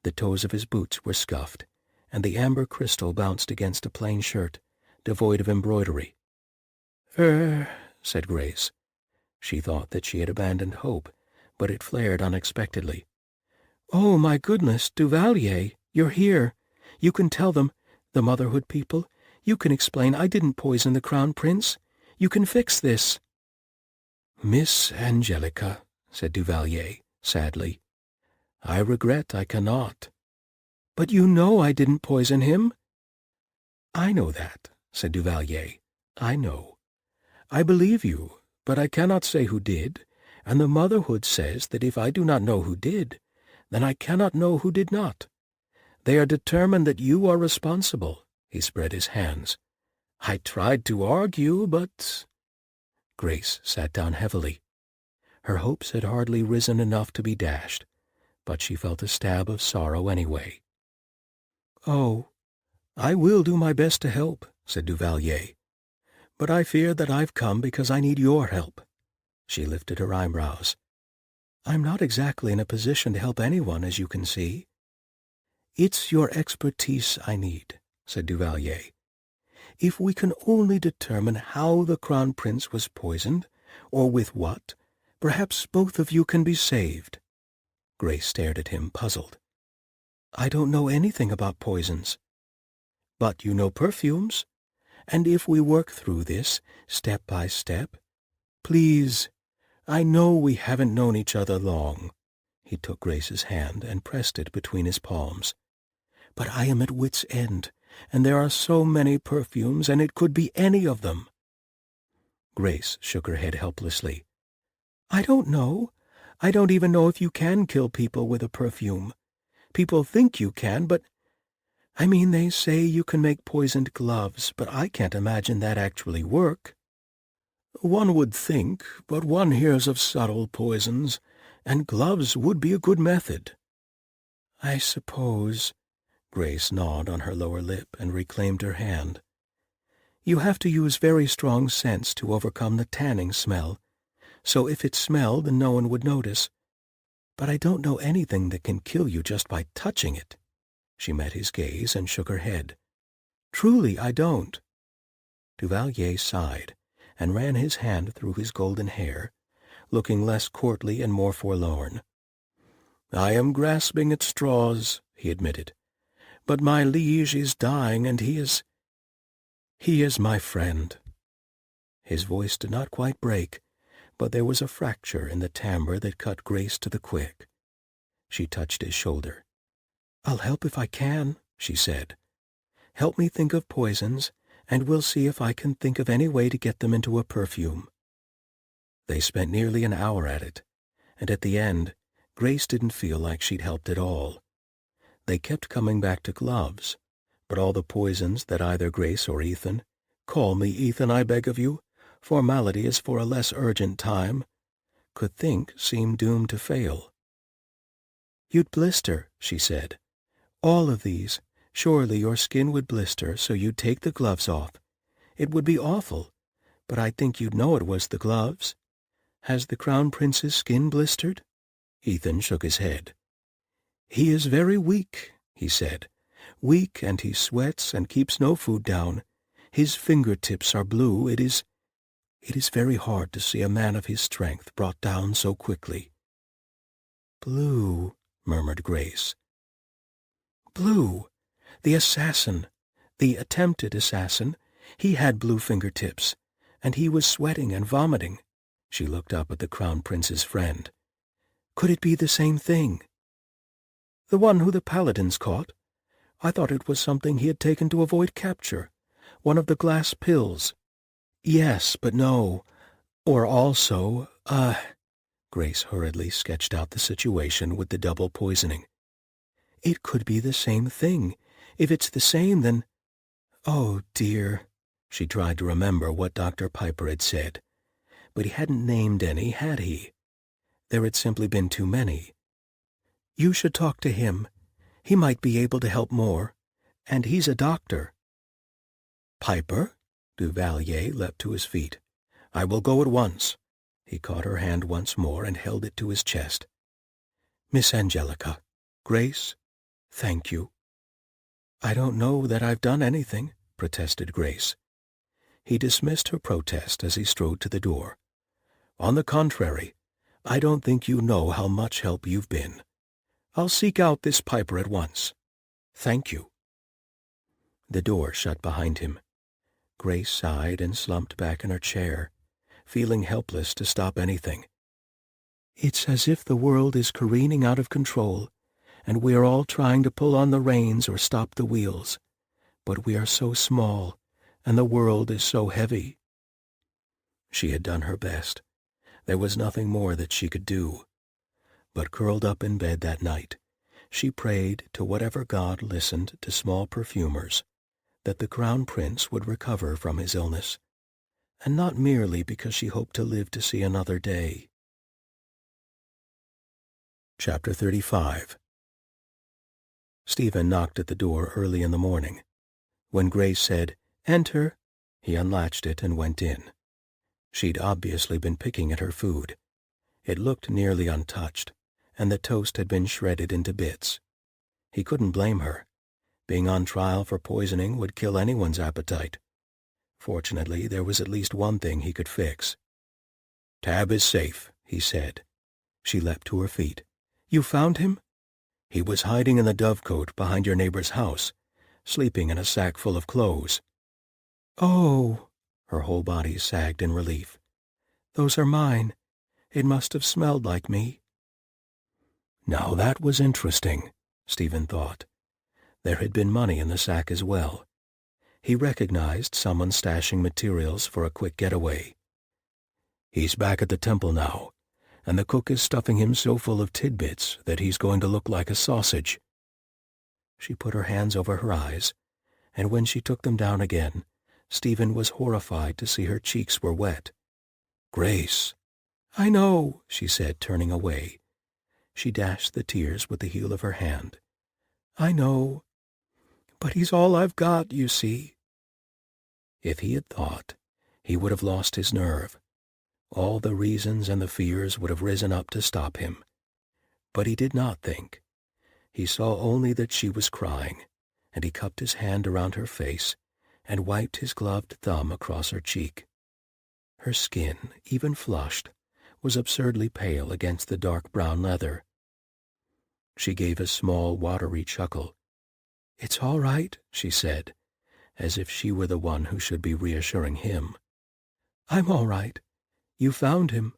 The toes of his boots were scuffed, and the amber crystal bounced against a plain shirt, devoid of embroidery. Said Grace. She thought that she had abandoned hope, but it flared unexpectedly. "Oh, my goodness, Duvalier, you're here. You can tell them, the motherhood people. You can explain I didn't poison the Crown Prince. You can fix this." "Miss Angelica," said Duvalier, sadly, "I regret I cannot." "But you know I didn't poison him." "I know that," said Duvalier. "I know. I believe you, but I cannot say who did, and the motherhood says that if I do not know who did, then I cannot know who did not. They are determined that you are responsible." He spread his hands. "I tried to argue, but—" Grace sat down heavily. Her hopes had hardly risen enough to be dashed, but she felt a stab of sorrow anyway. "Oh, I will do my best to help," said Duvalier. "But I fear that I've come because I need your help." She lifted her eyebrows. "I'm not exactly in a position to help anyone, as you can see." "It's your expertise I need," said Duvalier. "If we can only determine how the Crown Prince was poisoned, or with what, perhaps both of you can be saved." Grace stared at him, puzzled. "I don't know anything about poisons." "But you know perfumes, and if we work through this, step by step— Please, I know we haven't known each other long." He took Grace's hand and pressed it between his palms. "But I am at wit's end, and there are so many perfumes, and it could be any of them." Grace shook her head helplessly. "I don't know. I don't even know if you can kill people with a perfume. People think you can, but— I mean, they say you can make poisoned gloves, but I can't imagine that actually work." "One would think, but one hears of subtle poisons, and gloves would be a good method." "I suppose." Grace gnawed on her lower lip and reclaimed her hand. "You have to use very strong scents to overcome the tanning smell, so if it smelled, then no one would notice. But I don't know anything that can kill you just by touching it." She met his gaze and shook her head. "Truly, I don't." Duvalier sighed and ran his hand through his golden hair, looking less courtly and more forlorn. "I am grasping at straws," he admitted. "But my liege is dying, and he is my friend." His voice did not quite break, but there was a fracture in the timbre that cut Grace to the quick. She touched his shoulder. "I'll help if I can," she said. "Help me think of poisons, and we'll see if I can think of any way to get them into a perfume." They spent nearly an hour at it, and at the end, Grace didn't feel like she'd helped at all. They kept coming back to gloves, but all the poisons that either Grace or Ethan— "Call me Ethan, I beg of you. Formality is for a less urgent time," could think seemed doomed to fail. "You'd blister," she said. "All of these. Surely your skin would blister, so you'd take the gloves off. It would be awful, but I think you'd know it was the gloves. Has the Crown Prince's skin blistered?" Ethan shook his head. "He is very weak," he said. "Weak, and he sweats and keeps no food down. His fingertips are blue. It is very hard to see a man of his strength brought down so quickly." "Blue," murmured Grace. "Blue. The assassin, the attempted assassin, he had blue fingertips, and he was sweating and vomiting." She looked up at the Crown Prince's friend. "Could it be the same thing?" "The one who the Paladins caught? I thought it was something he had taken to avoid capture. One of the glass pills." "Yes, but no. Or also, Grace hurriedly sketched out the situation with the double poisoning. "It could be the same thing. If it's the same, then— Oh, dear." She tried to remember what Dr. Piper had said, but he hadn't named any, had he? There had simply been too many. "You should talk to him. He might be able to help more. And he's a doctor." "Piper?" Duvalier leapt to his feet. "I will go at once." He caught her hand once more and held it to his chest. "Miss Angelica, Grace, thank you." "I don't know that I've done anything," protested Grace. He dismissed her protest as he strode to the door. "On the contrary, I don't think you know how much help you've been. I'll seek out this Piper at once. Thank you." The door shut behind him. Grace sighed and slumped back in her chair, feeling helpless to stop anything. "It's as if the world is careening out of control, and we are all trying to pull on the reins or stop the wheels. But we are so small, and the world is so heavy." She had done her best. There was nothing more that she could do. But curled up in bed that night, she prayed to whatever god listened to small perfumers that the Crown Prince would recover from his illness, and not merely because she hoped to live to see another day. Chapter 35. Stephen knocked at the door early in the morning. When Grace said, "Enter." He unlatched it and went in. She'd obviously been picking at her food. It looked nearly untouched, and the toast had been shredded into bits. He couldn't blame her. Being on trial for poisoning would kill anyone's appetite. Fortunately, there was at least one thing he could fix. "Tab is safe," he said. She leapt to her feet. "You found him?" "He was hiding in the dovecote behind your neighbor's house, sleeping in a sack full of clothes." "Oh!" Her whole body sagged in relief. "Those are mine. It must have smelled like me." Now that was interesting, Stephen thought. There had been money in the sack as well. He recognized someone stashing materials for a quick getaway. "He's back at the temple now, and the cook is stuffing him so full of tidbits that he's going to look like a sausage." She put her hands over her eyes, and when she took them down again, Stephen was horrified to see her cheeks were wet. "Grace." "I know," she said, turning away. She dashed the tears with the heel of her hand. "I know. But he's all I've got, you see." If he had thought, he would have lost his nerve. All the reasons and the fears would have risen up to stop him. But he did not think. He saw only that she was crying, and he cupped his hand around her face and wiped his gloved thumb across her cheek. Her skin, even flushed, was absurdly pale against the dark brown leather. She gave a small, watery chuckle. "It's all right," she said, as if she were the one who should be reassuring him. "I'm all right. You found him."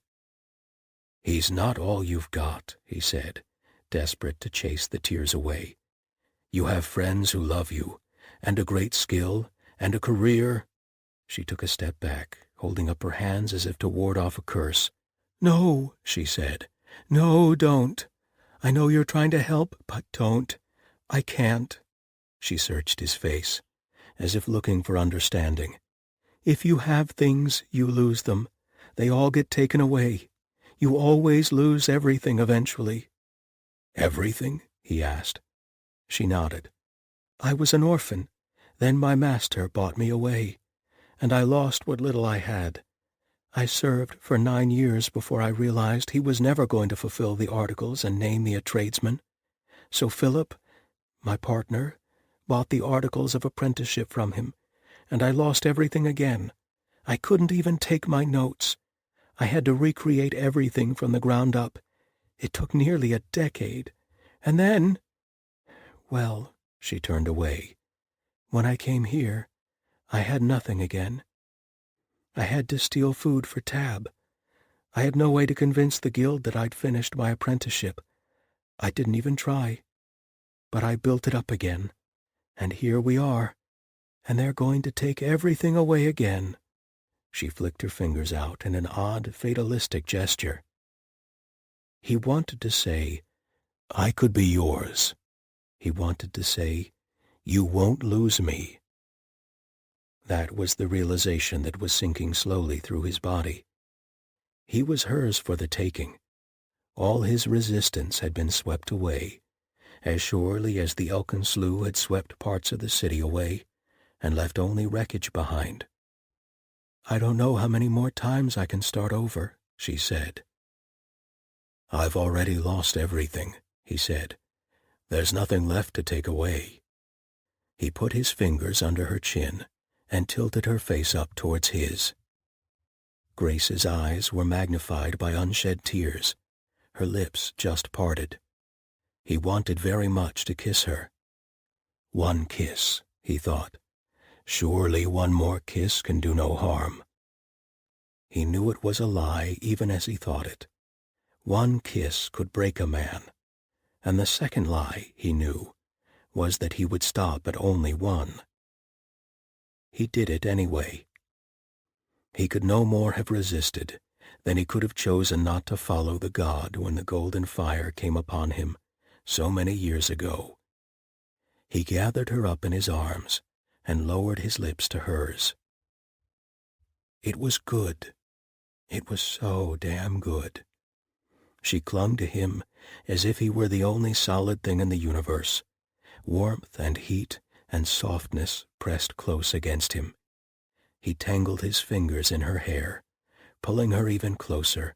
"He's not all you've got," he said, desperate to chase the tears away. "You have friends who love you, and a great skill, and a career." She took a step back, holding up her hands as if to ward off a curse. "No," she said. "No, don't. I know you're trying to help, but don't. I can't." She searched his face, as if looking for understanding. "If you have things, you lose them. They all get taken away. You always lose everything eventually." "Everything?" he asked. She nodded. "I was an orphan. Then my master bought me away, and I lost what little I had. I served for 9 years before I realized he was never going to fulfill the articles and name me a tradesman. So Philip, my partner, bought the articles of apprenticeship from him, and I lost everything again. I couldn't even take my notes. I had to recreate everything from the ground up. It took nearly a decade. And then, well," she turned away. "When I came here, I had nothing again. I had to steal food for Tab. I had no way to convince the guild that I'd finished my apprenticeship. I didn't even try. But I built it up again, and here we are, and they're going to take everything away again." She flicked her fingers out in an odd, fatalistic gesture. He wanted to say, "I could be yours." He wanted to say, "You won't lose me." That was the realization that was sinking slowly through his body. He was hers for the taking. All his resistance had been swept away, as surely as the Elkin Slough had swept parts of the city away and left only wreckage behind. "I don't know how many more times I can start over," she said. "I've already lost everything," he said. "There's nothing left to take away." He put his fingers under her chin and tilted her face up towards his. Grace's eyes were magnified by unshed tears, her lips just parted. He wanted very much to kiss her. One kiss, he thought. Surely one more kiss can do no harm. He knew it was a lie even as he thought it. One kiss could break a man, and the second lie, he knew, was that he would stop at only one. He did it anyway. He could no more have resisted than he could have chosen not to follow the god when the golden fire came upon him so many years ago. He gathered her up in his arms and lowered his lips to hers. It was good. It was so damn good. She clung to him as if he were the only solid thing in the universe. Warmth and heat and softness pressed close against him. He tangled his fingers in her hair, pulling her even closer,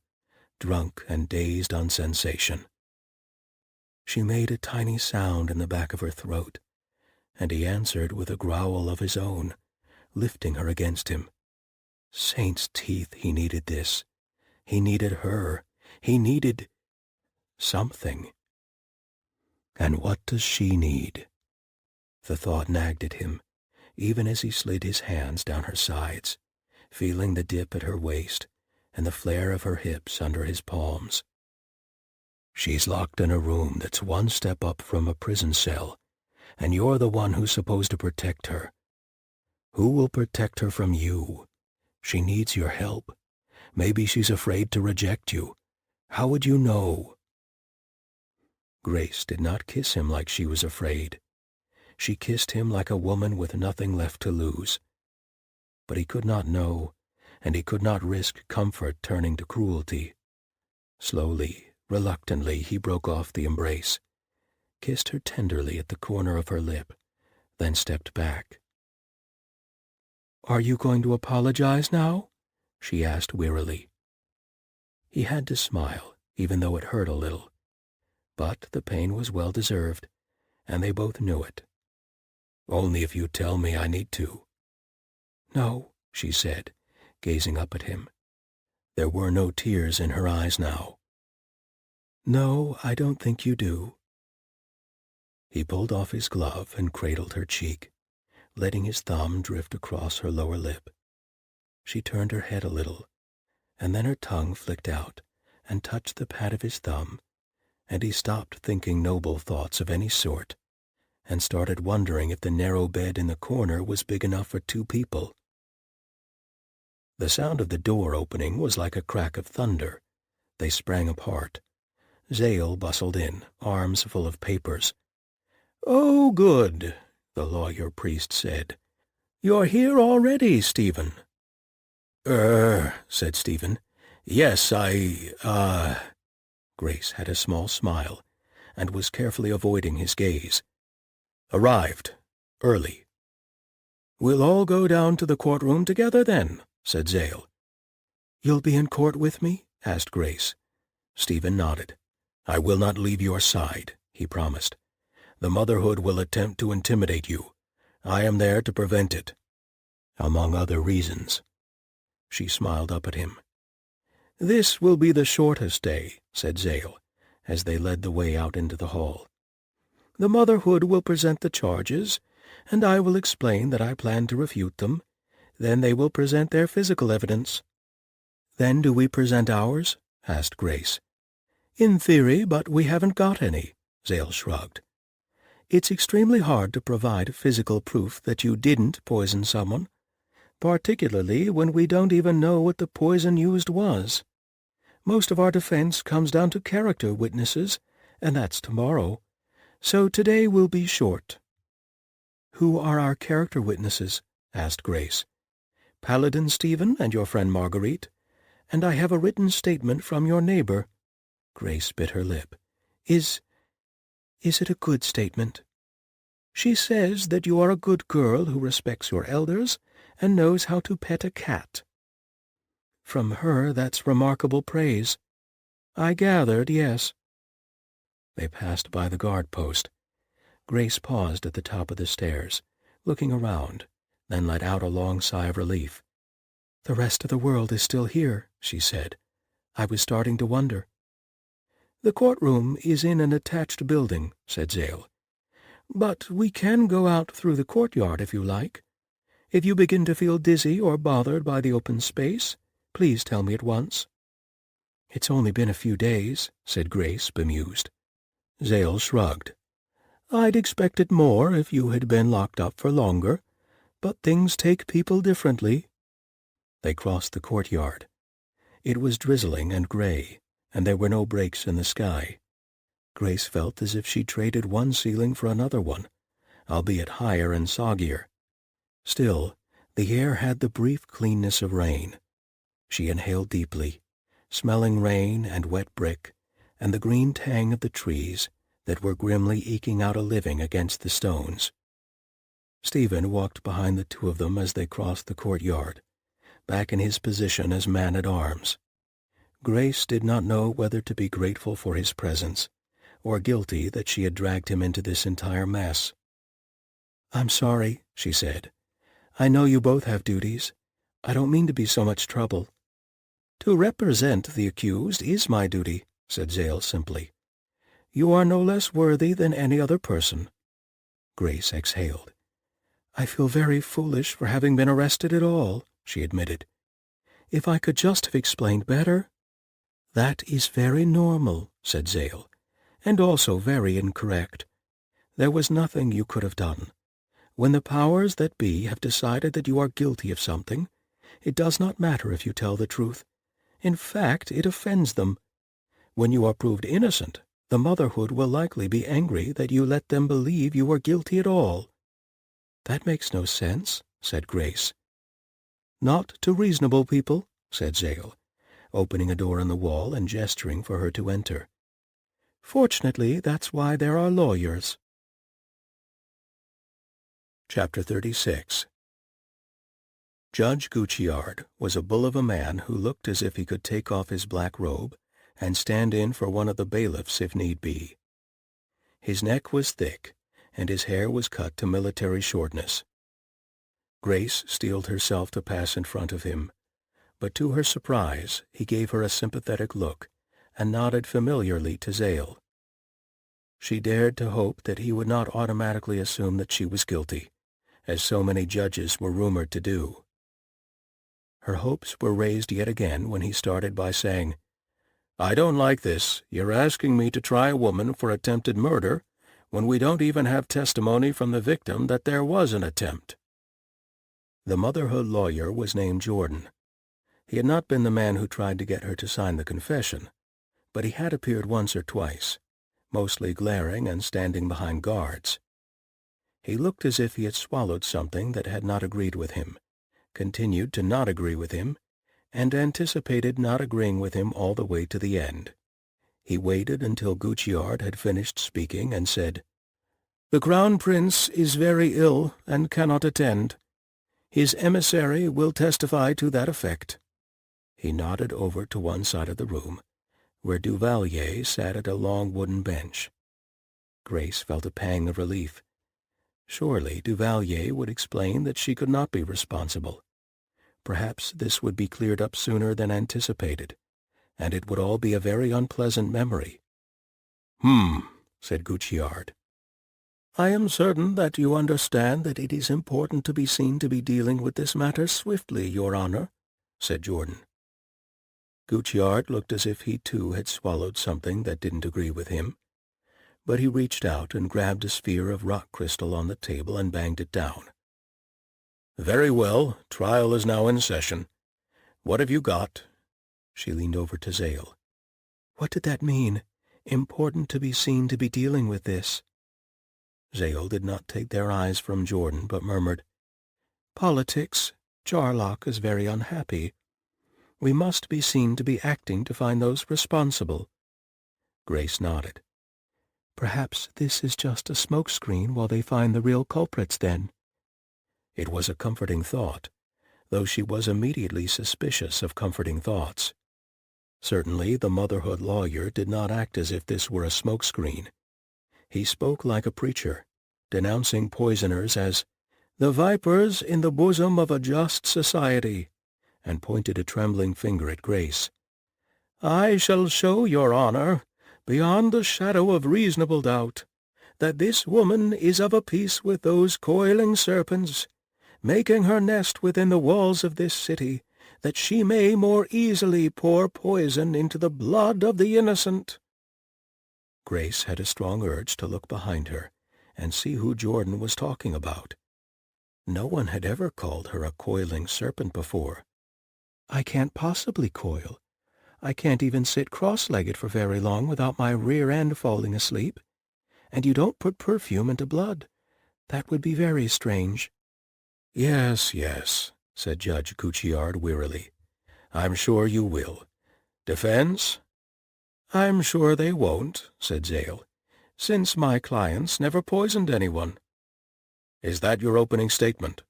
drunk and dazed on sensation. She made a tiny sound in the back of her throat, and he answered with a growl of his own, lifting her against him. Saint's teeth, he needed this. He needed her. He needed something. And what does she need? The thought nagged at him, even as he slid his hands down her sides, feeling the dip at her waist and the flare of her hips under his palms. She's locked in a room that's one step up from a prison cell, and you're the one who's supposed to protect her. Who will protect her from you? She needs your help. Maybe she's afraid to reject you. How would you know? Grace did not kiss him like she was afraid. She kissed him like a woman with nothing left to lose. But he could not know, and he could not risk comfort turning to cruelty. Slowly, reluctantly, he broke off the embrace, kissed her tenderly at the corner of her lip, then stepped back. "Are you going to apologize now?" she asked wearily. He had to smile, even though it hurt a little. But the pain was well-deserved, and they both knew it. "Only if you tell me I need to." "No," she said, gazing up at him. There were no tears in her eyes now. "No, I don't think you do." He pulled off his glove and cradled her cheek, letting his thumb drift across her lower lip. She turned her head a little, and then her tongue flicked out and touched the pad of his thumb, and he stopped thinking noble thoughts of any sort, and started wondering if the narrow bed in the corner was big enough for 2 people. The sound of the door opening was like a crack of thunder. They sprang apart. Zale bustled in, arms full of papers. "Oh, good," the lawyer-priest said. "You're here already, Stephen." Said Stephen. "Yes, Grace had a small smile, and was carefully avoiding his gaze. "Arrived. Early." "We'll all go down to the courtroom together, then," said Zale. "You'll be in court with me?" asked Grace. Stephen nodded. "I will not leave your side," he promised. "The Motherhood will attempt to intimidate you. I am there to prevent it. Among other reasons." She smiled up at him. "This will be the shortest day," said Zale, as they led the way out into the hall. "The Motherhood will present the charges, and I will explain that I plan to refute them. Then they will present their physical evidence." "Then do we present ours?" asked Grace. "In theory, but we haven't got any," Zale shrugged. "It's extremely hard to provide physical proof that you didn't poison someone, particularly when we don't even know what the poison used was. Most of our defense comes down to character witnesses, and that's tomorrow. So today will be short." "Who are our character witnesses?" asked Grace. "Paladin Stephen and your friend Marguerite, and I have a written statement from your neighbor." Grace bit her lip. Is it a good statement?" "She says that you are a good girl who respects your elders and knows how to pet a cat." "From her, that's remarkable praise." "I gathered, yes." They passed by the guard post. Grace paused at the top of the stairs, looking around, then let out a long sigh of relief. "The rest of the world is still here," she said. "I was starting to wonder." "The courtroom is in an attached building," said Zale. "But we can go out through the courtyard if you like. If you begin to feel dizzy or bothered by the open space, please tell me at once." "It's only been a few days," said Grace, bemused. Zale shrugged. "I'd expected more if you had been locked up for longer, but things take people differently." They crossed the courtyard. It was drizzling and gray, and there were no breaks in the sky. Grace felt as if she traded one ceiling for another one, albeit higher and soggier. Still, the air had the brief cleanness of rain. She inhaled deeply, smelling rain and wet brick, and the green tang of the trees that were grimly eking out a living against the stones. Stephen walked behind the two of them as they crossed the courtyard, back in his position as man-at-arms. Grace did not know whether to be grateful for his presence, or guilty that she had dragged him into this entire mess. "I'm sorry," she said. "I know you both have duties. I don't mean to be so much trouble." "To represent the accused is my duty," said Zale simply. "You are no less worthy than any other person." Grace exhaled. "I feel very foolish for having been arrested at all," she admitted. "If I could just have explained better." "That is very normal," said Zale, "and also very incorrect. There was nothing you could have done. When the powers that be have decided that you are guilty of something, it does not matter if you tell the truth. In fact, it offends them. When you are proved innocent, the Motherhood will likely be angry that you let them believe you were guilty at all." "That makes no sense," said Grace. "Not to reasonable people," said Zale, opening a door in the wall and gesturing for her to enter. "Fortunately, that's why there are lawyers." Chapter 36. Judge Guicciard was a bull of a man who looked as if he could take off his black robe and stand in for one of the bailiffs if need be. His neck was thick, and his hair was cut to military shortness. Grace steeled herself to pass in front of him, but to her surprise he gave her a sympathetic look and nodded familiarly to Zale. She dared to hope that he would not automatically assume that she was guilty, as so many judges were rumored to do. Her hopes were raised yet again when he started by saying, "I don't like this. You're asking me to try a woman for attempted murder when we don't even have testimony from the victim that there was an attempt." The Motherhood lawyer was named Jordan. He had not been the man who tried to get her to sign the confession, but he had appeared once or twice, mostly glaring and standing behind guards. He looked as if he had swallowed something that had not agreed with him, continued to not agree with him, and anticipated not agreeing with him all the way to the end. He waited until Guicciard had finished speaking and said, "The Crown Prince is very ill and cannot attend. His emissary will testify to that effect." He nodded over to one side of the room, where Duvalier sat at a long wooden bench. Grace felt a pang of relief. Surely Duvalier would explain that she could not be responsible. Perhaps this would be cleared up sooner than anticipated, and it would all be a very unpleasant memory. Said Guicciard. "I am certain that you understand that it is important to be seen to be dealing with this matter swiftly, Your Honor," said Jordan. Guicciard looked as if he too had swallowed something that didn't agree with him, but he reached out and grabbed a sphere of rock crystal on the table and banged it down. "Very well, trial is now in session. What have you got?" She leaned over to Zale. "What did that mean? Important to be seen to be dealing with this?" Zale did not take their eyes from Jordan, but murmured, "Politics. Jarlock is very unhappy. We must be seen to be acting to find those responsible." Grace nodded. "Perhaps this is just a smokescreen while they find the real culprits, then." It was a comforting thought, though she was immediately suspicious of comforting thoughts. Certainly the Motherhood lawyer did not act as if this were a smokescreen. He spoke like a preacher, denouncing poisoners as the vipers in the bosom of a just society, and pointed a trembling finger at Grace. "I shall show Your Honor, beyond the shadow of reasonable doubt, that this woman is of a piece with those coiling serpents, making her nest within the walls of this city, that she may more easily pour poison into the blood of the innocent." Grace had a strong urge to look behind her and see who Jordan was talking about. No one had ever called her a coiling serpent before. "I can't possibly coil. I can't even sit cross-legged for very long without my rear end falling asleep. And you don't put perfume into blood. That would be very strange." Yes, said Judge Guicciard wearily. "I'm sure you will. Defense?" "I'm sure they won't," said Zale, "since my clients never poisoned anyone." Is that your opening statement?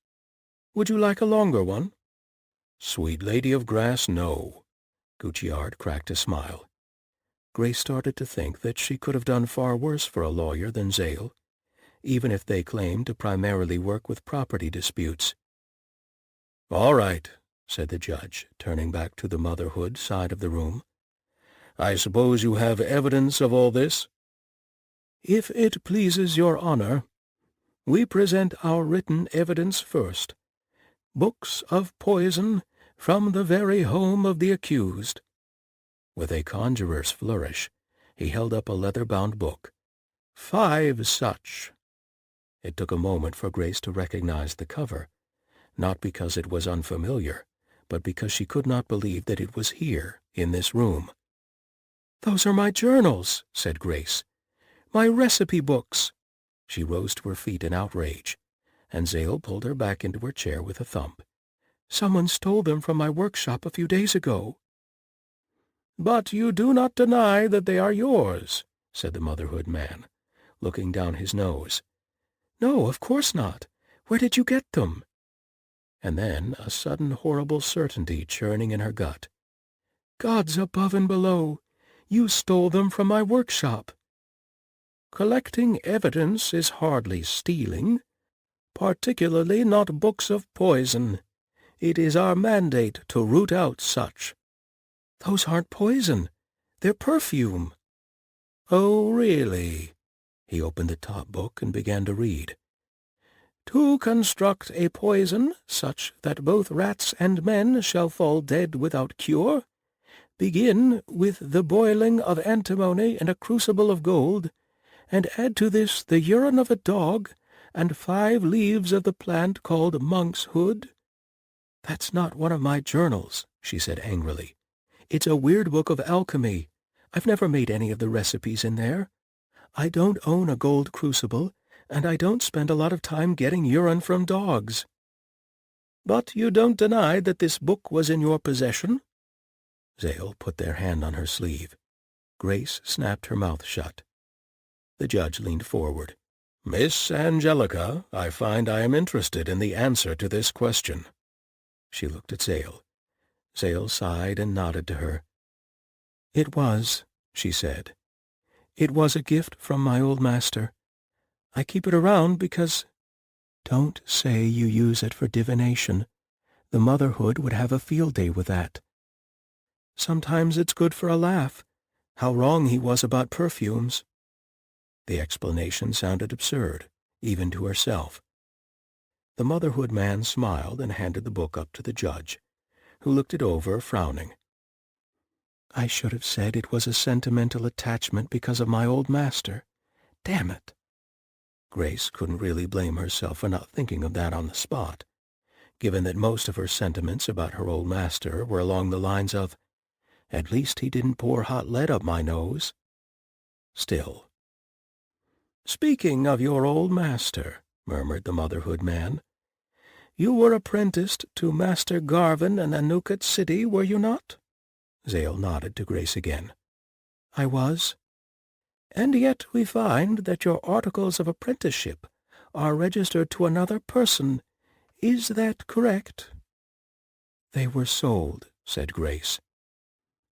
Would you like a longer one? Sweet Lady of Grass, no. Gucciard cracked a smile. Grace started to think that she could have done far worse for a lawyer than Zale, even if they claimed to primarily work with property disputes. All right, said the judge, turning back to the motherhood side of the room. I suppose you have evidence of all this? If it pleases your honor, we present our written evidence first. Books of poison from the very home of the accused. With a conjurer's flourish, he held up a leather-bound book. 5 such. It took a moment for Grace to recognize the cover, not because it was unfamiliar, but because she could not believe that it was here, in this room. "Those are my journals," said Grace. "My recipe books." She rose to her feet in outrage, and Zale pulled her back into her chair with a thump. "Someone stole them from my workshop a few days ago." "But you do not deny that they are yours," said the motherhood man, looking down his nose. "No, of course not. Where did you get them?" And then a sudden horrible certainty churning in her gut. "Gods above and below, you stole them from my workshop." "Collecting evidence is hardly stealing, particularly not books of poison. It is our mandate to root out such." "Those aren't poison. They're perfume." "Oh, really?" He opened the top book and began to read. "To construct a poison such that both rats and men shall fall dead without cure, begin with the boiling of antimony in a crucible of gold, and add to this the urine of a dog and 5 leaves of the plant called monk's hood." "That's not one of my journals," she said angrily. "It's a weird book of alchemy. I've never made any of the recipes in there. I don't own a gold crucible, and I don't spend a lot of time getting urine from dogs." "But you don't deny that this book was in your possession?" Zale put their hand on her sleeve. Grace snapped her mouth shut. The judge leaned forward. "Miss Angelica, I find I am interested in the answer to this question." She looked at Zale. Zale sighed and nodded to her. "It was," she said. "It was a gift from my old master. I keep it around because—" "Don't say you use it for divination. The motherhood would have a field day with that." "Sometimes it's good for a laugh. How wrong he was about perfumes." The explanation sounded absurd, even to herself. The motherhood man smiled and handed the book up to the judge, who looked it over, frowning. "I should have said it was a sentimental attachment because of my old master. Damn it!" Grace couldn't really blame herself for not thinking of that on the spot, given that most of her sentiments about her old master were along the lines of, "At least he didn't pour hot lead up my nose." Still. "Speaking of your old master," murmured the motherhood man, "you were apprenticed to Master Garvin in Anukat City, were you not?" Zale nodded to Grace again. "I was." "And yet we find that your articles of apprenticeship are registered to another person. Is that correct?" "They were sold," said Grace.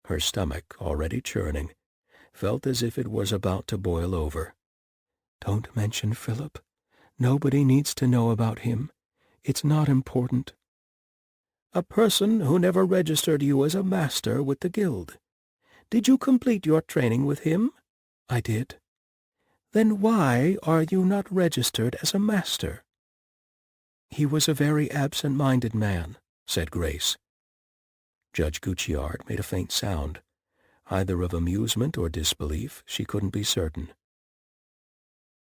Her stomach, already churning, felt as if it was about to boil over. "Don't mention Philip. Nobody needs to know about him. It's not important." "A person who never registered you as a master with the guild. Did you complete your training with him?" "I did." "Then why are you not registered as a master?" "He was a very absent-minded man," said Grace. Judge Gucciard made a faint sound, either of amusement or disbelief, she couldn't be certain.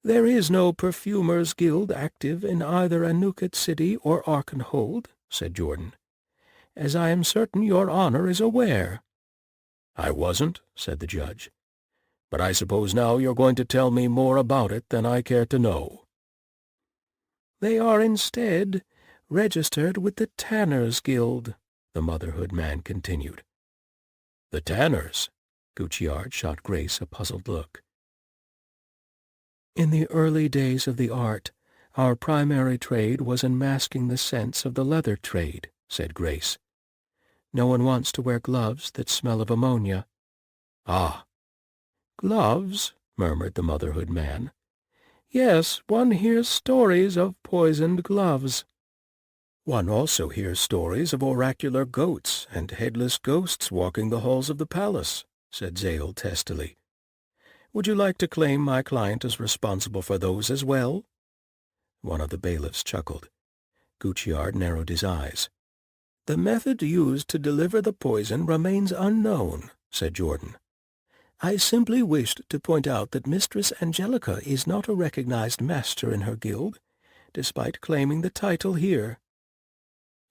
"There is no Perfumers' Guild active in either Anukat City or Arkenhold," said Jordan, "as I am certain your honor is aware." "I wasn't," said the judge. "But I suppose now you're going to tell me more about it than I care to know." "They are instead registered with the Tanners' Guild," the motherhood man continued. "The Tanners?" Gucciard shot Grace a puzzled look. "In the early days of the art, "Our primary trade was in masking the scents of the leather trade," said Grace. "No one wants to wear gloves that smell of ammonia." "Ah." "Gloves?" murmured the motherhood man. "Yes, one hears stories of poisoned gloves." "One also hears stories of oracular goats and headless ghosts walking the halls of the palace," said Zale testily. "Would you like to claim my client as responsible for those as well?" One of the bailiffs chuckled. Guicciard narrowed his eyes. "The method used to deliver the poison remains unknown," said Jordan. "I simply wished to point out that Mistress Angelica is not a recognized master in her guild, despite claiming the title here."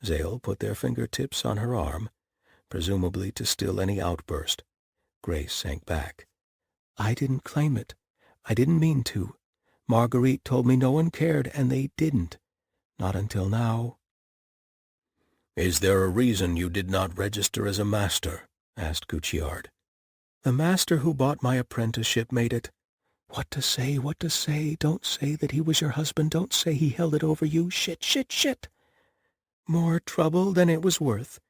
Zale put their fingertips on her arm, presumably to still any outburst. Grace sank back. "I didn't claim it. I didn't mean to. Marguerite told me no one cared, and they didn't. Not until now." "Is there a reason you did not register as a master?" asked Guicciard. "The master who bought my apprenticeship made it—" "What to say, what to say? Don't say that he was your husband. Don't say he held it over you. Shit, shit, shit!" "More trouble than it was worth.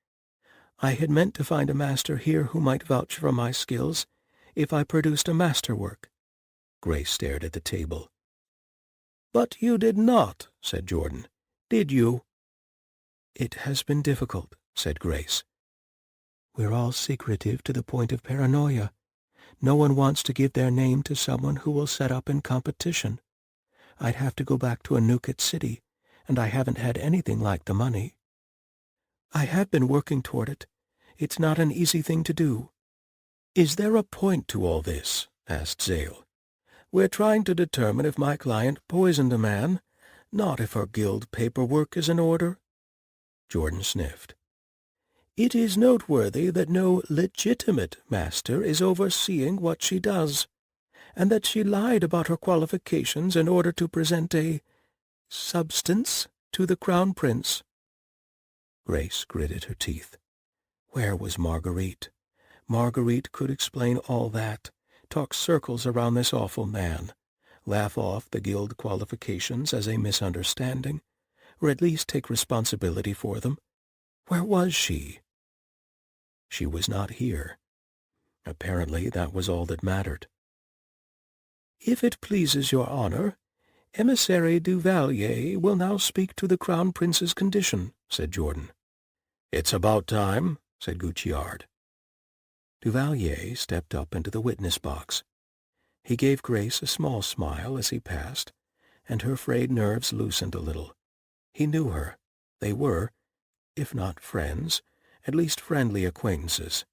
I had meant to find a master here who might vouch for my skills if I produced a masterwork." Grace stared at the table. "But you did not," said Jordan. "Did you?" "It has been difficult," said Grace. "We're all secretive to the point of paranoia. No one wants to give their name to someone who will set up in competition. I'd have to go back to Anuket City, and I haven't had anything like the money." "I have been working toward it. It's not an easy thing to do." "Is there a point to all this?" asked Zale. "We're trying to determine if my client poisoned a man, not if her guild paperwork is in order." Jordan sniffed. "It is noteworthy that no legitimate master is overseeing what she does, and that she lied about her qualifications in order to present a substance to the Crown Prince." Grace gritted her teeth. Where was Marguerite? Marguerite could explain all that, talk circles around this awful man, laugh off the guild qualifications as a misunderstanding, or at least take responsibility for them. Where was she? She was not here. Apparently that was all that mattered. "If it pleases your honor, Emissary Duvalier will now speak to the Crown Prince's condition," said Jordan. "It's about time," said Guicciard. Duvalier stepped up into the witness box. He gave Grace a small smile as he passed, and her frayed nerves loosened a little. He knew her. They were, if not friends, at least friendly acquaintances.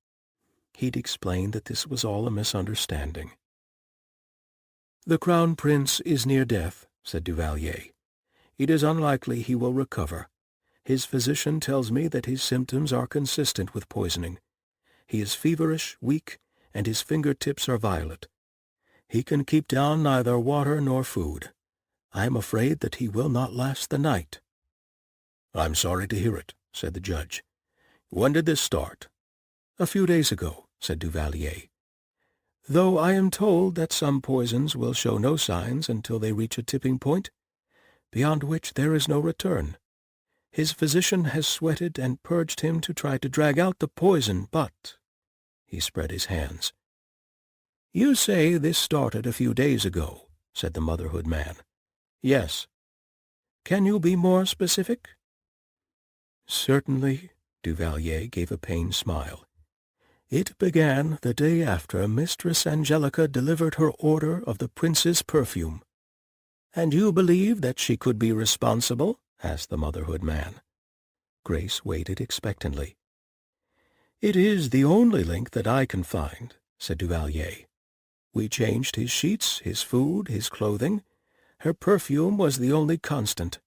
He'd explained that this was all a misunderstanding. "The Crown Prince is near death," said Duvalier. "It is unlikely he will recover. His physician tells me that his symptoms are consistent with poisoning. He is feverish, weak, and his fingertips are violet. He can keep down neither water nor food. I am afraid that he will not last the night." "I'm sorry to hear it," said the judge. "When did this start?" "A few days ago," said Duvalier. "Though I am told that some poisons will show no signs until they reach a tipping point, beyond which there is no return. His physician has sweated and purged him to try to drag out the poison, but—" He spread his hands. "You say this started a few days ago," said the motherhood man. "Yes." "Can you be more specific?" "Certainly," Duvalier gave a pained smile. "It began the day after Mistress Angelica delivered her order of the prince's perfume." "And you believe that she could be responsible?" asked the motherhood man. Grace waited expectantly. "It is the only link that I can find," said Duvalier. "We changed his sheets, his food, his clothing. Her perfume was the only constant.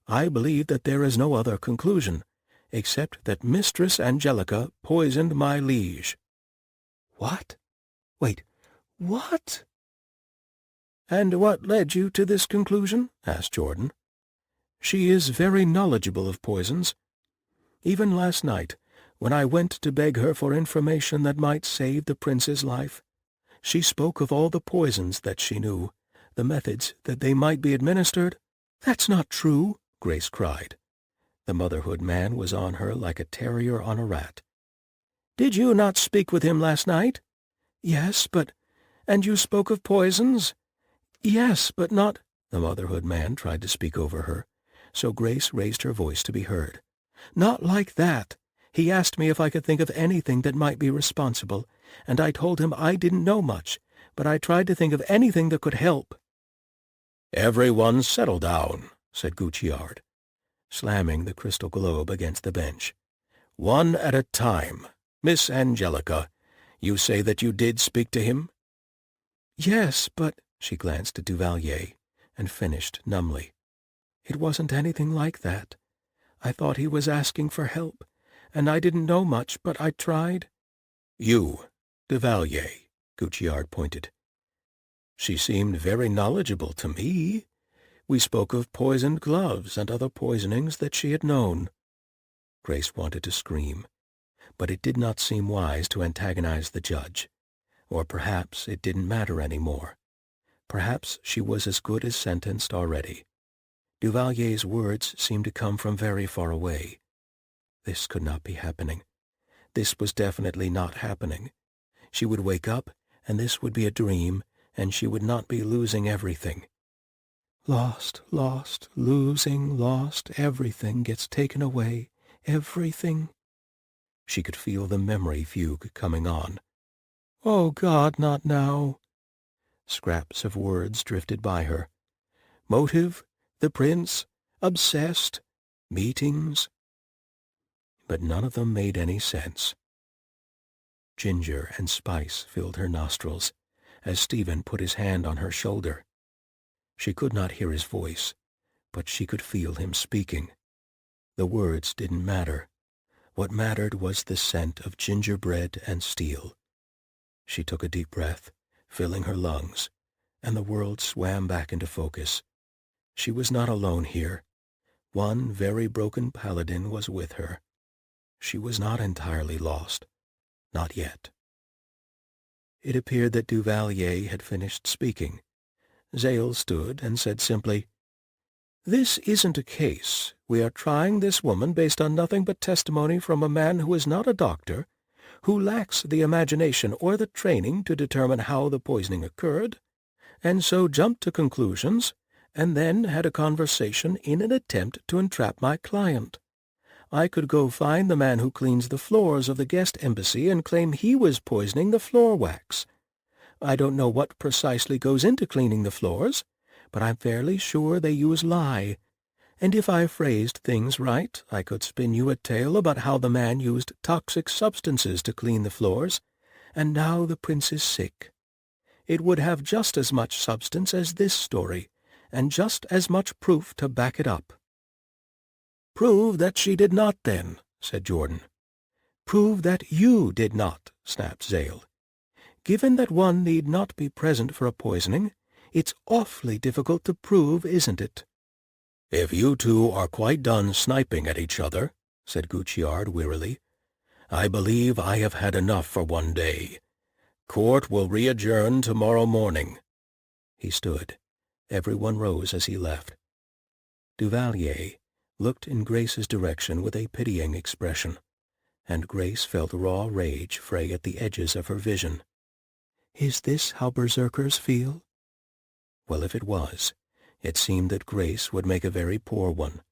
I believe that there is no other conclusion, except that Mistress Angelica poisoned my liege." "What? Wait, what?" "And what led you to this conclusion?" asked Jordan. "She is very knowledgeable of poisons. Even last night, when I went to beg her for information that might save the prince's life, she spoke of all the poisons that she knew, the methods that they might be administered, "That's not true," Grace cried. The motherhood man was on her like a terrier on a rat. "Did you not speak with him last night?" "Yes, but—" "And you spoke of poisons?" "Yes, but not—" The motherhood man tried to speak over her, so Grace raised her voice to be heard. "Not like that. He asked me if I could think of anything that might be responsible, and I told him I didn't know much, but I tried to think of anything that could help." "Everyone settle down," said Gucciard, slamming the crystal globe against the bench. "One at a time. Miss Angelica, you say that you did speak to him?" "Yes, but—" She glanced at Duvalier and finished numbly. "It wasn't anything like that. I thought he was asking for help, and I didn't know much, but I tried." "You, Duvalier," Gucciard pointed. "She seemed very knowledgeable to me. We spoke of poisoned gloves and other poisonings that she had known." Grace wanted to scream, but it did not seem wise to antagonize the judge. Or perhaps it didn't matter any more. Perhaps she was as good as sentenced already. Duvalier's words seemed to come from very far away. This could not be happening. This was definitely not happening. She would wake up, and this would be a dream, and she would not be losing everything. Lost, losing, lost, everything gets taken away, everything. She could feel the memory fugue coming on. "Oh, God, not now." Scraps of words drifted by her. Motive, the prince, obsessed, meetings. But none of them made any sense. Ginger and spice filled her nostrils as Stephen put his hand on her shoulder. She could not hear his voice, but she could feel him speaking. The words didn't matter. What mattered was the scent of gingerbread and steel. She took a deep breath, filling her lungs, and the world swam back into focus. She was not alone here. One very broken paladin was with her. She was not entirely lost. Not yet. It appeared that Duvalier had finished speaking. Zale stood and said simply, "This isn't a case. We are trying this woman based on nothing but testimony from a man who is not a doctor, who lacks the imagination or the training to determine how the poisoning occurred, and so jumped to conclusions, and then had a conversation in an attempt to entrap my client. I could go find the man who cleans the floors of the guest embassy and claim he was poisoning the floor wax. I don't know what precisely goes into cleaning the floors, but I'm fairly sure they use lye. And if I phrased things right, I could spin you a tale about how the man used toxic substances to clean the floors, and now the prince is sick. It would have just as much substance as this story, and just as much proof to back it up." "Prove that she did not, then," said Jordan. "Prove that you did not," snapped Zale. "Given that one need not be present for a poisoning, it's awfully difficult to prove, isn't it?" "If you two are quite done sniping at each other," said Gucciard wearily, "I believe I have had enough for one day. Court will re-adjourn tomorrow morning." He stood. Everyone rose as he left. Duvalier looked in Grace's direction with a pitying expression, and Grace felt raw rage fray at the edges of her vision. Is this how berserkers feel? Well, if it was, it seemed that Grace would make a very poor one.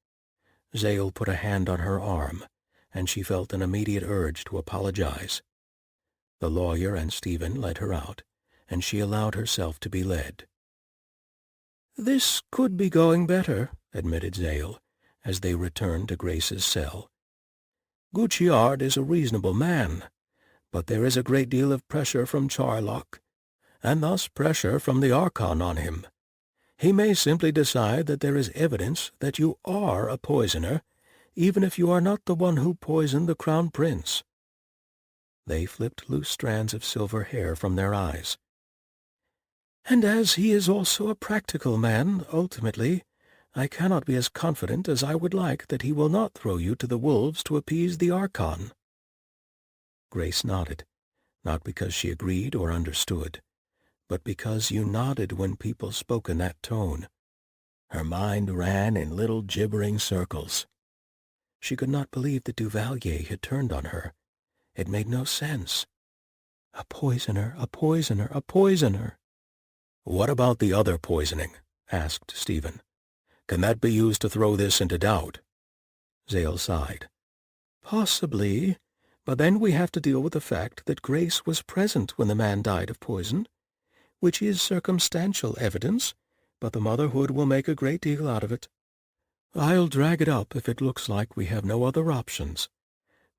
Zale put a hand on her arm, and she felt an immediate urge to apologize. The lawyer and Stephen led her out, and she allowed herself to be led. "This could be going better," admitted Zale, as they returned to Grace's cell. "Gucciard is a reasonable man, but there is a great deal of pressure from Charlock, and thus pressure from the Archon on him. He may simply decide that there is evidence that you are a poisoner, even if you are not the one who poisoned the Crown Prince." They flipped loose strands of silver hair from their eyes. "And as he is also a practical man, ultimately, I cannot be as confident as I would like that he will not throw you to the wolves to appease the Archon." Grace nodded, not because she agreed or understood, but because you nodded when people spoke in that tone. Her mind ran in little gibbering circles. She could not believe that Duvalier had turned on her. It made no sense. A poisoner, a poisoner, a poisoner. "What about the other poisoning?" asked Stephen. "Can that be used to throw this into doubt?" Zale sighed. "Possibly, but then we have to deal with the fact that Grace was present when the man died of poison, which is circumstantial evidence, but the Motherhood will make a great deal out of it. I'll drag it up if it looks like we have no other options,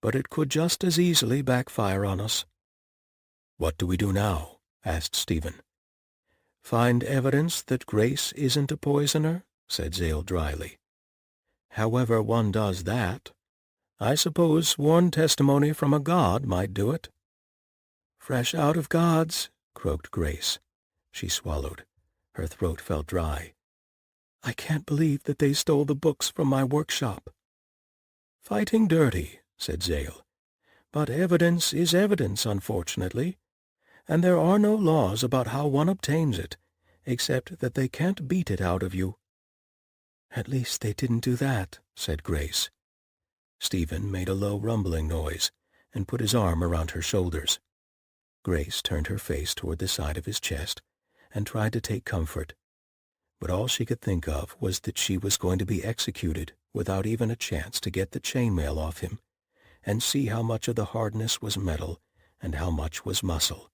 but it could just as easily backfire on us." "What do we do now?" asked Stephen. "Find evidence that Grace isn't a poisoner," said Zale dryly. "However one does that. I suppose sworn testimony from a god might do it." "Fresh out of gods," croaked Grace. She swallowed. Her throat felt dry. "I can't believe that they stole the books from my workshop." "Fighting dirty," said Zale. "But evidence is evidence, unfortunately, and there are no laws about how one obtains it, except that they can't beat it out of you." "At least they didn't do that," said Grace. Stephen made a low rumbling noise and put his arm around her shoulders. Grace turned her face toward the side of his chest and tried to take comfort, but all she could think of was that she was going to be executed without even a chance to get the chainmail off him and see how much of the hardness was metal and how much was muscle.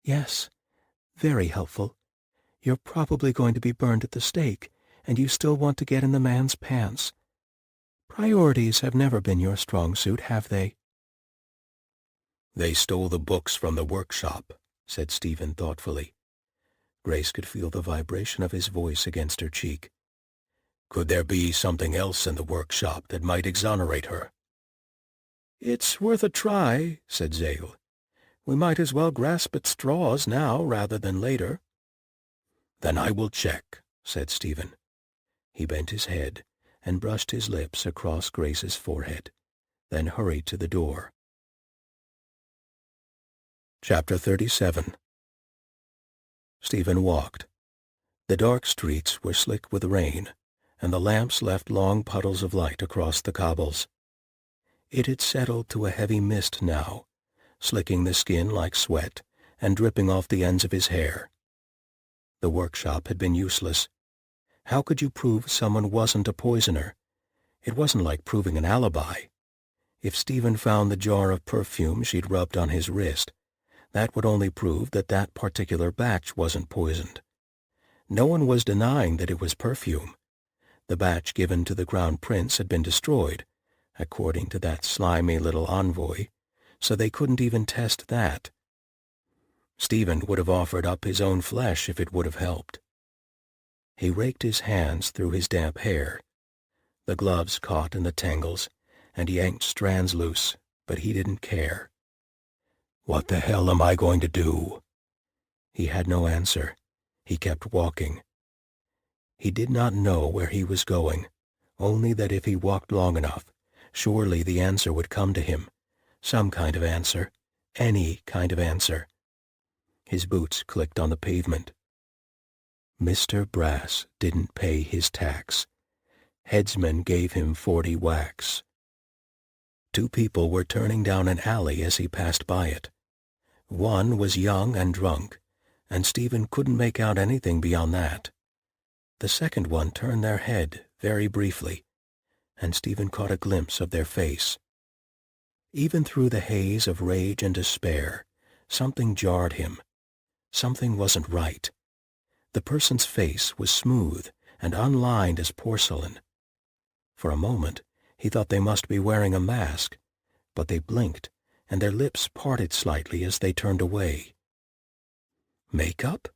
"Yes, very helpful. You're probably going to be burned at the stake, and you still want to get in the man's pants. Priorities have never been your strong suit, have they?" "They stole the books from the workshop," said Stephen thoughtfully. Grace could feel the vibration of his voice against her cheek. "Could there be something else in the workshop that might exonerate her?" "It's worth a try," said Zale. "We might as well grasp at straws now rather than later." "Then I will check," said Stephen. He bent his head and brushed his lips across Grace's forehead, then hurried to the door. Chapter 37. Stephen walked. The dark streets were slick with rain, and the lamps left long puddles of light across the cobbles. It had settled to a heavy mist now, slicking the skin like sweat and dripping off the ends of his hair. The workshop had been useless. How could you prove someone wasn't a poisoner? It wasn't like proving an alibi. If Stephen found the jar of perfume she'd rubbed on his wrist, that would only prove that that particular batch wasn't poisoned. No one was denying that it was perfume. The batch given to the Crown Prince had been destroyed, according to that slimy little envoy, so they couldn't even test that. Stephen would have offered up his own flesh if it would have helped. He raked his hands through his damp hair. The gloves caught in the tangles, and yanked strands loose, but he didn't care. "What the hell am I going to do?" He had no answer. He kept walking. He did not know where he was going, only that if he walked long enough, surely the answer would come to him. Some kind of answer. Any kind of answer. His boots clicked on the pavement. Mr. Brass didn't pay his tax. Headsman gave him 40 whacks. 2 people were turning down an alley as he passed by it. One was young and drunk, and Stephen couldn't make out anything beyond that. The second one turned their head very briefly, and Stephen caught a glimpse of their face. Even through the haze of rage and despair, something jarred him. Something wasn't right. The person's face was smooth and unlined as porcelain. For a moment, he thought they must be wearing a mask, but they blinked, and their lips parted slightly as they turned away. Makeup?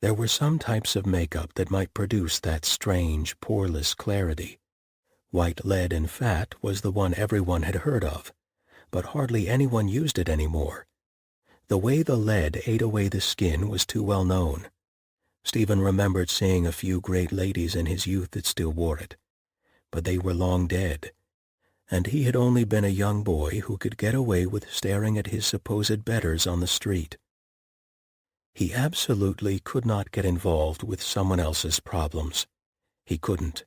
There were some types of makeup that might produce that strange, poreless clarity. White lead and fat was the one everyone had heard of, but hardly anyone used it anymore. The way the lead ate away the skin was too well known. Stephen remembered seeing a few great ladies in his youth that still wore it, but they were long dead, and he had only been a young boy who could get away with staring at his supposed betters on the street. He absolutely could not get involved with someone else's problems. He couldn't.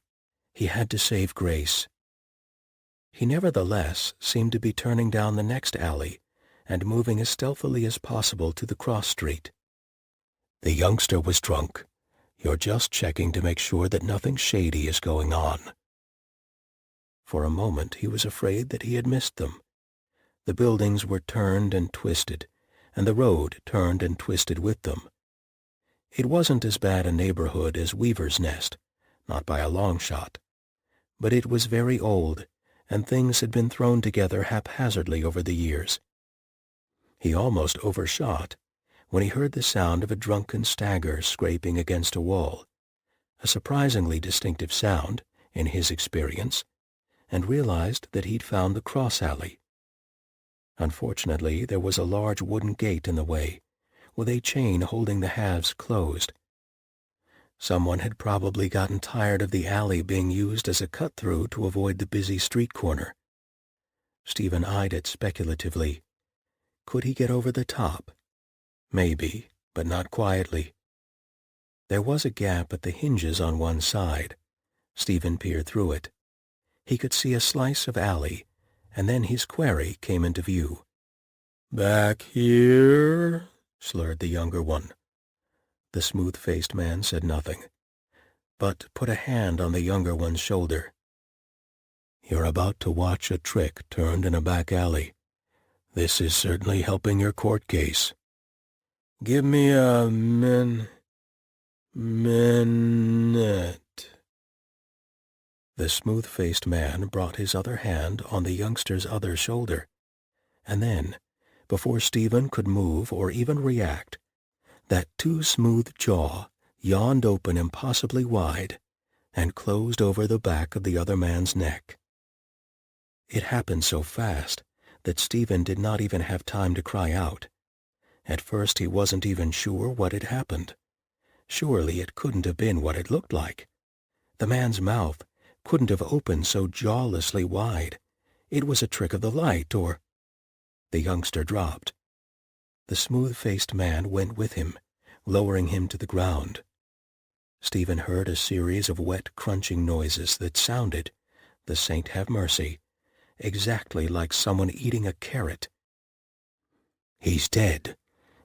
He had to save Grace. He nevertheless seemed to be turning down the next alley and moving as stealthily as possible to the cross street. "The youngster was drunk. You're just checking to make sure that nothing shady is going on." For a moment he was afraid that he had missed them. The buildings were turned and twisted, and the road turned and twisted with them. It wasn't as bad a neighborhood as Weaver's Nest, not by a long shot, but it was very old, and things had been thrown together haphazardly over the years. He almost overshot when he heard the sound of a drunken stagger scraping against a wall, a surprisingly distinctive sound, in his experience, and realized that he'd found the cross alley. Unfortunately, there was a large wooden gate in the way, with a chain holding the halves closed. Someone had probably gotten tired of the alley being used as a cut-through to avoid the busy street corner. Stephen eyed it speculatively. Could he get over the top? Maybe, but not quietly. There was a gap at the hinges on one side. Stephen peered through it. He could see a slice of alley, and then his quarry came into view. "Back here?" slurred the younger one. The smooth-faced man said nothing, but put a hand on the younger one's shoulder. "You're about to watch a trick turned in a back alley. This is certainly helping your court case. Give me a minute." The smooth-faced man brought his other hand on the youngster's other shoulder, and then, before Stephen could move or even react, that too-smooth jaw yawned open impossibly wide and closed over the back of the other man's neck. It happened so fast that Stephen did not even have time to cry out. At first he wasn't even sure what had happened. Surely it couldn't have been what it looked like. The man's mouth couldn't have opened so jawlessly wide. It was a trick of the light, or... The youngster dropped. The smooth-faced man went with him, lowering him to the ground. Stephen heard a series of wet, crunching noises that sounded, the saint have mercy, exactly like someone eating a carrot. "He's dead.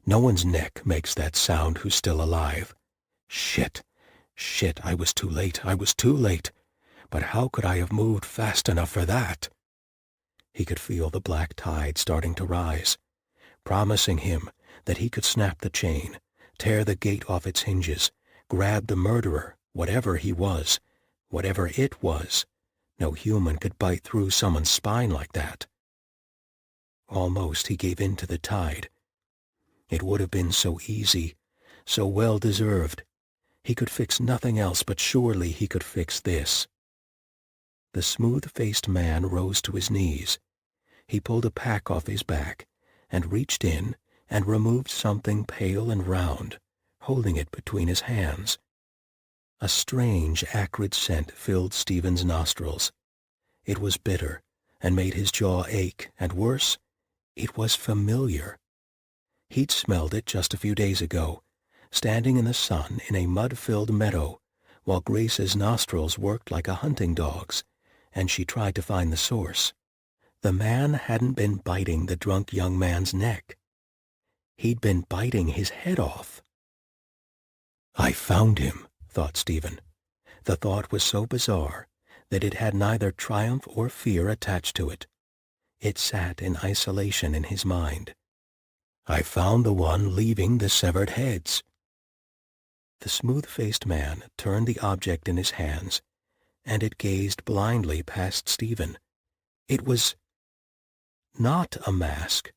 No one's neck makes that sound who's still alive. Shit, I was too late. But how could I have moved fast enough for that?" He could feel the black tide starting to rise, promising him that he could snap the chain, tear the gate off its hinges, grab the murderer, whatever he was, whatever it was. No human could bite through someone's spine like that. Almost he gave in to the tide. It would have been so easy, so well-deserved. He could fix nothing else, but surely he could fix this. The smooth-faced man rose to his knees. He pulled a pack off his back and reached in and removed something pale and round, holding it between his hands. A strange, acrid scent filled Stephen's nostrils. It was bitter and made his jaw ache, and worse, it was familiar. He'd smelled it just a few days ago, standing in the sun in a mud-filled meadow, while Grace's nostrils worked like a hunting dog's, and she tried to find the source. The man hadn't been biting the drunk young man's neck. He'd been biting his head off. "I found him," thought Stephen. The thought was so bizarre that it had neither triumph or fear attached to it. It sat in isolation in his mind. "I found the one leaving the severed heads." The smooth-faced man turned the object in his hands, and it gazed blindly past Stephen. It was not a mask,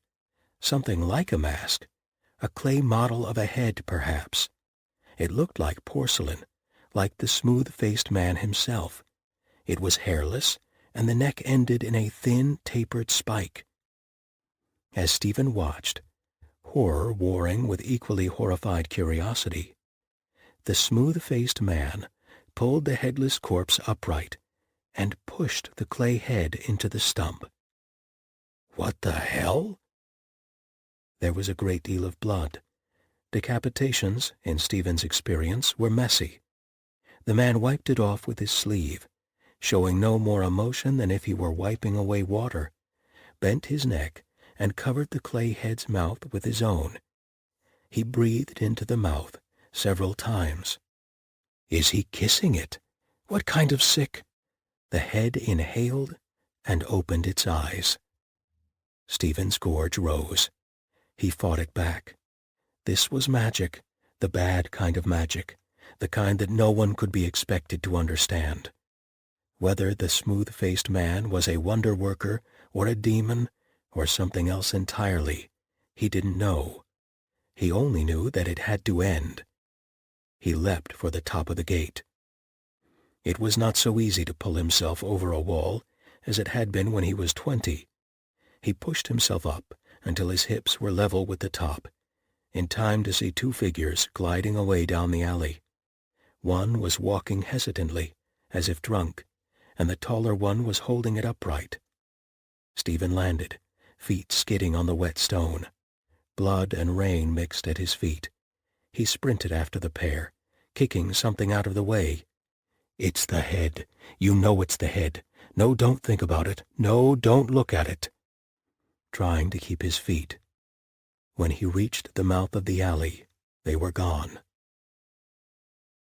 something like a mask, a clay model of a head, perhaps. It looked like porcelain, like the smooth-faced man himself. It was hairless, and the neck ended in a thin, tapered spike. As Stephen watched, horror warring with equally horrified curiosity, the smooth-faced man pulled the headless corpse upright and pushed the clay head into the stump. What the hell? There was a great deal of blood, Decapitations, in Stephen's experience, were messy. The man wiped it off with his sleeve, showing no more emotion than if he were wiping away water, bent his neck, and covered the clay head's mouth with his own. He breathed into the mouth several times. Is he kissing it? What kind of sick? The head inhaled and opened its eyes. Stephen's gorge rose. He fought it back. This was magic, the bad kind of magic, the kind that no one could be expected to understand. Whether the smooth-faced man was a wonder-worker or a demon or something else entirely, he didn't know. He only knew that it had to end. He leapt for the top of the gate. It was not so easy to pull himself over a wall as it had been when he was 20. He pushed himself up until his hips were level with the top, in time to see two figures gliding away down the alley. One was walking hesitantly, as if drunk, and the taller one was holding it upright. Stephen landed, feet skidding on the wet stone. Blood and rain mixed at his feet. He sprinted after the pair, kicking something out of the way. It's the head. You know it's the head. No, don't think about it. No, don't look at it. Trying to keep his feet. When he reached the mouth of the alley, they were gone.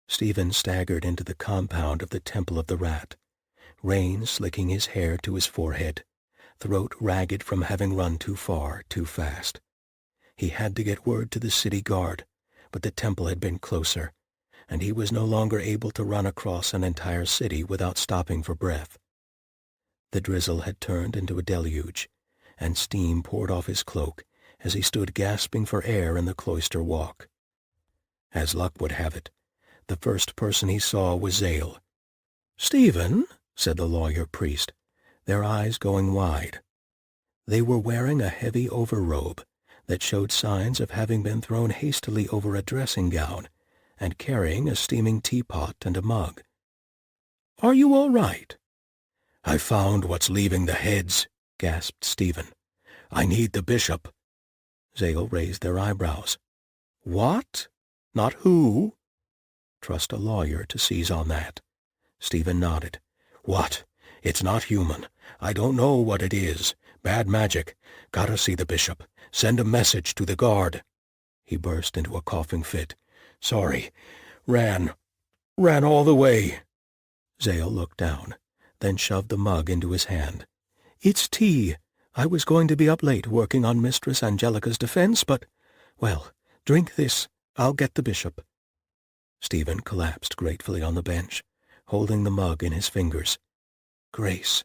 Stephen staggered into the compound of the Temple of the Rat, rain slicking his hair to his forehead, throat ragged from having run too far, too fast. He had to get word to the city guard, but the temple had been closer, and he was no longer able to run across an entire city without stopping for breath. The drizzle had turned into a deluge, and steam poured off his cloak as he stood gasping for air in the cloister walk. As luck would have it, the first person he saw was Zale. "Stephen," said the lawyer-priest, their eyes going wide. They were wearing a heavy overrobe that showed signs of having been thrown hastily over a dressing gown, and carrying a steaming teapot and a mug. "Are you all right?" "I found what's leaving the heads," gasped Stephen. "I need the bishop." Zale raised their eyebrows. "What? Not who?" Trust a lawyer to seize on that. Stephen nodded. "What? It's not human. I don't know what it is. Bad magic. Gotta see the bishop. Send a message to the guard." He burst into a coughing fit. "Sorry. Ran all the way." Zale looked down, then shoved the mug into his hand. "It's tea. I was going to be up late working on Mistress Angelica's defense, but, well, drink this. I'll get the bishop." Stephen collapsed gratefully on the bench, holding the mug in his fingers. Grace.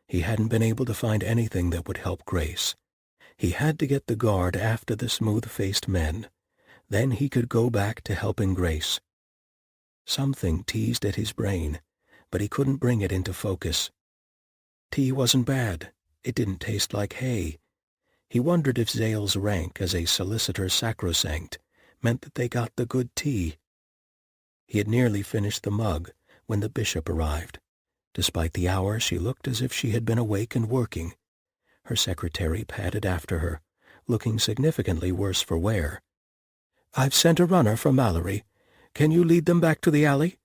He hadn't been able to find anything that would help Grace. He had to get the guard after the smooth-faced men. Then he could go back to helping Grace. Something teased at his brain, but he couldn't bring it into focus. Tea wasn't bad. It didn't taste like hay. He wondered if Zale's rank as a solicitor sacrosanct meant that they got the good tea. He had nearly finished the mug when the bishop arrived. Despite the hour, she looked as if she had been awake and working. Her secretary padded after her, looking significantly worse for wear. "I've sent a runner for Mallory. Can you lead them back to the alley?"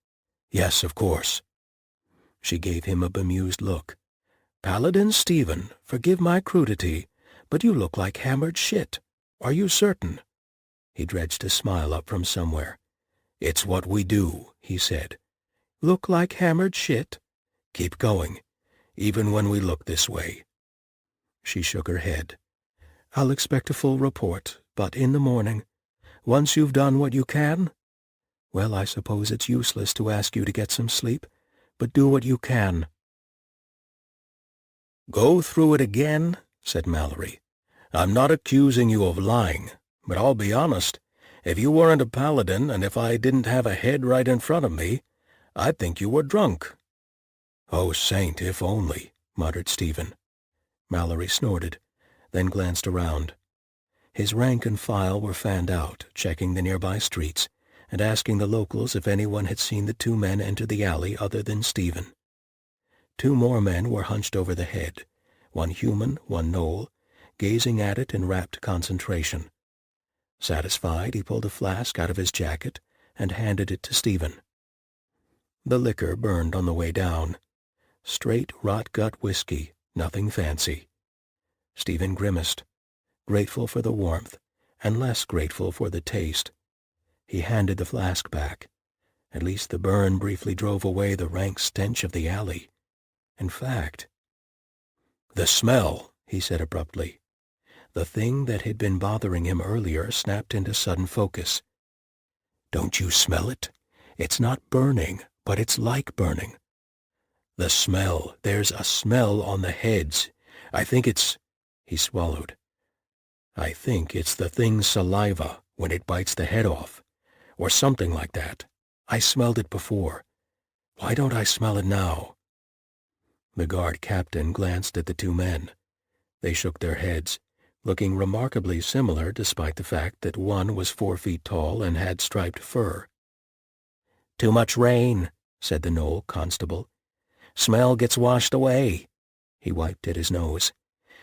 "Yes, of course." She gave him a bemused look. "Paladin Stephen, forgive my crudity, but you look like hammered shit. Are you certain?" He dredged a smile up from somewhere. "It's what we do," he said. "Look like hammered shit?" "Keep going, even when we look this way." She shook her head. "I'll expect a full report, but in the morning. Once you've done what you can? Well, I suppose it's useless to ask you to get some sleep, but do what you can." "Go through it again," said Mallory. "I'm not accusing you of lying, but I'll be honest. If you weren't a paladin, and if I didn't have a head right in front of me, I'd think you were drunk." "Oh, saint, if only," muttered Stephen. Mallory snorted, then glanced around. His rank and file were fanned out, checking the nearby streets, and asking the locals if anyone had seen the two men enter the alley other than Stephen. Two more men were hunched over the head, one human, one gnoll, gazing at it in rapt concentration. Satisfied, he pulled a flask out of his jacket and handed it to Stephen. The liquor burned on the way down. Straight rot-gut whiskey, nothing fancy. Stephen grimaced, grateful for the warmth and less grateful for the taste. He handed the flask back. At least the burn briefly drove away the rank stench of the alley. In fact, "The smell," he said abruptly. The thing that had been bothering him earlier snapped into sudden focus. "Don't you smell it? It's not burning, but it's like burning. The smell. There's a smell on the heads. I think it's—" He swallowed. "I think it's the thing's saliva when it bites the head off, or something like that. I smelled it before. Why don't I smell it now?" The guard captain glanced at the two men. They shook their heads, looking remarkably similar despite the fact that one was 4 feet tall and had striped fur. "Too much rain," said the Knoll constable. "Smell gets washed away." He wiped at his nose.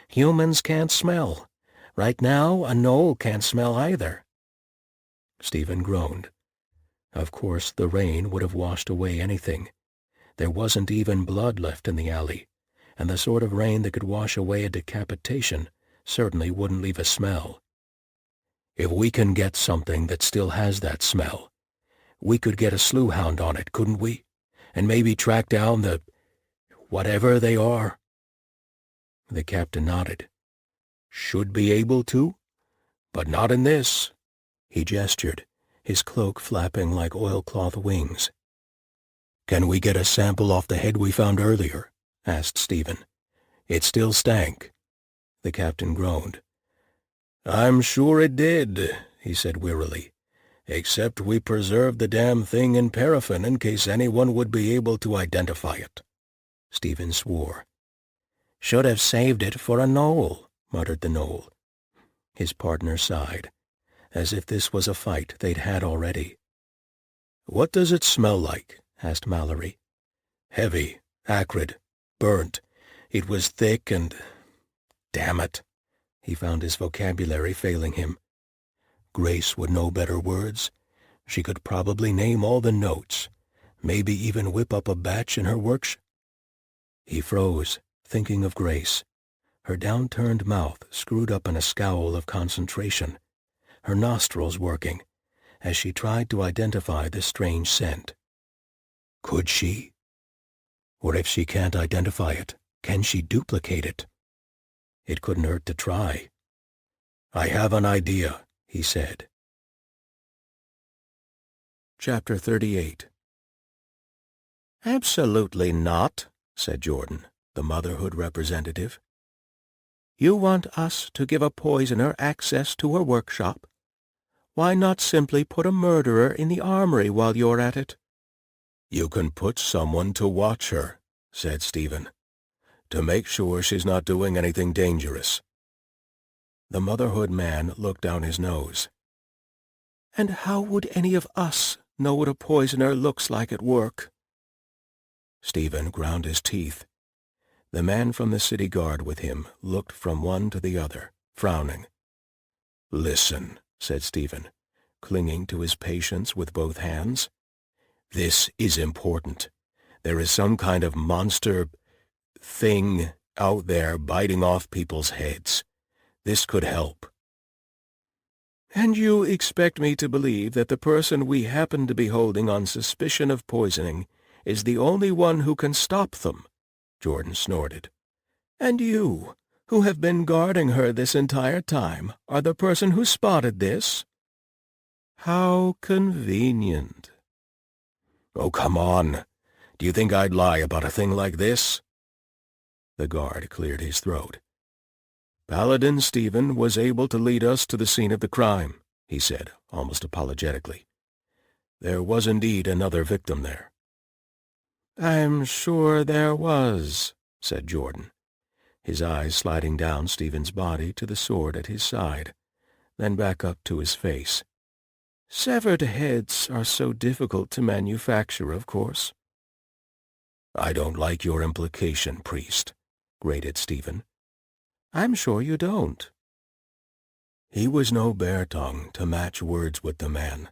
"Humans can't smell. Right now, a Knoll can't smell either." Stephen groaned. Of course, the rain would have washed away anything. There wasn't even blood left in the alley, and the sort of rain that could wash away a decapitation certainly wouldn't leave a smell. "If we can get something that still has that smell, we could get a sleuth hound on it, couldn't we? And maybe track down whatever they are?" The captain nodded. "Should be able to, but not in this." He gestured, his cloak flapping like oilcloth wings. "Can we get a sample off the head we found earlier?" asked Stephen. "It still stank." The captain groaned. "I'm sure it did," he said wearily, "except we preserved the damn thing in paraffin in case anyone would be able to identify it." Stephen swore. "Should have saved it for a Knoll," muttered the Knoll. His partner sighed, as if this was a fight they'd had already. "What does it smell like?" asked Mallory. "Heavy, acrid, burnt. It was thick and— Damn it!" He found his vocabulary failing him. Grace would know better words. She could probably name all the notes, maybe even whip up a batch in her workshop. He froze, thinking of Grace, her downturned mouth screwed up in a scowl of concentration, her nostrils working, as she tried to identify the strange scent. Could she? Or if she can't identify it, can she duplicate it? It couldn't hurt to try. "I have an idea," he said. Chapter 38. "Absolutely not," said Jordan, the motherhood representative. "You want us to give a poisoner access to her workshop? Why not simply put a murderer in the armory while you're at it?" "You can put someone to watch her," said Stephen, "to make sure she's not doing anything dangerous." The motherhood man looked down his nose. "And how would any of us know what a poisoner looks like at work?" Stephen ground his teeth. The man from the city guard with him looked from one to the other, frowning. "Listen," said Stephen, clinging to his patience with both hands. "This is important. There is some kind of monster thing out there biting off people's heads. This could help." "And you expect me to believe that the person we happen to be holding on suspicion of poisoning is the only one who can stop them?" Jordan snorted. "And you, who have been guarding her this entire time, are the person who spotted this?" "How convenient." "Oh, come on. Do you think I'd lie about a thing like this?" The guard cleared his throat. "Paladin Stephen was able to lead us to the scene of the crime," he said, almost apologetically. "There was indeed another victim there." "I'm sure there was," said Jordan, his eyes sliding down Stephen's body to the sword at his side, then back up to his face. "Severed heads are so difficult to manufacture, of course." "I don't like your implication, priest," grated Stephen. "I'm sure you don't." He was no bear-tongue to match words with the man.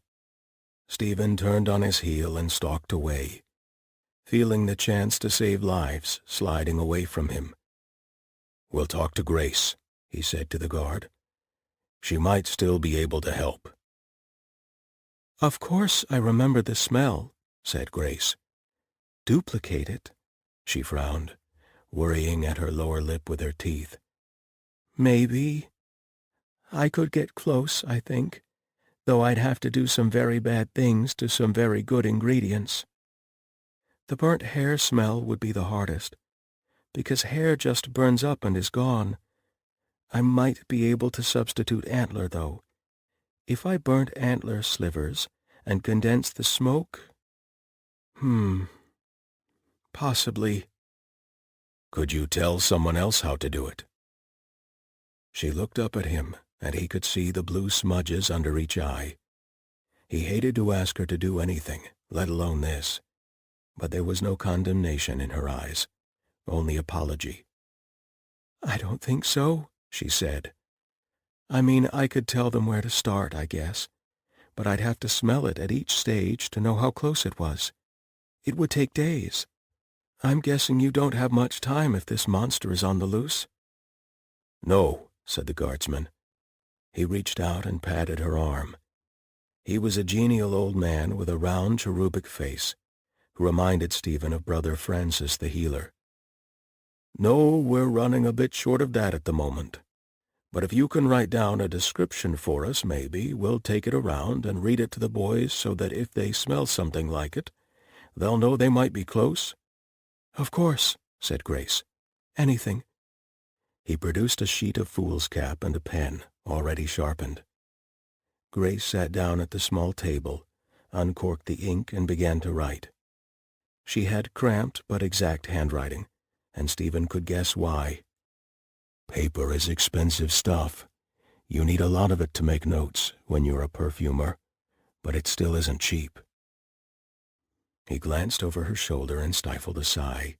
Stephen turned on his heel and stalked away, feeling the chance to save lives sliding away from him. "We'll talk to Grace," he said to the guard. "She might still be able to help." "Of course I remember the smell," said Grace. "Duplicate it." She frowned, worrying at her lower lip with her teeth. "Maybe. I could get close, I think, though I'd have to do some very bad things to some very good ingredients. The burnt hair smell would be the hardest, because hair just burns up and is gone. I might be able to substitute antler, though. If I burnt antler slivers and condensed the smoke... Possibly. "Could you tell someone else how to do it?" She looked up at him, and he could see the blue smudges under each eye. He hated to ask her to do anything, let alone this, but there was no condemnation in her eyes, only apology. "I don't think so," she said. "I mean, I could tell them where to start, I guess, but I'd have to smell it at each stage to know how close it was. It would take days. I'm guessing you don't have much time if this monster is on the loose." "No," said the guardsman. He reached out and patted her arm. He was a genial old man with a round cherubic face, who reminded Stephen of Brother Francis the healer. "No, we're running a bit short of that at the moment. But if you can write down a description for us, maybe we'll take it around and read it to the boys so that if they smell something like it, they'll know they might be close." "Of course," said Grace. "Anything." He produced a sheet of foolscap and a pen, already sharpened. Grace sat down at the small table, uncorked the ink, and began to write. She had cramped but exact handwriting, and Stephen could guess why. "Paper is expensive stuff. You need a lot of it to make notes when you're a perfumer, but it still isn't cheap." He glanced over her shoulder and stifled a sigh.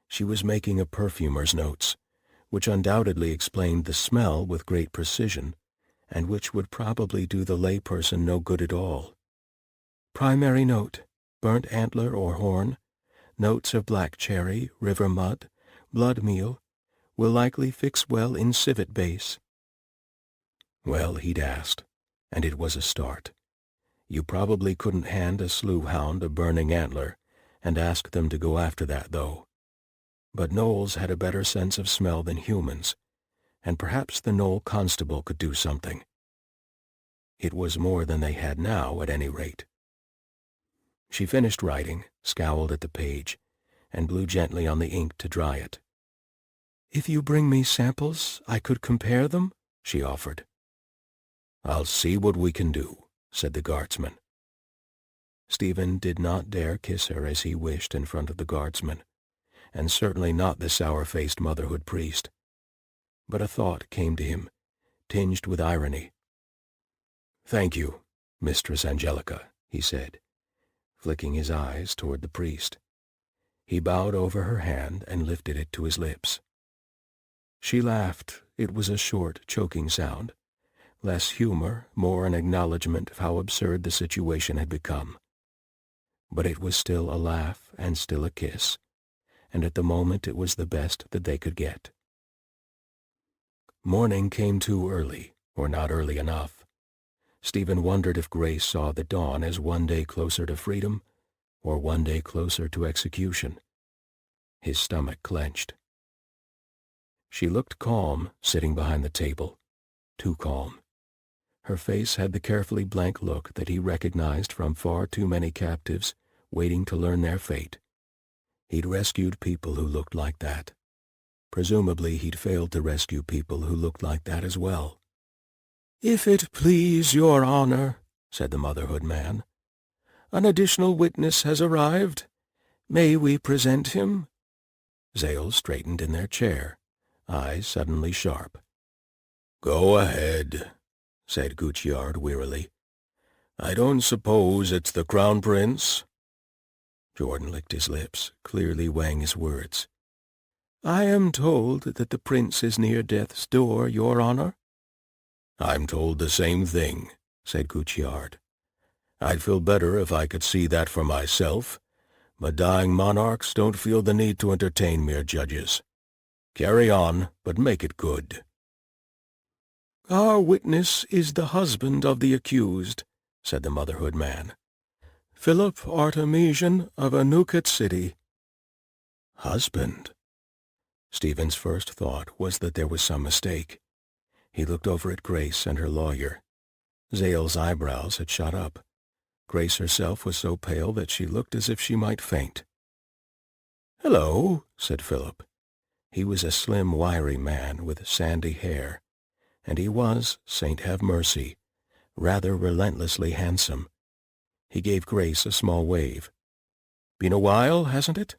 She was making a perfumer's notes, which undoubtedly explained the smell with great precision, and which would probably do the layperson no good at all. "Primary note, burnt antler or horn, notes of black cherry, river mud, blood meal, will likely fix well in civet base." Well, he'd asked, and it was a start. You probably couldn't hand a sleuth hound a burning antler and ask them to go after that, though. But gnolls had a better sense of smell than humans, and perhaps the gnoll constable could do something. It was more than they had now, at any rate. She finished writing, scowled at the page, and blew gently on the ink to dry it. "If you bring me samples, I could compare them," she offered. "I'll see what we can do," said the guardsman. Stephen did not dare kiss her as he wished in front of the guardsman, and certainly not the sour-faced motherhood priest. But a thought came to him, tinged with irony. "Thank you, Mistress Angelica," he said, flicking his eyes toward the priest. He bowed over her hand and lifted it to his lips. She laughed. It was a short, choking sound. Less humor, more an acknowledgment of how absurd the situation had become. But it was still a laugh and still a kiss, and at the moment it was the best that they could get. Morning came too early, or not early enough. Stephen wondered if Grace saw the dawn as one day closer to freedom, or one day closer to execution. His stomach clenched. She looked calm, sitting behind the table. Too calm. Her face had the carefully blank look that he recognized from far too many captives waiting to learn their fate. He'd rescued people who looked like that. Presumably he'd failed to rescue people who looked like that as well. "If it please your honor," said the Motherhood man, "an additional witness has arrived. May we present him?" Zale straightened in their chair, eyes suddenly sharp. "Go ahead," said Gutchard wearily. "I don't suppose it's the Crown Prince?" Jordan licked his lips, clearly weighing his words. "I am told that the prince is near death's door, your honor." "I'm told the same thing," said Guicciard. "I'd feel better if I could see that for myself, but dying monarchs don't feel the need to entertain mere judges. Carry on, but make it good." "Our witness is the husband of the accused," said the Motherhood man. "Philip Artemisian of Anuket City." Husband? Stephen's first thought was that there was some mistake. He looked over at Grace and her lawyer. Zale's eyebrows had shot up. Grace herself was so pale that she looked as if she might faint. "Hello," said Philip. He was a slim, wiry man with sandy hair, and he was, saint have mercy, rather relentlessly handsome. He gave Grace a small wave. "Been a while, hasn't it?"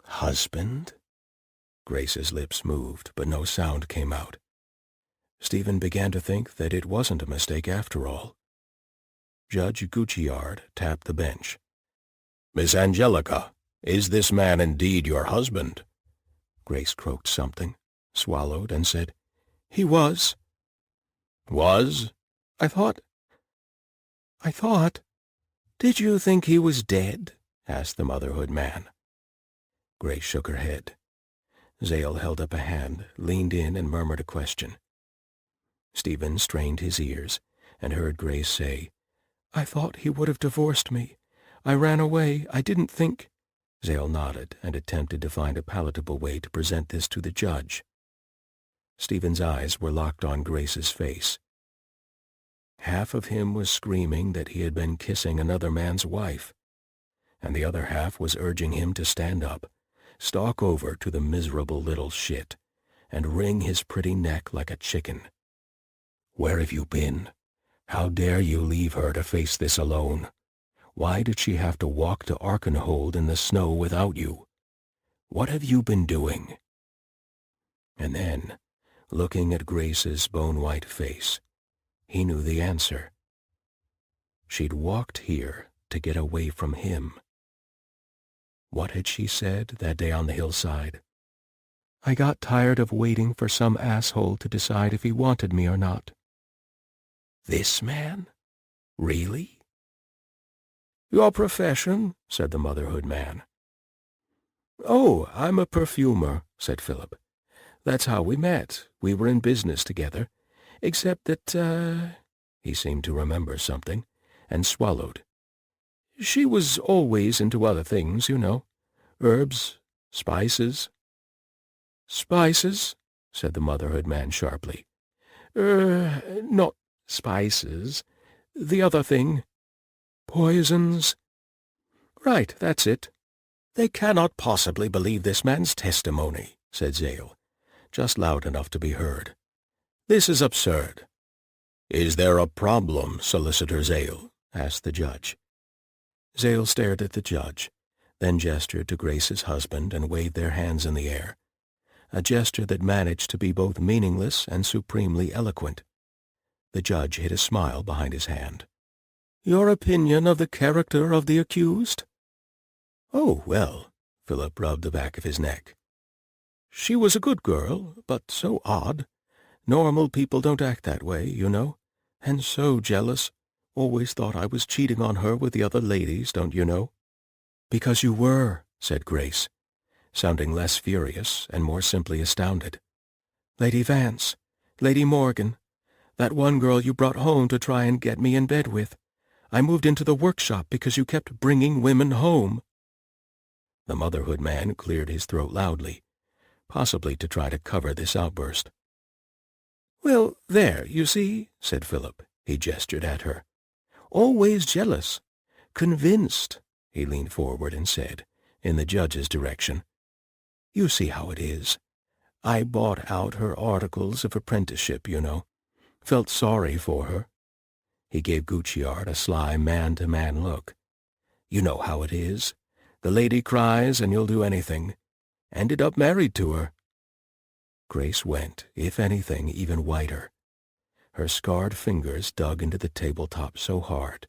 "Husband?" Grace's lips moved, but no sound came out. Stephen began to think that it wasn't a mistake after all. Judge Guicciard tapped the bench. "Miss Angelica, is this man indeed your husband?" Grace croaked something, swallowed, and said, "He was." "Was?" I thought. Did you think he was dead?" asked the Motherhood man. Grace shook her head. Zale held up a hand, leaned in, and murmured a question. Stephen strained his ears and heard Grace say, "I thought he would have divorced me. I ran away. I didn't think—" Zale nodded and attempted to find a palatable way to present this to the judge. Stephen's eyes were locked on Grace's face. Half of him was screaming that he had been kissing another man's wife, and the other half was urging him to stand up, stalk over to the miserable little shit, and wring his pretty neck like a chicken. "Where have you been? How dare you leave her to face this alone? Why did she have to walk to Arkenhold in the snow without you? What have you been doing?" And then, looking at Grace's bone-white face, he knew the answer. She'd walked here to get away from him. What had she said that day on the hillside? "I got tired of waiting for some asshole to decide if he wanted me or not." This man? Really? "Your profession?" said the Motherhood man. "Oh, I'm a perfumer," said Philip. "That's how we met. We were in business together. Except that, he seemed to remember something, and swallowed. "She was always into other things, you know. Herbs, spices." "Spices?" said the Motherhood man sharply. Not spices. The other thing. Poisons." "Right, that's it." "They cannot possibly believe this man's testimony," said Zale, just loud enough to be heard. "This is absurd." "Is there a problem, Solicitor Zale?" asked the judge. Zale stared at the judge, then gestured to Grace's husband and waved their hands in the air, a gesture that managed to be both meaningless and supremely eloquent. The judge hid a smile behind his hand. "Your opinion of the character of the accused?" "Oh, well," Philip rubbed the back of his neck. "She was a good girl, but so odd. Normal people don't act that way, you know. And so jealous. Always thought I was cheating on her with the other ladies, don't you know?" "Because you were," said Grace, sounding less furious and more simply astounded. "Lady Vance, Lady Morgan, that one girl you brought home to try and get me in bed with. I moved into the workshop because you kept bringing women home." The Motherhood man cleared his throat loudly, possibly to try to cover this outburst. "Well, there, you see," said Philip. He gestured at her. "Always jealous. Convinced," he leaned forward and said, in the judge's direction. "You see how it is. I bought out her articles of apprenticeship, you know. Felt sorry for her." He gave Guicciard a sly man-to-man look. "You know how it is. The lady cries and you'll do anything. Ended up married to her." Grace went, if anything, even whiter. Her scarred fingers dug into the tabletop so hard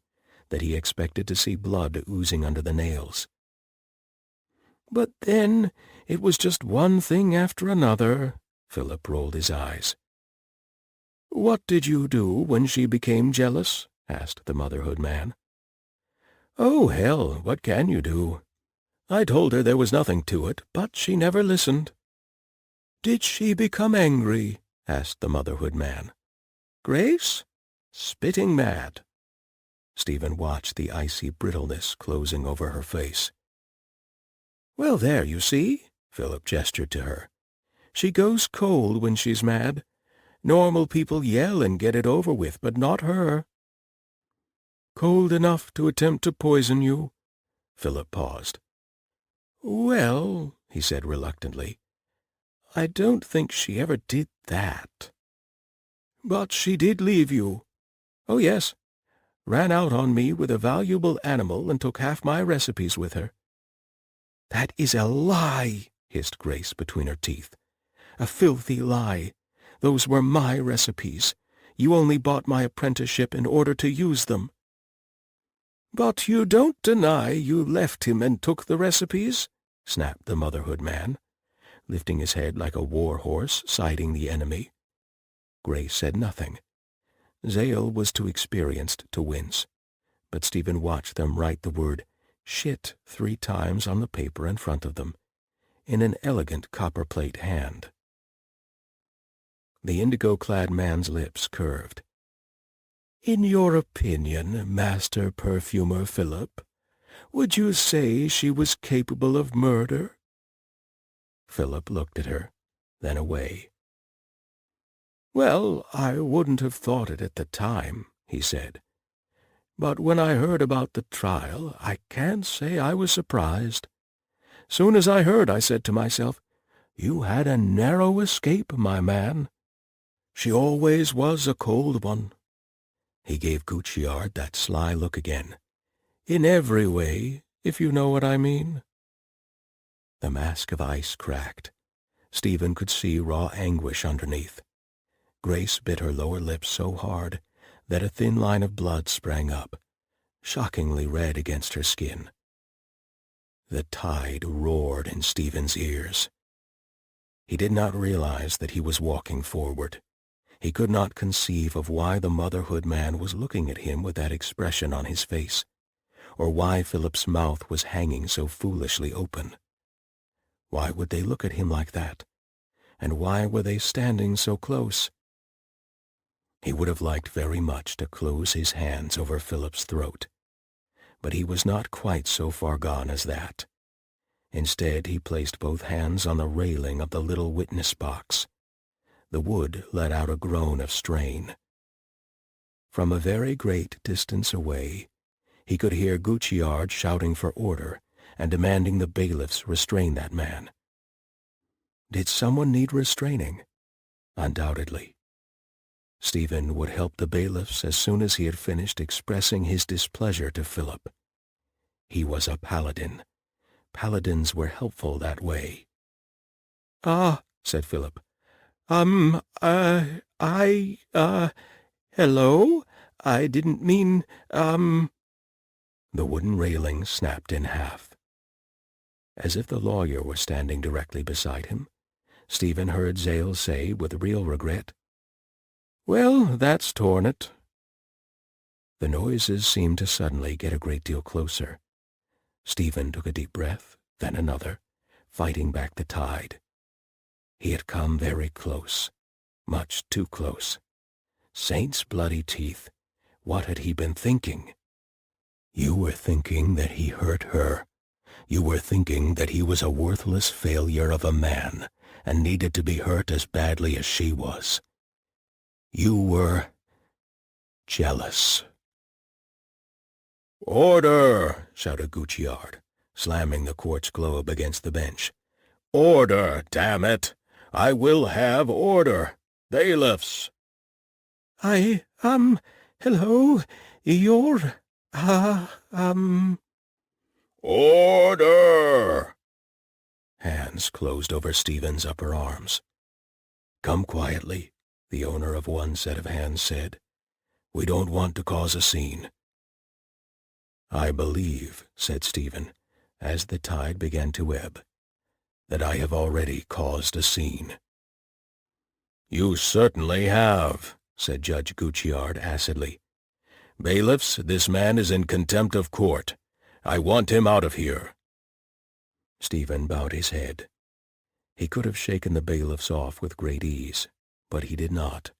that he expected to see blood oozing under the nails. "But then it was just one thing after another," Philip rolled his eyes. "What did you do when she became jealous?" asked the motherhood man. "Oh, hell, what can you do? I told her there was nothing to it, but she never listened." "Did she become angry?" asked the motherhood man. "Grace? Spitting mad." Stephen watched the icy brittleness closing over her face. "Well, there, you see," Philip gestured to her. "She goes cold when she's mad. Normal people yell and get it over with, but not her." "Cold enough to attempt to poison you?" Philip paused. "Well," he said reluctantly, "I don't think she ever did that." "But she did leave you?" "Oh, yes. Ran out on me with a valuable animal and took half my recipes with her." "That is a lie," hissed Grace between her teeth. "A filthy lie. Those were my recipes. You only bought my apprenticeship in order to use them." "But you don't deny you left him and took the recipes?" snapped the motherhood man, lifting his head like a war horse sighting the enemy. Grace said nothing. Zale was too experienced to wince, but Stephen watched them write the word "shit" 3 times on the paper in front of them, in an elegant copperplate hand. The indigo-clad man's lips curved. "In your opinion, Master Perfumer Philip, would you say she was capable of murder?" Philip looked at her, then away. "Well, I wouldn't have thought it at the time," he said. "But when I heard about the trial, I can't say I was surprised. Soon as I heard, I said to myself, 'You had a narrow escape, my man.' She always was a cold one." He gave Gucciard that sly look again. "In every way, if you know what I mean." The mask of ice cracked. Stephen could see raw anguish underneath. Grace bit her lower lip so hard that a thin line of blood sprang up, shockingly red against her skin. The tide roared in Stephen's ears. He did not realize that he was walking forward. He could not conceive of why the motherhood man was looking at him with that expression on his face, or why Philip's mouth was hanging so foolishly open. Why would they look at him like that? And why were they standing so close? He would have liked very much to close his hands over Philip's throat, but he was not quite so far gone as that. Instead, he placed both hands on the railing of the little witness box. The wood let out a groan of strain. From a very great distance away, he could hear Gucciard shouting for order and demanding the bailiffs restrain that man. Did someone need restraining? Undoubtedly. Stephen would help the bailiffs as soon as he had finished expressing his displeasure to Philip. He was a paladin. Paladins were helpful that way. "Ah," said Philip. Hello? I didn't mean, The wooden railing snapped in half. As if the lawyer were standing directly beside him, Stephen heard Zale say with real regret, "Well, that's torn it." The noises seemed to suddenly get a great deal closer. Stephen took a deep breath, then another, fighting back the tide. He had come very close, much too close. Saint's bloody teeth, what had he been thinking? You were thinking that he hurt her. You were thinking that he was a worthless failure of a man and needed to be hurt as badly as she was. You were jealous. "Order!" shouted Gucciard, slamming the quartz globe against the bench. "Order, damn it! I will have order! Bailiffs!" Hello, you're, Order! Hands closed over Stephen's upper arms. "Come quietly," the owner of one set of hands said. "We don't want to cause a scene." "I believe," said Stephen, as the tide began to ebb, "that I have already caused a scene." "You certainly have," said Judge Guicciard acidly. "Bailiffs, this man is in contempt of court. I want him out of here." Stephen bowed his head. He could have shaken the bailiffs off with great ease, but he did not.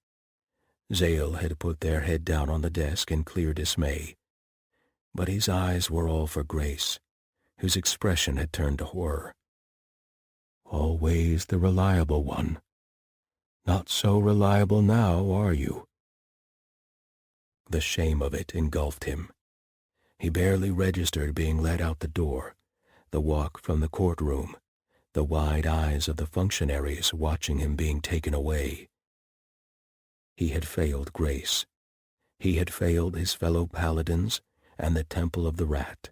Zale had put their head down on the desk in clear dismay, but his eyes were all for Grace, whose expression had turned to horror. "Always the reliable one. Not so reliable now, are you?" The shame of it engulfed him. He barely registered being led out the door, the walk from the courtroom, the wide eyes of the functionaries watching him being taken away. He had failed Grace. He had failed his fellow paladins and the Temple of the Rat.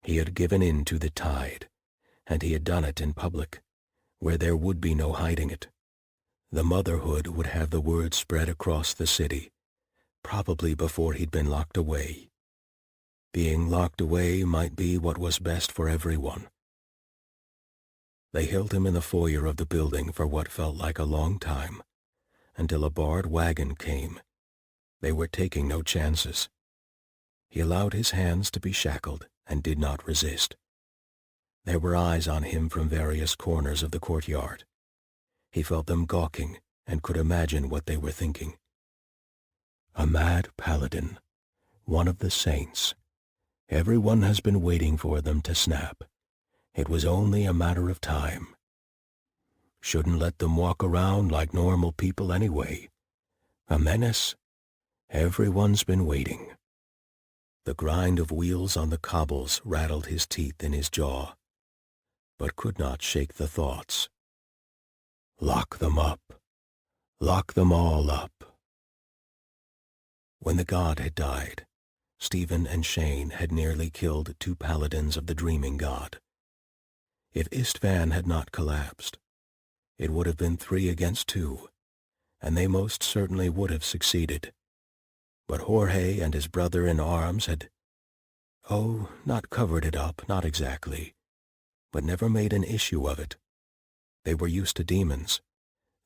He had given in to the tide, and he had done it in public, where there would be no hiding it. The Motherhood would have the word spread across the city, probably before he'd been locked away. Being locked away might be what was best for everyone. They held him in the foyer of the building for what felt like a long time, until a barred wagon came. They were taking no chances. He allowed his hands to be shackled and did not resist. There were eyes on him from various corners of the courtyard. He felt them gawking and could imagine what they were thinking. A mad paladin, one of the saints. Everyone has been waiting for them to snap. It was only a matter of time. Shouldn't let them walk around like normal people anyway. A menace. Everyone's been waiting. The grind of wheels on the cobbles rattled his teeth in his jaw, but could not shake the thoughts. Lock them up. Lock them all up. When the god had died, Stephen and Shane had nearly killed 2 paladins of the dreaming god. If Istvan had not collapsed, it would have been 3 against 2, and they most certainly would have succeeded. But Jorge and his brother in arms had, not covered it up, not exactly, but never made an issue of it. They were used to demons.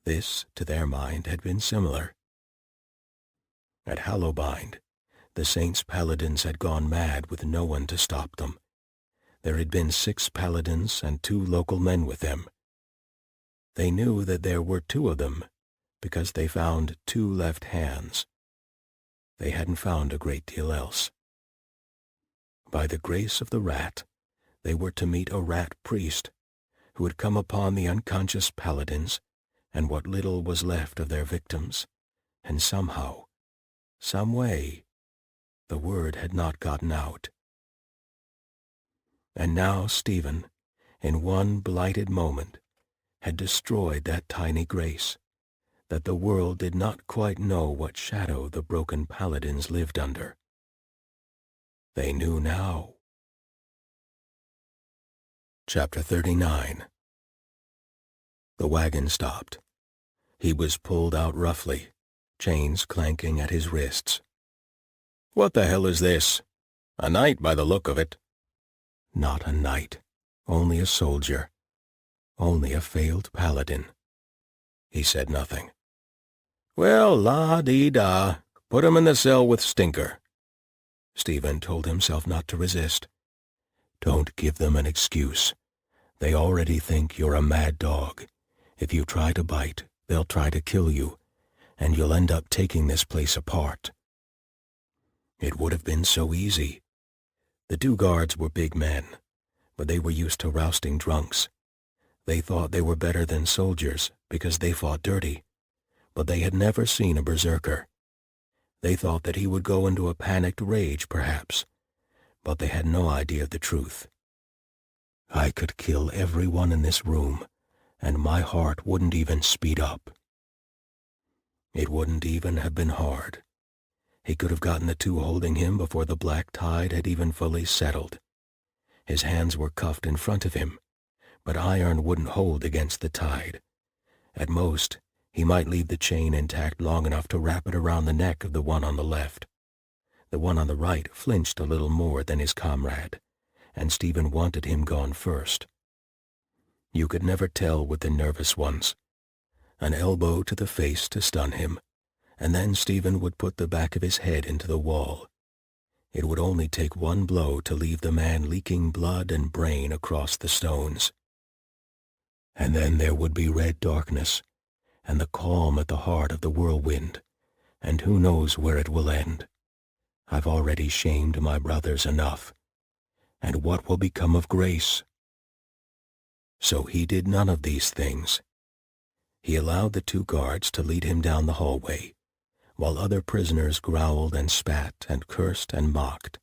This, to their mind, had been similar. At Hallowbind, the Saints' paladins had gone mad with no one to stop them. There had been 6 paladins and 2 local men with them. They knew that there were 2 of them because they found 2 left hands. They hadn't found a great deal else. By the grace of the rat, they were to meet a rat priest who had come upon the unconscious paladins and what little was left of their victims, and somehow, some way, the word had not gotten out. And now Stephen, in one blighted moment, had destroyed that tiny grace, that the world did not quite know what shadow the broken paladins lived under. They knew now. Chapter 39. The wagon stopped. He was pulled out roughly, chains clanking at his wrists. "What the hell is this? A knight by the look of it." Not a knight, only a soldier, only a failed paladin. He said nothing. "Well, la-dee-da, put him in the cell with Stinker." Stephen told himself not to resist. Don't give them an excuse. They already think you're a mad dog. If you try to bite, they'll try to kill you, and you'll end up taking this place apart. It would have been so easy. The 2 guards were big men, but they were used to rousting drunks. They thought they were better than soldiers because they fought dirty, but they had never seen a berserker. They thought that he would go into a panicked rage, perhaps, but they had no idea of the truth. I could kill everyone in this room, and my heart wouldn't even speed up. It wouldn't even have been hard. He could have gotten the 2 holding him before the black tide had even fully settled. His hands were cuffed in front of him, but iron wouldn't hold against the tide. At most, he might leave the chain intact long enough to wrap it around the neck of the one on the left. The one on the right flinched a little more than his comrade, and Stephen wanted him gone first. You could never tell with the nervous ones. An elbow to the face to stun him, and then Stephen would put the back of his head into the wall. It would only take one blow to leave the man leaking blood and brain across the stones. And then there would be red darkness, and the calm at the heart of the whirlwind, and who knows where it will end. I've already shamed my brothers enough. And what will become of Grace? So he did none of these things. He allowed the 2 guards to lead him down the hallway, while other prisoners growled and spat and cursed and mocked.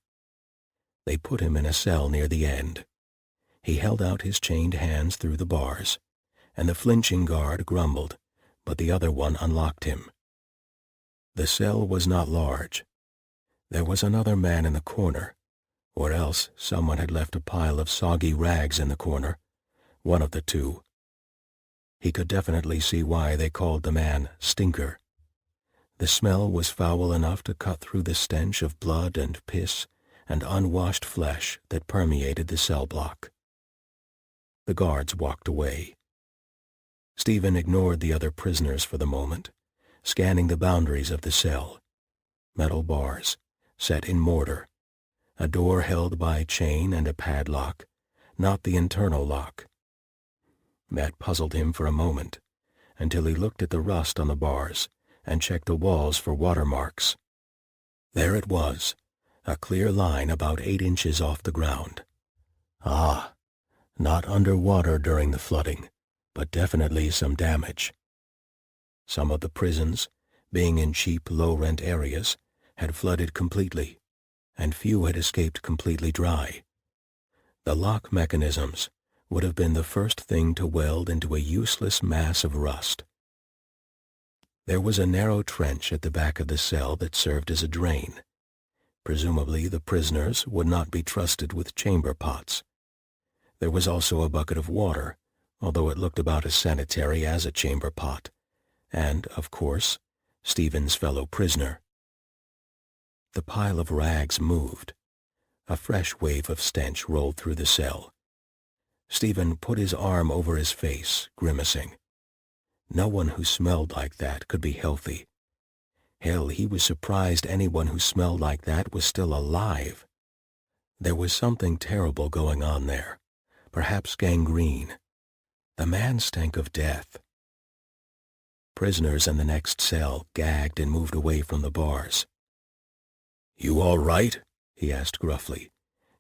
They put him in a cell near the end. He held out his chained hands through the bars, and the flinching guard grumbled, but the other one unlocked him. The cell was not large. There was another man in the corner, or else someone had left a pile of soggy rags in the corner, one of the two. He could definitely see why they called the man Stinker. The smell was foul enough to cut through the stench of blood and piss and unwashed flesh that permeated the cell block. The guards walked away. Stephen ignored the other prisoners for the moment, scanning the boundaries of the cell. Metal bars, set in mortar, a door held by a chain and a padlock, not the internal lock. That puzzled him for a moment, until he looked at the rust on the bars and checked the walls for watermarks. There it was, a clear line about 8 inches off the ground. Ah, not underwater during the flooding, but definitely some damage. Some of the prisons, being in cheap, low-rent areas, had flooded completely, and few had escaped completely dry. The lock mechanisms would have been the first thing to weld into a useless mass of rust. There was a narrow trench at the back of the cell that served as a drain. Presumably the prisoners would not be trusted with chamber pots. There was also a bucket of water, although it looked about as sanitary as a chamber pot, and, of course, Stephen's fellow prisoner. The pile of rags moved. A fresh wave of stench rolled through the cell. Stephen put his arm over his face, grimacing. No one who smelled like that could be healthy. Hell, he was surprised anyone who smelled like that was still alive. There was something terrible going on there, perhaps gangrene. The man stank of death. Prisoners in the next cell gagged and moved away from the bars. "You all right?" he asked gruffly,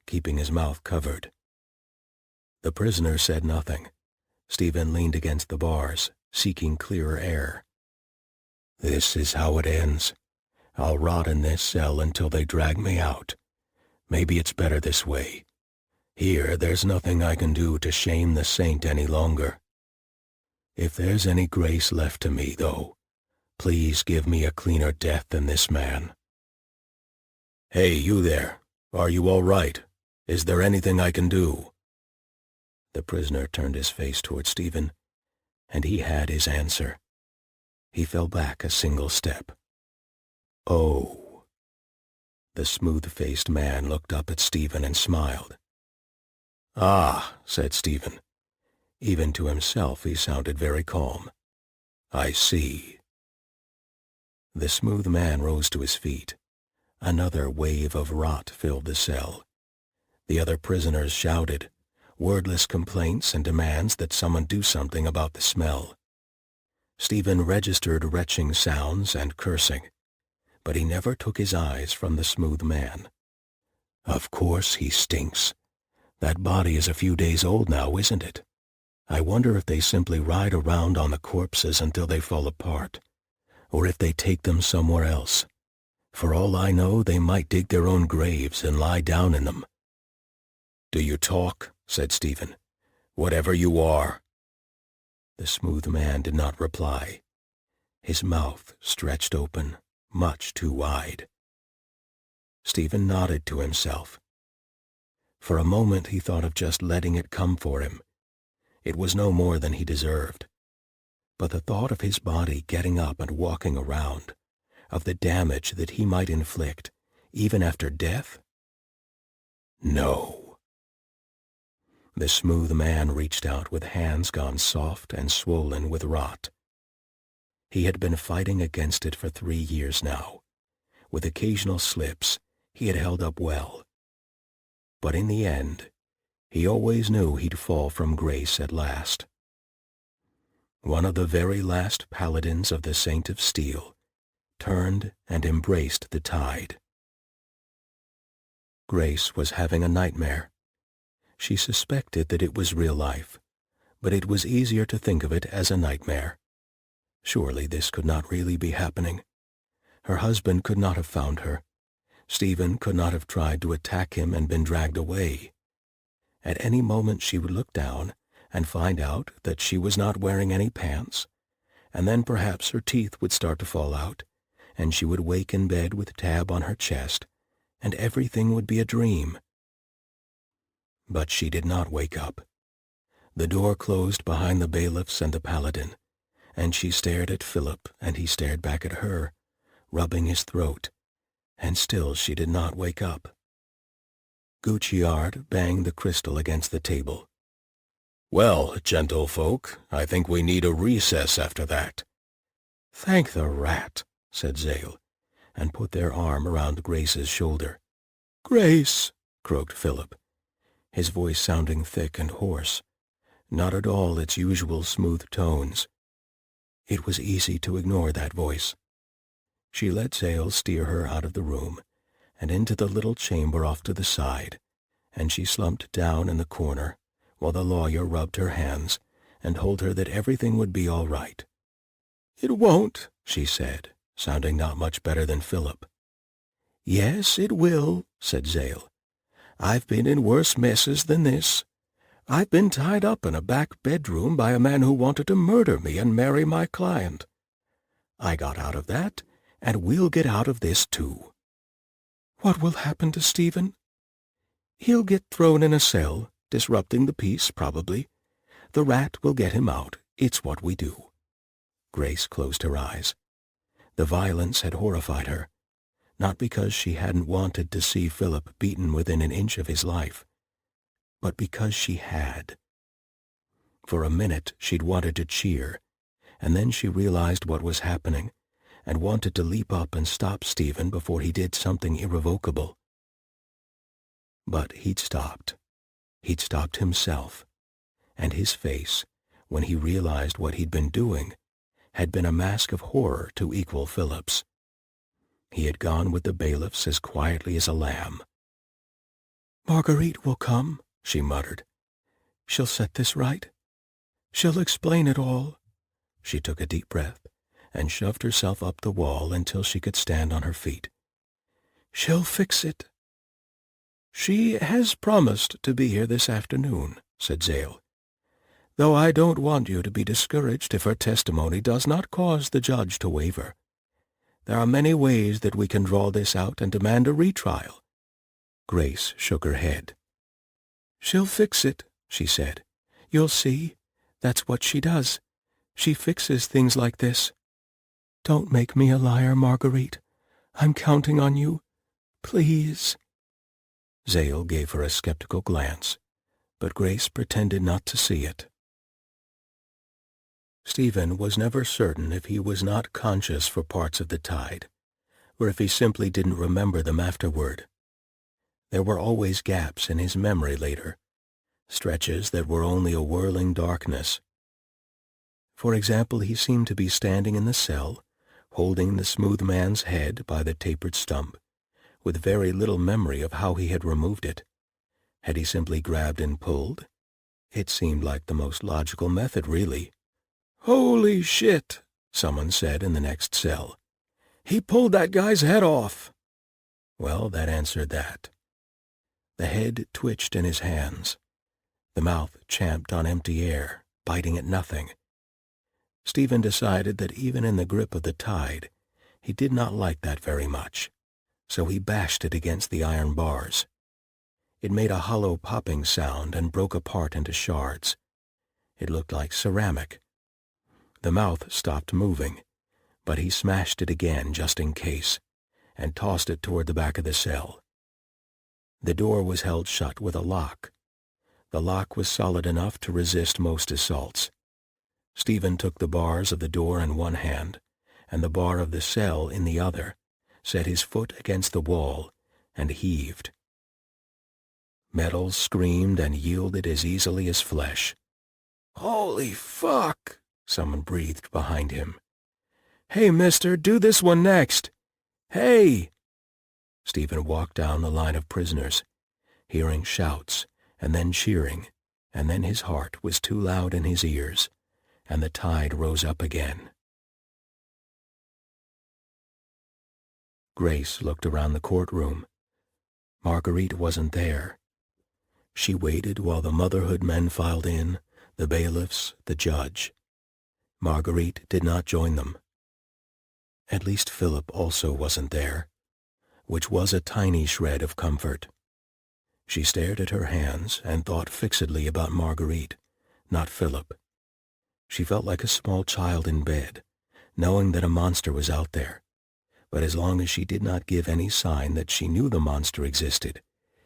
keeping his mouth covered. The prisoner said nothing. Stephen leaned against the bars, seeking clearer air. "This is how it ends. I'll rot in this cell until they drag me out. Maybe it's better this way. Here, there's nothing I can do to shame the saint any longer. If there's any grace left to me, though, please give me a cleaner death than this man." "Hey, you there. Are you all right? Is there anything I can do?" The prisoner turned his face toward Stephen, and he had his answer. He fell back a single step. "Oh." The smooth-faced man looked up at Stephen and smiled. "Ah," said Stephen. Even to himself he sounded very calm. "I see." The smooth man rose to his feet. Another wave of rot filled the cell. The other prisoners shouted, wordless complaints and demands that someone do something about the smell. Stephen registered retching sounds and cursing, but he never took his eyes from the smooth man. "Of course he stinks. That body is a few days old now, isn't it? I wonder if they simply ride around on the corpses until they fall apart, or if they take them somewhere else. For all I know, they might dig their own graves and lie down in them." "Do you talk?" said Stephen. "Whatever you are." The smooth man did not reply. His mouth stretched open, much too wide. Stephen nodded to himself. For a moment he thought of just letting it come for him. It was no more than he deserved. But the thought of his body getting up and walking around, of the damage that he might inflict, even after death? No. The smooth man reached out with hands gone soft and swollen with rot. He had been fighting against it for 3 years now. With occasional slips, he had held up well. But in the end, he always knew he'd fall from grace at last. One of the very last paladins of the Saint of Steel turned and embraced the tide. Grace was having a nightmare. She suspected that it was real life, but it was easier to think of it as a nightmare. Surely this could not really be happening. Her husband could not have found her. Stephen could not have tried to attack him and been dragged away. At any moment she would look down and find out that she was not wearing any pants, and then perhaps her teeth would start to fall out, and she would wake in bed with Tab on her chest, and everything would be a dream. But she did not wake up. The door closed behind the bailiffs and the paladin, and she stared at Philip, and he stared back at her, rubbing his throat, and still she did not wake up. Gucciard banged the crystal against the table. "Well, gentlefolk, I think we need a recess after that." "Thank the rat," said Zale, and put their arm around Grace's shoulder. "Grace," croaked Philip, his voice sounding thick and hoarse, not at all its usual smooth tones. It was easy to ignore that voice. She let Zale steer her out of the room and into the little chamber off to the side, and she slumped down in the corner while the lawyer rubbed her hands and told her that everything would be all right. "It won't," she said, sounding not much better than Philip. "Yes, it will," said Zale. "I've been in worse messes than this. I've been tied up in a back bedroom by a man who wanted to murder me and marry my client. I got out of that, and we'll get out of this too." "What will happen to Stephen?" "He'll get thrown in a cell, disrupting the peace, probably. The rat will get him out. It's what we do." Grace closed her eyes. The violence had horrified her, not because she hadn't wanted to see Philip beaten within an inch of his life, but because she had. For a minute she'd wanted to cheer, and then she realized what was happening and wanted to leap up and stop Stephen before he did something irrevocable. But he'd stopped. He'd stopped himself, and his face, when he realized what he'd been doing, had been a mask of horror to equal Philip's. He had gone with the bailiffs as quietly as a lamb. "Marguerite will come," she muttered. "She'll set this right. She'll explain it all." She took a deep breath and shoved herself up the wall until she could stand on her feet. "She'll fix it." "She has promised to be here this afternoon," said Zale, "though I don't want you to be discouraged if her testimony does not cause the judge to waver. There are many ways that we can draw this out and demand a retrial." Grace shook her head. "She'll fix it," she said. "You'll see. That's what she does. She fixes things like this. Don't make me a liar, Marguerite. I'm counting on you. Please." Zale gave her a skeptical glance, but Grace pretended not to see it. Stephen was never certain if he was not conscious for parts of the tide, or if he simply didn't remember them afterward. There were always gaps in his memory later, stretches that were only a whirling darkness. For example, he seemed to be standing in the cell, holding the smooth man's head by the tapered stump, with very little memory of how he had removed it. Had he simply grabbed and pulled? It seemed like the most logical method, really. "Holy shit," someone said in the next cell. "He pulled that guy's head off." Well, that answered that. The head twitched in his hands. The mouth champed on empty air, biting at nothing. Stephen decided that even in the grip of the tide, he did not like that very much, so he bashed it against the iron bars. It made a hollow popping sound and broke apart into shards. It looked like ceramic. The mouth stopped moving, but he smashed it again just in case, and tossed it toward the back of the cell. The door was held shut with a lock. The lock was solid enough to resist most assaults. Stephen took the bars of the door in one hand and the bar of the cell in the other, set his foot against the wall, and heaved. Metal screamed and yielded as easily as flesh. "Holy fuck!" someone breathed behind him. "Hey, mister, do this one next! Hey!" Stephen walked down the line of prisoners, hearing shouts, and then cheering, and then his heart was too loud in his ears, and the tide rose up again. Grace looked around the courtroom. Marguerite wasn't there. She waited while the Motherhood men filed in, the bailiffs, the judge. Marguerite did not join them. At least Philip also wasn't there, which was a tiny shred of comfort. She stared at her hands and thought fixedly about Marguerite, not Philip. She felt like a small child in bed, knowing that a monster was out there. But as long as she did not give any sign that she knew the monster existed,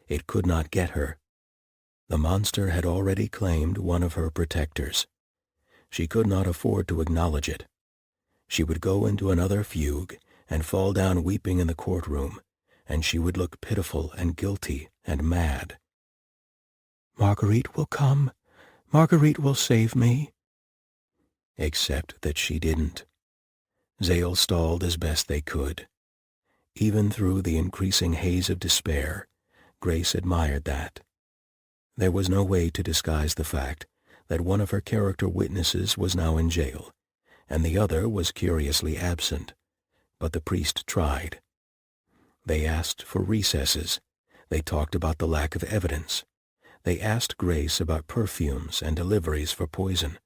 it could not get her. The monster had already claimed one of her protectors. She could not afford to acknowledge it. She would go into another fugue and fall down weeping in the courtroom, and she would look pitiful and guilty and mad. "Marguerite will come. Marguerite will save me." Except that she didn't. Zale stalled as best they could. Even through the increasing haze of despair, Grace admired that. There was no way to disguise the fact that one of her character witnesses was now in jail, and the other was curiously absent, but the priest tried. They asked for recesses. They talked about the lack of evidence. They asked Grace about perfumes and deliveries for poison,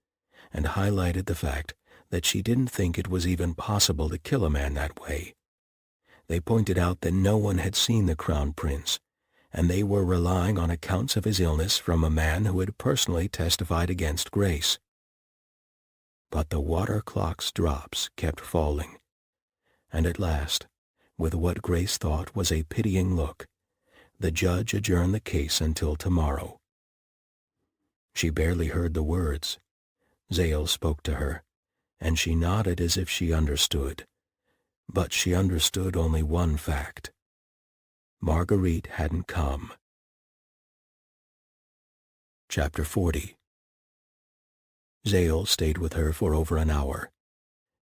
and highlighted the fact that she didn't think it was even possible to kill a man that way. They pointed out that no one had seen the Crown Prince, and they were relying on accounts of his illness from a man who had personally testified against Grace. But the water clock's drops kept falling, and at last, with what Grace thought was a pitying look, the judge adjourned the case until tomorrow. She barely heard the words. Zale spoke to her, and she nodded as if she understood. But she understood only one fact. Marguerite hadn't come. Chapter 40. Zale stayed with her for over an hour.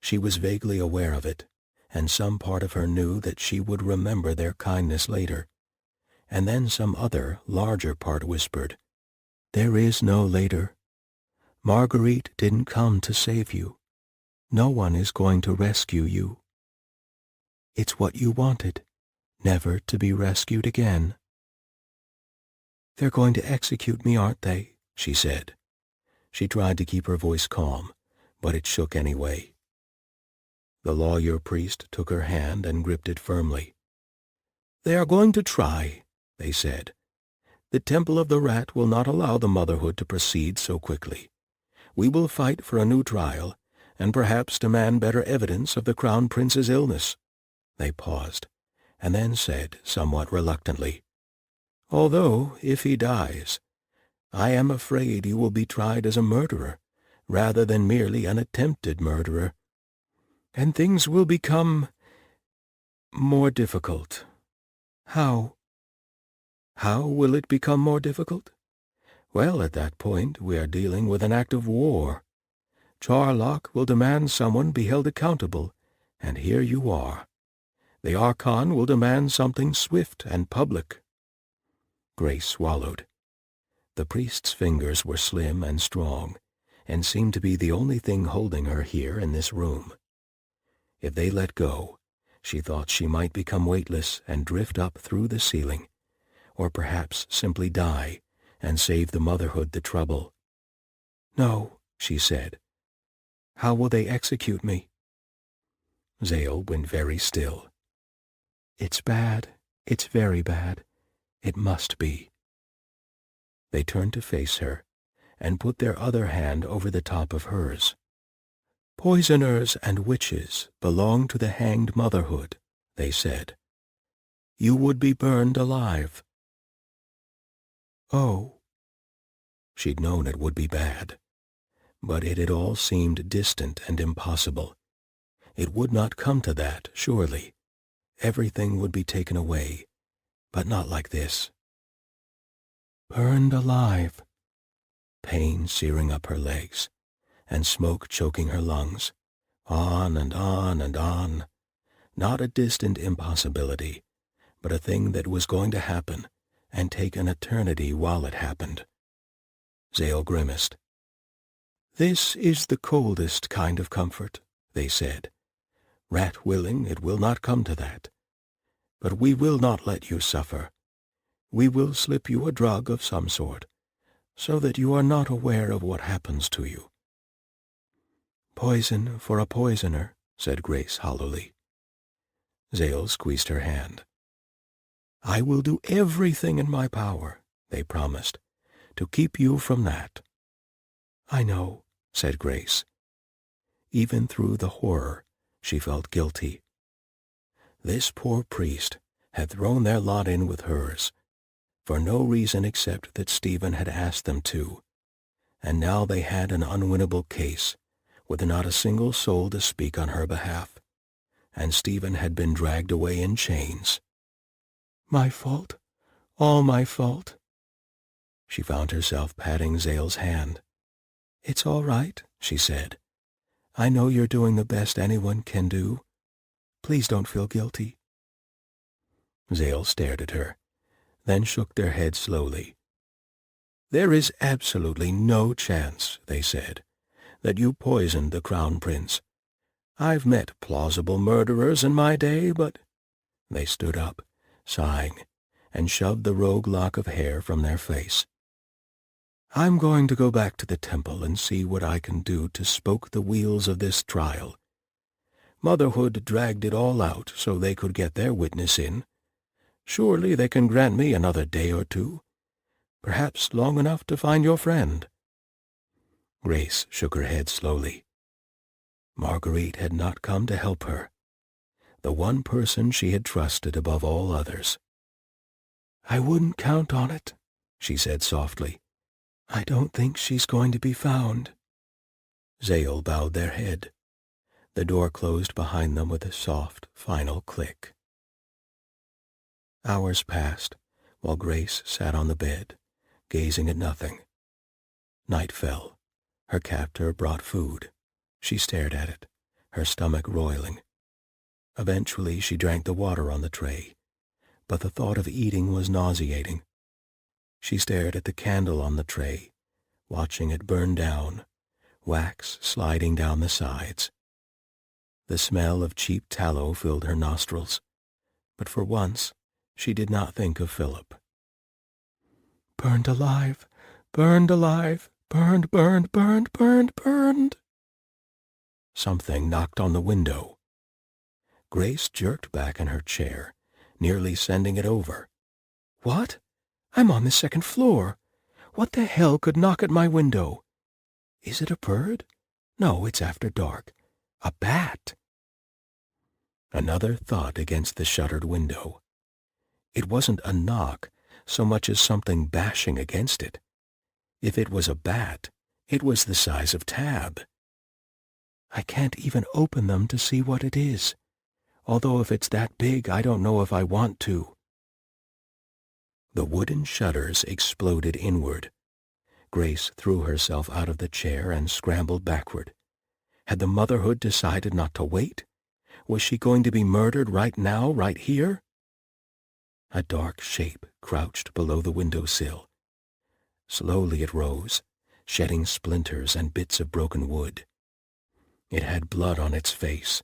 She was vaguely aware of it, and some part of her knew that she would remember their kindness later. And then some other, larger part whispered, "There is no later. Marguerite didn't come to save you. No one is going to rescue you. It's what you wanted, never to be rescued again." "They're going to execute me, aren't they?" she said. She tried to keep her voice calm, but it shook anyway. The lawyer-priest took her hand and gripped it firmly. "They are going to try," they said. "The Temple of the Rat will not allow the Motherhood to proceed so quickly. We will fight for a new trial, and perhaps demand better evidence of the Crown Prince's illness." They paused, and then said, somewhat reluctantly, "Although, if he dies, I am afraid he will be tried as a murderer, rather than merely an attempted murderer. And things will become more difficult." "How?" "How will it become more difficult? Well, at that point we are dealing with an act of war. Charlock will demand someone be held accountable, and here you are. The Archon will demand something swift and public." Grace swallowed. The priest's fingers were slim and strong, and seemed to be the only thing holding her here in this room. If they let go, she thought she might become weightless and drift up through the ceiling, or perhaps simply die and save the Motherhood the trouble. "No," she said. "How will they execute me?" Zale went very still. "It's bad. It's very bad. It must be." They turned to face her, and put their other hand over the top of hers. "Poisoners and witches belong to the hanged Motherhood," they said. "You would be burned alive." "Oh." She'd known it would be bad. but it had all seemed distant and impossible. It would not come to that, surely. Everything would be taken away, but not like this. Burned alive. Pain searing up her legs, and smoke choking her lungs. On and on and on. Not a distant impossibility, but a thing that was going to happen, and take an eternity while it happened. Zale grimaced. This is the coldest kind of comfort, they said. Rat willing, it will not come to that. But we will not let you suffer. We will slip you a drug of some sort, so that you are not aware of what happens to you. Poison for a poisoner, said Grace hollowly. Zale squeezed her hand. I will do everything in my power, they promised, to keep you from that. I know, said Grace. Even through the horror, she felt guilty. This poor priest had thrown their lot in with hers, for no reason except that Stephen had asked them to, and now they had an unwinnable case, with not a single soul to speak on her behalf, and Stephen had been dragged away in chains. My fault, all my fault. She found herself patting Zale's hand. It's all right, she said. I know you're doing the best anyone can do. Please don't feel guilty. Zale stared at her, then shook their head slowly. There is absolutely no chance, they said, that you poisoned the Crown Prince. I've met plausible murderers in my day, but— They stood up, sighing, and shoved the rogue lock of hair from their face. I'm going to go back to the temple and see what I can do to spoke the wheels of this trial. Motherhood dragged it all out so they could get their witness in. Surely they can grant me another day or two, perhaps long enough to find your friend. Grace shook her head slowly. Marguerite had not come to help her, the one person she had trusted above all others. I wouldn't count on it, she said softly. I don't think she's going to be found. Zale bowed their head. The door closed behind them with a soft, final click. Hours passed, while Grace sat on the bed, gazing at nothing. Night fell. Her captor brought food. She stared at it, her stomach roiling. Eventually she drank the water on the tray, but the thought of eating was nauseating. She stared at the candle on the tray, watching it burn down, wax sliding down the sides. The smell of cheap tallow filled her nostrils, but for once she did not think of Philip. Burned alive, burned alive, burned, burned, burned, burned, burned. Something knocked on the window. Grace jerked back in her chair, nearly sending it over. What? I'm on the second floor. What the hell could knock at my window? Is it a bird? No, it's after dark. A bat. Another thought against the shuttered window. It wasn't a knock so much as something bashing against it. If it was a bat, it was the size of Tab. I can't even open them to see what it is, although if it's that big, I don't know if I want to. The wooden shutters exploded inward. Grace threw herself out of the chair and scrambled backward. Had the Motherhood decided not to wait? Was she going to be murdered right now, right here? A dark shape crouched below the windowsill. Slowly it rose, shedding splinters and bits of broken wood. It had blood on its face,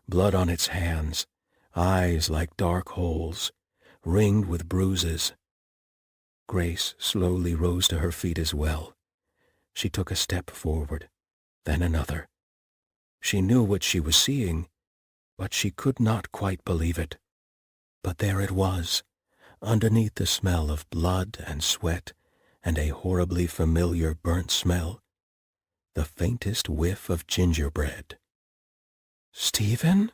blood on its hands, eyes like dark holes, ringed with bruises. Grace slowly rose to her feet as well. She took a step forward, then another. She knew what she was seeing, but she could not quite believe it. But there it was, underneath the smell of blood and sweat and a horribly familiar burnt smell, the faintest whiff of gingerbread. Stephen?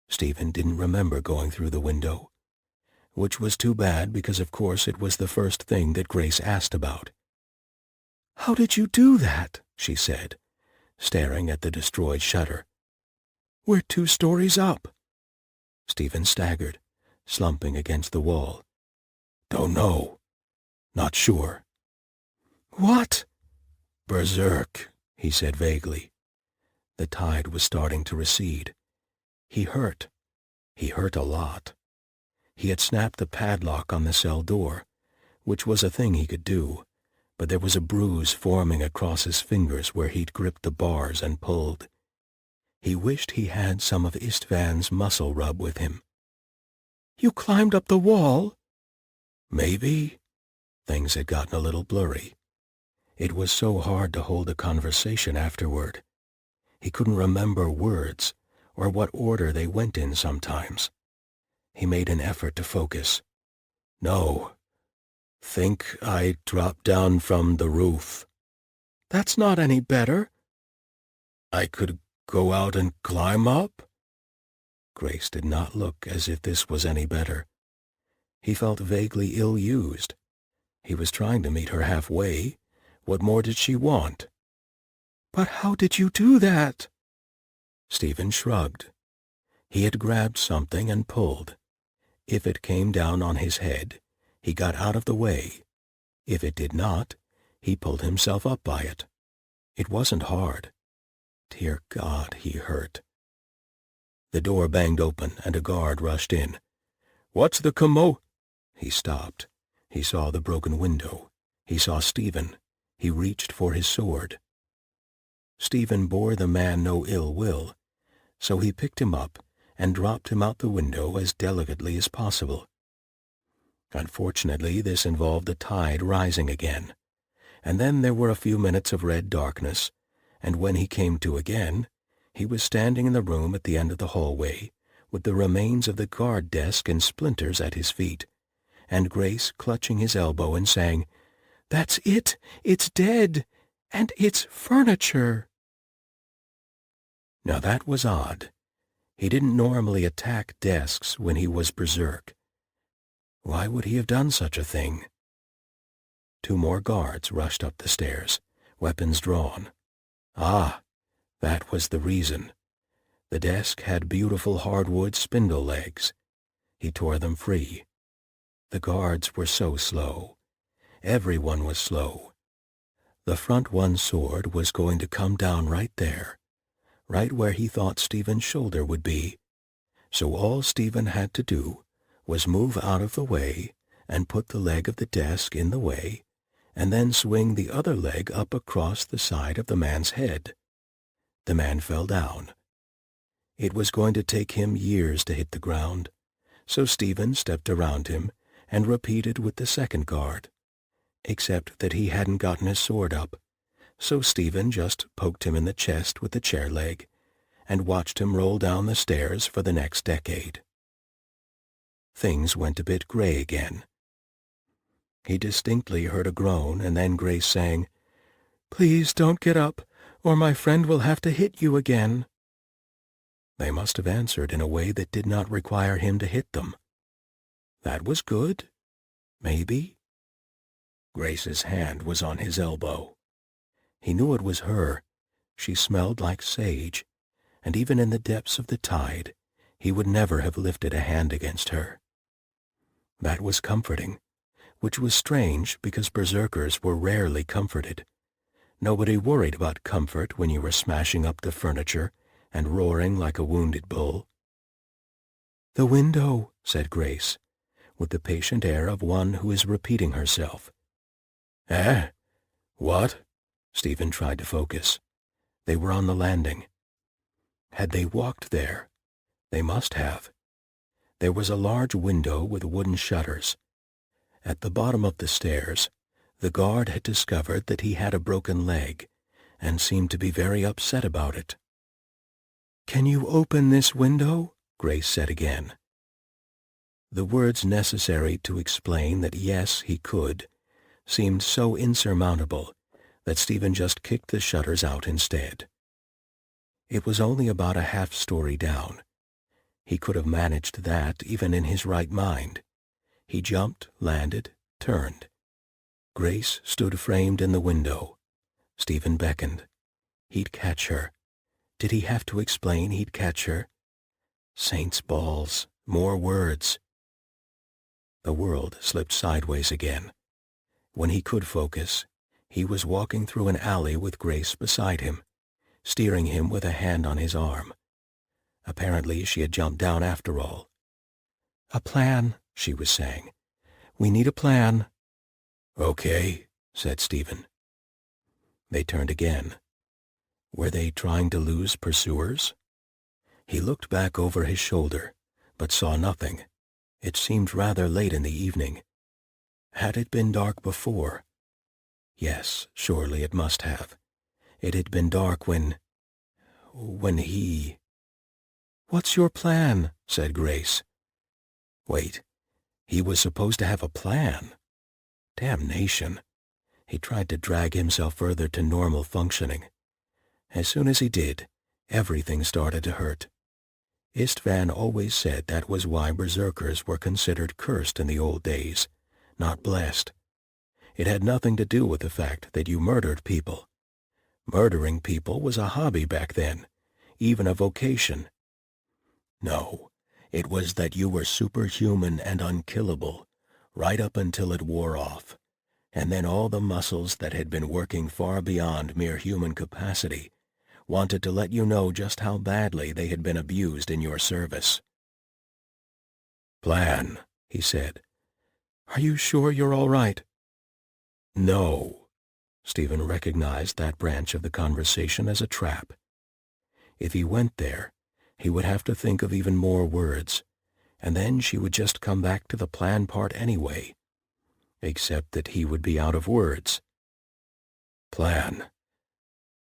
Stephen didn't remember going through the window, which was too bad because of course it was the first thing that Grace asked about. How did you do that? she said, staring at the destroyed shutter. "We're 2 stories up." Stephen staggered, slumping against the wall. "Don't know. Not sure." "What?" "Berserk," he said vaguely. The tide was starting to recede. He hurt. He hurt a lot. He had snapped the padlock on the cell door, which was a thing he could do, but there was a bruise forming across his fingers where he'd gripped the bars and pulled. He wished he had some of Istvan's muscle rub with him. "You climbed up the wall?" Maybe. Things had gotten a little blurry. It was so hard to hold a conversation afterward. He couldn't remember words or what order they went in sometimes. He made an effort to focus. "No. Think I dropped down from the roof." "That's not any better." "I could go out and climb up?" Grace did not look as if this was any better. He felt vaguely ill-used. He was trying to meet her halfway. What more did she want? "But how did you do that?" Stephen shrugged. He had grabbed something and pulled. If it came down on his head, he got out of the way. If it did not, he pulled himself up by it. It wasn't hard. Dear God, he hurt. The door banged open and a guard rushed in. "What's the He stopped. He saw the broken window. He saw Stephen. He reached for his sword. Stephen bore the man no ill will, so he picked him up and dropped him out the window as delicately as possible. Unfortunately, this involved the tide rising again, and then there were a few minutes of red darkness, and when he came to again, he was standing in the room at the end of the hallway, with the remains of the guard desk in splinters at his feet, and Grace clutching his elbow and saying, "That's it! It's dead! And it's furniture!" Now that was odd. He didn't normally attack desks when he was berserk. Why would he have done such a thing? 2 more guards rushed up the stairs, weapons drawn. Ah, that was the reason. The desk had beautiful hardwood spindle legs. He tore them free. The guards were so slow. Everyone was slow. The front one's sword was going to come down right there, right where he thought Stephen's shoulder would be. So all Stephen had to do was move out of the way and put the leg of the desk in the way, and then swing the other leg up across the side of the man's head. The man fell down. It was going to take him years to hit the ground, so Stephen stepped around him and repeated with the second guard, except that he hadn't gotten his sword up, so Stephen just poked him in the chest with the chair leg and watched him roll down the stairs for the next decade. Things went a bit gray again. He distinctly heard a groan and then Grace saying, "Please don't get up, or my friend will have to hit you again." They must have answered in a way that did not require him to hit them. That was good. Maybe. Grace's hand was on his elbow. He knew it was her. She smelled like sage, and even in the depths of the tide, he would never have lifted a hand against her. That was comforting, which was strange because berserkers were rarely comforted. Nobody worried about comfort when you were smashing up the furniture and roaring like a wounded bull. "The window," said Grace, with the patient air of one who is repeating herself. "Eh? What?" Stephen tried to focus. They were on the landing. Had they walked there? They must have. There was a large window with wooden shutters. At the bottom of the stairs, the guard had discovered that he had a broken leg and seemed to be very upset about it. "Can you open this window?" Grace said again. The words necessary to explain that yes, he could, seemed so insurmountable that Stephen just kicked the shutters out instead. It was only about a half-story down. He could have managed that even in his right mind. He jumped, landed, turned. Grace stood framed in the window. Stephen beckoned. He'd catch her. Did he have to explain he'd catch her? Saints' balls, more words. The world slipped sideways again. When he could focus, he was walking through an alley with Grace beside him, steering him with a hand on his arm. Apparently she had jumped down after all. "A plan," she was saying. "We need a plan." "Okay," said Stephen. They turned again. Were they trying to lose pursuers? He looked back over his shoulder, but saw nothing. It seemed rather late in the evening. Had it been dark before? Yes, surely it must have. It had been dark when he... "What's your plan?" said Grace. Wait, he was supposed to have a plan. Damnation. He tried to drag himself further to normal functioning. As soon as he did, everything started to hurt. Istvan always said that was why berserkers were considered cursed in the old days, not blessed. It had nothing to do with the fact that you murdered people. Murdering people was a hobby back then, even a vocation. No, it was that you were superhuman and unkillable, right up until it wore off, and then all the muscles that had been working far beyond mere human capacity wanted to let you know just how badly they had been abused in your service. "Plan," he said. "Are you sure you're all right?" "No." Stephen recognized that branch of the conversation as a trap. If he went there, he would have to think of even more words, and then she would just come back to the plan part anyway, except that he would be out of words. "Plan.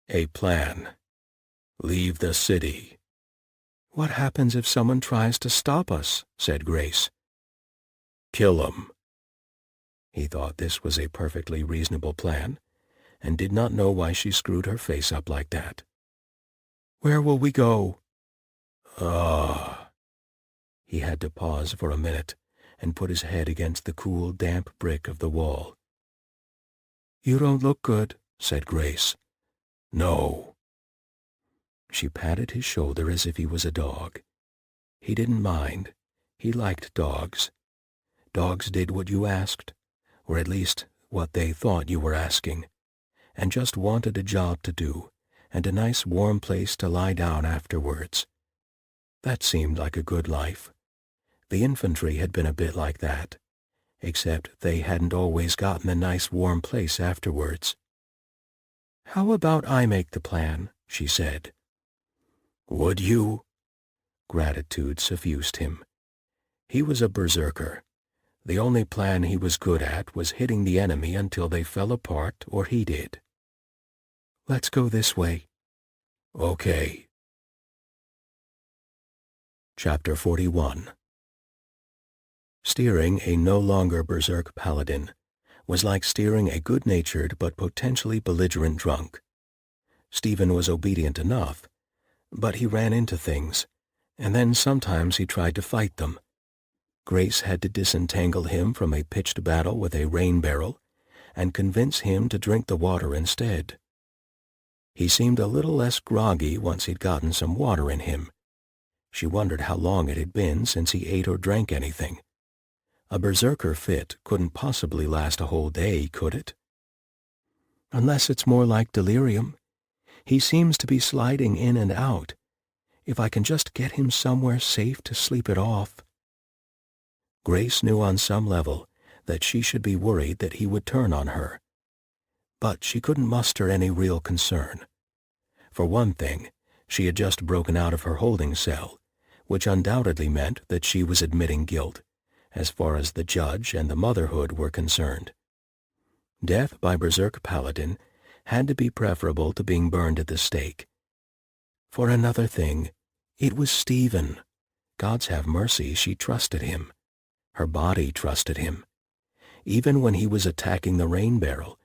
A plan. Leave the city." "What happens if someone tries to stop us?" said Grace. "Kill 'em." He thought this was a perfectly reasonable plan, and did not know why she screwed her face up like that. "Where will we go?" He had to pause for a minute and put his head against the cool, damp brick of the wall. "You don't look good," said Grace. "No." She patted his shoulder as if he was a dog. He didn't mind. He liked dogs. Dogs did what you asked, or at least what they thought you were asking, and just wanted a job to do and a nice warm place to lie down afterwards. That seemed like a good life. The infantry had been a bit like that, except they hadn't always gotten a nice warm place afterwards. "How about I make the plan?" she said. "Would you?" Gratitude suffused him. He was a berserker. The only plan he was good at was hitting the enemy until they fell apart or he did. "Let's go this way." "Okay." Chapter 41. Steering a no longer berserk paladin was like steering a good-natured but potentially belligerent drunk. Stephen was obedient enough, but he ran into things, and then sometimes he tried to fight them. Grace had to disentangle him from a pitched battle with a rain barrel and convince him to drink the water instead. He seemed a little less groggy once he'd gotten some water in him. She wondered how long it had been since he ate or drank anything. A berserker fit couldn't possibly last a whole day, could it? "Unless it's more like delirium. He seems to be sliding in and out. If I can just get him somewhere safe to sleep it off." Grace knew on some level that she should be worried that he would turn on her. But she couldn't muster any real concern. For one thing, she had just broken out of her holding cell, which undoubtedly meant that she was admitting guilt, as far as the judge and the motherhood were concerned. Death by berserk paladin had to be preferable to being burned at the stake. For another thing, it was Stephen. Gods have mercy, she trusted him. Her body trusted him. Even when he was attacking the rain barrel,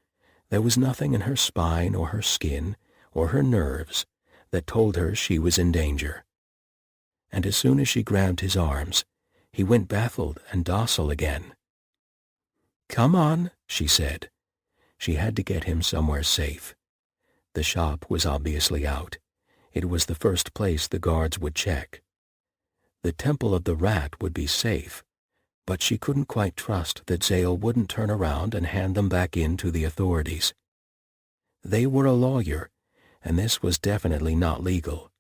there was nothing in her spine or her skin or her nerves that told her she was in danger. And as soon as she grabbed his arms, he went baffled and docile again. "Come on," she said. She had to get him somewhere safe. The shop was obviously out. It was the first place the guards would check. The Temple of the Rat would be safe, but she couldn't quite trust that Zale wouldn't turn around and hand them back in to the authorities. They were a lawyer, and this was definitely not legal.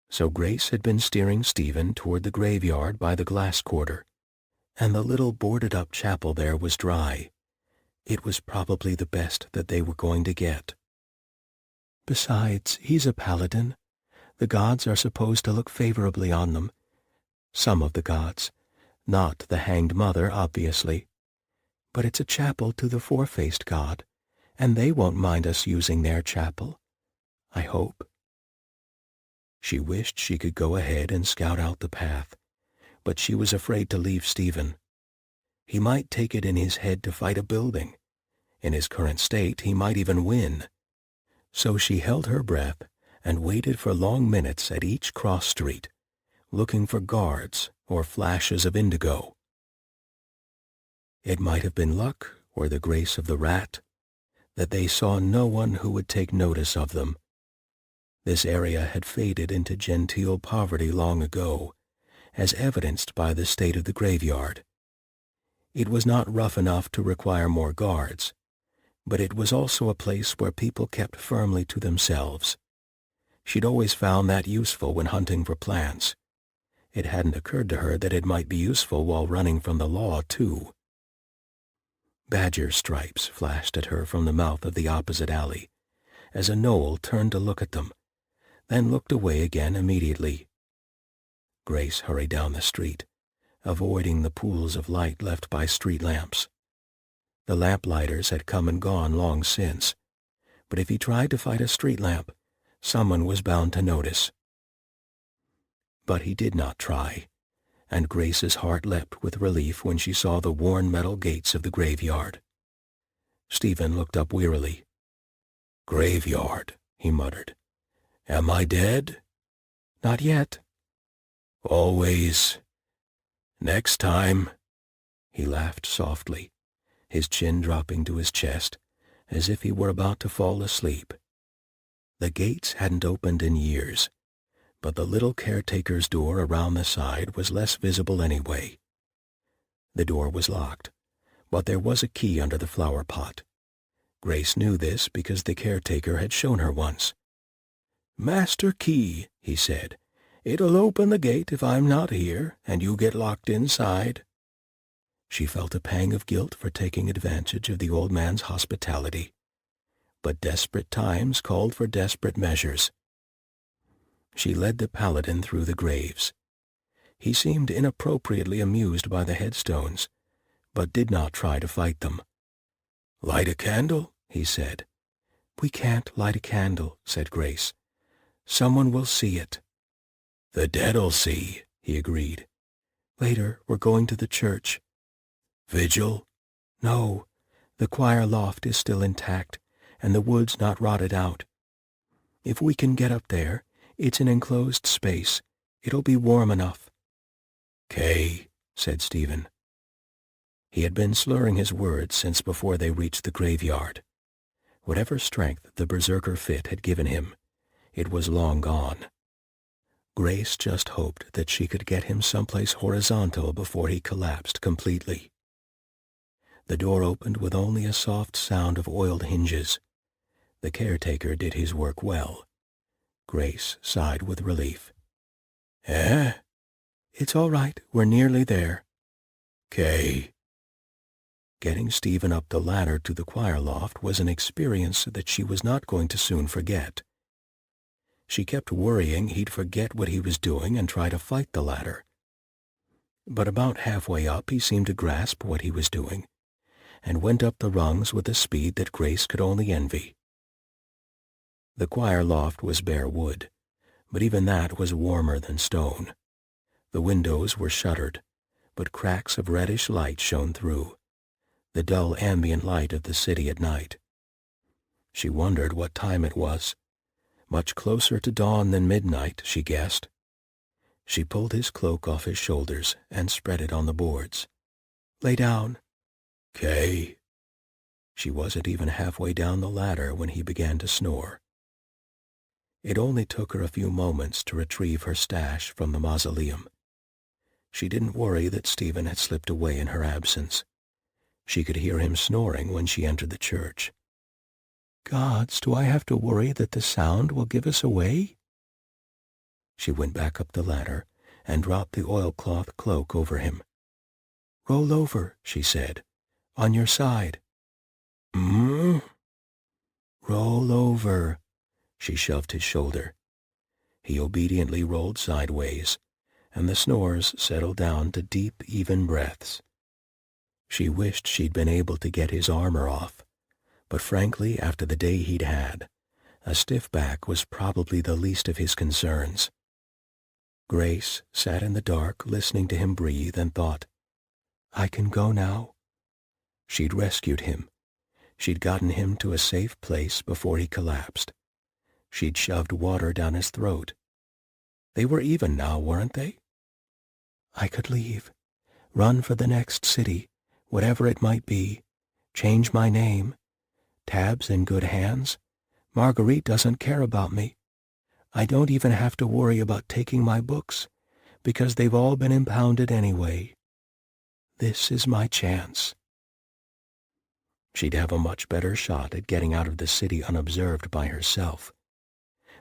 So Grace had been steering Stephen toward the graveyard by the glass quarter, and the little boarded-up chapel there was dry. It was probably the best that they were going to get. Besides, he's a paladin. The gods are supposed to look favorably on them. Some of the gods. Not the Hanged Mother, obviously. But it's a chapel to the Four-Faced God, and they won't mind us using their chapel. I hope. She wished she could go ahead and scout out the path, but she was afraid to leave Stephen. He might take it in his head to fight a building. In his current state, he might even win. So she held her breath and waited for long minutes at each cross street, looking for guards or flashes of indigo. It might have been luck or the grace of the rat that they saw no one who would take notice of them. This area had faded into genteel poverty long ago, as evidenced by the state of the graveyard. It was not rough enough to require more guards, but it was also a place where people kept firmly to themselves. She'd always found that useful when hunting for plants. It hadn't occurred to her that it might be useful while running from the law, too. Badger stripes flashed at her from the mouth of the opposite alley, as a gnoll turned to look at them, then looked away again immediately. Grace hurried down the street, avoiding the pools of light left by street lamps. The lamplighters had come and gone long since, but if he tried to fight a street lamp, someone was bound to notice. But he did not try, and Grace's heart leapt with relief when she saw the worn metal gates of the graveyard. Stephen looked up wearily. "Graveyard," he muttered. "Am I dead?" "Not yet." "Always. Next time." He laughed softly, his chin dropping to his chest, as if he were about to fall asleep. The gates hadn't opened in years, but the little caretaker's door around the side was less visible anyway. The door was locked, but there was a key under the flower pot. Grace knew this because the caretaker had shown her once. "Master key," he said. "It'll open the gate if I'm not here, and you get locked inside." She felt a pang of guilt for taking advantage of the old man's hospitality, but desperate times called for desperate measures. She led the Paladin through the graves. He seemed inappropriately amused by the headstones, but did not try to fight them. "Light a candle," he said. "We can't light a candle," said Grace. "Someone will see it." "The dead'll see," he agreed. "Later, we're going to the church." "Vigil?" "No. The choir loft is still intact, and the wood's not rotted out. If we can get up there, it's an enclosed space. It'll be warm enough." "'Kay," said Stephen. He had been slurring his words since before they reached the graveyard. Whatever strength the berserker fit had given him, it was long gone. Grace just hoped that she could get him someplace horizontal before he collapsed completely. The door opened with only a soft sound of oiled hinges. The caretaker did his work well. Grace sighed with relief. "Eh?" "It's all right. We're nearly there." "'Kay." Getting Stephen up the ladder to the choir loft was an experience that she was not going to soon forget. She kept worrying he'd forget what he was doing and try to fight the ladder. But about halfway up he seemed to grasp what he was doing, and went up the rungs with a speed that Grace could only envy. The choir loft was bare wood, but even that was warmer than stone. The windows were shuttered, but cracks of reddish light shone through, the dull ambient light of the city at night. She wondered what time it was. Much closer to dawn than midnight, she guessed. She pulled his cloak off his shoulders and spread it on the boards. "Lay down." "'Kay." She wasn't even halfway down the ladder when he began to snore. It only took her a few moments to retrieve her stash from the mausoleum. She didn't worry that Stephen had slipped away in her absence. She could hear him snoring when she entered the church. "Gods, do I have to worry that the sound will give us away?" She went back up the ladder and dropped the oilcloth cloak over him. "Roll over," she said. "On your side." "Hmm?" "Roll over." She shoved his shoulder. He obediently rolled sideways, and the snores settled down to deep, even breaths. She wished she'd been able to get his armor off, but frankly, after the day he'd had, a stiff back was probably the least of his concerns. Grace sat in the dark listening to him breathe and thought, "I can go now." She'd rescued him. She'd gotten him to a safe place before he collapsed. She'd shoved water down his throat. They were even now, weren't they? "I could leave, run for the next city, whatever it might be, change my name. Tab's in good hands. Marguerite doesn't care about me. I don't even have to worry about taking my books, because they've all been impounded anyway. This is my chance." She'd have a much better shot at getting out of the city unobserved by herself.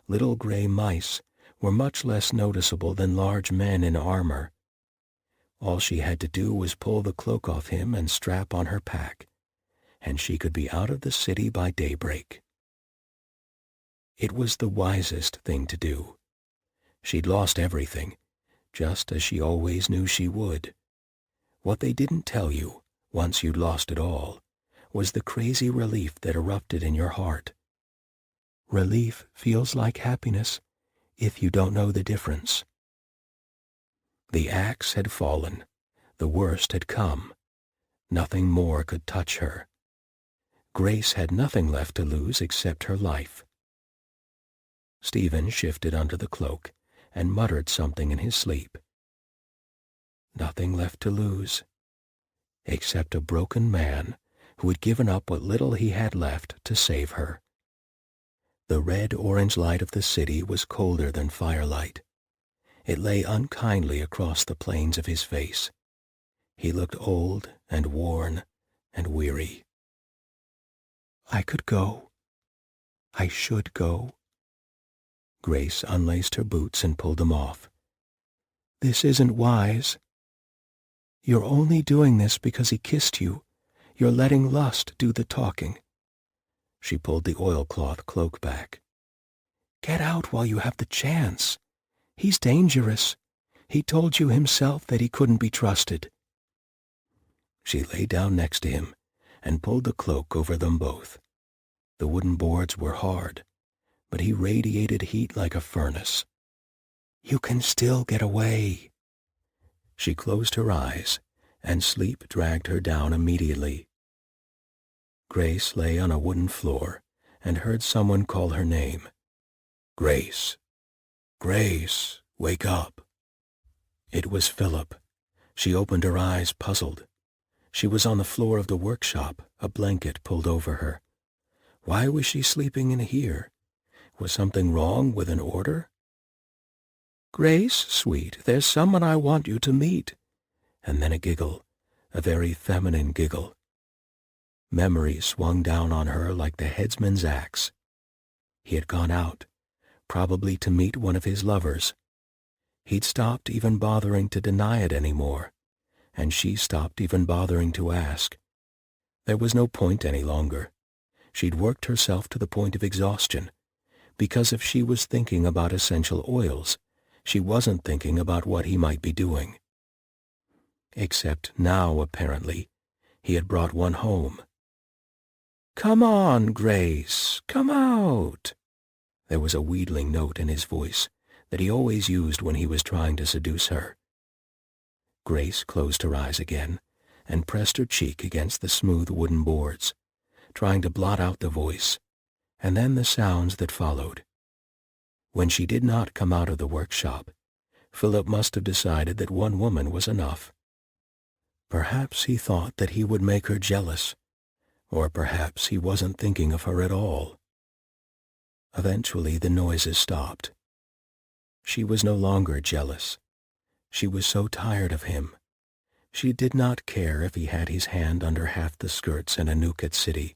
Little gray mice were much less noticeable than large men in armor. All she had to do was pull the cloak off him and strap on her pack, and she could be out of the city by daybreak. It was the wisest thing to do. She'd lost everything, just as she always knew she would. What they didn't tell you, once you'd lost it all, was the crazy relief that erupted in your heart. Relief feels like happiness if you don't know the difference. The axe had fallen. The worst had come. Nothing more could touch her. Grace had nothing left to lose except her life. Stephen shifted under the cloak and muttered something in his sleep. Nothing left to lose, except a broken man who had given up what little he had left to save her. The red-orange light of the city was colder than firelight. It lay unkindly across the planes of his face. He looked old and worn and weary. "I could go. I should go." Grace unlaced her boots and pulled them off. "This isn't wise. You're only doing this because he kissed you. You're letting lust do the talking." She pulled the oilcloth cloak back. "Get out while you have the chance. He's dangerous. He told you himself that he couldn't be trusted." She lay down next to him and pulled the cloak over them both. The wooden boards were hard, but he radiated heat like a furnace. "You can still get away." She closed her eyes, and sleep dragged her down immediately. Grace lay on a wooden floor and heard someone call her name. "Grace! Grace, wake up!" It was Philip. She opened her eyes, puzzled. She was on the floor of the workshop, a blanket pulled over her. Why was she sleeping in here? Was something wrong with an order? "Grace, sweet, there's someone I want you to meet." And then a giggle, a very feminine giggle. Memory swung down on her like the headsman's axe. He had gone out, probably to meet one of his lovers. He'd stopped even bothering to deny it anymore, and she stopped even bothering to ask. There was no point any longer. She'd worked herself to the point of exhaustion, because if she was thinking about essential oils, she wasn't thinking about what he might be doing. Except now, apparently, he had brought one home. "Come on, Grace, come out." There was a wheedling note in his voice that he always used when he was trying to seduce her. Grace closed her eyes again and pressed her cheek against the smooth wooden boards, trying to blot out the voice, and then the sounds that followed. When she did not come out of the workshop, Philip must have decided that one woman was enough. Perhaps he thought that he would make her jealous, Or perhaps he wasn't thinking of her at all. Eventually the noises stopped. She was no longer jealous. She was so tired of him. She did not care if he had his hand under half the skirts in a Nuket city.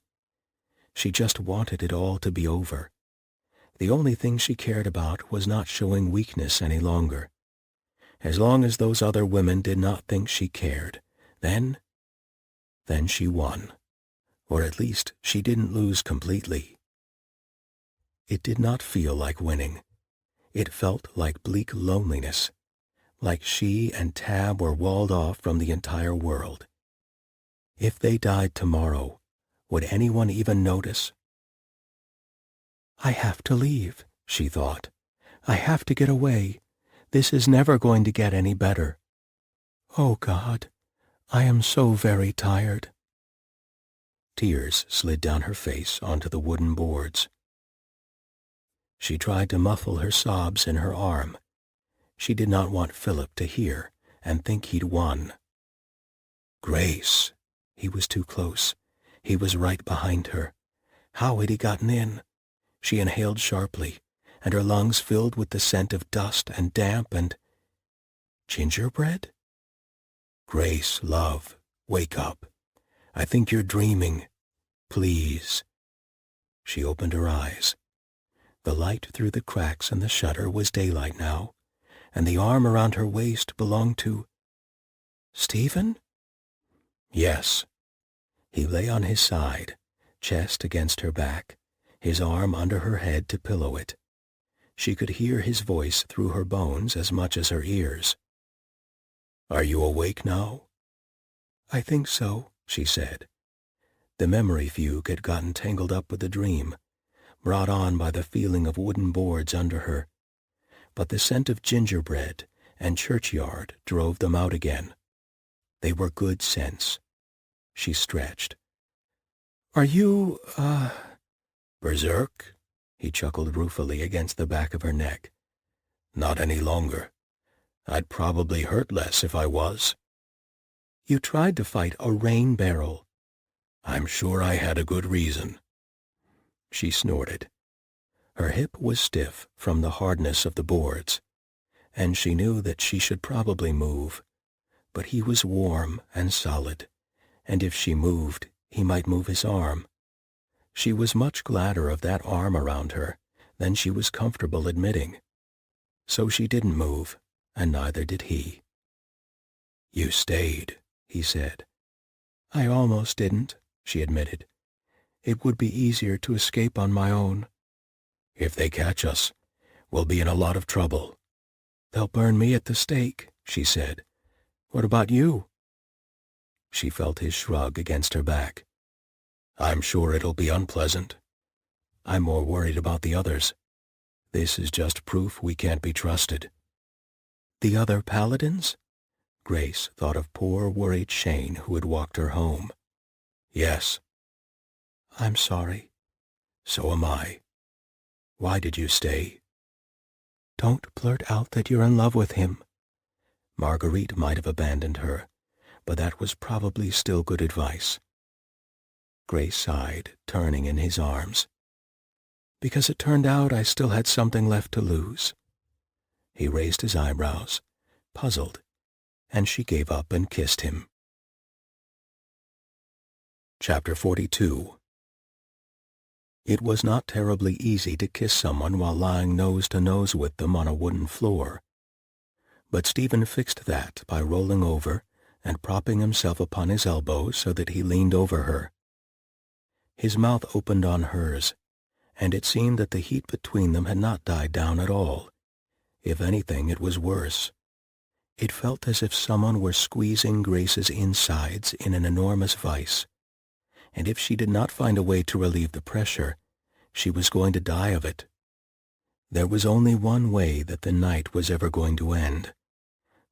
She just wanted it all to be over. The only thing she cared about was not showing weakness any longer. As long as those other women did not think she cared, then she won. Or at least she didn't lose completely. It did not feel like winning. It felt like bleak loneliness, like she and Tab were walled off from the entire world. If they died tomorrow, would anyone even notice? "I have to leave," she thought. "I have to get away. This is never going to get any better. Oh God, I am so very tired." Tears slid down her face onto the wooden boards. She tried to muffle her sobs in her arm. She did not want Philip to hear and think he'd won. Grace! He was too close. He was right behind her. How had he gotten in? She inhaled sharply, and her lungs filled with the scent of dust and damp and... gingerbread? Grace, love, wake up. I think you're dreaming. Please. She opened her eyes. The light through the cracks in the shutter was daylight now, and the arm around her waist belonged to... Stephen? Yes. He lay on his side, chest against her back, his arm under her head to pillow it. She could hear his voice through her bones as much as her ears. Are you awake now? I think so, she said. The memory fugue had gotten tangled up with the dream, brought on by the feeling of wooden boards under her. But the scent of gingerbread and churchyard drove them out again. They were good scents. She stretched. Are you, berserk? He chuckled ruefully against the back of her neck. Not any longer. I'd probably hurt less if I was. You tried to fight a rain barrel. I'm sure I had a good reason. She snorted. Her hip was stiff from the hardness of the boards, and she knew that she should probably move, but he was warm and solid, and if she moved, he might move his arm. She was much gladder of that arm around her than she was comfortable admitting. So she didn't move, and neither did he. You stayed, he said. I almost didn't, she admitted. It would be easier to escape on my own. If they catch us, we'll be in a lot of trouble. They'll burn me at the stake, she said. What about you? She felt his shrug against her back. I'm sure it'll be unpleasant. I'm more worried about the others. This is just proof we can't be trusted. The other Paladins? Grace thought of poor, worried Shane who had walked her home. Yes. I'm sorry. So am I. Why did you stay? Don't blurt out that you're in love with him. Marguerite might have abandoned her, but that was probably still good advice. Grace sighed, turning in his arms. Because it turned out I still had something left to lose. He raised his eyebrows, puzzled, and she gave up and kissed him. Chapter 42. It was not terribly easy to kiss someone while lying nose to nose with them on a wooden floor. But Stephen fixed that by rolling over and propping himself upon his elbow so that he leaned over her. His mouth opened on hers, and it seemed that the heat between them had not died down at all. If anything, it was worse. It felt as if someone were squeezing Grace's insides in an enormous vice, and if she did not find a way to relieve the pressure, she was going to die of it. There was only one way that the night was ever going to end,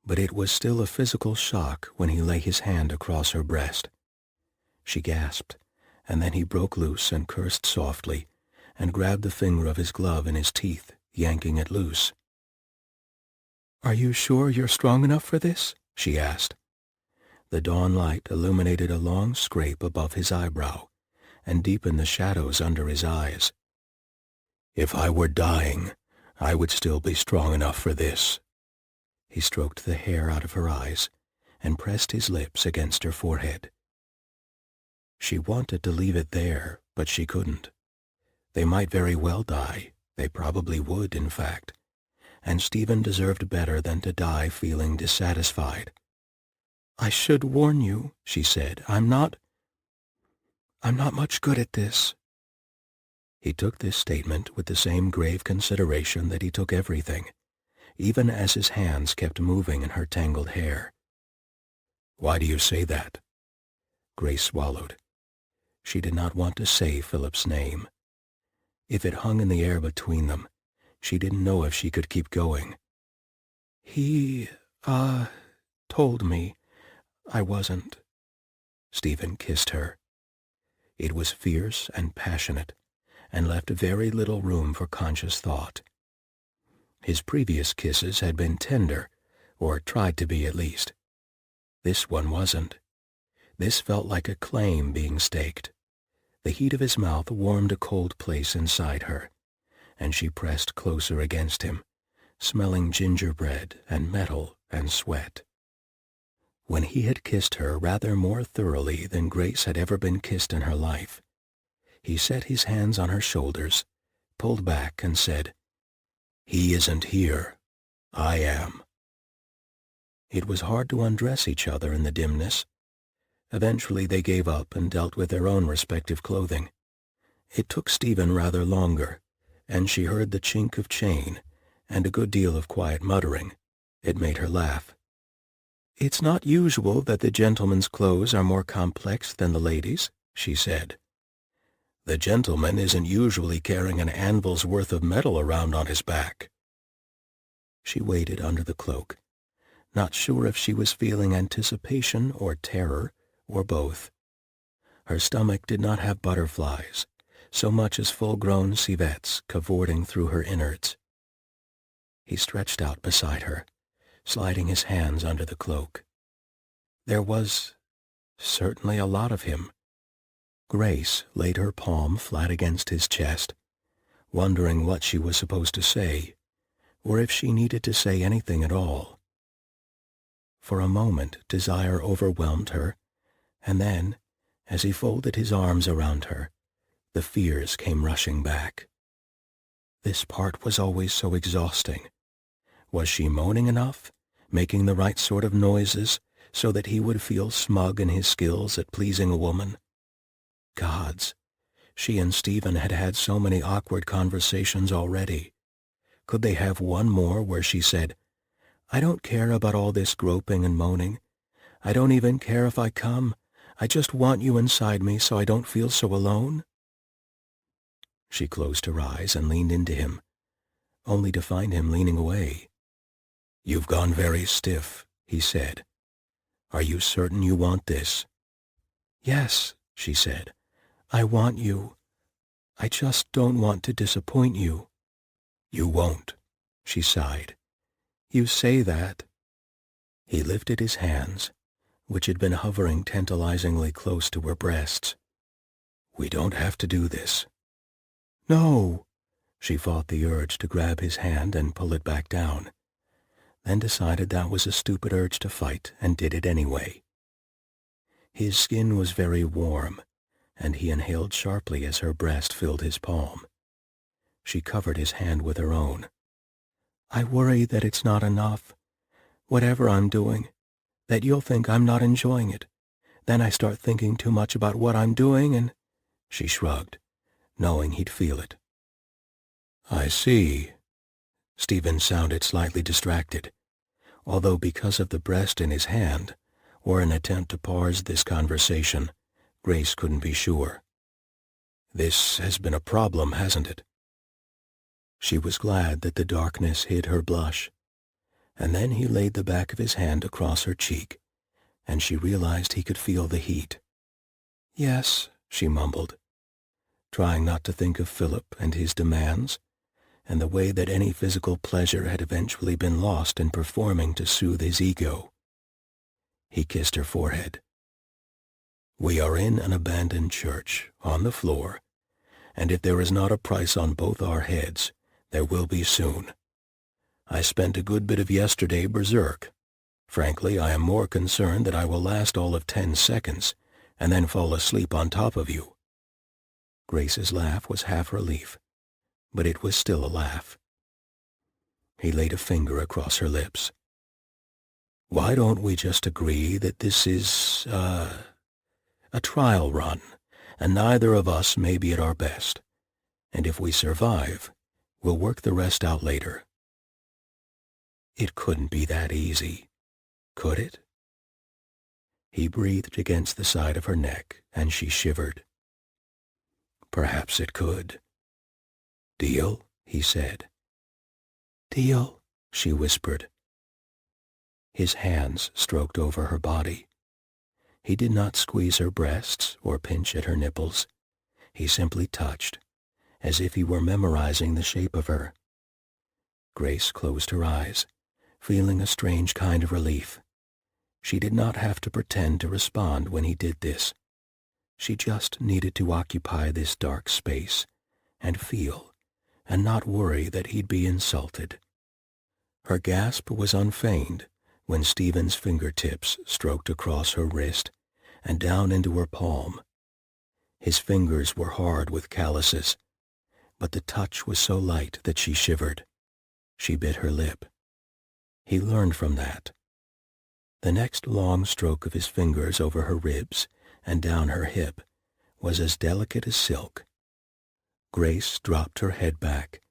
but it was still a physical shock when he lay his hand across her breast. She gasped, and then he broke loose and cursed softly, and grabbed the finger of his glove in his teeth, yanking it loose. Are you sure you're strong enough for this? She asked. The dawn light illuminated a long scrape above his eyebrow, and deepened the shadows under his eyes. "If I were dying, I would still be strong enough for this." He stroked the hair out of her eyes and pressed his lips against her forehead. She wanted to leave it there, but she couldn't. They might very well die. They probably would, in fact. And Stephen deserved better than to die feeling dissatisfied. "I should warn you," she said. I'm not much good at this." He took this statement with the same grave consideration that he took everything, even as his hands kept moving in her tangled hair. "Why do you say that?" Grace swallowed. She did not want to say Philip's name. If it hung in the air between them, she didn't know if she could keep going. He, told me I wasn't." Stephen kissed her. It was fierce and passionate, and left very little room for conscious thought. His previous kisses had been tender, or tried to be at least. This one wasn't. This felt like a claim being staked. The heat of his mouth warmed a cold place inside her, and she pressed closer against him, smelling gingerbread and metal and sweat. When he had kissed her rather more thoroughly than Grace had ever been kissed in her life, he set his hands on her shoulders, pulled back, and said, "He isn't here. I am." It was hard to undress each other in the dimness. Eventually they gave up and dealt with their own respective clothing. It took Stephen rather longer, and she heard the chink of chain and a good deal of quiet muttering. It made her laugh. "It's not usual that the gentleman's clothes are more complex than the ladies," she said. "The gentleman isn't usually carrying an anvil's worth of metal around on his back." She waited under the cloak, not sure if she was feeling anticipation or terror, or both. Her stomach did not have butterflies, so much as full-grown civets cavorting through her innards. He stretched out beside her, sliding his hands under the cloak. There was certainly a lot of him. Grace laid her palm flat against his chest, wondering what she was supposed to say, or if she needed to say anything at all. For a moment desire overwhelmed her, and then, as he folded his arms around her, the fears came rushing back. This part was always so exhausting. Was she moaning enough, making the right sort of noises, so that he would feel smug in his skills at pleasing a woman? Gods, she and Stephen had had so many awkward conversations already. Could they have one more where she said, "I don't care about all this groping and moaning. I don't even care if I come. I just want you inside me so I don't feel so alone"? She closed her eyes and leaned into him, only to find him leaning away. "You've gone very stiff," he said. "Are you certain you want this?" "Yes," she said. "I want you. I just don't want to disappoint you." "You won't," she sighed. "You say that." He lifted his hands, which had been hovering tantalizingly close to her breasts. "We don't have to do this." "No." She fought the urge to grab his hand and pull it back down, then decided that was a stupid urge to fight and did it anyway. His skin was very warm, and he inhaled sharply as her breast filled his palm. She covered his hand with her own. "I worry that it's not enough. Whatever I'm doing, that you'll think I'm not enjoying it. Then I start thinking too much about what I'm doing and—" She shrugged, knowing he'd feel it. "I see." Stephen sounded slightly distracted, although because of the breast in his hand, or an attempt to parse this conversation, Grace couldn't be sure. "This has been a problem, hasn't it?" She was glad that the darkness hid her blush, and then he laid the back of his hand across her cheek, and she realized he could feel the heat. "Yes," she mumbled, trying not to think of Philip and his demands, and the way that any physical pleasure had eventually been lost in performing to soothe his ego. He kissed her forehead. We are in an abandoned church, on the floor, and if there is not a price on both our heads, there will be soon. I spent a good bit of yesterday berserk. Frankly, I am more concerned that I will last all of 10 seconds, and then fall asleep on top of you." Grace's laugh was half relief, but it was still a laugh. He laid a finger across her lips. "Why don't we just agree that this is, a trial run, and neither of us may be at our best, and if we survive, we'll work the rest out later." It couldn't be that easy, could it? He breathed against the side of her neck, and she shivered. Perhaps it could. "Deal?" he said. "Deal," she whispered. His hands stroked over her body. He did not squeeze her breasts or pinch at her nipples. He simply touched, as if he were memorizing the shape of her. Grace closed her eyes, feeling a strange kind of relief. She did not have to pretend to respond when he did this. She just needed to occupy this dark space and feel, and not worry that he'd be insulted. Her gasp was unfeigned when Stephen's fingertips stroked across her wrist and down into her palm. His fingers were hard with calluses, but the touch was so light that she shivered. She bit her lip. He learned from that. The next long stroke of his fingers over her ribs and down her hip was as delicate as silk. Grace dropped her head back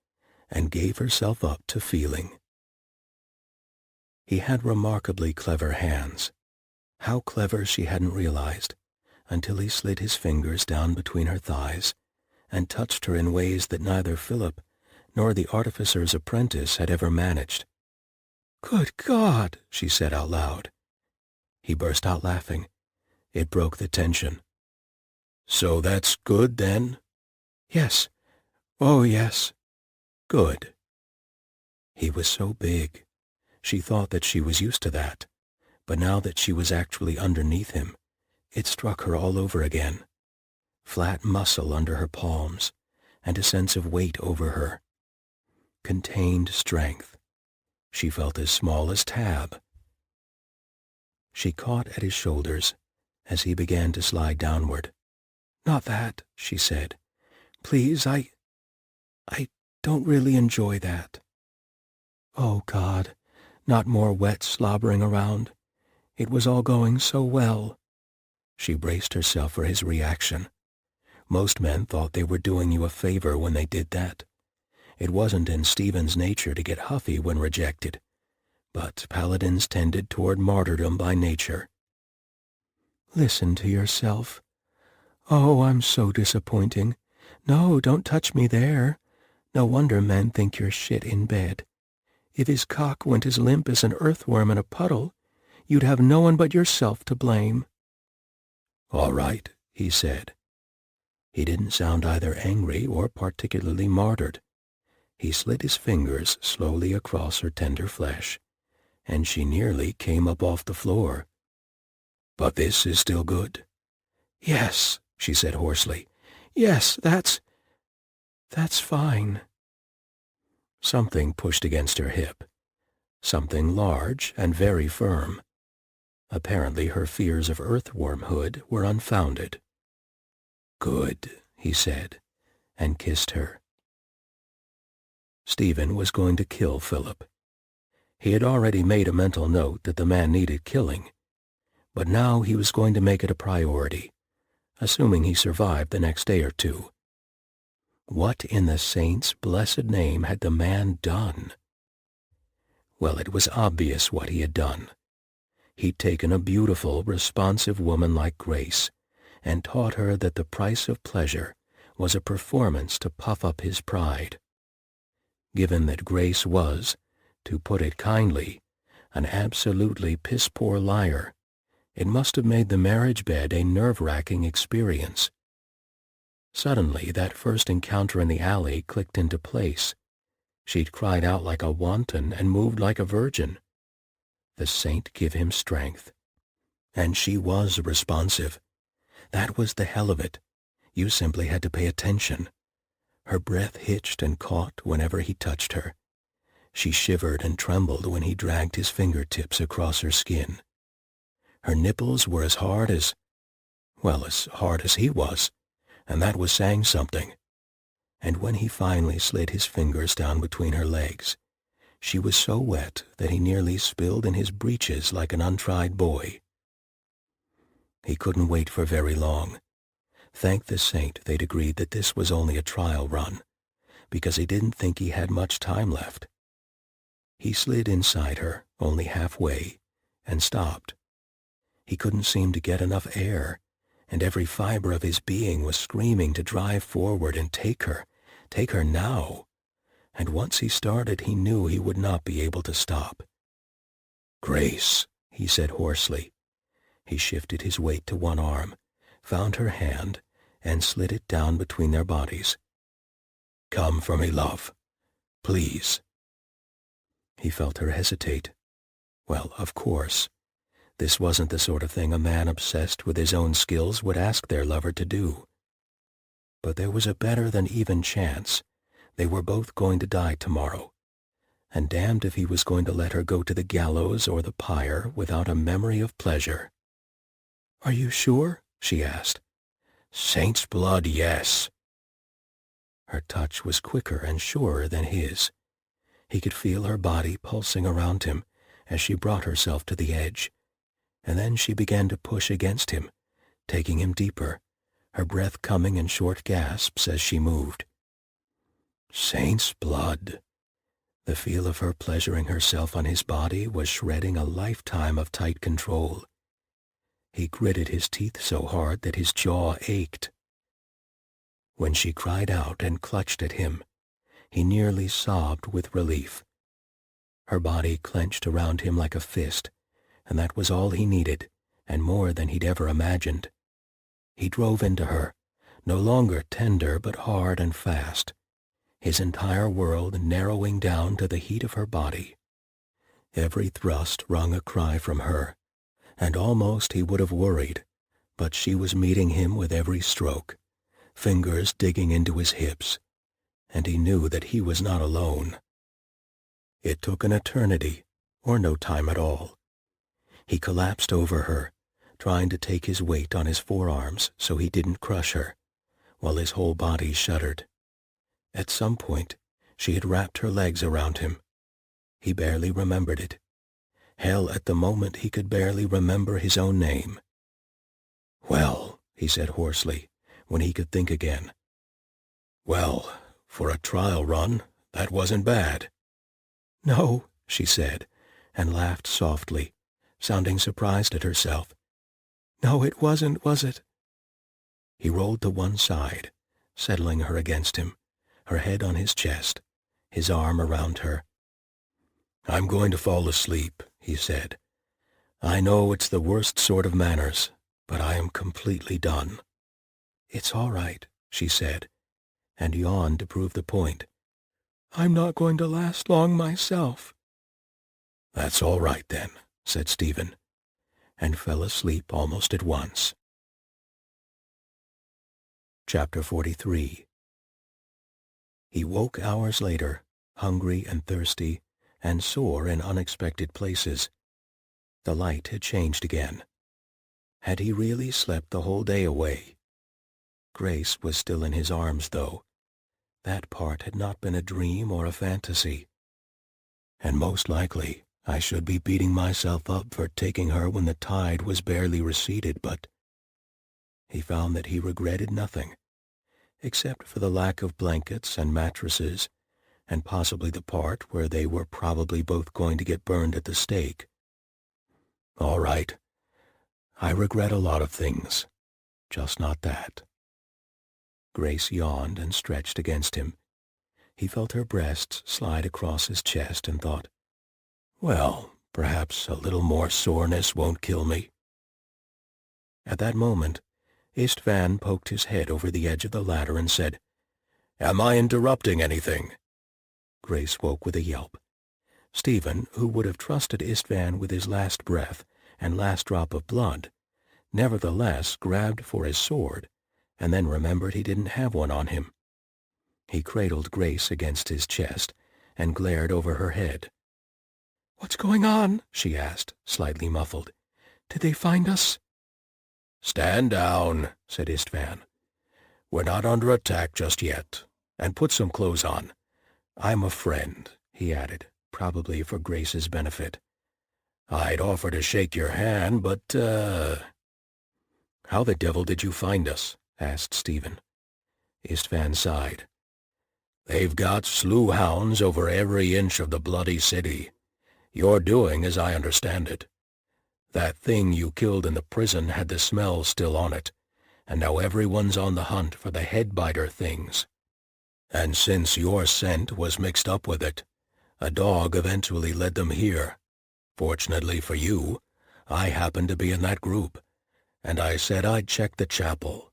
and gave herself up to feeling. He had remarkably clever hands. How clever she hadn't realized, until he slid his fingers down between her thighs and touched her in ways that neither Philip nor the artificer's apprentice had ever managed. "Good God!" she said out loud. He burst out laughing. It broke the tension. "So that's good, then?" "Yes. Oh, yes." "Good." He was so big. She thought that she was used to that, but now that she was actually underneath him, it struck her all over again. Flat muscle under her palms, and a sense of weight over her. Contained strength. She felt as small as Tab. She caught at his shoulders as he began to slide downward. "Not that," she said. "Please, I don't really enjoy that." Oh, God, not more wet slobbering around. It was all going so well. She braced herself for his reaction. Most men thought they were doing you a favor when they did that. It wasn't in Stephen's nature to get huffy when rejected, but Paladins tended toward martyrdom by nature. "Listen to yourself. Oh, I'm so disappointing. No, don't touch me there. No wonder men think you're shit in bed. If his cock went as limp as an earthworm in a puddle, you'd have no one but yourself to blame." "All right," he said. He didn't sound either angry or particularly martyred. He slid his fingers slowly across her tender flesh, and she nearly came up off the floor. "But this is still good?" "Yes," she said hoarsely. "Yes, that's fine." Something pushed against her hip. Something large and very firm. Apparently her fears of earthwormhood were unfounded. "Good," he said, and kissed her. Stephen was going to kill Philip. He had already made a mental note that the man needed killing, but now he was going to make it a priority, assuming he survived the next day or two. What in the saint's blessed name had the man done? Well, it was obvious what he had done. He'd taken a beautiful, responsive woman like Grace and taught her that the price of pleasure was a performance to puff up his pride. Given that Grace was, to put it kindly, an absolutely piss-poor liar, it must have made the marriage bed a nerve-wracking experience. Suddenly, that first encounter in the alley clicked into place. She'd cried out like a wanton and moved like a virgin. The saint give him strength. And she was responsive. That was the hell of it. You simply had to pay attention. Her breath hitched and caught whenever he touched her. She shivered and trembled when he dragged his fingertips across her skin. Her nipples were as hard as he was, and that was saying something. And when he finally slid his fingers down between her legs, she was so wet that he nearly spilled in his breeches like an untried boy. He couldn't wait for very long. Thank the saint they'd agreed that this was only a trial run, because he didn't think he had much time left. He slid inside her, only halfway, and stopped. He couldn't seem to get enough air, and every fiber of his being was screaming to drive forward and take her now. And once he started, he knew he would not be able to stop. "Grace," he said hoarsely. He shifted his weight to one arm, found her hand, and slid it down between their bodies. "Come for me, love. Please." He felt her hesitate. Well, of course. This wasn't the sort of thing a man obsessed with his own skills would ask their lover to do. But there was a better than even chance. They were both going to die tomorrow, and damned if he was going to let her go to the gallows or the pyre without a memory of pleasure. "Are you sure?" she asked. "Saint's blood, yes." Her touch was quicker and surer than his. He could feel her body pulsing around him as she brought herself to the edge, and then she began to push against him, taking him deeper, her breath coming in short gasps as she moved. Saint's blood. The feel of her pleasuring herself on his body was shredding a lifetime of tight control. He gritted his teeth so hard that his jaw ached. When she cried out and clutched at him, he nearly sobbed with relief. Her body clenched around him like a fist, and that was all he needed, and more than he'd ever imagined. He drove into her, no longer tender but hard and fast, his entire world narrowing down to the heat of her body. Every thrust wrung a cry from her, and almost he would have worried, but she was meeting him with every stroke, fingers digging into his hips, and he knew that he was not alone. It took an eternity, or no time at all. He collapsed over her, trying to take his weight on his forearms so he didn't crush her, while his whole body shuddered. At some point, she had wrapped her legs around him. He barely remembered it. Hell, at the moment he could barely remember his own name. "Well," he said hoarsely, when he could think again. "Well, for a trial run, that wasn't bad." "No," she said, and laughed softly, sounding surprised at herself. "No, it wasn't, was it?" He rolled to one side, settling her against him, her head on his chest, his arm around her. "I'm going to fall asleep," he said. "I know it's the worst sort of manners, but I am completely done." "It's all right," she said, and yawned to prove the point. "I'm not going to last long myself." "That's all right then," said Stephen, and fell asleep almost at once. Chapter 43. He woke hours later, hungry and thirsty, and sore in unexpected places. The light had changed again. Had he really slept the whole day away? Grace was still in his arms, though. That part had not been a dream or a fantasy. And most likely, I should be beating myself up for taking her when the tide was barely receded, but he found that he regretted nothing, except for the lack of blankets and mattresses, and possibly the part where they were probably both going to get burned at the stake. All right. I regret a lot of things, just not that. Grace yawned and stretched against him. He felt her breasts slide across his chest and thought, well, perhaps a little more soreness won't kill me. At that moment, Istvan poked his head over the edge of the ladder and said, "Am I interrupting anything?" Grace woke with a yelp. Stephen, who would have trusted Istvan with his last breath and last drop of blood, nevertheless grabbed for his sword, and then remembered he didn't have one on him. He cradled Grace against his chest and glared over her head. "What's going on?" she asked, slightly muffled. "Did they find us?" "Stand down," said Istvan. "We're not under attack just yet. And put some clothes on. I'm a friend," he added, probably for Grace's benefit. "I'd offer to shake your hand, but, How the devil did you find us?" asked Stephen. Istvan sighed. "They've got slew hounds over every inch of the bloody city. You're doing as I understand it. That thing you killed in the prison had the smell still on it, and now everyone's on the hunt for the head-biter things. And since your scent was mixed up with it, a dog eventually led them here. Fortunately for you, I happened to be in that group, and I said I'd check the chapel."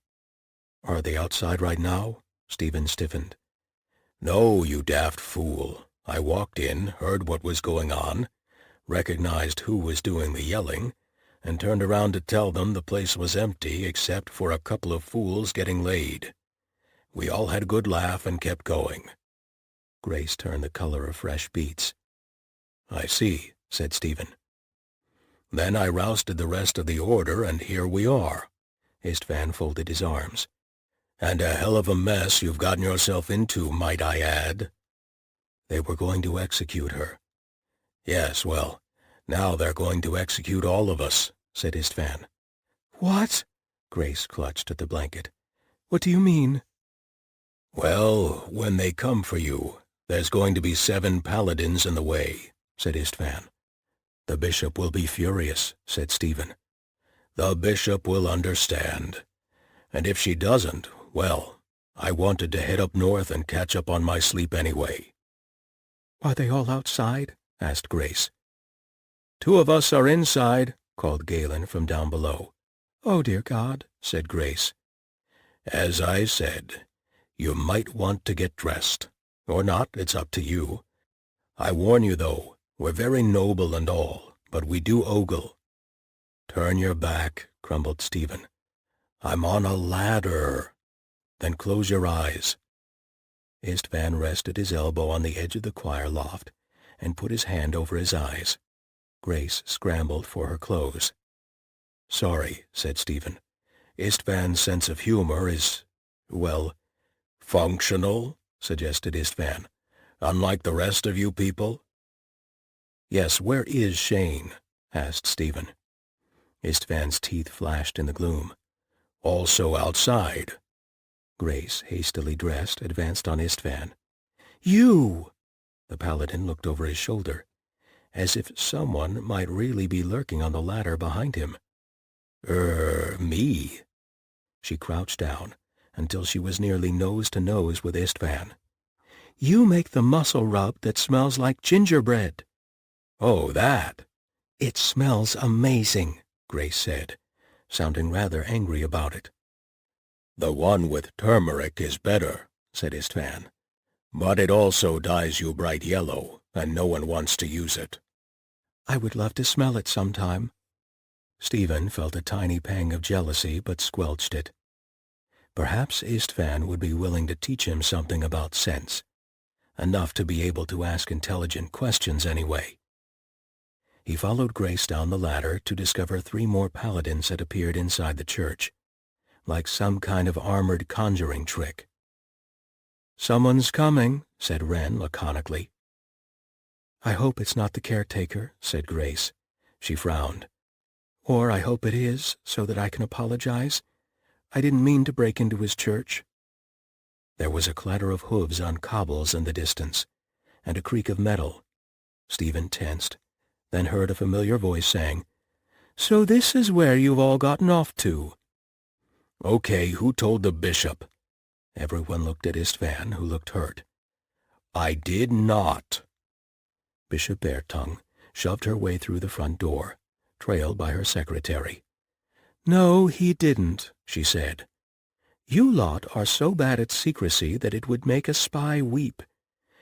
"Are they outside right now?" Stephen stiffened. "No, you daft fool. I walked in, heard what was going on, recognized who was doing the yelling, and turned around to tell them the place was empty except for a couple of fools getting laid. We all had a good laugh and kept going." Grace turned the color of fresh beets. "I see," said Stephen. "Then I rousted the rest of the order, and here we are." Istvan folded his arms. "And a hell of a mess you've gotten yourself into, might I add." "They were going to execute her." "Yes, well, now they're going to execute all of us," said Istvan. "What?" Grace clutched at the blanket. "What do you mean?" "Well, when they come for you, there's going to be 7 paladins in the way," said Istvan. "The bishop will be furious," said Stephen. "The bishop will understand. And if she doesn't, well, I wanted to head up north and catch up on my sleep anyway." "Are they all outside?" asked Grace. "2 of us are inside," called Galen from down below. "Oh, dear God," said Grace. "As I said, you might want to get dressed. Or not, it's up to you. I warn you, though, we're very noble and all, but we do ogle." "Turn your back," grumbled Stephen. "I'm on a ladder." "Then close your eyes." Istvan rested his elbow on the edge of the choir loft and put his hand over his eyes. Grace scrambled for her clothes. "Sorry," said Stephen. "Istvan's sense of humor is, well, functional," suggested Istvan. "Unlike the rest of you people." "Yes, where is Shane?" asked Stephen. Istvan's teeth flashed in the gloom. "Also outside." Grace, hastily dressed, advanced on Istvan. "You!" The paladin looked over his shoulder, as if someone might really be lurking on the ladder behind him. Me?" She crouched down until she was nearly nose to nose with Istvan. "You make the muscle rub that smells like gingerbread." "Oh, that!" "It smells amazing," Grace said, sounding rather angry about it. "The one with turmeric is better," said Istvan. "But it also dyes you bright yellow, and no one wants to use it." "I would love to smell it sometime." Stephen felt a tiny pang of jealousy, but squelched it. Perhaps Istvan would be willing to teach him something about sense. Enough to be able to ask intelligent questions anyway. He followed Grace down the ladder to discover 3 more paladins had appeared inside the church, like some kind of armored conjuring trick. "Someone's coming," said Wren laconically. "I hope it's not the caretaker," said Grace. She frowned. "Or I hope it is, so that I can apologize. I didn't mean to break into his church." There was a clatter of hooves on cobbles in the distance, and a creak of metal. Stephen tensed, then heard a familiar voice saying, "So this is where you've all gotten off to." "Okay, who told the bishop?" Everyone looked at Istvan, who looked hurt. "I did not." Bishop Beartongue shoved her way through the front door, trailed by her secretary. "No, he didn't," she said. "You lot are so bad at secrecy that it would make a spy weep.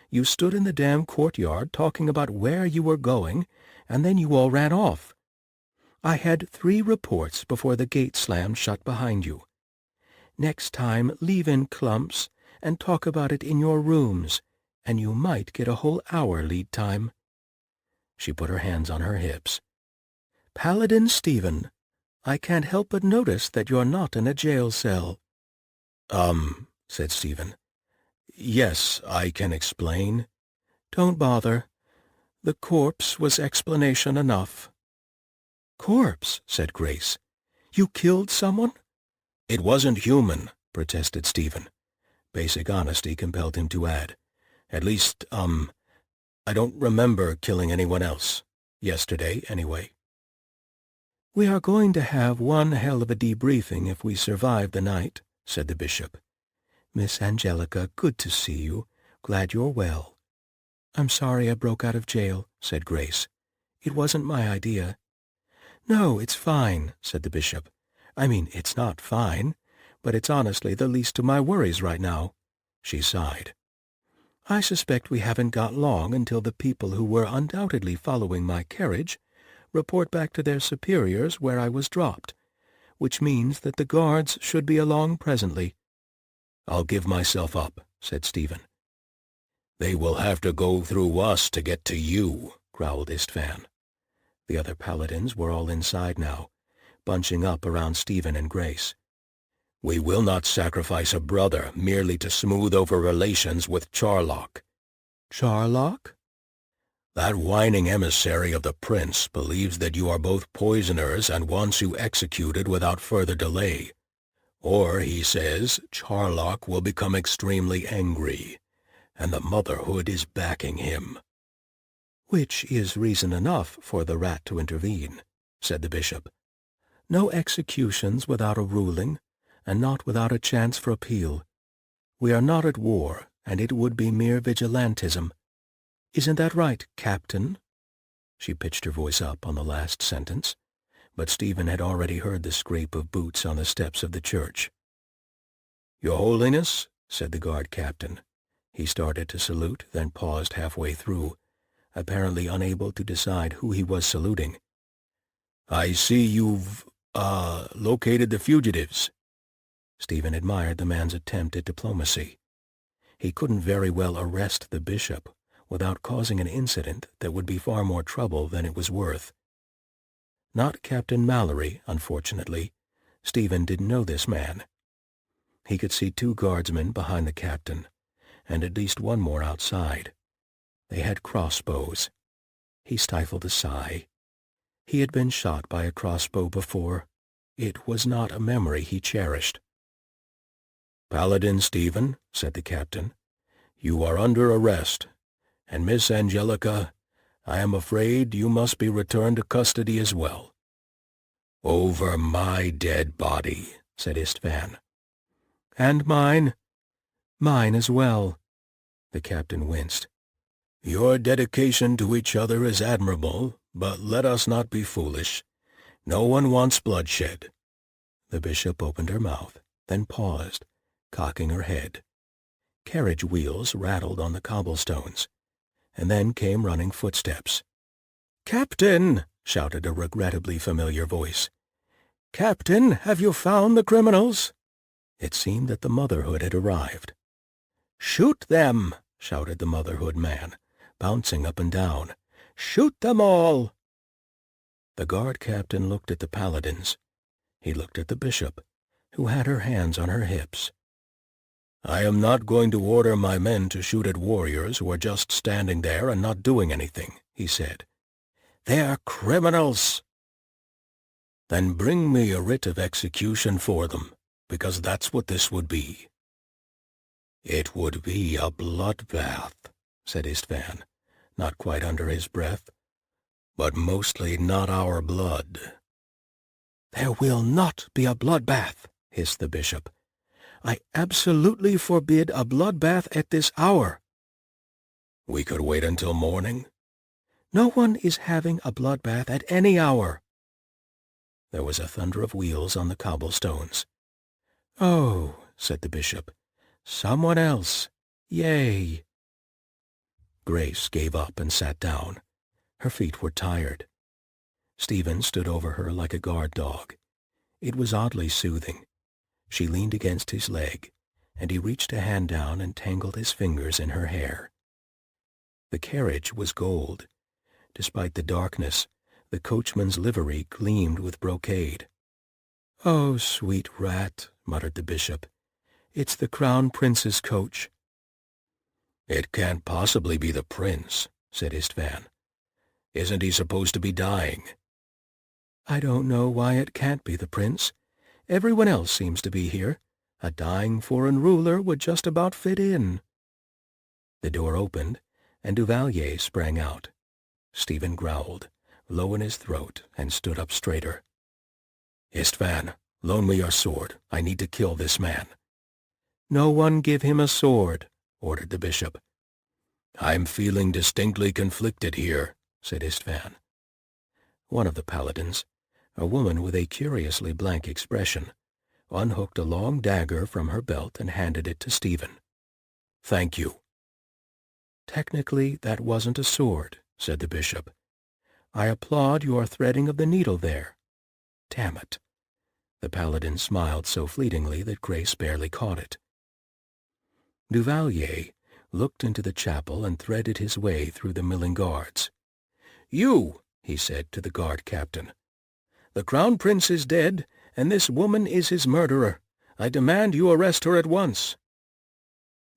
You stood in the damn courtyard talking about where you were going, and then you all ran off. I had 3 reports before the gate slammed shut behind you. Next time, leave in clumps and talk about it in your rooms, and you might get a whole hour lead time." She put her hands on her hips. "Paladin Stephen, I can't help but notice that you're not in a jail cell." Said Stephen. "Yes, I can explain." "Don't bother. The corpse was explanation enough." "Corpse?" said Grace. "You killed someone?" "It wasn't human," protested Stephen. Basic honesty compelled him to add, "At least, I don't remember killing anyone else. Yesterday, anyway." "We are going to have one hell of a debriefing if we survive the night," said the bishop. "Miss Angelica, good to see you. Glad you're well." "I'm sorry I broke out of jail," said Grace. "It wasn't my idea." "No, it's fine," said the bishop. "I mean, it's not fine, but it's honestly the least of my worries right now." She sighed. "I suspect we haven't got long until the people who were undoubtedly following my carriage report back to their superiors where I was dropped, which means that the guards should be along presently." "I'll give myself up," said Stephen. "They will have to go through us to get to you," growled Istvan. The other paladins were all inside now, bunching up around Stephen and Grace. "We will not sacrifice a brother merely to smooth over relations with Charlock." "Charlock?" "That whining emissary of the prince believes that you are both poisoners and wants you executed without further delay. Or, he says, Charlock will become extremely angry, and the Motherhood is backing him." "Which is reason enough for the rat to intervene," said the bishop. "No executions without a ruling, and not without a chance for appeal. We are not at war, and it would be mere vigilantism. Isn't that right, Captain?" She pitched her voice up on the last sentence, but Stephen had already heard the scrape of boots on the steps of the church. "Your Holiness," said the guard captain. He started to salute, then paused halfway through, apparently unable to decide who he was saluting. "I see you've, located the fugitives." Stephen admired the man's attempt at diplomacy. He couldn't very well arrest the bishop without causing an incident that would be far more trouble than it was worth. Not Captain Mallory, unfortunately. Stephen didn't know this man. He could see 2 guardsmen behind the captain, and at least one more outside. They had crossbows. He stifled a sigh. He had been shot by a crossbow before. It was not a memory he cherished. "Paladin Stephen," said the captain, "you are under arrest, and Miss Angelica, I am afraid you must be returned to custody as well." "Over my dead body," said Istvan. "And mine. Mine as well." The captain winced. "Your dedication to each other is admirable, but let us not be foolish. No one wants bloodshed." The bishop opened her mouth, then paused, cocking her head. Carriage wheels rattled on the cobblestones, and then came running footsteps. "Captain!" shouted a regrettably familiar voice. "Captain, have you found the criminals?" It seemed that the Motherhood had arrived. "Shoot them!" shouted the Motherhood man, bouncing up and down. "Shoot them all!" The guard captain looked at the paladins. He looked at the bishop, who had her hands on her hips. "I am not going to order my men to shoot at warriors who are just standing there and not doing anything," he said. "They're criminals." "Then bring me a writ of execution for them, because that's what this would be." "It would be a bloodbath," said Istvan, not quite under his breath, "but mostly not our blood." "There will not be a bloodbath," hissed the bishop. "I absolutely forbid a bloodbath at this hour." "We could wait until morning." "No one is having a bloodbath at any hour." There was a thunder of wheels on the cobblestones. "Oh," said the bishop, "someone else. Yay." Grace gave up and sat down. Her feet were tired. Stephen stood over her like a guard dog. It was oddly soothing. She leaned against his leg, and he reached a hand down and tangled his fingers in her hair. The carriage was gold. Despite the darkness, the coachman's livery gleamed with brocade. "Oh, sweet rat," muttered the bishop. "It's the Crown Prince's coach." "It can't possibly be the prince," said Istvan. "Isn't he supposed to be dying?" "I don't know why it can't be the prince. Everyone else seems to be here. A dying foreign ruler would just about fit in." The door opened, and Duvalier sprang out. Stephen growled, low in his throat, and stood up straighter. "Istvan, loan me your sword. I need to kill this man." "No one give him a sword," ordered the bishop. "I'm feeling distinctly conflicted here," said Istvan. One of the paladins, a woman with a curiously blank expression, unhooked a long dagger from her belt and handed it to Stephen. "Thank you." "Technically, that wasn't a sword," said the bishop. "I applaud your threading of the needle there. Damn it." The paladin smiled so fleetingly that Grace barely caught it. Duvalier looked into the chapel and threaded his way through the milling guards. "You," he said to the guard captain. "The Crown Prince is dead, and this woman is his murderer. I demand you arrest her at once."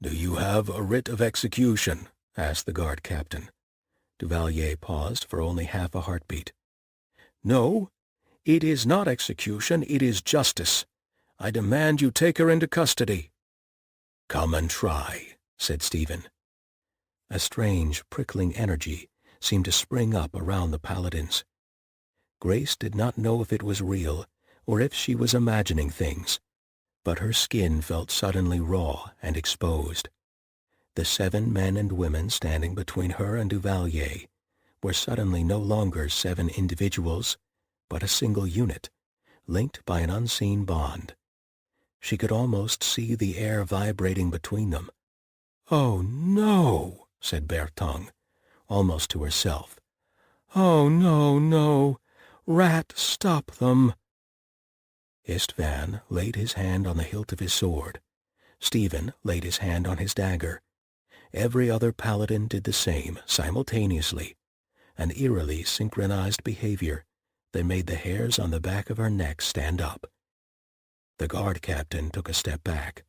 "Do you have a writ of execution?" asked the guard captain. Duvalier paused for only half a heartbeat. "No, it is not execution, it is justice. I demand you take her into custody." "Come and try," said Stephen. A strange, prickling energy seemed to spring up around the paladins. Grace did not know if it was real or if she was imagining things, but her skin felt suddenly raw and exposed. The 7 men and women standing between her and Duvalier were suddenly no longer 7 individuals, but a single unit, linked by an unseen bond. She could almost see the air vibrating between them. "Oh, no," said Bertang, almost to herself. "Oh, no, no. Rat, stop them." Istvan laid his hand on the hilt of his sword. Stephen laid his hand on his dagger. Every other paladin did the same, simultaneously, an eerily synchronized behavior that made the hairs on the back of her neck stand up. The guard captain took a step back.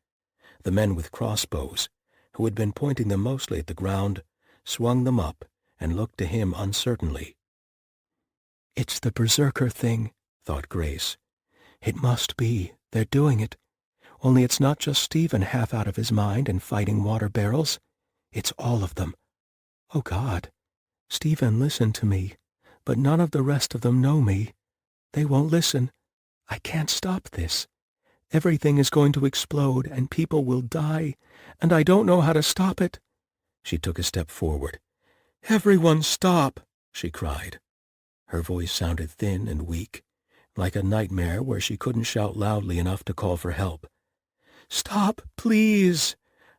The men with crossbows, who had been pointing them mostly at the ground, swung them up and looked to him uncertainly. "It's the berserker thing," thought Grace. "It must be. They're doing it. Only it's not just Stephen half out of his mind and fighting water barrels. It's all of them. Oh, God. Stephen listened to me, but none of the rest of them know me. They won't listen. I can't stop this. Everything is going to explode, and people will die, and I don't know how to stop it." She took a step forward. "Everyone stop!" she cried. Her voice sounded thin and weak, like a nightmare where she couldn't shout loudly enough to call for help. "Stop, please!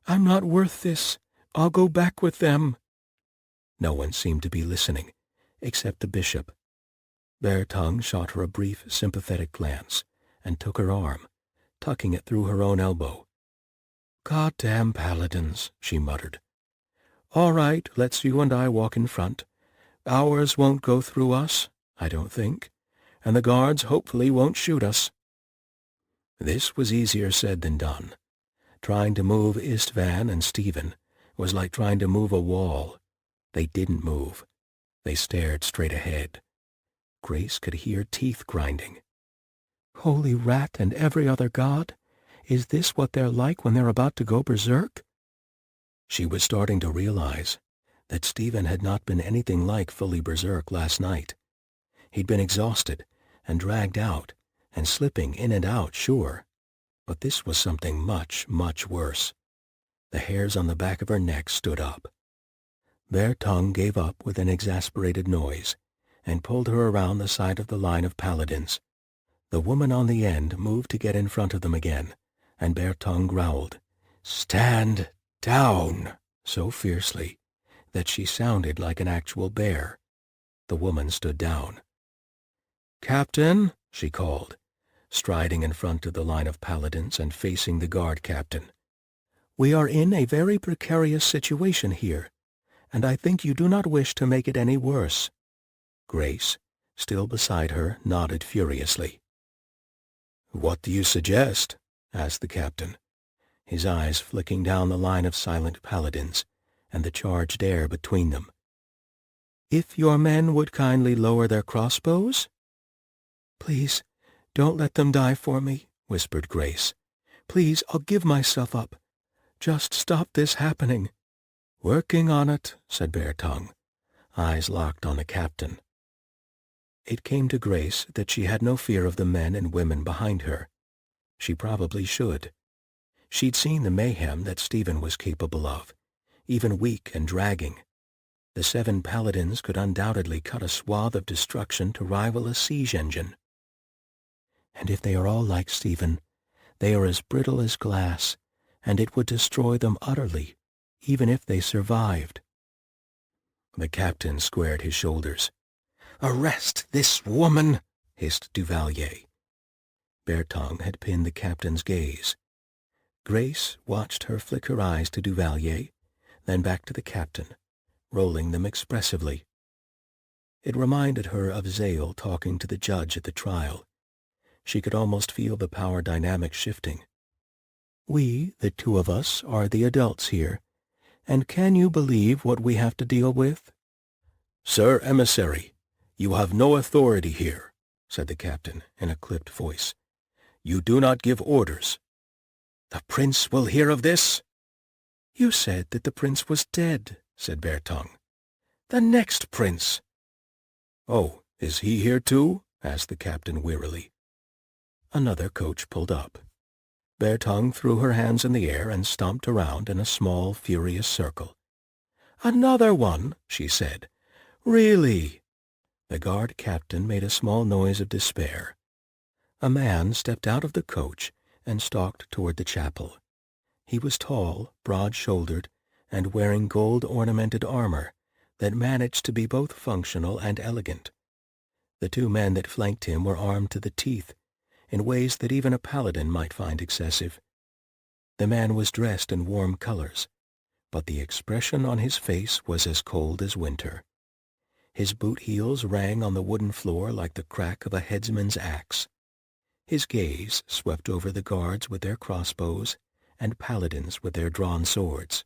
I'm not worth this. I'll go back with them." No one seemed to be listening, except the bishop. Bertang shot her a brief, sympathetic glance and took her arm, tucking it through her own elbow. "Goddamn paladins," she muttered. "All right, let's you and I walk in front. Ours won't go through us, I don't think, and the guards hopefully won't shoot us." This was easier said than done. Trying to move Istvan and Stephen was like trying to move a wall. They didn't move. They stared straight ahead. Grace could hear teeth grinding. "Holy rat and every other god! Is this what they're like when they're about to go berserk?" She was starting to realize that Stephen had not been anything like fully berserk last night. He'd been exhausted and dragged out and slipping in and out, sure. But this was something much, much worse. The hairs on the back of her neck stood up. Bertang gave up with an exasperated noise and pulled her around the side of the line of paladins. The woman on the end moved to get in front of them again, and Bertang growled, "Stand down," so fiercely that she sounded like an actual bear. The woman stood down. "Captain," she called, striding in front of the line of paladins and facing the guard captain. "We are in a very precarious situation here, and I think you do not wish to make it any worse." Grace, still beside her, nodded furiously. "What do you suggest?" asked the captain, his eyes flicking down the line of silent paladins and the charged air between them. "If your men would kindly lower their crossbows?" "Please, don't let them die for me," whispered Grace. "Please, I'll give myself up. Just stop this happening." "Working on it," said Bare Tongue, eyes locked on the captain. It came to Grace that she had no fear of the men and women behind her. She probably should. She'd seen the mayhem that Stephen was capable of, even weak and dragging. The 7 paladins could undoubtedly cut a swath of destruction to rival a siege engine. And if they are all like Stephen, they are as brittle as glass, and it would destroy them utterly, even if they survived. The captain squared his shoulders. "Arrest this woman!" hissed Duvalier. Bare Tongue had pinned the captain's gaze. Grace watched her flick her eyes to Duvalier, then back to the captain, rolling them expressively. It reminded her of Zale talking to the judge at the trial. She could almost feel the power dynamic shifting. "We, the 2 of us, are the adults here, and can you believe what we have to deal with?" "Sir Emissary, you have no authority here," said the captain in a clipped voice. "You do not give orders." "The prince will hear of this." "You said that the prince was dead," said Bare Tongue. "The next prince." "Oh, is he here too?" asked the captain wearily. Another coach pulled up. Bare Tongue threw her hands in the air and stomped around in a small, furious circle. "Another one," she said. "Really?" The guard captain made a small noise of despair. A man stepped out of the coach and stalked toward the chapel. He was tall, broad-shouldered, and wearing gold-ornamented armor that managed to be both functional and elegant. The 2 men that flanked him were armed to the teeth, in ways that even a paladin might find excessive. The man was dressed in warm colors, but the expression on his face was as cold as winter. His boot heels rang on the wooden floor like the crack of a headsman's axe. His gaze swept over the guards with their crossbows and paladins with their drawn swords.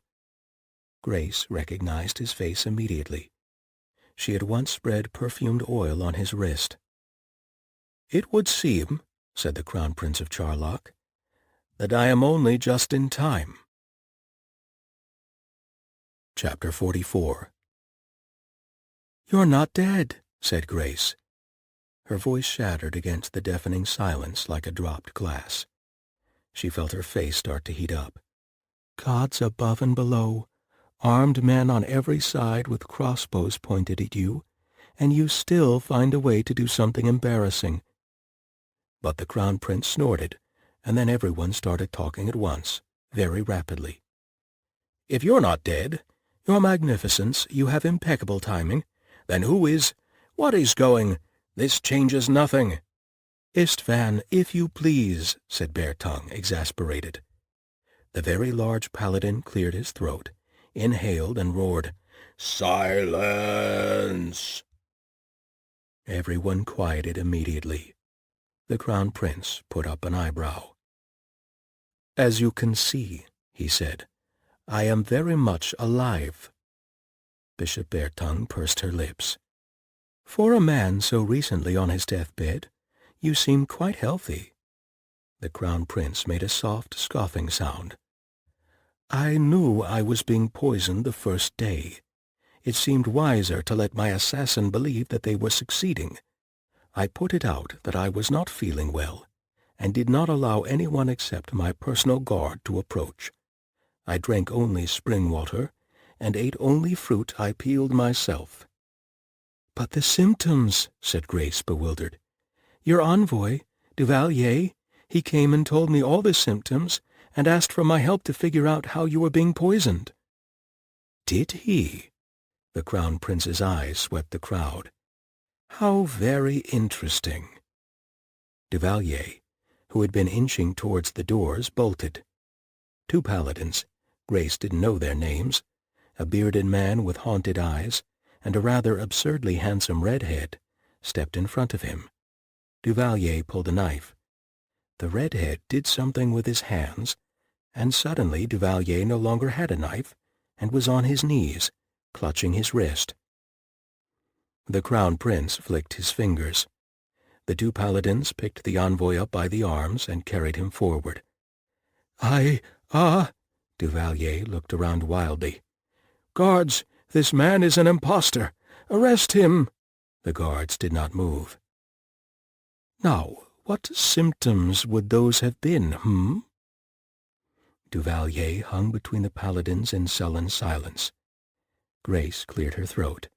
Grace recognized his face immediately. She had once spread perfumed oil on his wrist. "It would seem," said the Crown Prince of Charlock, "that I am only just in time." Chapter 44. "You're not dead," said Grace. Her voice shattered against the deafening silence like a dropped glass. She felt her face start to heat up. "Gods above and below, armed men on every side with crossbows pointed at you, and you still find a way to do something embarrassing." But the Crown Prince snorted, and then everyone started talking at once, very rapidly. "If you're not dead, Your Magnificence, you have impeccable timing. Then who is? What is going? This changes nothing." "Istvan, if you please," said Bare Tongue, exasperated. The very large paladin cleared his throat, inhaled, and roared, "Silence!" Everyone quieted immediately. The Crown Prince put up an eyebrow. "As you can see," he said, "I am very much alive." Bishop Bare Tongue pursed her lips. "For a man so recently on his deathbed, you seem quite healthy." The Crown Prince made a soft, scoffing sound. "I knew I was being poisoned the first day. It seemed wiser to let my assassin believe that they were succeeding. I put it out that I was not feeling well, and did not allow anyone except my personal guard to approach. I drank only spring water, and ate only fruit I peeled myself." "But the symptoms," said Grace, bewildered. "Your envoy, Duvalier, he came and told me all the symptoms, and asked for my help to figure out how you were being poisoned." "Did he?" The Crown Prince's eyes swept the crowd. How very interesting." Duvalier, who had been inching towards the doors, bolted. Two paladins, Grace didn't know their names, a bearded man with haunted eyes, and a rather absurdly handsome redhead, stepped in front of him. Duvalier pulled a knife. The redhead did something with his hands, and suddenly Duvalier no longer had a knife and was on his knees, clutching his wrist. The Crown Prince flicked his fingers. The two paladins picked the envoy up by the arms and carried him forward. Duvalier looked around wildly. "Guards, this man is an impostor! Arrest him!" The guards did not move. "Now, what symptoms would those have been, Duvalier hung between the paladins in sullen silence. Grace cleared her throat.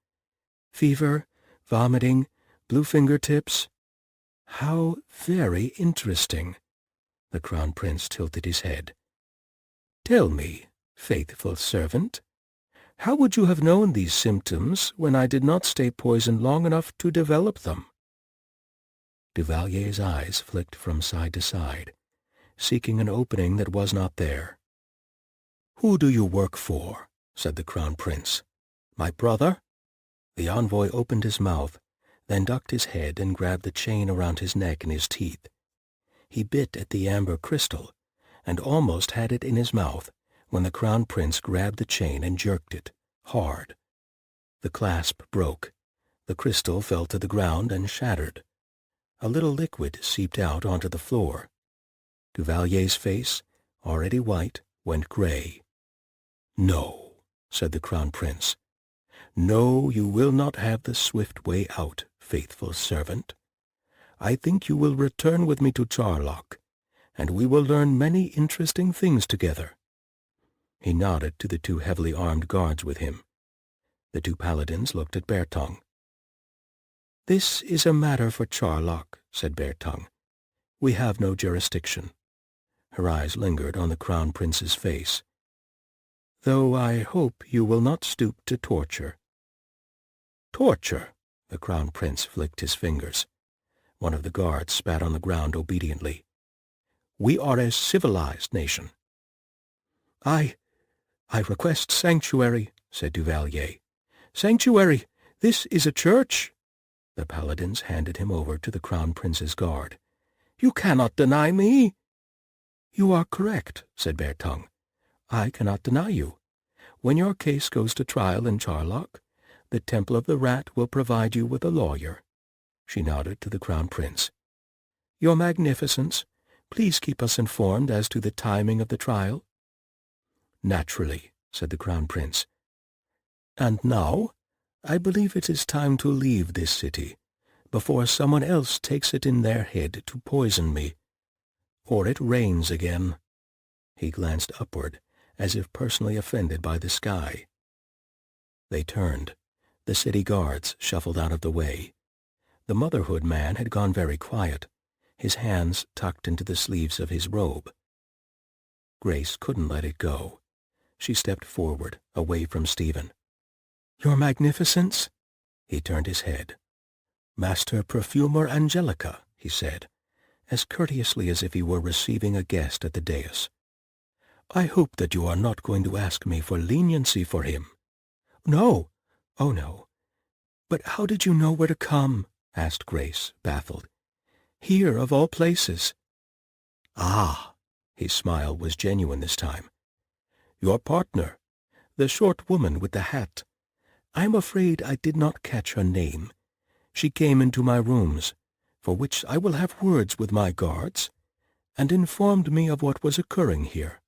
"Fever, vomiting, blue fingertips." "How very interesting." The Crown Prince tilted his head. "Tell me, faithful servant, how would you have known these symptoms when I did not stay poisoned long enough to develop them?" Duvalier's eyes flicked from side to side, seeking an opening that was not there. "Who do you work for?" said the Crown Prince. "My brother?" The envoy opened his mouth, then ducked his head and grabbed the chain around his neck in his teeth. He bit at the amber crystal, and almost had it in his mouth when the Crown Prince grabbed the chain and jerked it, hard. The clasp broke. The crystal fell to the ground and shattered. A little liquid seeped out onto the floor. Duvalier's face, already white, went gray. "No," said the Crown Prince. "No, you will not have the swift way out, faithful servant. I think you will return with me to Charlock, and we will learn many interesting things together." He nodded to the two heavily armed guards with him. The two paladins looked at Bertong. "This is a matter for Charlock," said Bertong. "We have no jurisdiction." Her eyes lingered on the Crown Prince's face. "Though I hope you will not stoop to torture." "Torture?" The Crown Prince flicked his fingers. One of the guards spat on the ground obediently. "We are a civilized nation." I request sanctuary," said Duvalier. "Sanctuary! This is a church." The paladins handed him over to the Crown Prince's guard. "You cannot deny me." "You are correct," said Bertong. "I cannot deny you. When your case goes to trial in Charlock, the Temple of the Rat will provide you with a lawyer." She nodded to the Crown Prince. "Your Magnificence, please keep us informed as to the timing of the trial." "Naturally," said the Crown Prince. "And now, I believe it is time to leave this city, before someone else takes it in their head to poison me. Or it rains again." He glanced upward, as if personally offended by the sky. They turned. The city guards shuffled out of the way. The Motherhood man had gone very quiet, his hands tucked into the sleeves of his robe. Grace couldn't let it go. She stepped forward, away from Stephen. "Your Magnificence?" He turned his head. "Master Perfumer Angelica," he said, as courteously as if he were receiving a guest at the dais. "I hope that you are not going to ask me for leniency for him." "No. Oh, no. But how did you know where to come?" asked Grace, baffled. "Here, of all places." "Ah!" His smile was genuine this time. "Your partner, the short woman with the hat. I'm afraid I did not catch her name. She came into my rooms, for which I will have words with my guards, and informed me of what was occurring here."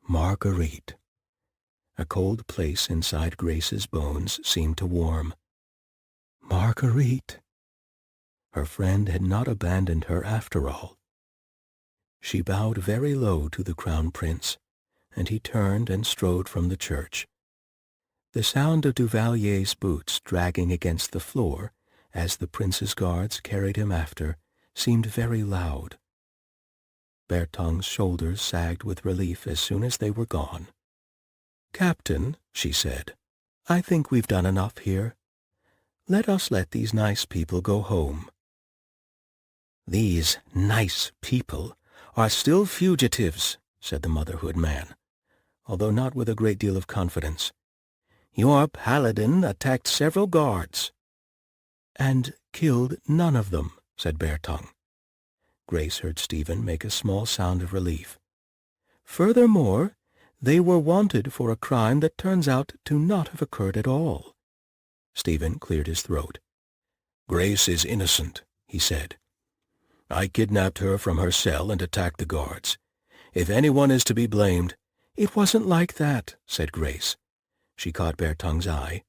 Marguerite. A cold place inside Grace's bones seemed to warm. Marguerite! Her friend had not abandoned her after all. She bowed very low to the Crown Prince, and he turned and strode from the church. The sound of Duvalier's boots dragging against the floor as the prince's guards carried him after seemed very loud. Bertong's shoulders sagged with relief as soon as they were gone. "Captain," she said, "I think we've done enough here. Let us let these nice people go home." "These nice people are still fugitives," said the Motherhood man, although not with a great deal of confidence. "Your Paladin attacked several guards." "And killed none of them," said Bare Tongue. Grace heard Stephen make a small sound of relief. "Furthermore, they were wanted for a crime that turns out to not have occurred at all." Stephen cleared his throat. "Grace is innocent," he said. "I kidnapped her from her cell and attacked the guards. If anyone is to be blamed—" "It wasn't like that," said Grace. She caught Bare Tongue's eye,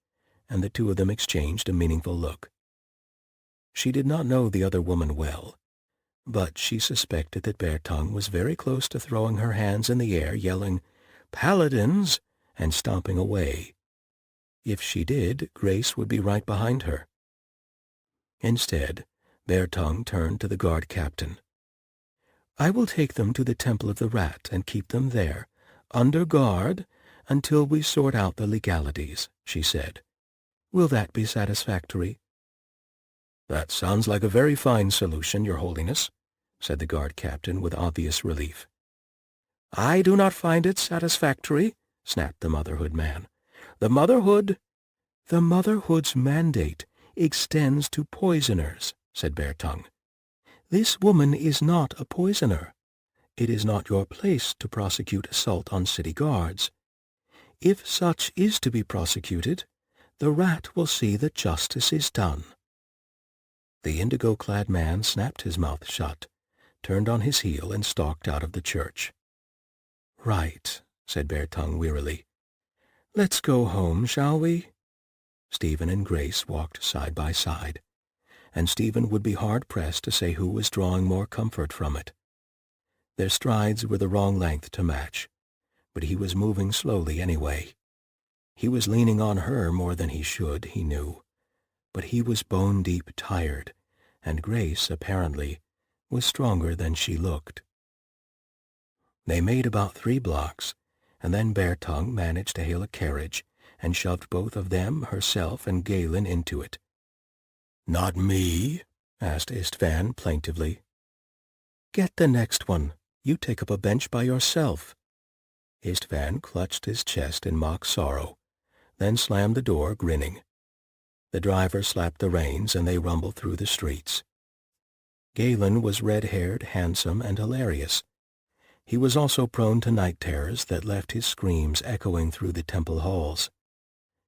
and the two of them exchanged a meaningful look. She did not know the other woman well, but she suspected that Bare Tongue was very close to throwing her hands in the air, yelling, "Paladins!" and stomping away. If she did, Grace would be right behind her. Instead, Bare Tongue turned to the guard captain. "I will take them to the Temple of the Rat and keep them there, under guard, until we sort out the legalities," she said. "Will that be satisfactory?" "That sounds like a very fine solution, Your Holiness," said the guard captain with obvious relief. "I do not find it satisfactory," snapped the Motherhood man. "The Motherhood's mandate extends to poisoners," said Bare Tongue. "This woman is not a poisoner. It is not your place to prosecute assault on city guards. If such is to be prosecuted, the Rat will see that justice is done." The indigo-clad man snapped his mouth shut, turned on his heel, and stalked out of the church. "Right," said Bare Tongue wearily. "Let's go home, shall we?" Stephen and Grace walked side by side, and Stephen would be hard-pressed to say who was drawing more comfort from it. Their strides were the wrong length to match, but he was moving slowly anyway. He was leaning on her more than he should, he knew, but he was bone-deep tired, and Grace, apparently, was stronger than she looked. They made about 3 blocks, and then Bare Tongue managed to hail a carriage and shoved both of them, herself, and Galen into it. "Not me?" asked Istvan plaintively. "Get the next one. You take up a bench by yourself." Istvan clutched his chest in mock sorrow, then slammed the door, grinning. The driver slapped the reins, and they rumbled through the streets. Galen was red-haired, handsome, and hilarious. He was also prone to night terrors that left his screams echoing through the temple halls.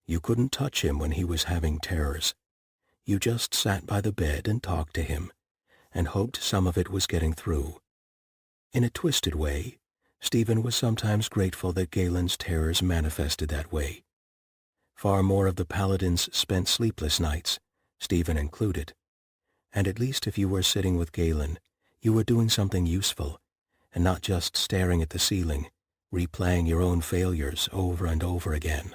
You couldn't touch him when he was having terrors. You just sat by the bed and talked to him, and hoped some of it was getting through. In a twisted way, Stephen was sometimes grateful that Galen's terrors manifested that way. Far more of the Paladins spent sleepless nights, Stephen included, and at least if you were sitting with Galen, you were doing something useful, and not just staring at the ceiling, replaying your own failures over and over again.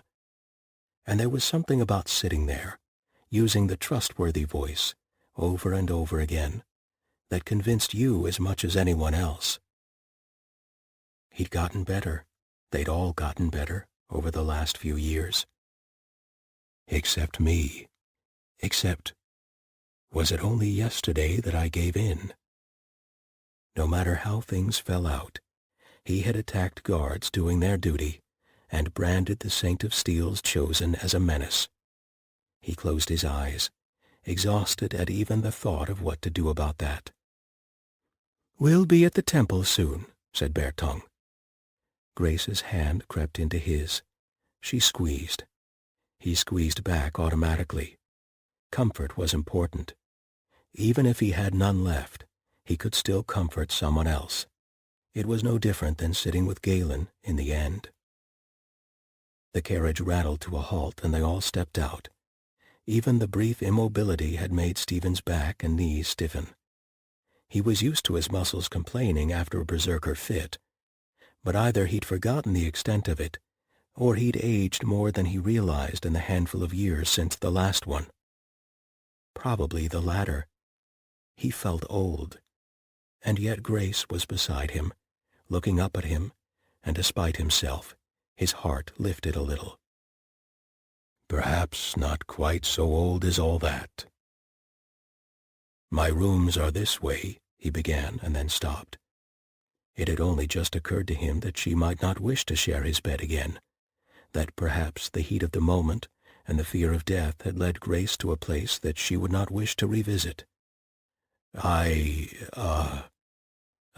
And there was something about sitting there, using the trustworthy voice, over and over again, that convinced you as much as anyone else. He'd gotten better. They'd all gotten better over the last few years. Except me. Except, was it only yesterday that I gave in? No matter how things fell out, he had attacked guards doing their duty and branded the Saint of Steel's chosen as a menace. He closed his eyes, exhausted at even the thought of what to do about that. "We'll be at the temple soon," said Bare Tongue. Grace's hand crept into his. She squeezed. He squeezed back automatically. Comfort was important. Even if he had none left, he could still comfort someone else. It was no different than sitting with Galen in the end. The carriage rattled to a halt, and they all stepped out. Even the brief immobility had made Stephen's back and knees stiffen. He was used to his muscles complaining after a berserker fit, but either he'd forgotten the extent of it, or he'd aged more than he realized in the handful of years since the last one. Probably the latter. He felt old, and yet Grace was beside him, looking up at him, and despite himself, his heart lifted a little. Perhaps not quite so old as all that. My rooms are this way, he began, and then stopped. It had only just occurred to him that she might not wish to share his bed again, that perhaps the heat of the moment and the fear of death had led Grace to a place that she would not wish to revisit. A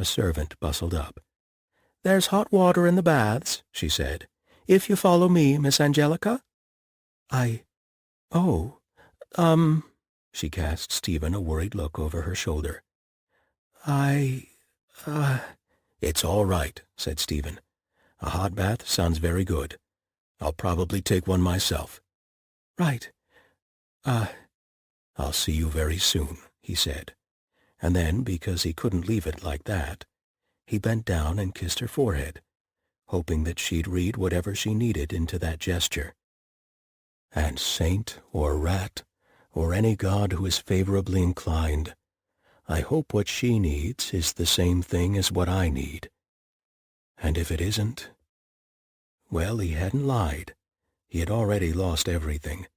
servant bustled up. "There's hot water in the baths," she said. "If you follow me, Miss Angelica." Oh, she cast Stephen a worried look over her shoulder. It's all right, said Stephen. A hot bath sounds very good. I'll probably take one myself. Right. I'll see you very soon, he said. And then, because he couldn't leave it like that, he bent down and kissed her forehead, hoping that she'd read whatever she needed into that gesture. And saint or rat, or any god who is favorably inclined, I hope what she needs is the same thing as what I need. And if it isn't, well, he hadn't lied. He had already lost everything.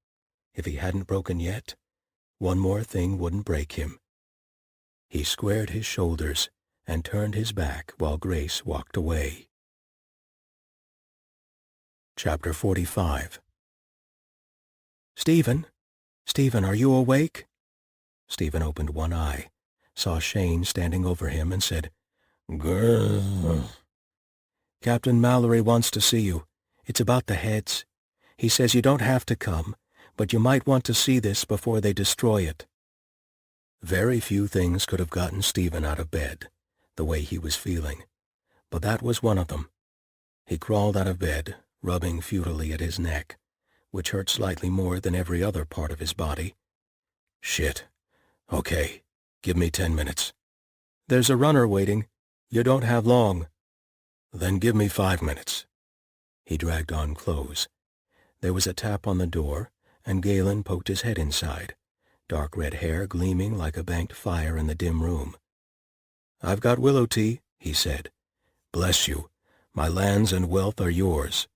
If he hadn't broken yet, one more thing wouldn't break him. He squared his shoulders and turned his back while Grace walked away. Chapter 45. Stephen, are you awake?" Stephen opened one eye, saw Shane standing over him, and said, "Grrr." "Captain Mallory wants to see you. It's about the heads. He says you don't have to come, but you might want to see this before they destroy it." Very few things could have gotten Stephen out of bed, the way he was feeling, but that was one of them. He crawled out of bed, rubbing futilely at his neck, which hurt slightly more than every other part of his body. Shit. Okay, give me 10 minutes. "There's a runner waiting. You don't have long." Then give me 5 minutes. He dragged on clothes. There was a tap on the door, and Galen poked his head inside, dark red hair gleaming like a banked fire in the dim room. "I've got willow tea," he said. "Bless you. My lands and wealth are yours.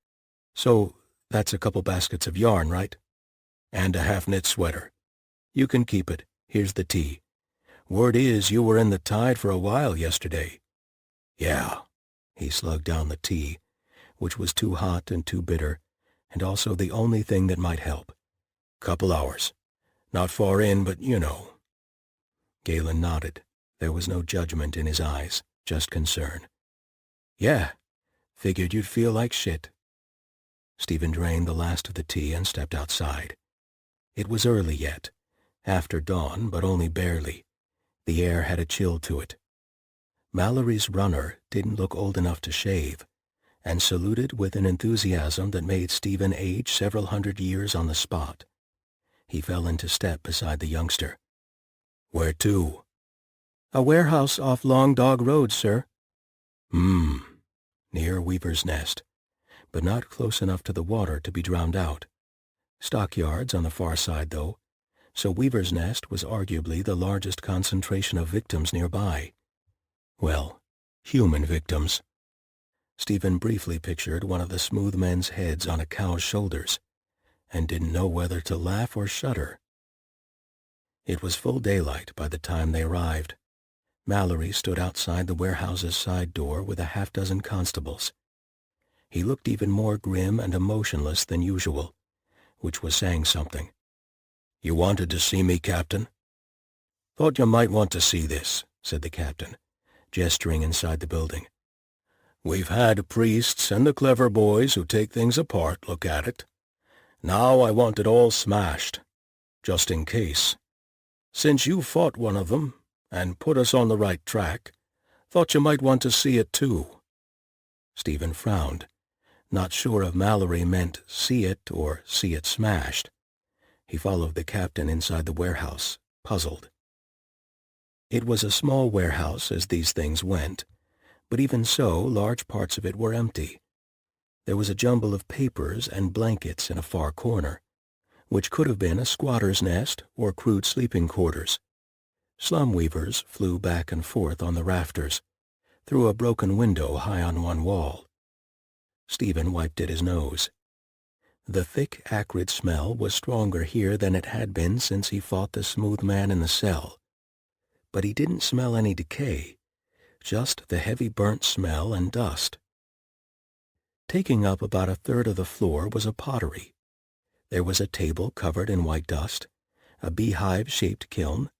So, that's a couple baskets of yarn, right? And a half-knit sweater. You can keep it. Here's the tea. Word is you were in the tide for a while yesterday." "Yeah." He slugged down the tea, which was too hot and too bitter, and also the only thing that might help. "Couple hours. Not far in, but you know." Galen nodded. There was no judgment in his eyes, just concern. "Yeah. Figured you'd feel like shit." Stephen drained the last of the tea and stepped outside. It was early yet, after dawn, but only barely. The air had a chill to it. Mallory's runner didn't look old enough to shave, and saluted with an enthusiasm that made Stephen age several hundred years on the spot. He fell into step beside the youngster. "Where to?" "A warehouse off Long Dog Road, sir." Near Weaver's Nest, but not close enough to the water to be drowned out. Stockyards on the far side, though, so Weaver's Nest was arguably the largest concentration of victims nearby. Well, human victims. Stephen briefly pictured one of the smooth men's heads on a cow's shoulders, and didn't know whether to laugh or shudder. It was full daylight by the time they arrived. Mallory stood outside the warehouse's side door with a half-dozen constables. He looked even more grim and emotionless than usual, which was saying something. "You wanted to see me, Captain?" "Thought you might want to see this," said the captain, gesturing inside the building. "We've had priests and the clever boys who take things apart look at it. Now I want it all smashed, just in case. Since you fought one of them and put us on the right track, thought you might want to see it too." Stephen frowned, not sure if Mallory meant see it or see it smashed. He followed the captain inside the warehouse, puzzled. It was a small warehouse as these things went, but even so, large parts of it were empty. There was a jumble of papers and blankets in a far corner, which could have been a squatter's nest or crude sleeping quarters. Slum weavers flew back and forth on the rafters, through a broken window high on one wall. Stephen wiped at his nose. The thick, acrid smell was stronger here than it had been since he fought the smooth man in the cell. But he didn't smell any decay, just the heavy burnt smell and dust. Taking up about a third of the floor was a pottery. There was a table covered in white dust, a beehive-shaped kiln,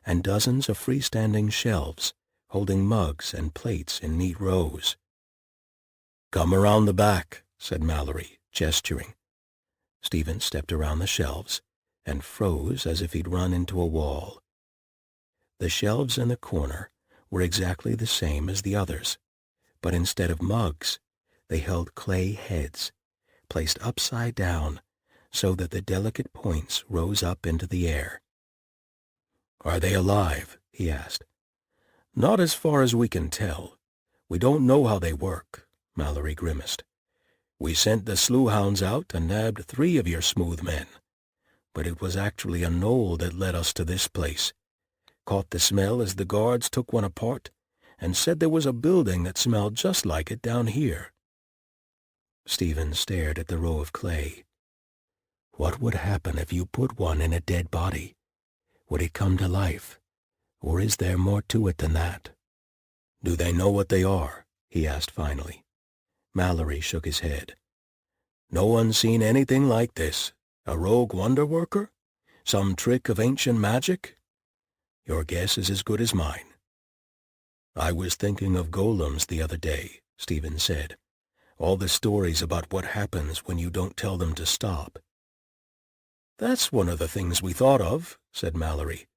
and dozens of freestanding shelves holding mugs and plates in neat rows. "Come around the back," said Mallory, gesturing. Stephen stepped around the shelves and froze as if he'd run into a wall. The shelves in the corner were exactly the same as the others, but instead of mugs, they held clay heads, placed upside down so that the delicate points rose up into the air. "Are they alive?" he asked. "Not as far as we can tell. We don't know how they work," Mallory grimaced. "We sent the sleuth-hounds out and nabbed 3 of your smooth men. But it was actually a knoll that led us to this place. Caught the smell as the guards took one apart and said there was a building that smelled just like it down here." Stephen stared at the row of clay. What would happen if you put one in a dead body? Would it come to life? Or is there more to it than that? "Do they know what they are?" he asked finally. Mallory shook his head. "No one's seen anything like this. A rogue wonder worker? Some trick of ancient magic? Your guess is as good as mine." "I was thinking of golems the other day," Stephen said. "All the stories about what happens when you don't tell them to stop." "That's one of the things we thought of," said Mallory.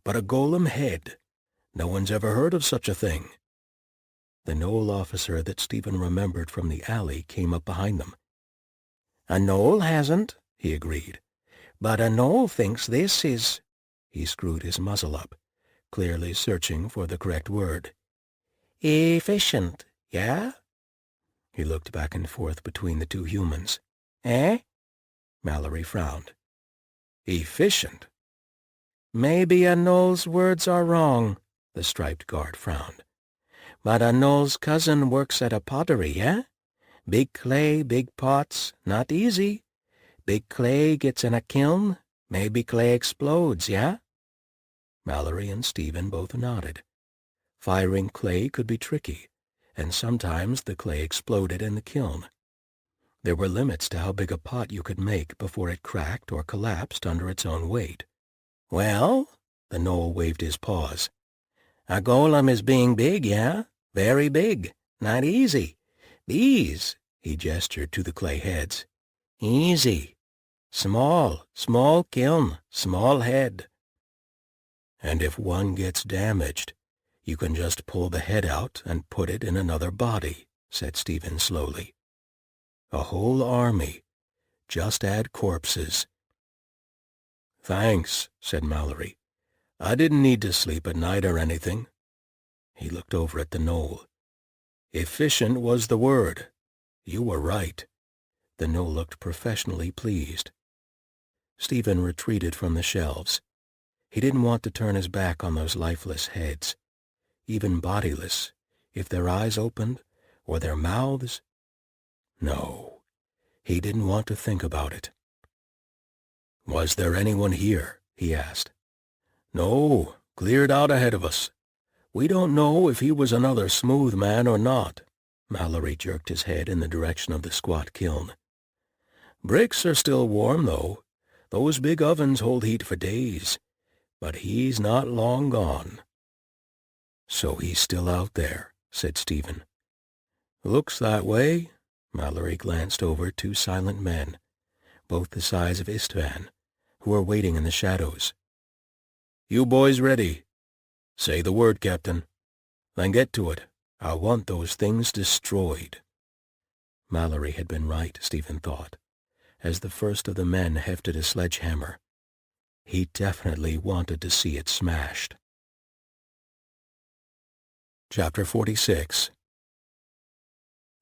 "But a golem head. No one's ever heard of such a thing." The Knoll officer that Stephen remembered from the alley came up behind them. "A Knoll hasn't," he agreed. "But a Knoll thinks this is—" He screwed his muzzle up, clearly searching for the correct word. "Efficient, yeah?" He looked back and forth between the 2 humans. "Eh?" Mallory frowned. "Efficient?" "Maybe a Knoll's words are wrong," the striped guard frowned. "But a Knoll's cousin works at a pottery, eh? Big clay, big pots, not easy. Big clay gets in a kiln, maybe clay explodes, yeah?" Mallory and Stephen both nodded. Firing clay could be tricky, and sometimes the clay exploded in the kiln. There were limits to how big a pot you could make before it cracked or collapsed under its own weight. "Well," the Knoll waved his paws, "a golem is being big, yeah? Very big. Not easy. These," he gestured to the clay heads. "Easy. Small kiln, small head." "And if one gets damaged, you can just pull the head out and put it in another body," said Stephen slowly. "A whole army. Just add corpses." "Thanks," said Mallory. "I didn't need to sleep at night or anything." He looked over at the Knoll. "Efficient was the word. You were right." The Knoll looked professionally pleased. Stephen retreated from the shelves. He didn't want to turn his back on those lifeless heads, even bodiless, if their eyes opened, or their mouths. No, he didn't want to think about it. "Was there anyone here?" he asked. "No, cleared out ahead of us. We don't know if he was another smooth man or not." Mallory jerked his head in the direction of the squat kiln. "Bricks are still warm, though. Those big ovens hold heat for days. But he's not long gone." "So he's still out there," said Stephen. "Looks that way." Mallory glanced over 2 silent men, both the size of Istvan, who were waiting in the shadows. "You boys ready? Say the word, Captain. Then get to it. I want those things destroyed." Mallory had been right, Stephen thought, as the first of the men hefted a sledgehammer. He definitely wanted to see it smashed. Chapter 46.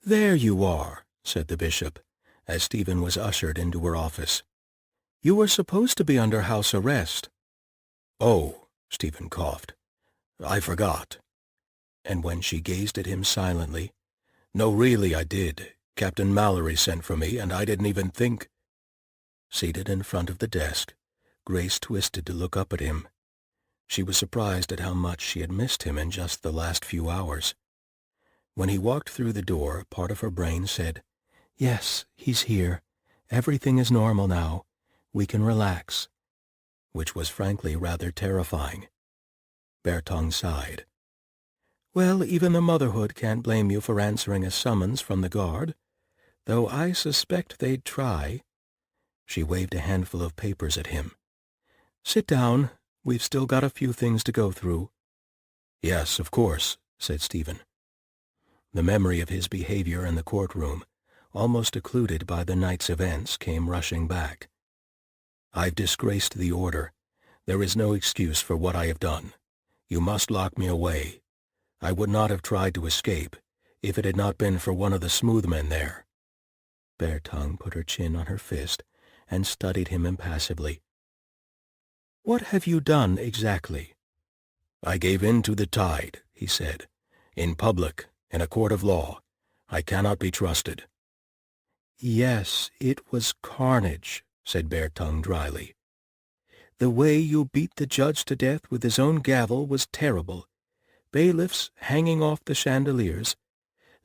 "There you are," said the bishop, as Stephen was ushered into her office. "You were supposed to be under house arrest." "Oh," Stephen coughed. "I forgot." And when she gazed at him silently, "No, really, I did. Captain Mallory sent for me, and I didn't even think—" Seated in front of the desk, Grace twisted to look up at him. She was surprised at how much she had missed him in just the last few hours. When he walked through the door, part of her brain said, "Yes, he's here. Everything is normal now. We can relax," which was frankly rather terrifying. Bertong sighed. "Well, even the Motherhood can't blame you for answering a summons from the guard, though I suspect they'd try." She waved a handful of papers at him. "Sit down. We've still got a few things to go through." "Yes, of course," said Stephen. The memory of his behavior in the courtroom, almost occluded by the night's events, came rushing back. "I've disgraced the order. There is no excuse for what I have done. You must lock me away. I would not have tried to escape if it had not been for one of the smooth men there." Bertong put her chin on her fist and studied him impassively. "What have you done exactly?" "I gave in to the tide," he said. "In public, in a court of law. I cannot be trusted." "Yes, it was carnage," said Bertong dryly. "The way you beat the judge to death with his own gavel was terrible. Bailiffs hanging off the chandeliers.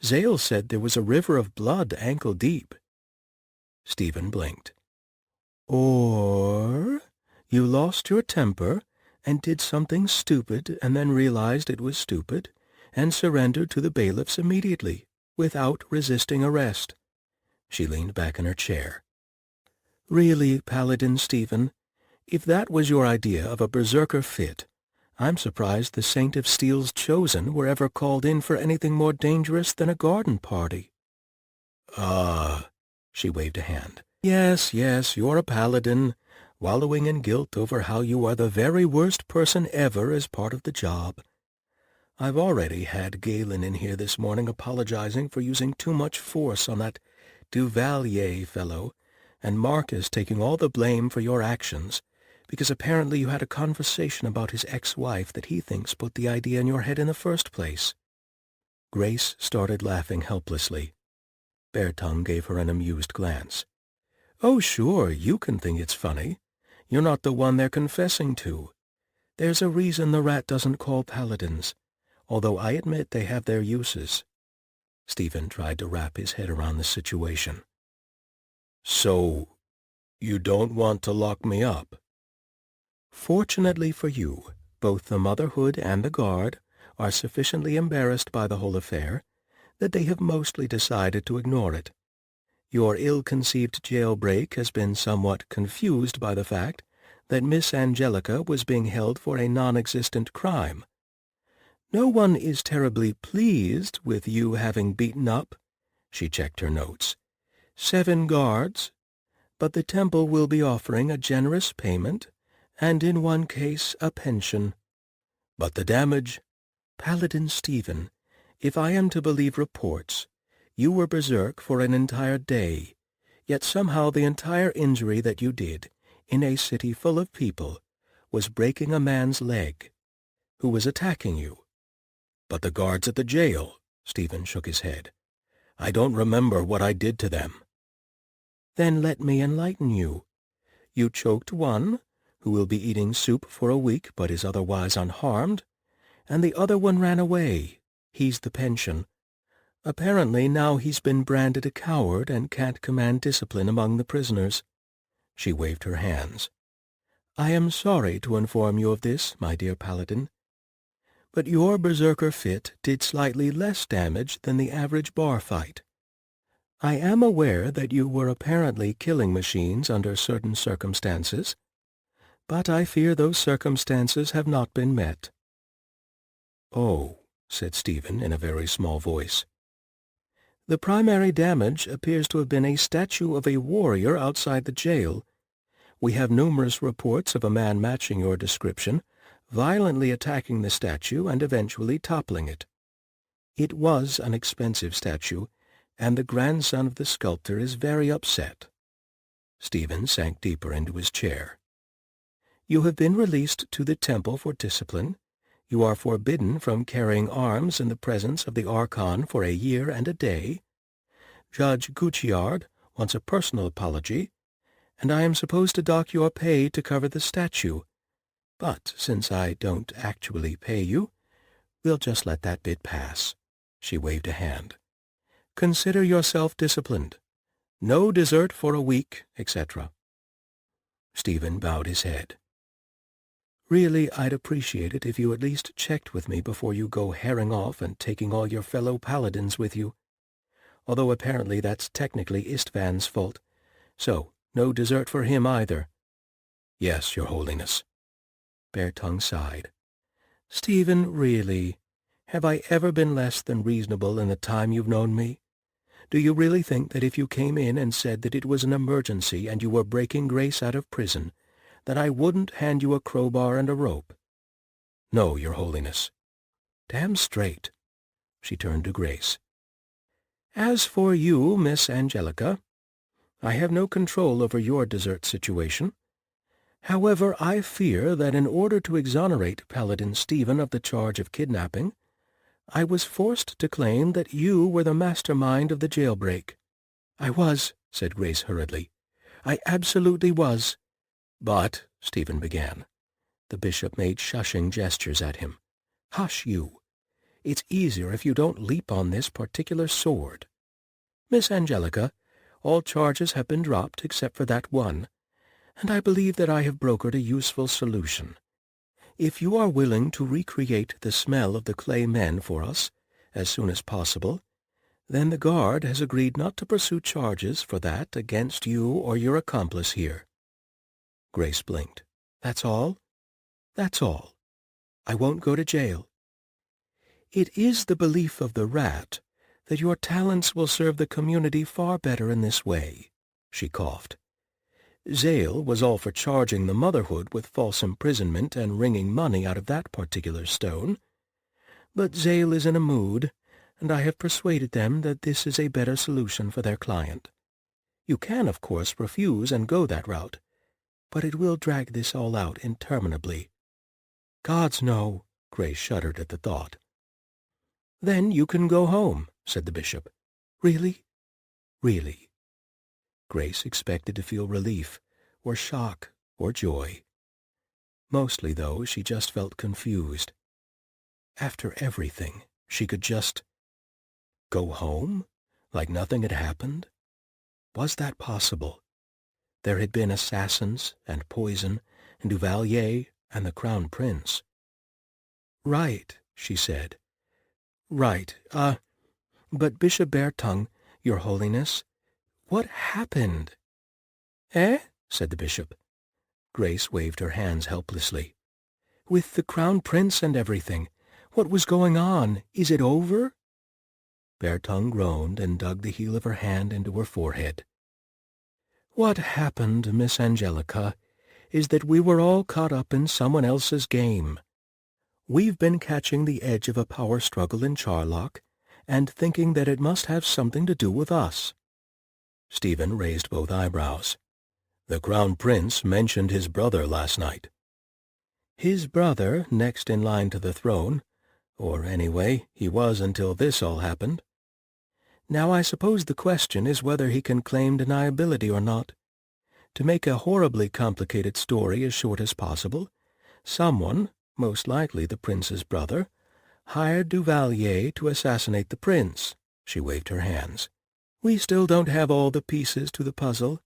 Zale said there was a river of blood ankle deep." Stephen blinked. "Or you lost your temper and did something stupid and then realized it was stupid and surrendered to the bailiffs immediately, without resisting arrest." She leaned back in her chair. "Really, Paladin Stephen, if that was your idea of a berserker fit, I'm surprised the Saint of Steel's Chosen were ever called in for anything more dangerous than a garden party." She waved a hand. Yes, you're a paladin, wallowing in guilt over how you are the very worst person ever as part of the job. I've already had Galen in here this morning apologizing for using too much force on that Duvalier fellow, and Marcus taking all the blame for your actions, because apparently you had a conversation about his ex-wife that he thinks put the idea in your head in the first place." Grace started laughing helplessly. Bertong gave her an amused glance. "Oh, sure, you can think it's funny. You're not the one they're confessing to. There's a reason the rat doesn't call paladins, although I admit they have their uses." Stephen tried to wrap his head around the situation. "So, you don't want to lock me up?" "Fortunately for you, both the Motherhood and the Guard are sufficiently embarrassed by the whole affair that they have mostly decided to ignore it. Your ill-conceived jailbreak has been somewhat confused by the fact that Miss Angelica was being held for a non-existent crime. No one is terribly pleased with you having beaten up," she checked her notes, "7 guards, but the temple will be offering a generous payment, and in one case a pension. But the damage—" "Paladin Stephen, if I am to believe reports, you were berserk for an entire day, yet somehow the entire injury that you did, in a city full of people, was breaking a man's leg, who was attacking you." "But the guards at the jail," Stephen shook his head. "I don't remember what I did to them." "Then let me enlighten you. You choked one, who will be eating soup for a week but is otherwise unharmed, and the other one ran away. He's the pension. Apparently now he's been branded a coward and can't command discipline among the prisoners." She waved her hands. "I am sorry to inform you of this, my dear Paladin, but your berserker fit did slightly less damage than the average bar fight. I am aware that you were apparently killing machines under certain circumstances, but I fear those circumstances have not been met." "Oh," said Stephen in a very small voice. "The primary damage appears to have been a statue of a warrior outside the jail. We have numerous reports of a man matching your description, violently attacking the statue and eventually toppling it. It was an expensive statue, and the grandson of the sculptor is very upset." Stephen sank deeper into his chair. "You have been released to the temple for discipline. You are forbidden from carrying arms in the presence of the Archon for a year and a day. Judge Gucciard wants a personal apology, and I am supposed to dock your pay to cover the statue. But since I don't actually pay you, we'll just let that bit pass." She waved a hand. "Consider yourself disciplined. No dessert for a week, etc." Stephen bowed his head. "Really, I'd appreciate it if you at least checked with me before you go herring off and taking all your fellow paladins with you. Although apparently that's technically Istvan's fault. So, no dessert for him either." "Yes, Your Holiness." Beartongue sighed. "Stephen, really, have I ever been less than reasonable in the time you've known me? Do you really think that if you came in and said that it was an emergency and you were breaking Grace out of prison, that I wouldn't hand you a crowbar and a rope?" "No, Your Holiness." "Damn straight." She turned to Grace. "As for you, Miss Angelica, I have no control over your dessert situation. However, I fear that in order to exonerate Paladin Stephen of the charge of kidnapping, I was forced to claim that you were the mastermind of the jailbreak." "I was," said Grace hurriedly. "I absolutely was." "But," Stephen began. The bishop made shushing gestures at him. "Hush, you. It's easier if you don't leap on this particular sword. Miss Angelica, all charges have been dropped except for that one, and I believe that I have brokered a useful solution. If you are willing to recreate the smell of the clay men for us as soon as possible, then the guard has agreed not to pursue charges for that against you or your accomplice here." Grace blinked. "That's all?" "That's all. I won't go to jail." "It is the belief of the rat that your talents will serve the community far better in this way," she coughed. "Zale was all for charging the Motherhood with false imprisonment and wringing money out of that particular stone. But Zale is in a mood, and I have persuaded them that this is a better solution for their client. You can, of course, refuse and go that route, but it will drag this all out interminably." "Gods, no!" Grace shuddered at the thought. "Then you can go home," said the bishop. "Really?" "Really." Grace expected to feel relief, or shock, or joy. Mostly, though, she just felt confused. After everything, she could just go home, like nothing had happened? Was that possible? There had been assassins and poison and Duvalier and the Crown Prince. "Right," she said. "Right, but Bishop Beartongue, Your Holiness, what happened?" "Eh?" said the bishop. Grace waved her hands helplessly. "With the Crown Prince and everything, what was going on? Is it over?" Beartongue groaned and dug the heel of her hand into her forehead. "What happened, Miss Angelica, is that we were all caught up in someone else's game. We've been catching the edge of a power struggle in Charlock and thinking that it must have something to do with us." Stephen raised both eyebrows. "The Crown Prince mentioned his brother last night." "His brother, next in line to the throne, or anyway, he was until this all happened. Now I suppose the question is whether he can claim deniability or not. To make a horribly complicated story as short as possible, someone, most likely the prince's brother, hired Duvalier to assassinate the prince." She waved her hands. "We still don't have all the pieces to the puzzle,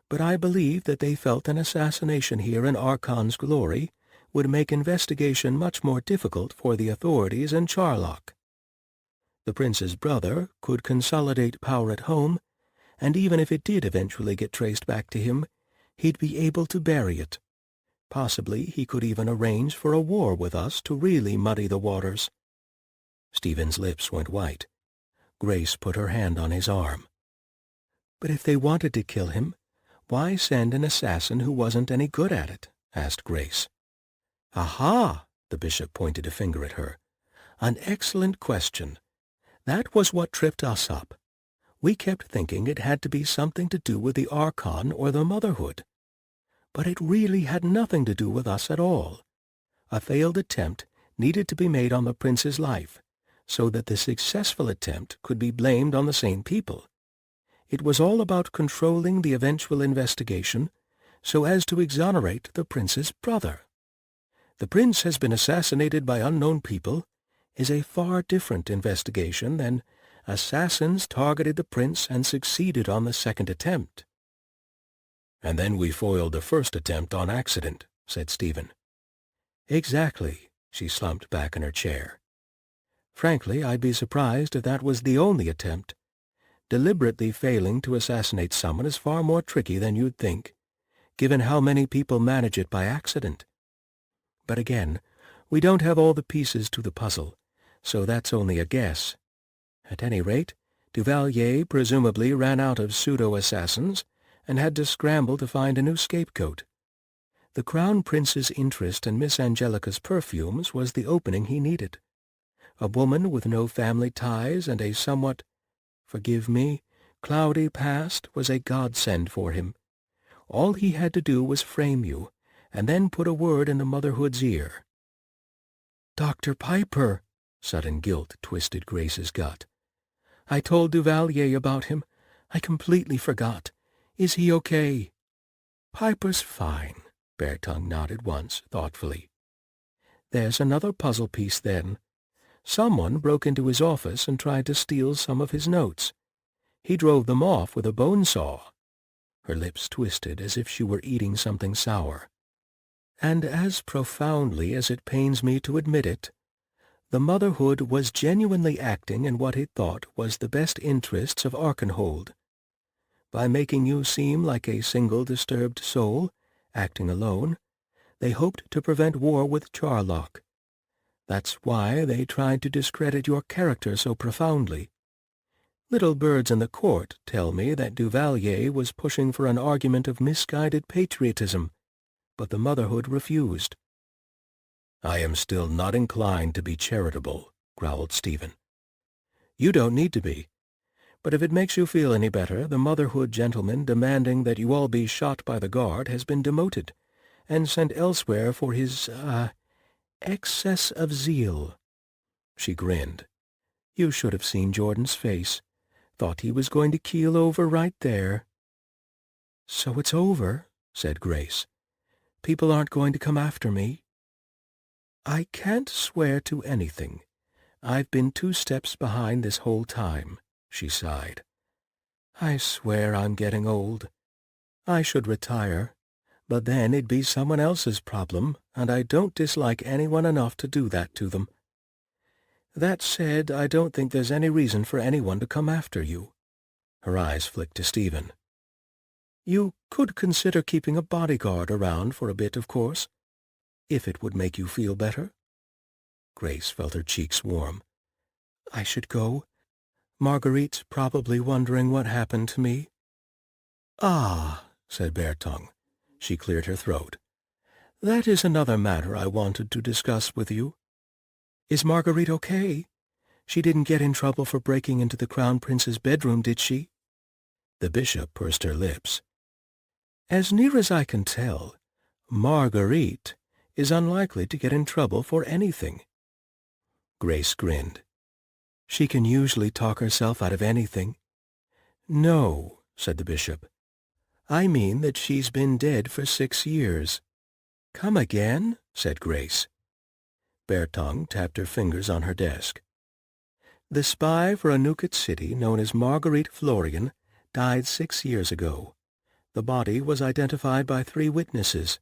but I believe that they felt an assassination here in Archon's glory would make investigation much more difficult for the authorities in Charlock. The prince's brother could consolidate power at home, and even if it did eventually get traced back to him, he'd be able to bury it. Possibly he could even arrange for a war with us to really muddy the waters." Stephen's lips went white. Grace put her hand on his arm. "But if they wanted to kill him, why send an assassin who wasn't any good at it?" asked Grace. "Aha!" the bishop pointed a finger at her. "An excellent question. That was what tripped us up. We kept thinking it had to be something to do with the Archon or the Motherhood. But it really had nothing to do with us at all. A failed attempt needed to be made on the prince's life, so that the successful attempt could be blamed on the same people. It was all about controlling the eventual investigation so as to exonerate the prince's brother. The prince has been assassinated by unknown people is a far different investigation than assassins targeted the prince and succeeded on the second attempt. And then we foiled the first attempt on accident, said Stephen. Exactly, she slumped back in her chair. Frankly, I'd be surprised if that was the only attempt. Deliberately failing to assassinate someone is far more tricky than you'd think, given how many people manage it by accident. But again, we don't have all the pieces to the puzzle, so that's only a guess. At any rate, Duvalier presumably ran out of pseudo-assassins and had to scramble to find a new scapegoat. The Crown Prince's interest in Miss Angelica's perfumes was the opening he needed. A woman with no family ties and a somewhat, forgive me, cloudy past was a godsend for him. All he had to do was frame you, and then put a word in the motherhood's ear. "Dr. Piper," sudden guilt twisted Grace's gut. "I told Duvalier about him. I completely forgot. Is he okay?" "Piper's fine," Beartongue nodded once, thoughtfully. "There's another puzzle piece, then. Someone broke into his office and tried to steal some of his notes. He drove them off with a bone saw." Her lips twisted as if she were eating something sour. "And as profoundly as it pains me to admit it, the Motherhood was genuinely acting in what it thought was the best interests of Arkenhold. By making you seem like a single disturbed soul, acting alone, they hoped to prevent war with Charlock. That's why they tried to discredit your character so profoundly. Little birds in the court tell me that Duvalier was pushing for an argument of misguided patriotism, but the Motherhood refused." "I am still not inclined to be charitable," growled Stephen. "You don't need to be. But if it makes you feel any better, the Motherhood gentleman demanding that you all be shot by the guard has been demoted and sent elsewhere for his, excess of zeal." She grinned. "You should have seen Jordan's face. Thought he was going to keel over right there." "So it's over," said Grace. "People aren't going to come after me?" "I can't swear to anything. I've been 2 steps behind this whole time," she sighed. "I swear I'm getting old. I should retire, but then it'd be someone else's problem, and I don't dislike anyone enough to do that to them. That said, I don't think there's any reason for anyone to come after you." Her eyes flicked to Stephen. "You could consider keeping a bodyguard around for a bit, of course, if it would make you feel better." Grace felt her cheeks warm. "I should go. Marguerite's probably wondering what happened to me." "Ah," said Beartongue. She cleared her throat. "That is another matter I wanted to discuss with you. Is Marguerite okay? She didn't get in trouble for breaking into the Crown Prince's bedroom, did she?" The bishop pursed her lips. "As near as I can tell, Marguerite is unlikely to get in trouble for anything." Grace grinned. "She can usually talk herself out of anything." "No," said the bishop. "I mean that she's been dead for 6 years." "Come again?" said Grace. Beartongue tapped her fingers on her desk. "The spy for Anuket City, known as Marguerite Florian, died 6 years ago. The body was identified by 3 witnesses.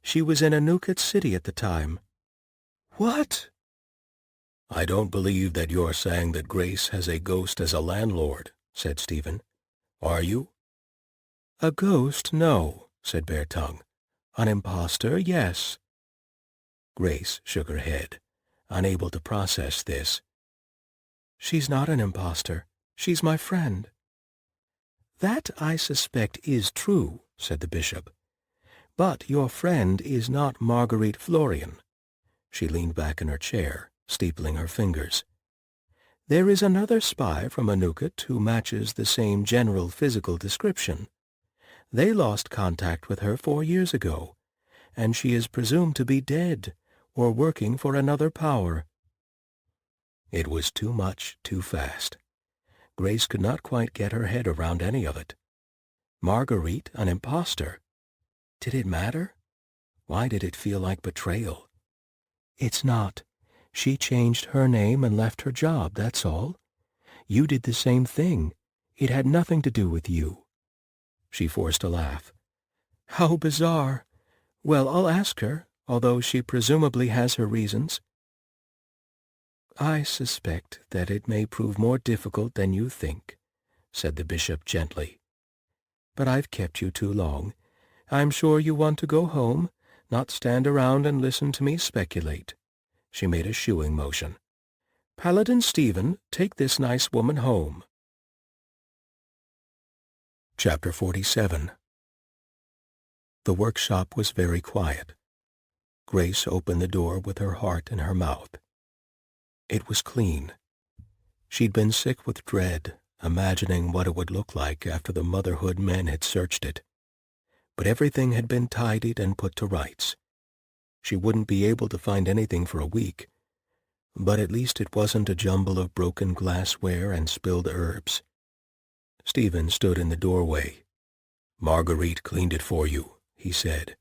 She was in Anuket City at the time." "What?" "I don't believe that you're saying that Grace has a ghost as a landlord," said Stephen. "Are you?" "A ghost, no," said Beartongue. "An impostor, yes." Grace shook her head, unable to process this. "She's not an impostor. She's my friend." "That, I suspect, is true," said the bishop. "But your friend is not Marguerite Florian." She leaned back in her chair, steepling her fingers. "There is another spy from Anuket who matches the same general physical description. They lost contact with her 4 years ago, and she is presumed to be dead or working for another power." It was too much, too fast. Grace could not quite get her head around any of it. Marguerite, an impostor? Did it matter? Why did it feel like betrayal? It's not. She changed her name and left her job, that's all. You did the same thing. It had nothing to do with you. She forced a laugh. How bizarre. Well, I'll ask her, although she presumably has her reasons. I suspect that it may prove more difficult than you think, said the bishop gently. But I've kept you too long. I'm sure you want to go home, not stand around and listen to me speculate. She made a shooing motion. Paladin Stephen, take this nice woman home. Chapter 47. The workshop was very quiet. Grace opened the door with her heart in her mouth. It was clean. She'd been sick with dread, imagining what it would look like after the motherhood men had searched it. But everything had been tidied and put to rights. She wouldn't be able to find anything for a week, but at least it wasn't a jumble of broken glassware and spilled herbs. Stephen stood in the doorway. "Marguerite cleaned it for you," he said.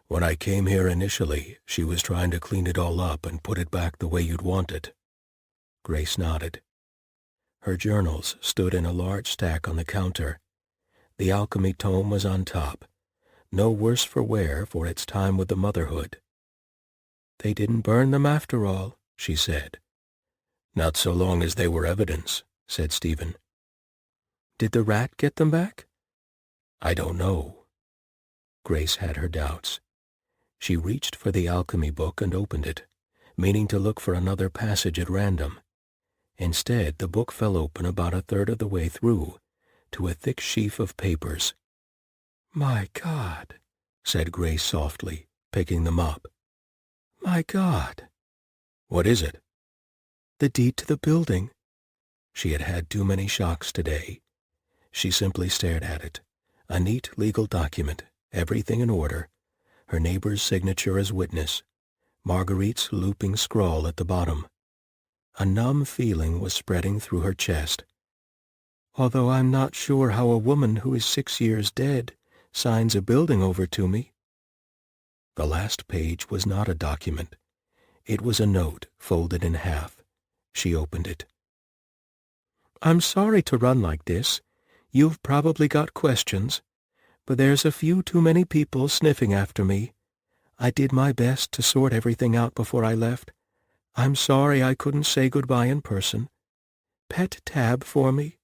"When I came here initially, she was trying to clean it all up and put it back the way you'd want it." Grace nodded. Her journals stood in a large stack on the counter. The alchemy tome was on top, no worse for wear for its time with the motherhood. "They didn't burn them after all," she said. "Not so long as they were evidence," said Stephen. "Did the rat get them back?" "I don't know." Grace had her doubts. She reached for the alchemy book and opened it, meaning to look for another passage at random. Instead, the book fell open about a third of the way through, to a thick sheaf of papers. "My God," said Grace softly, picking them up. "My God." "What is it?" "The deed to the building." She had had too many shocks today. She simply stared at it. A neat legal document, everything in order, her neighbor's signature as witness, Marguerite's looping scrawl at the bottom. A numb feeling was spreading through her chest. "Although I'm not sure how a woman who is 6 years dead signs a building over to me." The last page was not a document. It was a note folded in half. She opened it. "I'm sorry to run like this. You've probably got questions, but there's a few too many people sniffing after me. I did my best to sort everything out before I left. I'm sorry I couldn't say goodbye in person. Pet Tab for me.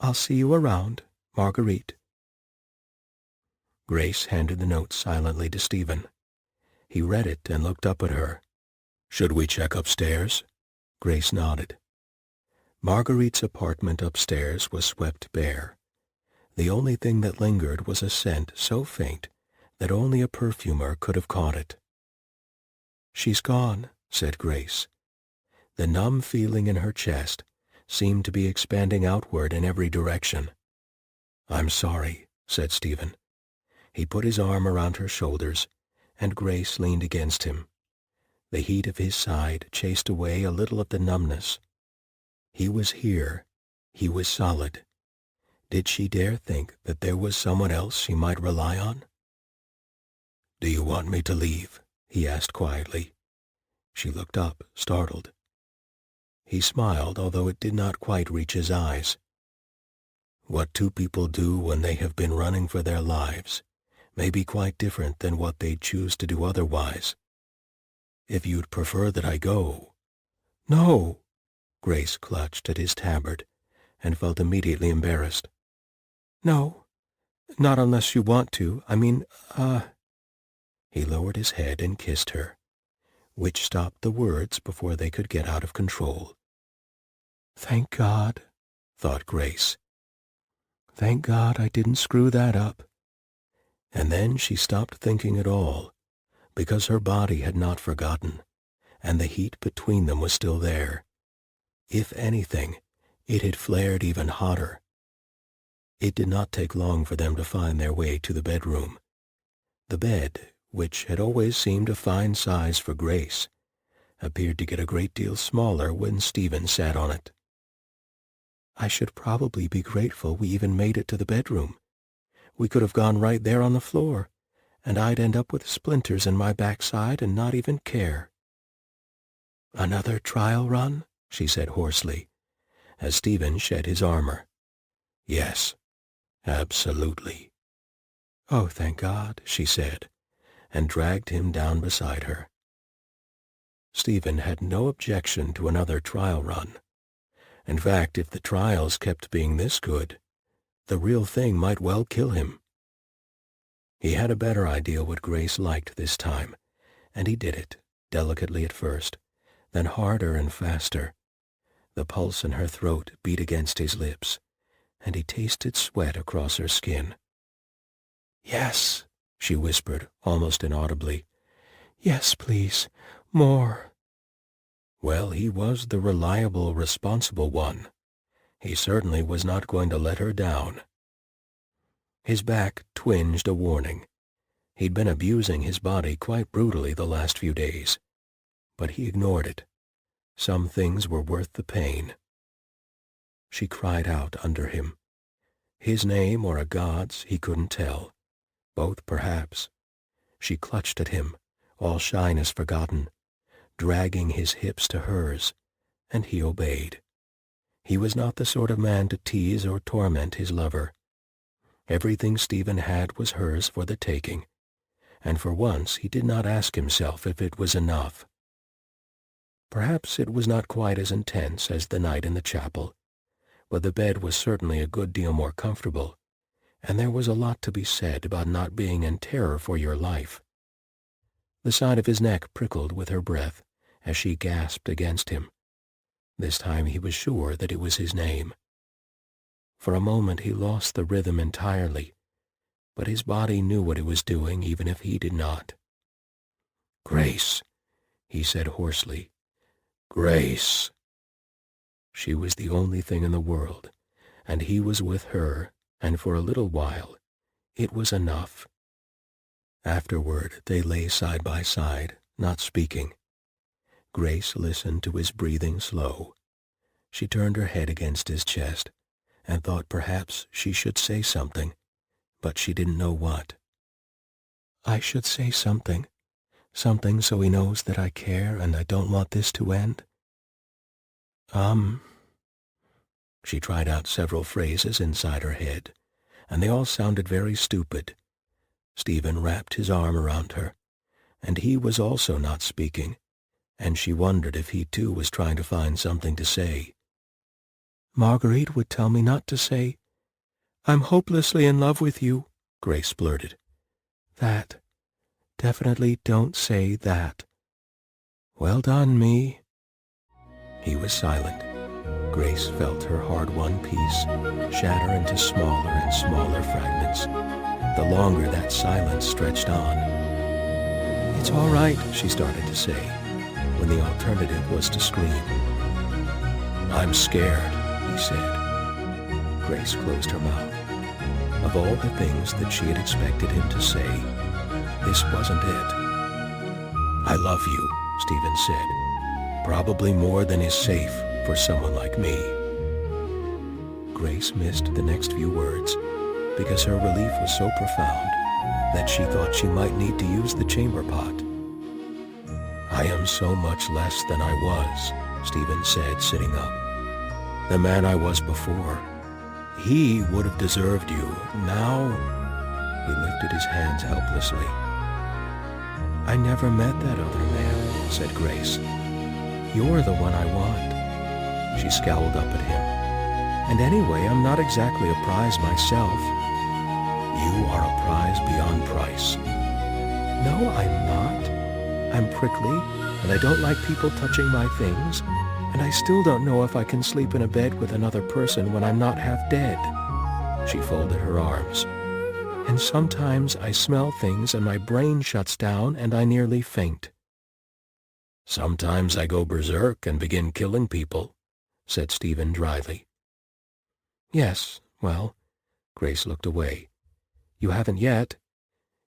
I'll see you around, Marguerite." Grace handed the note silently to Stephen. He read it and looked up at her. "Should we check upstairs?" Grace nodded. Marguerite's apartment upstairs was swept bare. The only thing that lingered was a scent so faint that only a perfumer could have caught it. "She's gone," said Grace. The numb feeling in her chest seemed to be expanding outward in every direction. "I'm sorry," said Stephen. He put his arm around her shoulders, and Grace leaned against him. The heat of his side chased away a little of the numbness. He was here. He was solid. Did she dare think that there was someone else she might rely on? "Do you want me to leave?" he asked quietly. She looked up, startled. He smiled, although it did not quite reach his eyes. "What two people do when they have been running for their lives may be quite different than what they'd choose to do otherwise. If you'd prefer that I go—" "No!" Grace clutched at his tabard and felt immediately embarrassed. "No, not unless you want to. I mean, He lowered his head and kissed her, which stopped the words before they could get out of control. "Thank God," thought Grace. "Thank God I didn't screw that up." And then she stopped thinking at all, because her body had not forgotten, and the heat between them was still there. If anything, it had flared even hotter. It did not take long for them to find their way to the bedroom. The bed, which had always seemed a fine size for Grace, appeared to get a great deal smaller when Stephen sat on it. "I should probably be grateful we even made it to the bedroom. We could have gone right there on the floor. and I'd end up with splinters in my backside and not even care." "Another trial run?" she said hoarsely, as Stephen shed his armor. "Yes, absolutely." "Oh, thank God," she said, and dragged him down beside her. Stephen had no objection to another trial run. In fact, if the trials kept being this good, the real thing might well kill him. He had a better idea what Grace liked this time, and he did it, delicately at first, then harder and faster. The pulse in her throat beat against his lips, and he tasted sweat across her skin. "Yes," she whispered, almost inaudibly. "Yes, please. More." Well, he was the reliable, responsible one. He certainly was not going to let her down. His back twinged a warning. He'd been abusing his body quite brutally the last few days, but he ignored it. Some things were worth the pain. She cried out under him. His name or a god's, he couldn't tell. Both, perhaps. She clutched at him, all shyness forgotten, dragging his hips to hers, and he obeyed. He was not the sort of man to tease or torment his lover. Everything Stephen had was hers for the taking, and for once he did not ask himself if it was enough. Perhaps it was not quite as intense as the night in the chapel, but the bed was certainly a good deal more comfortable, and there was a lot to be said about not being in terror for your life. The side of his neck prickled with her breath as she gasped against him. This time he was sure that it was his name. For a moment he lost the rhythm entirely, but his body knew what it was doing even if he did not. "Grace," he said hoarsely. "Grace." She was the only thing in the world, and he was with her, and for a little while it was enough. Afterward they lay side by side, not speaking. Grace listened to his breathing slow. She turned her head against his chest and thought perhaps she should say something, but she didn't know what. "I should say something so he knows that I care and I don't want this to end." She tried out several phrases inside her head, and they all sounded very stupid. Stephen wrapped his arm around her, and he was also not speaking, and she wondered if he too was trying to find something to say. "Marguerite would tell me not to say, 'I'm hopelessly in love with you,'" Grace blurted. "That. Definitely don't say that." "Well done, me." He was silent. Grace felt her hard-won peace shatter into smaller and smaller fragments, the longer that silence stretched on. "It's all right," she started to say, when the alternative was to scream. "I'm scared," he said. Grace closed her mouth. Of all the things that she had expected him to say, this wasn't it. "I love you," Stephen said, "probably more than is safe for someone like me." Grace missed the next few words because her relief was so profound that she thought she might need to use the chamber pot. "I am so much less than I was," Stephen said, sitting up. "The man I was before, he would have deserved you. Now—" He lifted his hands helplessly. "I never met that other man," said Grace. "You're the one I want." She scowled up at him. "And anyway, I'm not exactly a prize myself." "You are a prize beyond price." "No, I'm not. I'm prickly, and I don't like people touching my things, and I still don't know if I can sleep in a bed with another person when I'm not half dead." She folded her arms. "And sometimes I smell things and my brain shuts down and I nearly faint." "Sometimes I go berserk and begin killing people," said Stephen dryly. "Yes, well," Grace looked away. "You haven't yet.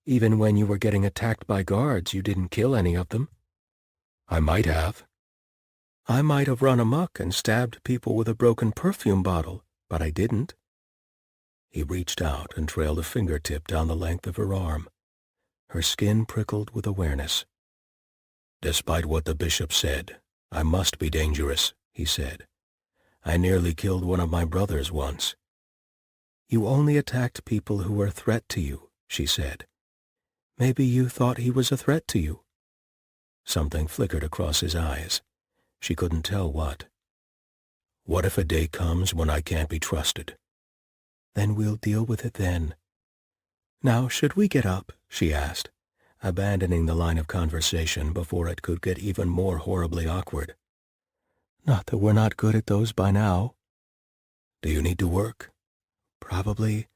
Even when you were getting attacked by guards, you didn't kill any of them." "I might have." "I might have run amok and stabbed people with a broken perfume bottle, but I didn't." He reached out and trailed a fingertip down the length of her arm. Her skin prickled with awareness. "Despite what the bishop said, I must be dangerous," he said. "I nearly killed one of my brothers once." "You only attacked people who were a threat to you," she said. "Maybe you thought he was a threat to you." Something flickered across his eyes. She couldn't tell what. "What if a day comes when I can't be trusted?" "Then we'll deal with it then." "Now, should we get up?" she asked, abandoning the line of conversation before it could get even more horribly awkward. "Not that we're not good at those by now." "Do you need to work?" "Probably,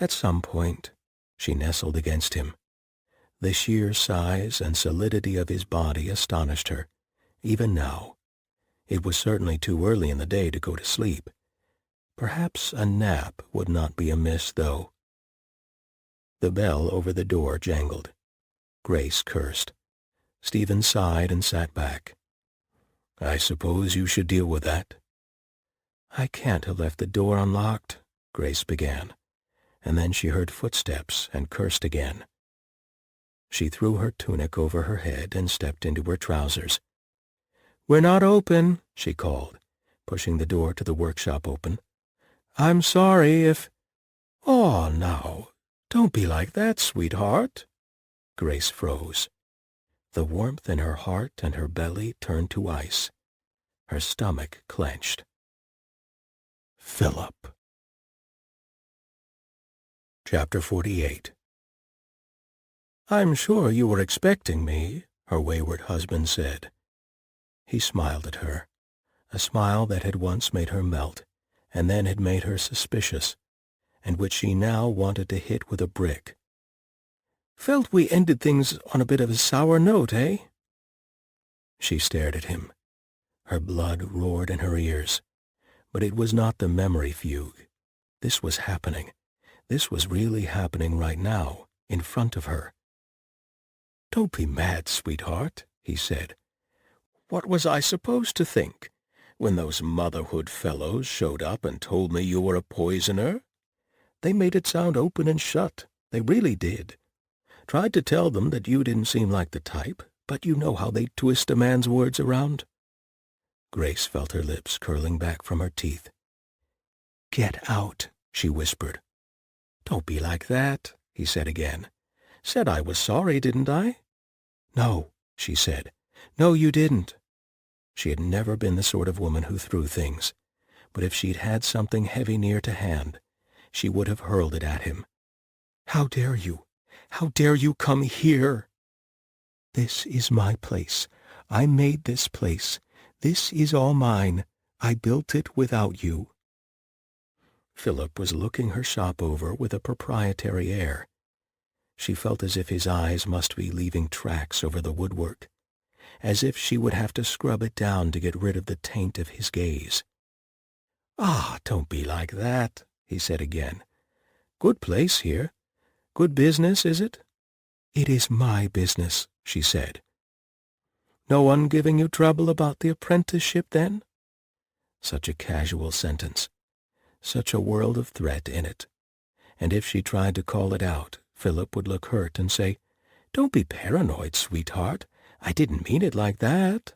at some point." She nestled against him. The sheer size and solidity of his body astonished her, even now. It was certainly too early in the day to go to sleep. Perhaps a nap would not be amiss, though. The bell over the door jangled. Grace cursed. Stephen sighed and sat back. "I suppose you should deal with that." "I can't have left the door unlocked," Grace began, and then she heard footsteps and cursed again. She threw her tunic over her head and stepped into her trousers. "We're not open," she called, pushing the door to the workshop open. "I'm sorry if—" "Oh, now, don't be like that, sweetheart." Grace froze. The warmth in her heart and her belly turned to ice. Her stomach clenched. Philip. Chapter 48. "I'm sure you were expecting me," her wayward husband said. He smiled at her, a smile that had once made her melt, and then had made her suspicious, and which she now wanted to hit with a brick. "Felt we ended things on a bit of a sour note, eh?" She stared at him. Her blood roared in her ears. But it was not the memory fugue. This was happening. This was really happening right now, in front of her. "Don't be mad, sweetheart," he said. "What was I supposed to think when those motherhood fellows showed up and told me you were a poisoner? They made it sound open and shut. They really did. Tried to tell them that you didn't seem like the type, but you know how they twist a man's words around." Grace felt her lips curling back from her teeth. "Get out," she whispered. "Don't be like that," he said again. "Said I was sorry, didn't I?" "No," she said. "No, you didn't." She had never been the sort of woman who threw things, but if she'd had something heavy near to hand, she would have hurled it at him. "How dare you? How dare you come here?" "This is my place. I made this place. This is all mine. I built it without you." Philip was looking her shop over with a proprietary air. She felt as if his eyes must be leaving tracks over the woodwork, as if she would have to scrub it down to get rid of the taint of his gaze. "Ah, don't be like that," he said again. "Good place here. Good business, is it?" "It is my business," she said. "No one giving you trouble about the apprenticeship, then?" Such a casual sentence. Such a world of threat in it. And if she tried to call it out, Philip would look hurt and say, "Don't be paranoid, sweetheart. I didn't mean it like that."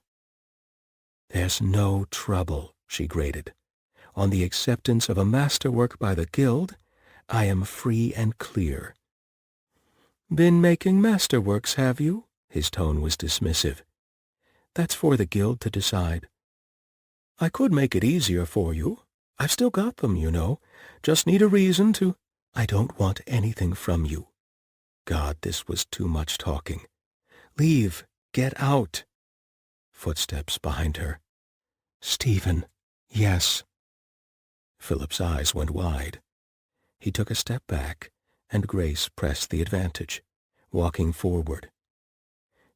"There's no trouble," she grated. "On the acceptance of a masterwork by the Guild, I am free and clear." "Been making masterworks, have you?" His tone was dismissive. "That's for the Guild to decide." "I could make it easier for you. I've still got them, you know. Just need a reason to—" "I don't want anything from you." God, this was too much talking. "Leave. Get out." Footsteps behind her. "Stephen, yes." Philip's eyes went wide. He took a step back, and Grace pressed the advantage, walking forward.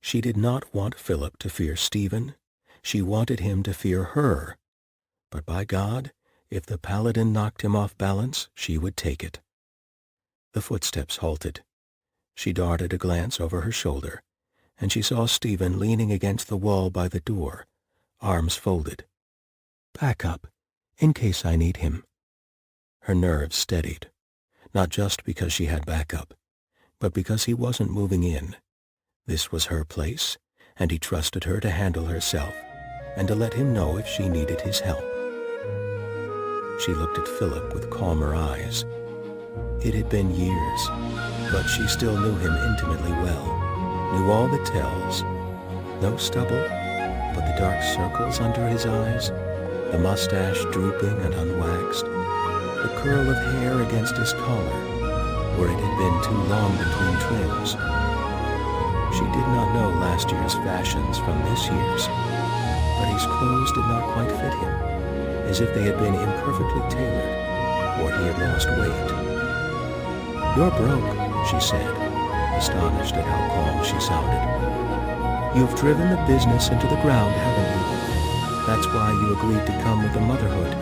She did not want Philip to fear Stephen. She wanted him to fear her. But by God, if the Paladin knocked him off balance, she would take it. The footsteps halted. She darted a glance over her shoulder, and she saw Stephen leaning against the wall by the door, arms folded. "Back up, in case I need him." Her nerves steadied, not just because she had backup. but because he wasn't moving in. This was her place, and he trusted her to handle herself, and to let him know if she needed his help. She looked at Philip with calmer eyes. It had been years, but she still knew him intimately well, knew all the tells. No stubble, but the dark circles under his eyes, the mustache drooping and unwaxed, the curl of hair against his collar, where it had been too long between trims. She did not know last year's fashions from this year's, but his clothes did not quite fit him, as if they had been imperfectly tailored, or he had lost weight. "You're broke," she said, astonished at how calm she sounded. "You've driven the business into the ground, haven't you? That's why you agreed to come with the motherhood.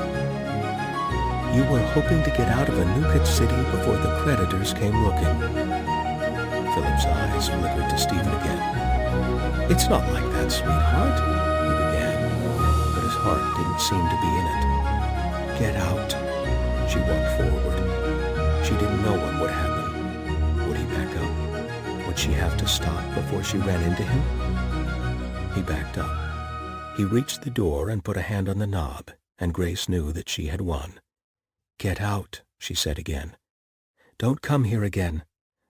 You were hoping to get out of Anuket City before the creditors came looking." Philip's eyes flickered to Stephen again. "It's not like that, sweetheart," he began, but his heart didn't seem to be in it. "Get out." She walked forward. She didn't know what would happen. Would he back up? Would she have to stop before she ran into him? He backed up. He reached the door and put a hand on the knob, and Grace knew that she had won. "Get out," she said again. "Don't come here again.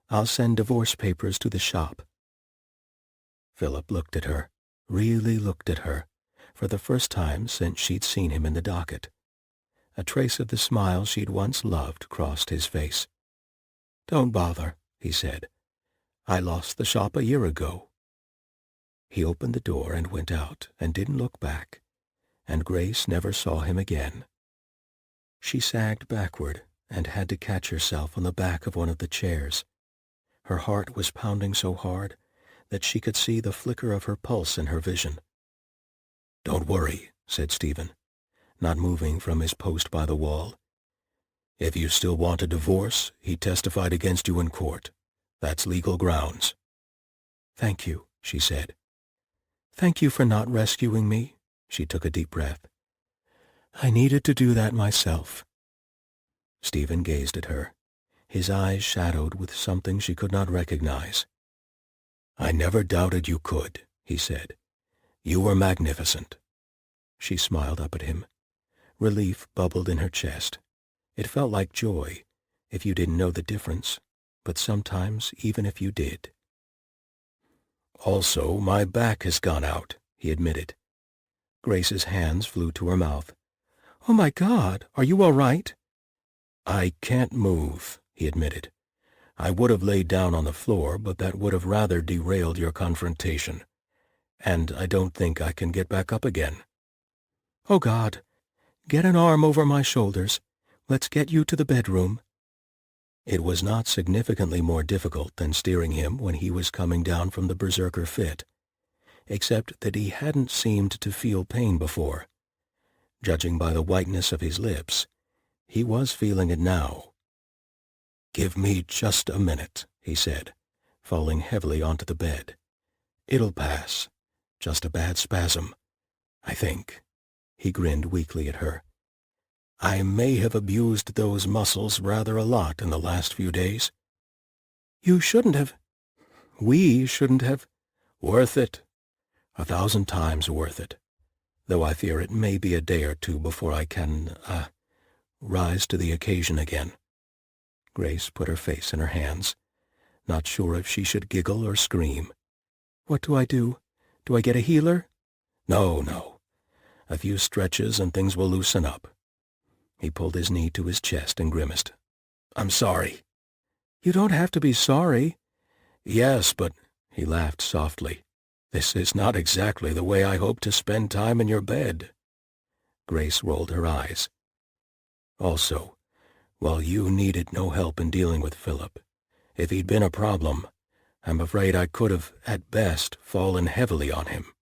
I'll send divorce papers to the shop." Philip looked at her, really looked at her, for the first time since she'd seen him in the docket. A trace of the smile she'd once loved crossed his face. "Don't bother," he said. "I lost the shop a year ago." He opened the door and went out and didn't look back, and Grace never saw him again. She sagged backward and had to catch herself on the back of one of the chairs. Her heart was pounding so hard that she could see the flicker of her pulse in her vision. "Don't worry," said Stephen, not moving from his post by the wall. "If you still want a divorce, he testified against you in court. That's legal grounds." "Thank you," she said. "Thank you for not rescuing me." She took a deep breath. "I needed to do that myself." Stephen gazed at her, his eyes shadowed with something she could not recognize. "I never doubted you could," he said. "You were magnificent." She smiled up at him. Relief bubbled in her chest. It felt like joy, if you didn't know the difference, but sometimes even if you did. "Also, my back has gone out," he admitted. Grace's hands flew to her mouth. "Oh, my God, are you all right?" "I can't move," he admitted. "I would have laid down on the floor, but that would have rather derailed your confrontation. And I don't think I can get back up again." "Oh, God, get an arm over my shoulders. Let's get you to the bedroom." It was not significantly more difficult than steering him when he was coming down from the berserker fit, except that he hadn't seemed to feel pain before. Judging by the whiteness of his lips, he was feeling it now. "Give me just a minute," he said, falling heavily onto the bed. "It'll pass. Just a bad spasm, I think." He grinned weakly at her. "I may have abused those muscles rather a lot in the last few days." "You shouldn't have. We shouldn't have." "Worth it. 1,000 times worth it. Though I fear it may be a day or two before I can, rise to the occasion again." Grace put her face in her hands, not sure if she should giggle or scream. "What do I do? Do I get a healer?" No. A few stretches and things will loosen up." He pulled his knee to his chest and grimaced. "I'm sorry." "You don't have to be sorry." "Yes, but—" He laughed softly. "This is not exactly the way I hope to spend time in your bed." Grace rolled her eyes. "Also, while you needed no help in dealing with Philip, if he'd been a problem, I'm afraid I could have, at best, fallen heavily on him."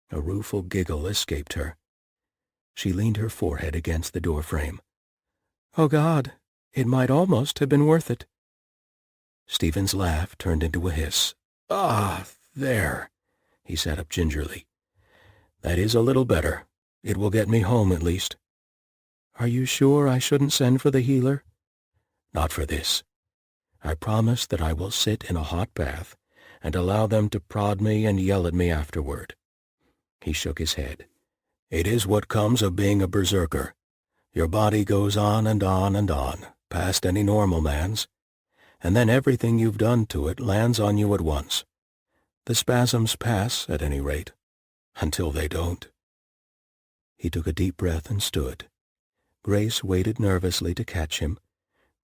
A rueful giggle escaped her. She leaned her forehead against the doorframe. "Oh, God, it might almost have been worth it." Stephen's laugh turned into a hiss. "Ah, there." He sat up gingerly. "That is a little better. It will get me home at least." "Are you sure I shouldn't send for the healer?" "Not for this. I promise that I will sit in a hot bath and allow them to prod me and yell at me afterward." He shook his head. "It is what comes of being a berserker. Your body goes on and on and on, past any normal man's, and then everything you've done to it lands on you at once. The spasms pass, at any rate, until they don't." He took a deep breath and stood. Grace waited nervously to catch him,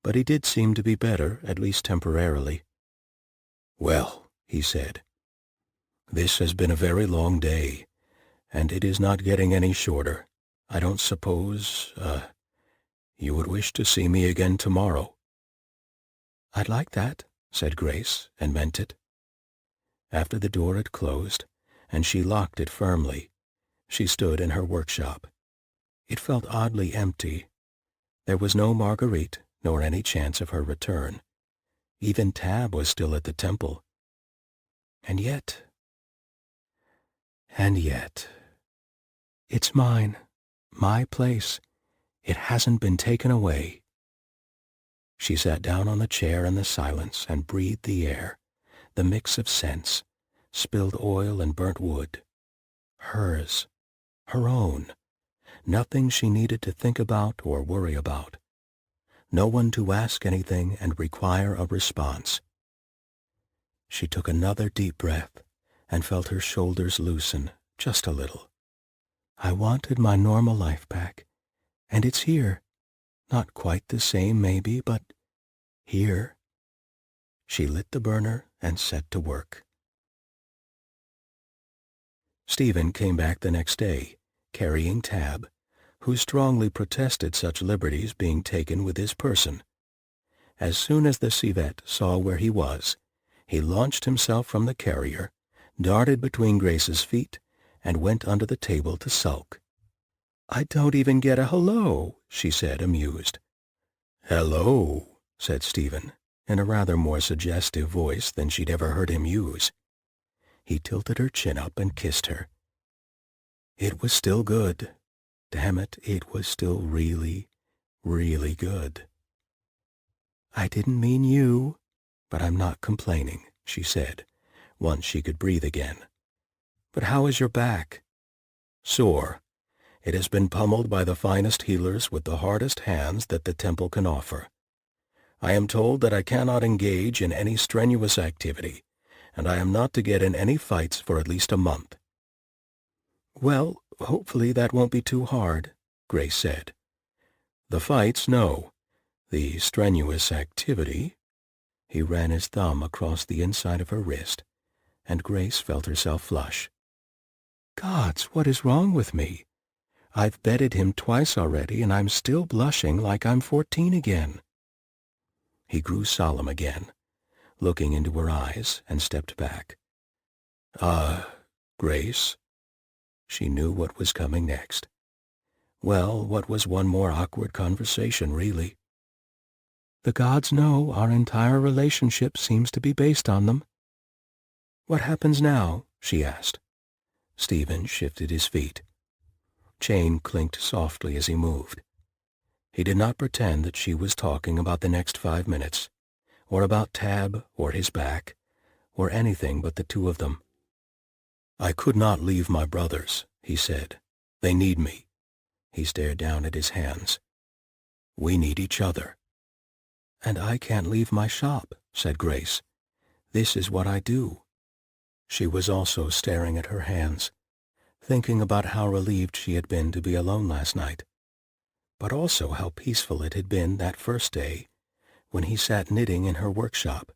but he did seem to be better, at least temporarily. "Well," he said, "this has been a very long day, and it is not getting any shorter. I don't suppose, you would wish to see me again tomorrow." "I'd like that," said Grace, and meant it. After the door had closed, and she locked it firmly, she stood in her workshop. It felt oddly empty. There was no Marguerite, nor any chance of her return. Even Tab was still at the temple. And yet, it's mine, my place. It hasn't been taken away. She sat down on the chair in the silence and breathed the air, the mix of scents, spilled oil and burnt wood. Hers, her own, nothing she needed to think about or worry about. No one to ask anything and require a response. She took another deep breath and felt her shoulders loosen just a little. I wanted my normal life back, and it's here. Not quite the same, maybe, but here. She lit the burner and set to work. Stephen came back the next day, carrying Tab, who strongly protested such liberties being taken with his person. As soon as the civet saw where he was, he launched himself from the carrier, darted between Grace's feet, and went under the table to sulk. "I don't even get a hello," she said, amused. "Hello," said Stephen, in a rather more suggestive voice than she'd ever heard him use. He tilted her chin up and kissed her. It was still good. Damn it, it was still really, really good. "I didn't mean you, but I'm not complaining," she said, once she could breathe again. "But how is your back?" "Sore. It has been pummeled by the finest healers with the hardest hands that the temple can offer. I am told that I cannot engage in any strenuous activity, and I am not to get in any fights for at least a month." "Well, hopefully that won't be too hard," Grace said. "The fights, no. The strenuous activity—" He ran his thumb across the inside of her wrist, and Grace felt herself flush. "Gods, what is wrong with me? I've bedded him twice already, and I'm still blushing like I'm 14 again." He grew solemn again, looking into her eyes, and stepped back. Grace?" She knew what was coming next. Well, what was one more awkward conversation, really? "The gods know our entire relationship seems to be based on them." "What happens now?" she asked. Stephen shifted his feet. Chain clinked softly as he moved. He did not pretend that she was talking about the next 5 minutes, or about Tab, or his back, or anything but the two of them. "I could not leave my brothers," he said. "They need me." He stared down at his hands. "We need each other." "And I can't leave my shop," said Grace. "This is what I do." She was also staring at her hands, thinking about how relieved she had been to be alone last night, but also how peaceful it had been that first day when he sat knitting in her workshop.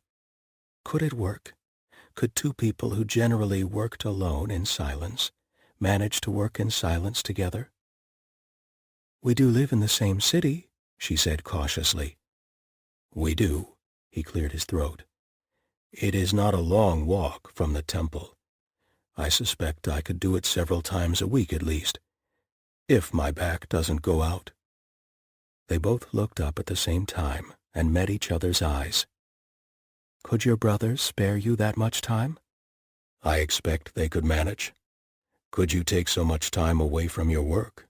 Could it work? Could two people who generally worked alone in silence manage to work in silence together? "We do live in the same city," she said cautiously. "We do," he cleared his throat. "It is not a long walk from the temple. I suspect I could do it several times a week at least, if my back doesn't go out." They both looked up at the same time and met each other's eyes. "Could your brothers spare you that much time?" "I expect they could manage. Could you take so much time away from your work?"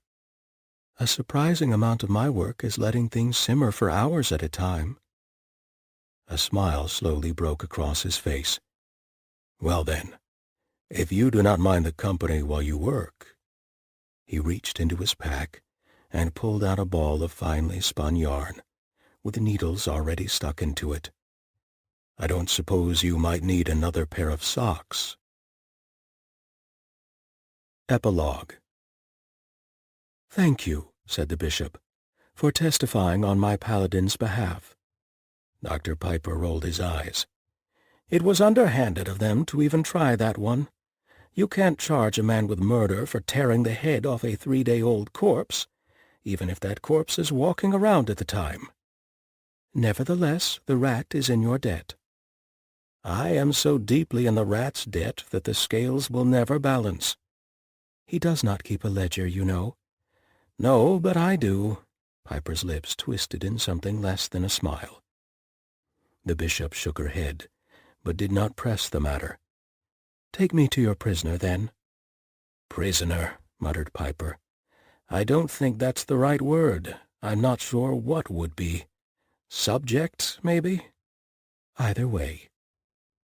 "A surprising amount of my work is letting things simmer for hours at a time." A smile slowly broke across his face. "Well then, if you do not mind the company while you work." He reached into his pack and pulled out a ball of finely spun yarn, with needles already stuck into it. "I don't suppose you might need another pair of socks." Epilogue. "Thank you," said the bishop, "for testifying on my Paladin's behalf." Dr. Piper rolled his eyes. "It was underhanded of them to even try that one. You can't charge a man with murder for tearing the head off a 3-day-old corpse, even if that corpse is walking around at the time. Nevertheless, the rat is in your debt." "I am so deeply in the rat's debt that the scales will never balance." "He does not keep a ledger, you know." "No, but I do." Piper's lips twisted in something less than a smile. The bishop shook her head, but did not press the matter. "Take me to your prisoner, then." "Prisoner," muttered Piper. "I don't think that's the right word. I'm not sure what would be. Subject, maybe?" "Either way."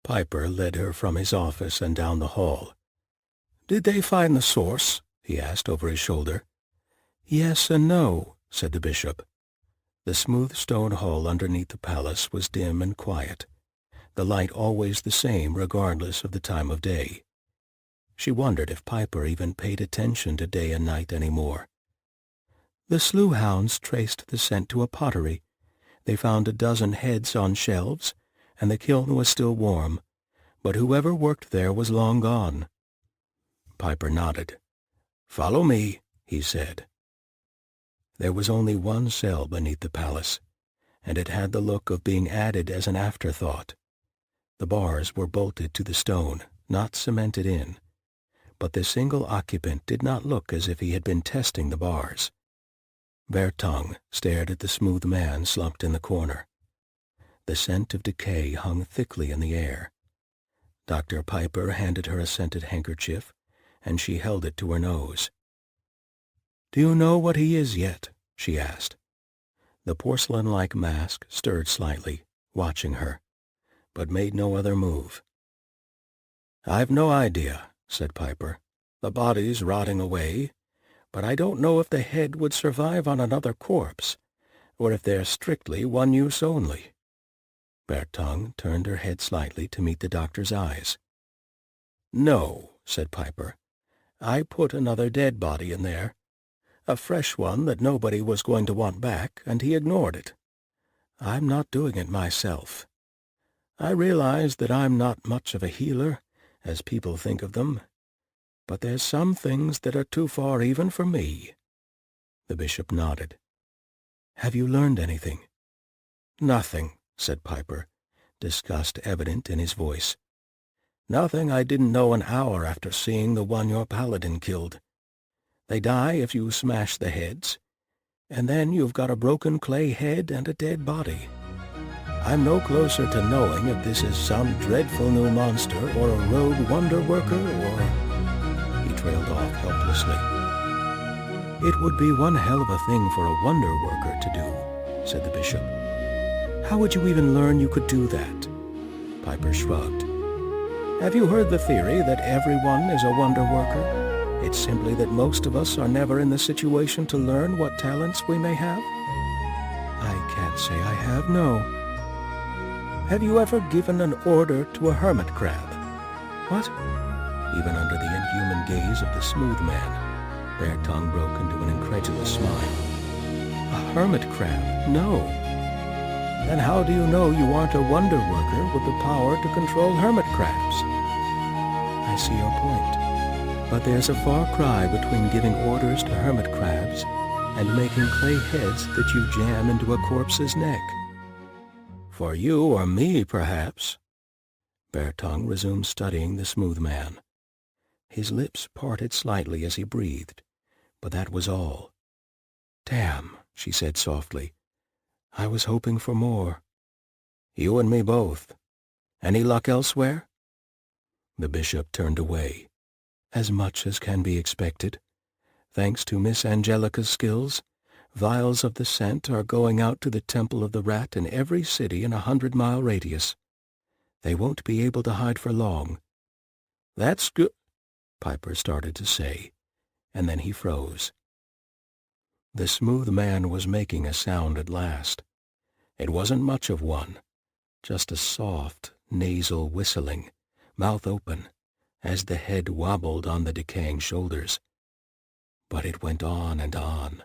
Piper led her from his office and down the hall. "Did they find the source?" he asked over his shoulder. "Yes and no," said the bishop. The smooth stone hall underneath the palace was dim and quiet, the light always the same regardless of the time of day. She wondered if Piper even paid attention to day and night anymore. "The slough hounds traced the scent to a pottery. They found a dozen heads on shelves, and the kiln was still warm, but whoever worked there was long gone." Piper nodded. "Follow me," he said. There was only one cell beneath the palace, and it had the look of being added as an afterthought. The bars were bolted to the stone, not cemented in, but the single occupant did not look as if he had been testing the bars. Bertong stared at the smooth man slumped in the corner. The scent of decay hung thickly in the air. Dr. Piper handed her a scented handkerchief, and she held it to her nose. "Do you know what he is yet?" she asked. The porcelain-like mask stirred slightly, watching her, but made no other move. "I've no idea," said Piper. "The body's rotting away, but I don't know if the head would survive on another corpse, or if they're strictly one use only." Bertong turned her head slightly to meet the doctor's eyes. "No," said Piper. "I put another dead body in there. A fresh one that nobody was going to want back, and he ignored it. I'm not doing it myself. I realize that I'm not much of a healer, as people think of them, but there's some things that are too far even for me." The bishop nodded. "Have you learned anything?" "Nothing," said Piper, disgust evident in his voice. "Nothing I didn't know an hour after seeing the one your Paladin killed. They die if you smash the heads, and then you've got a broken clay head and a dead body. I'm no closer to knowing if this is some dreadful new monster or a rogue wonder worker or—" He trailed off helplessly. "It would be one hell of a thing for a wonder worker to do," said the bishop. "How would you even learn you could do that?" Piper shrugged. "Have you heard the theory that everyone is a wonder worker? It's simply that most of us are never in the situation to learn what talents we may have?" "I can't say I have, no." "Have you ever given an order to a hermit crab?" "What?" Even under the inhuman gaze of the smooth man, Bertong broke into an incredulous smile. "A hermit crab? No." "Then how do you know you aren't a wonder worker with the power to control hermit crabs?" "I see your point. But there's a far cry between giving orders to hermit crabs and making clay heads that you jam into a corpse's neck." "For you or me, perhaps." Bertong resumed studying the smooth man. His lips parted slightly as he breathed, but that was all. "Damn," she said softly. "I was hoping for more." "You and me both. Any luck elsewhere?" The bishop turned away. "As much as can be expected. Thanks to Miss Angelica's skills, Vials of the scent are going out to the Temple of the Rat in every city in a 100-mile radius. They won't be able to hide for long." "That's good," Piper started to say, and then he froze. The smooth man was making a sound at last. It wasn't much of one, just a soft, nasal whistling, mouth open, as the head wobbled on the decaying shoulders. But it went on and on,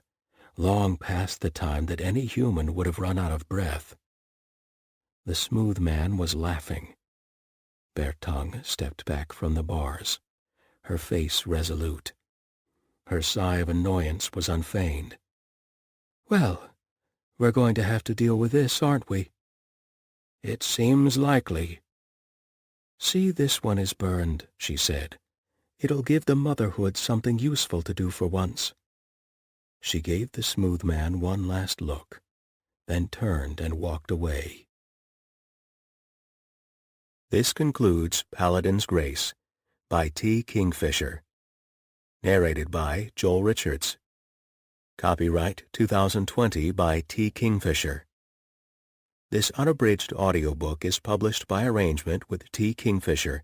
long past the time that any human would have run out of breath. The smooth man was laughing. Bertung stepped back from the bars, her face resolute. Her sigh of annoyance was unfeigned. "Well, we're going to have to deal with this, aren't we?" "It seems likely." "See, this one is burned," she said. "It'll give the Motherhood something useful to do for once." She gave the smooth man one last look, then turned and walked away. This concludes Paladin's Grace by T.Kingfisher. Narrated by Joel Richards. Copyright 2020 by T.Kingfisher. This unabridged audiobook is published by arrangement with T.Kingfisher,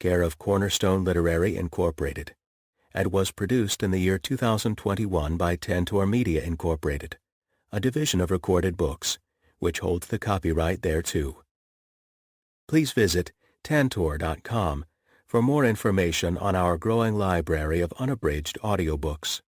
care of Cornerstone Literary Incorporated, and was produced in the year 2021 by Tantor Media Incorporated, a division of Recorded Books, which holds the copyright thereto. Please visit tantor.com for more information on our growing library of unabridged audiobooks.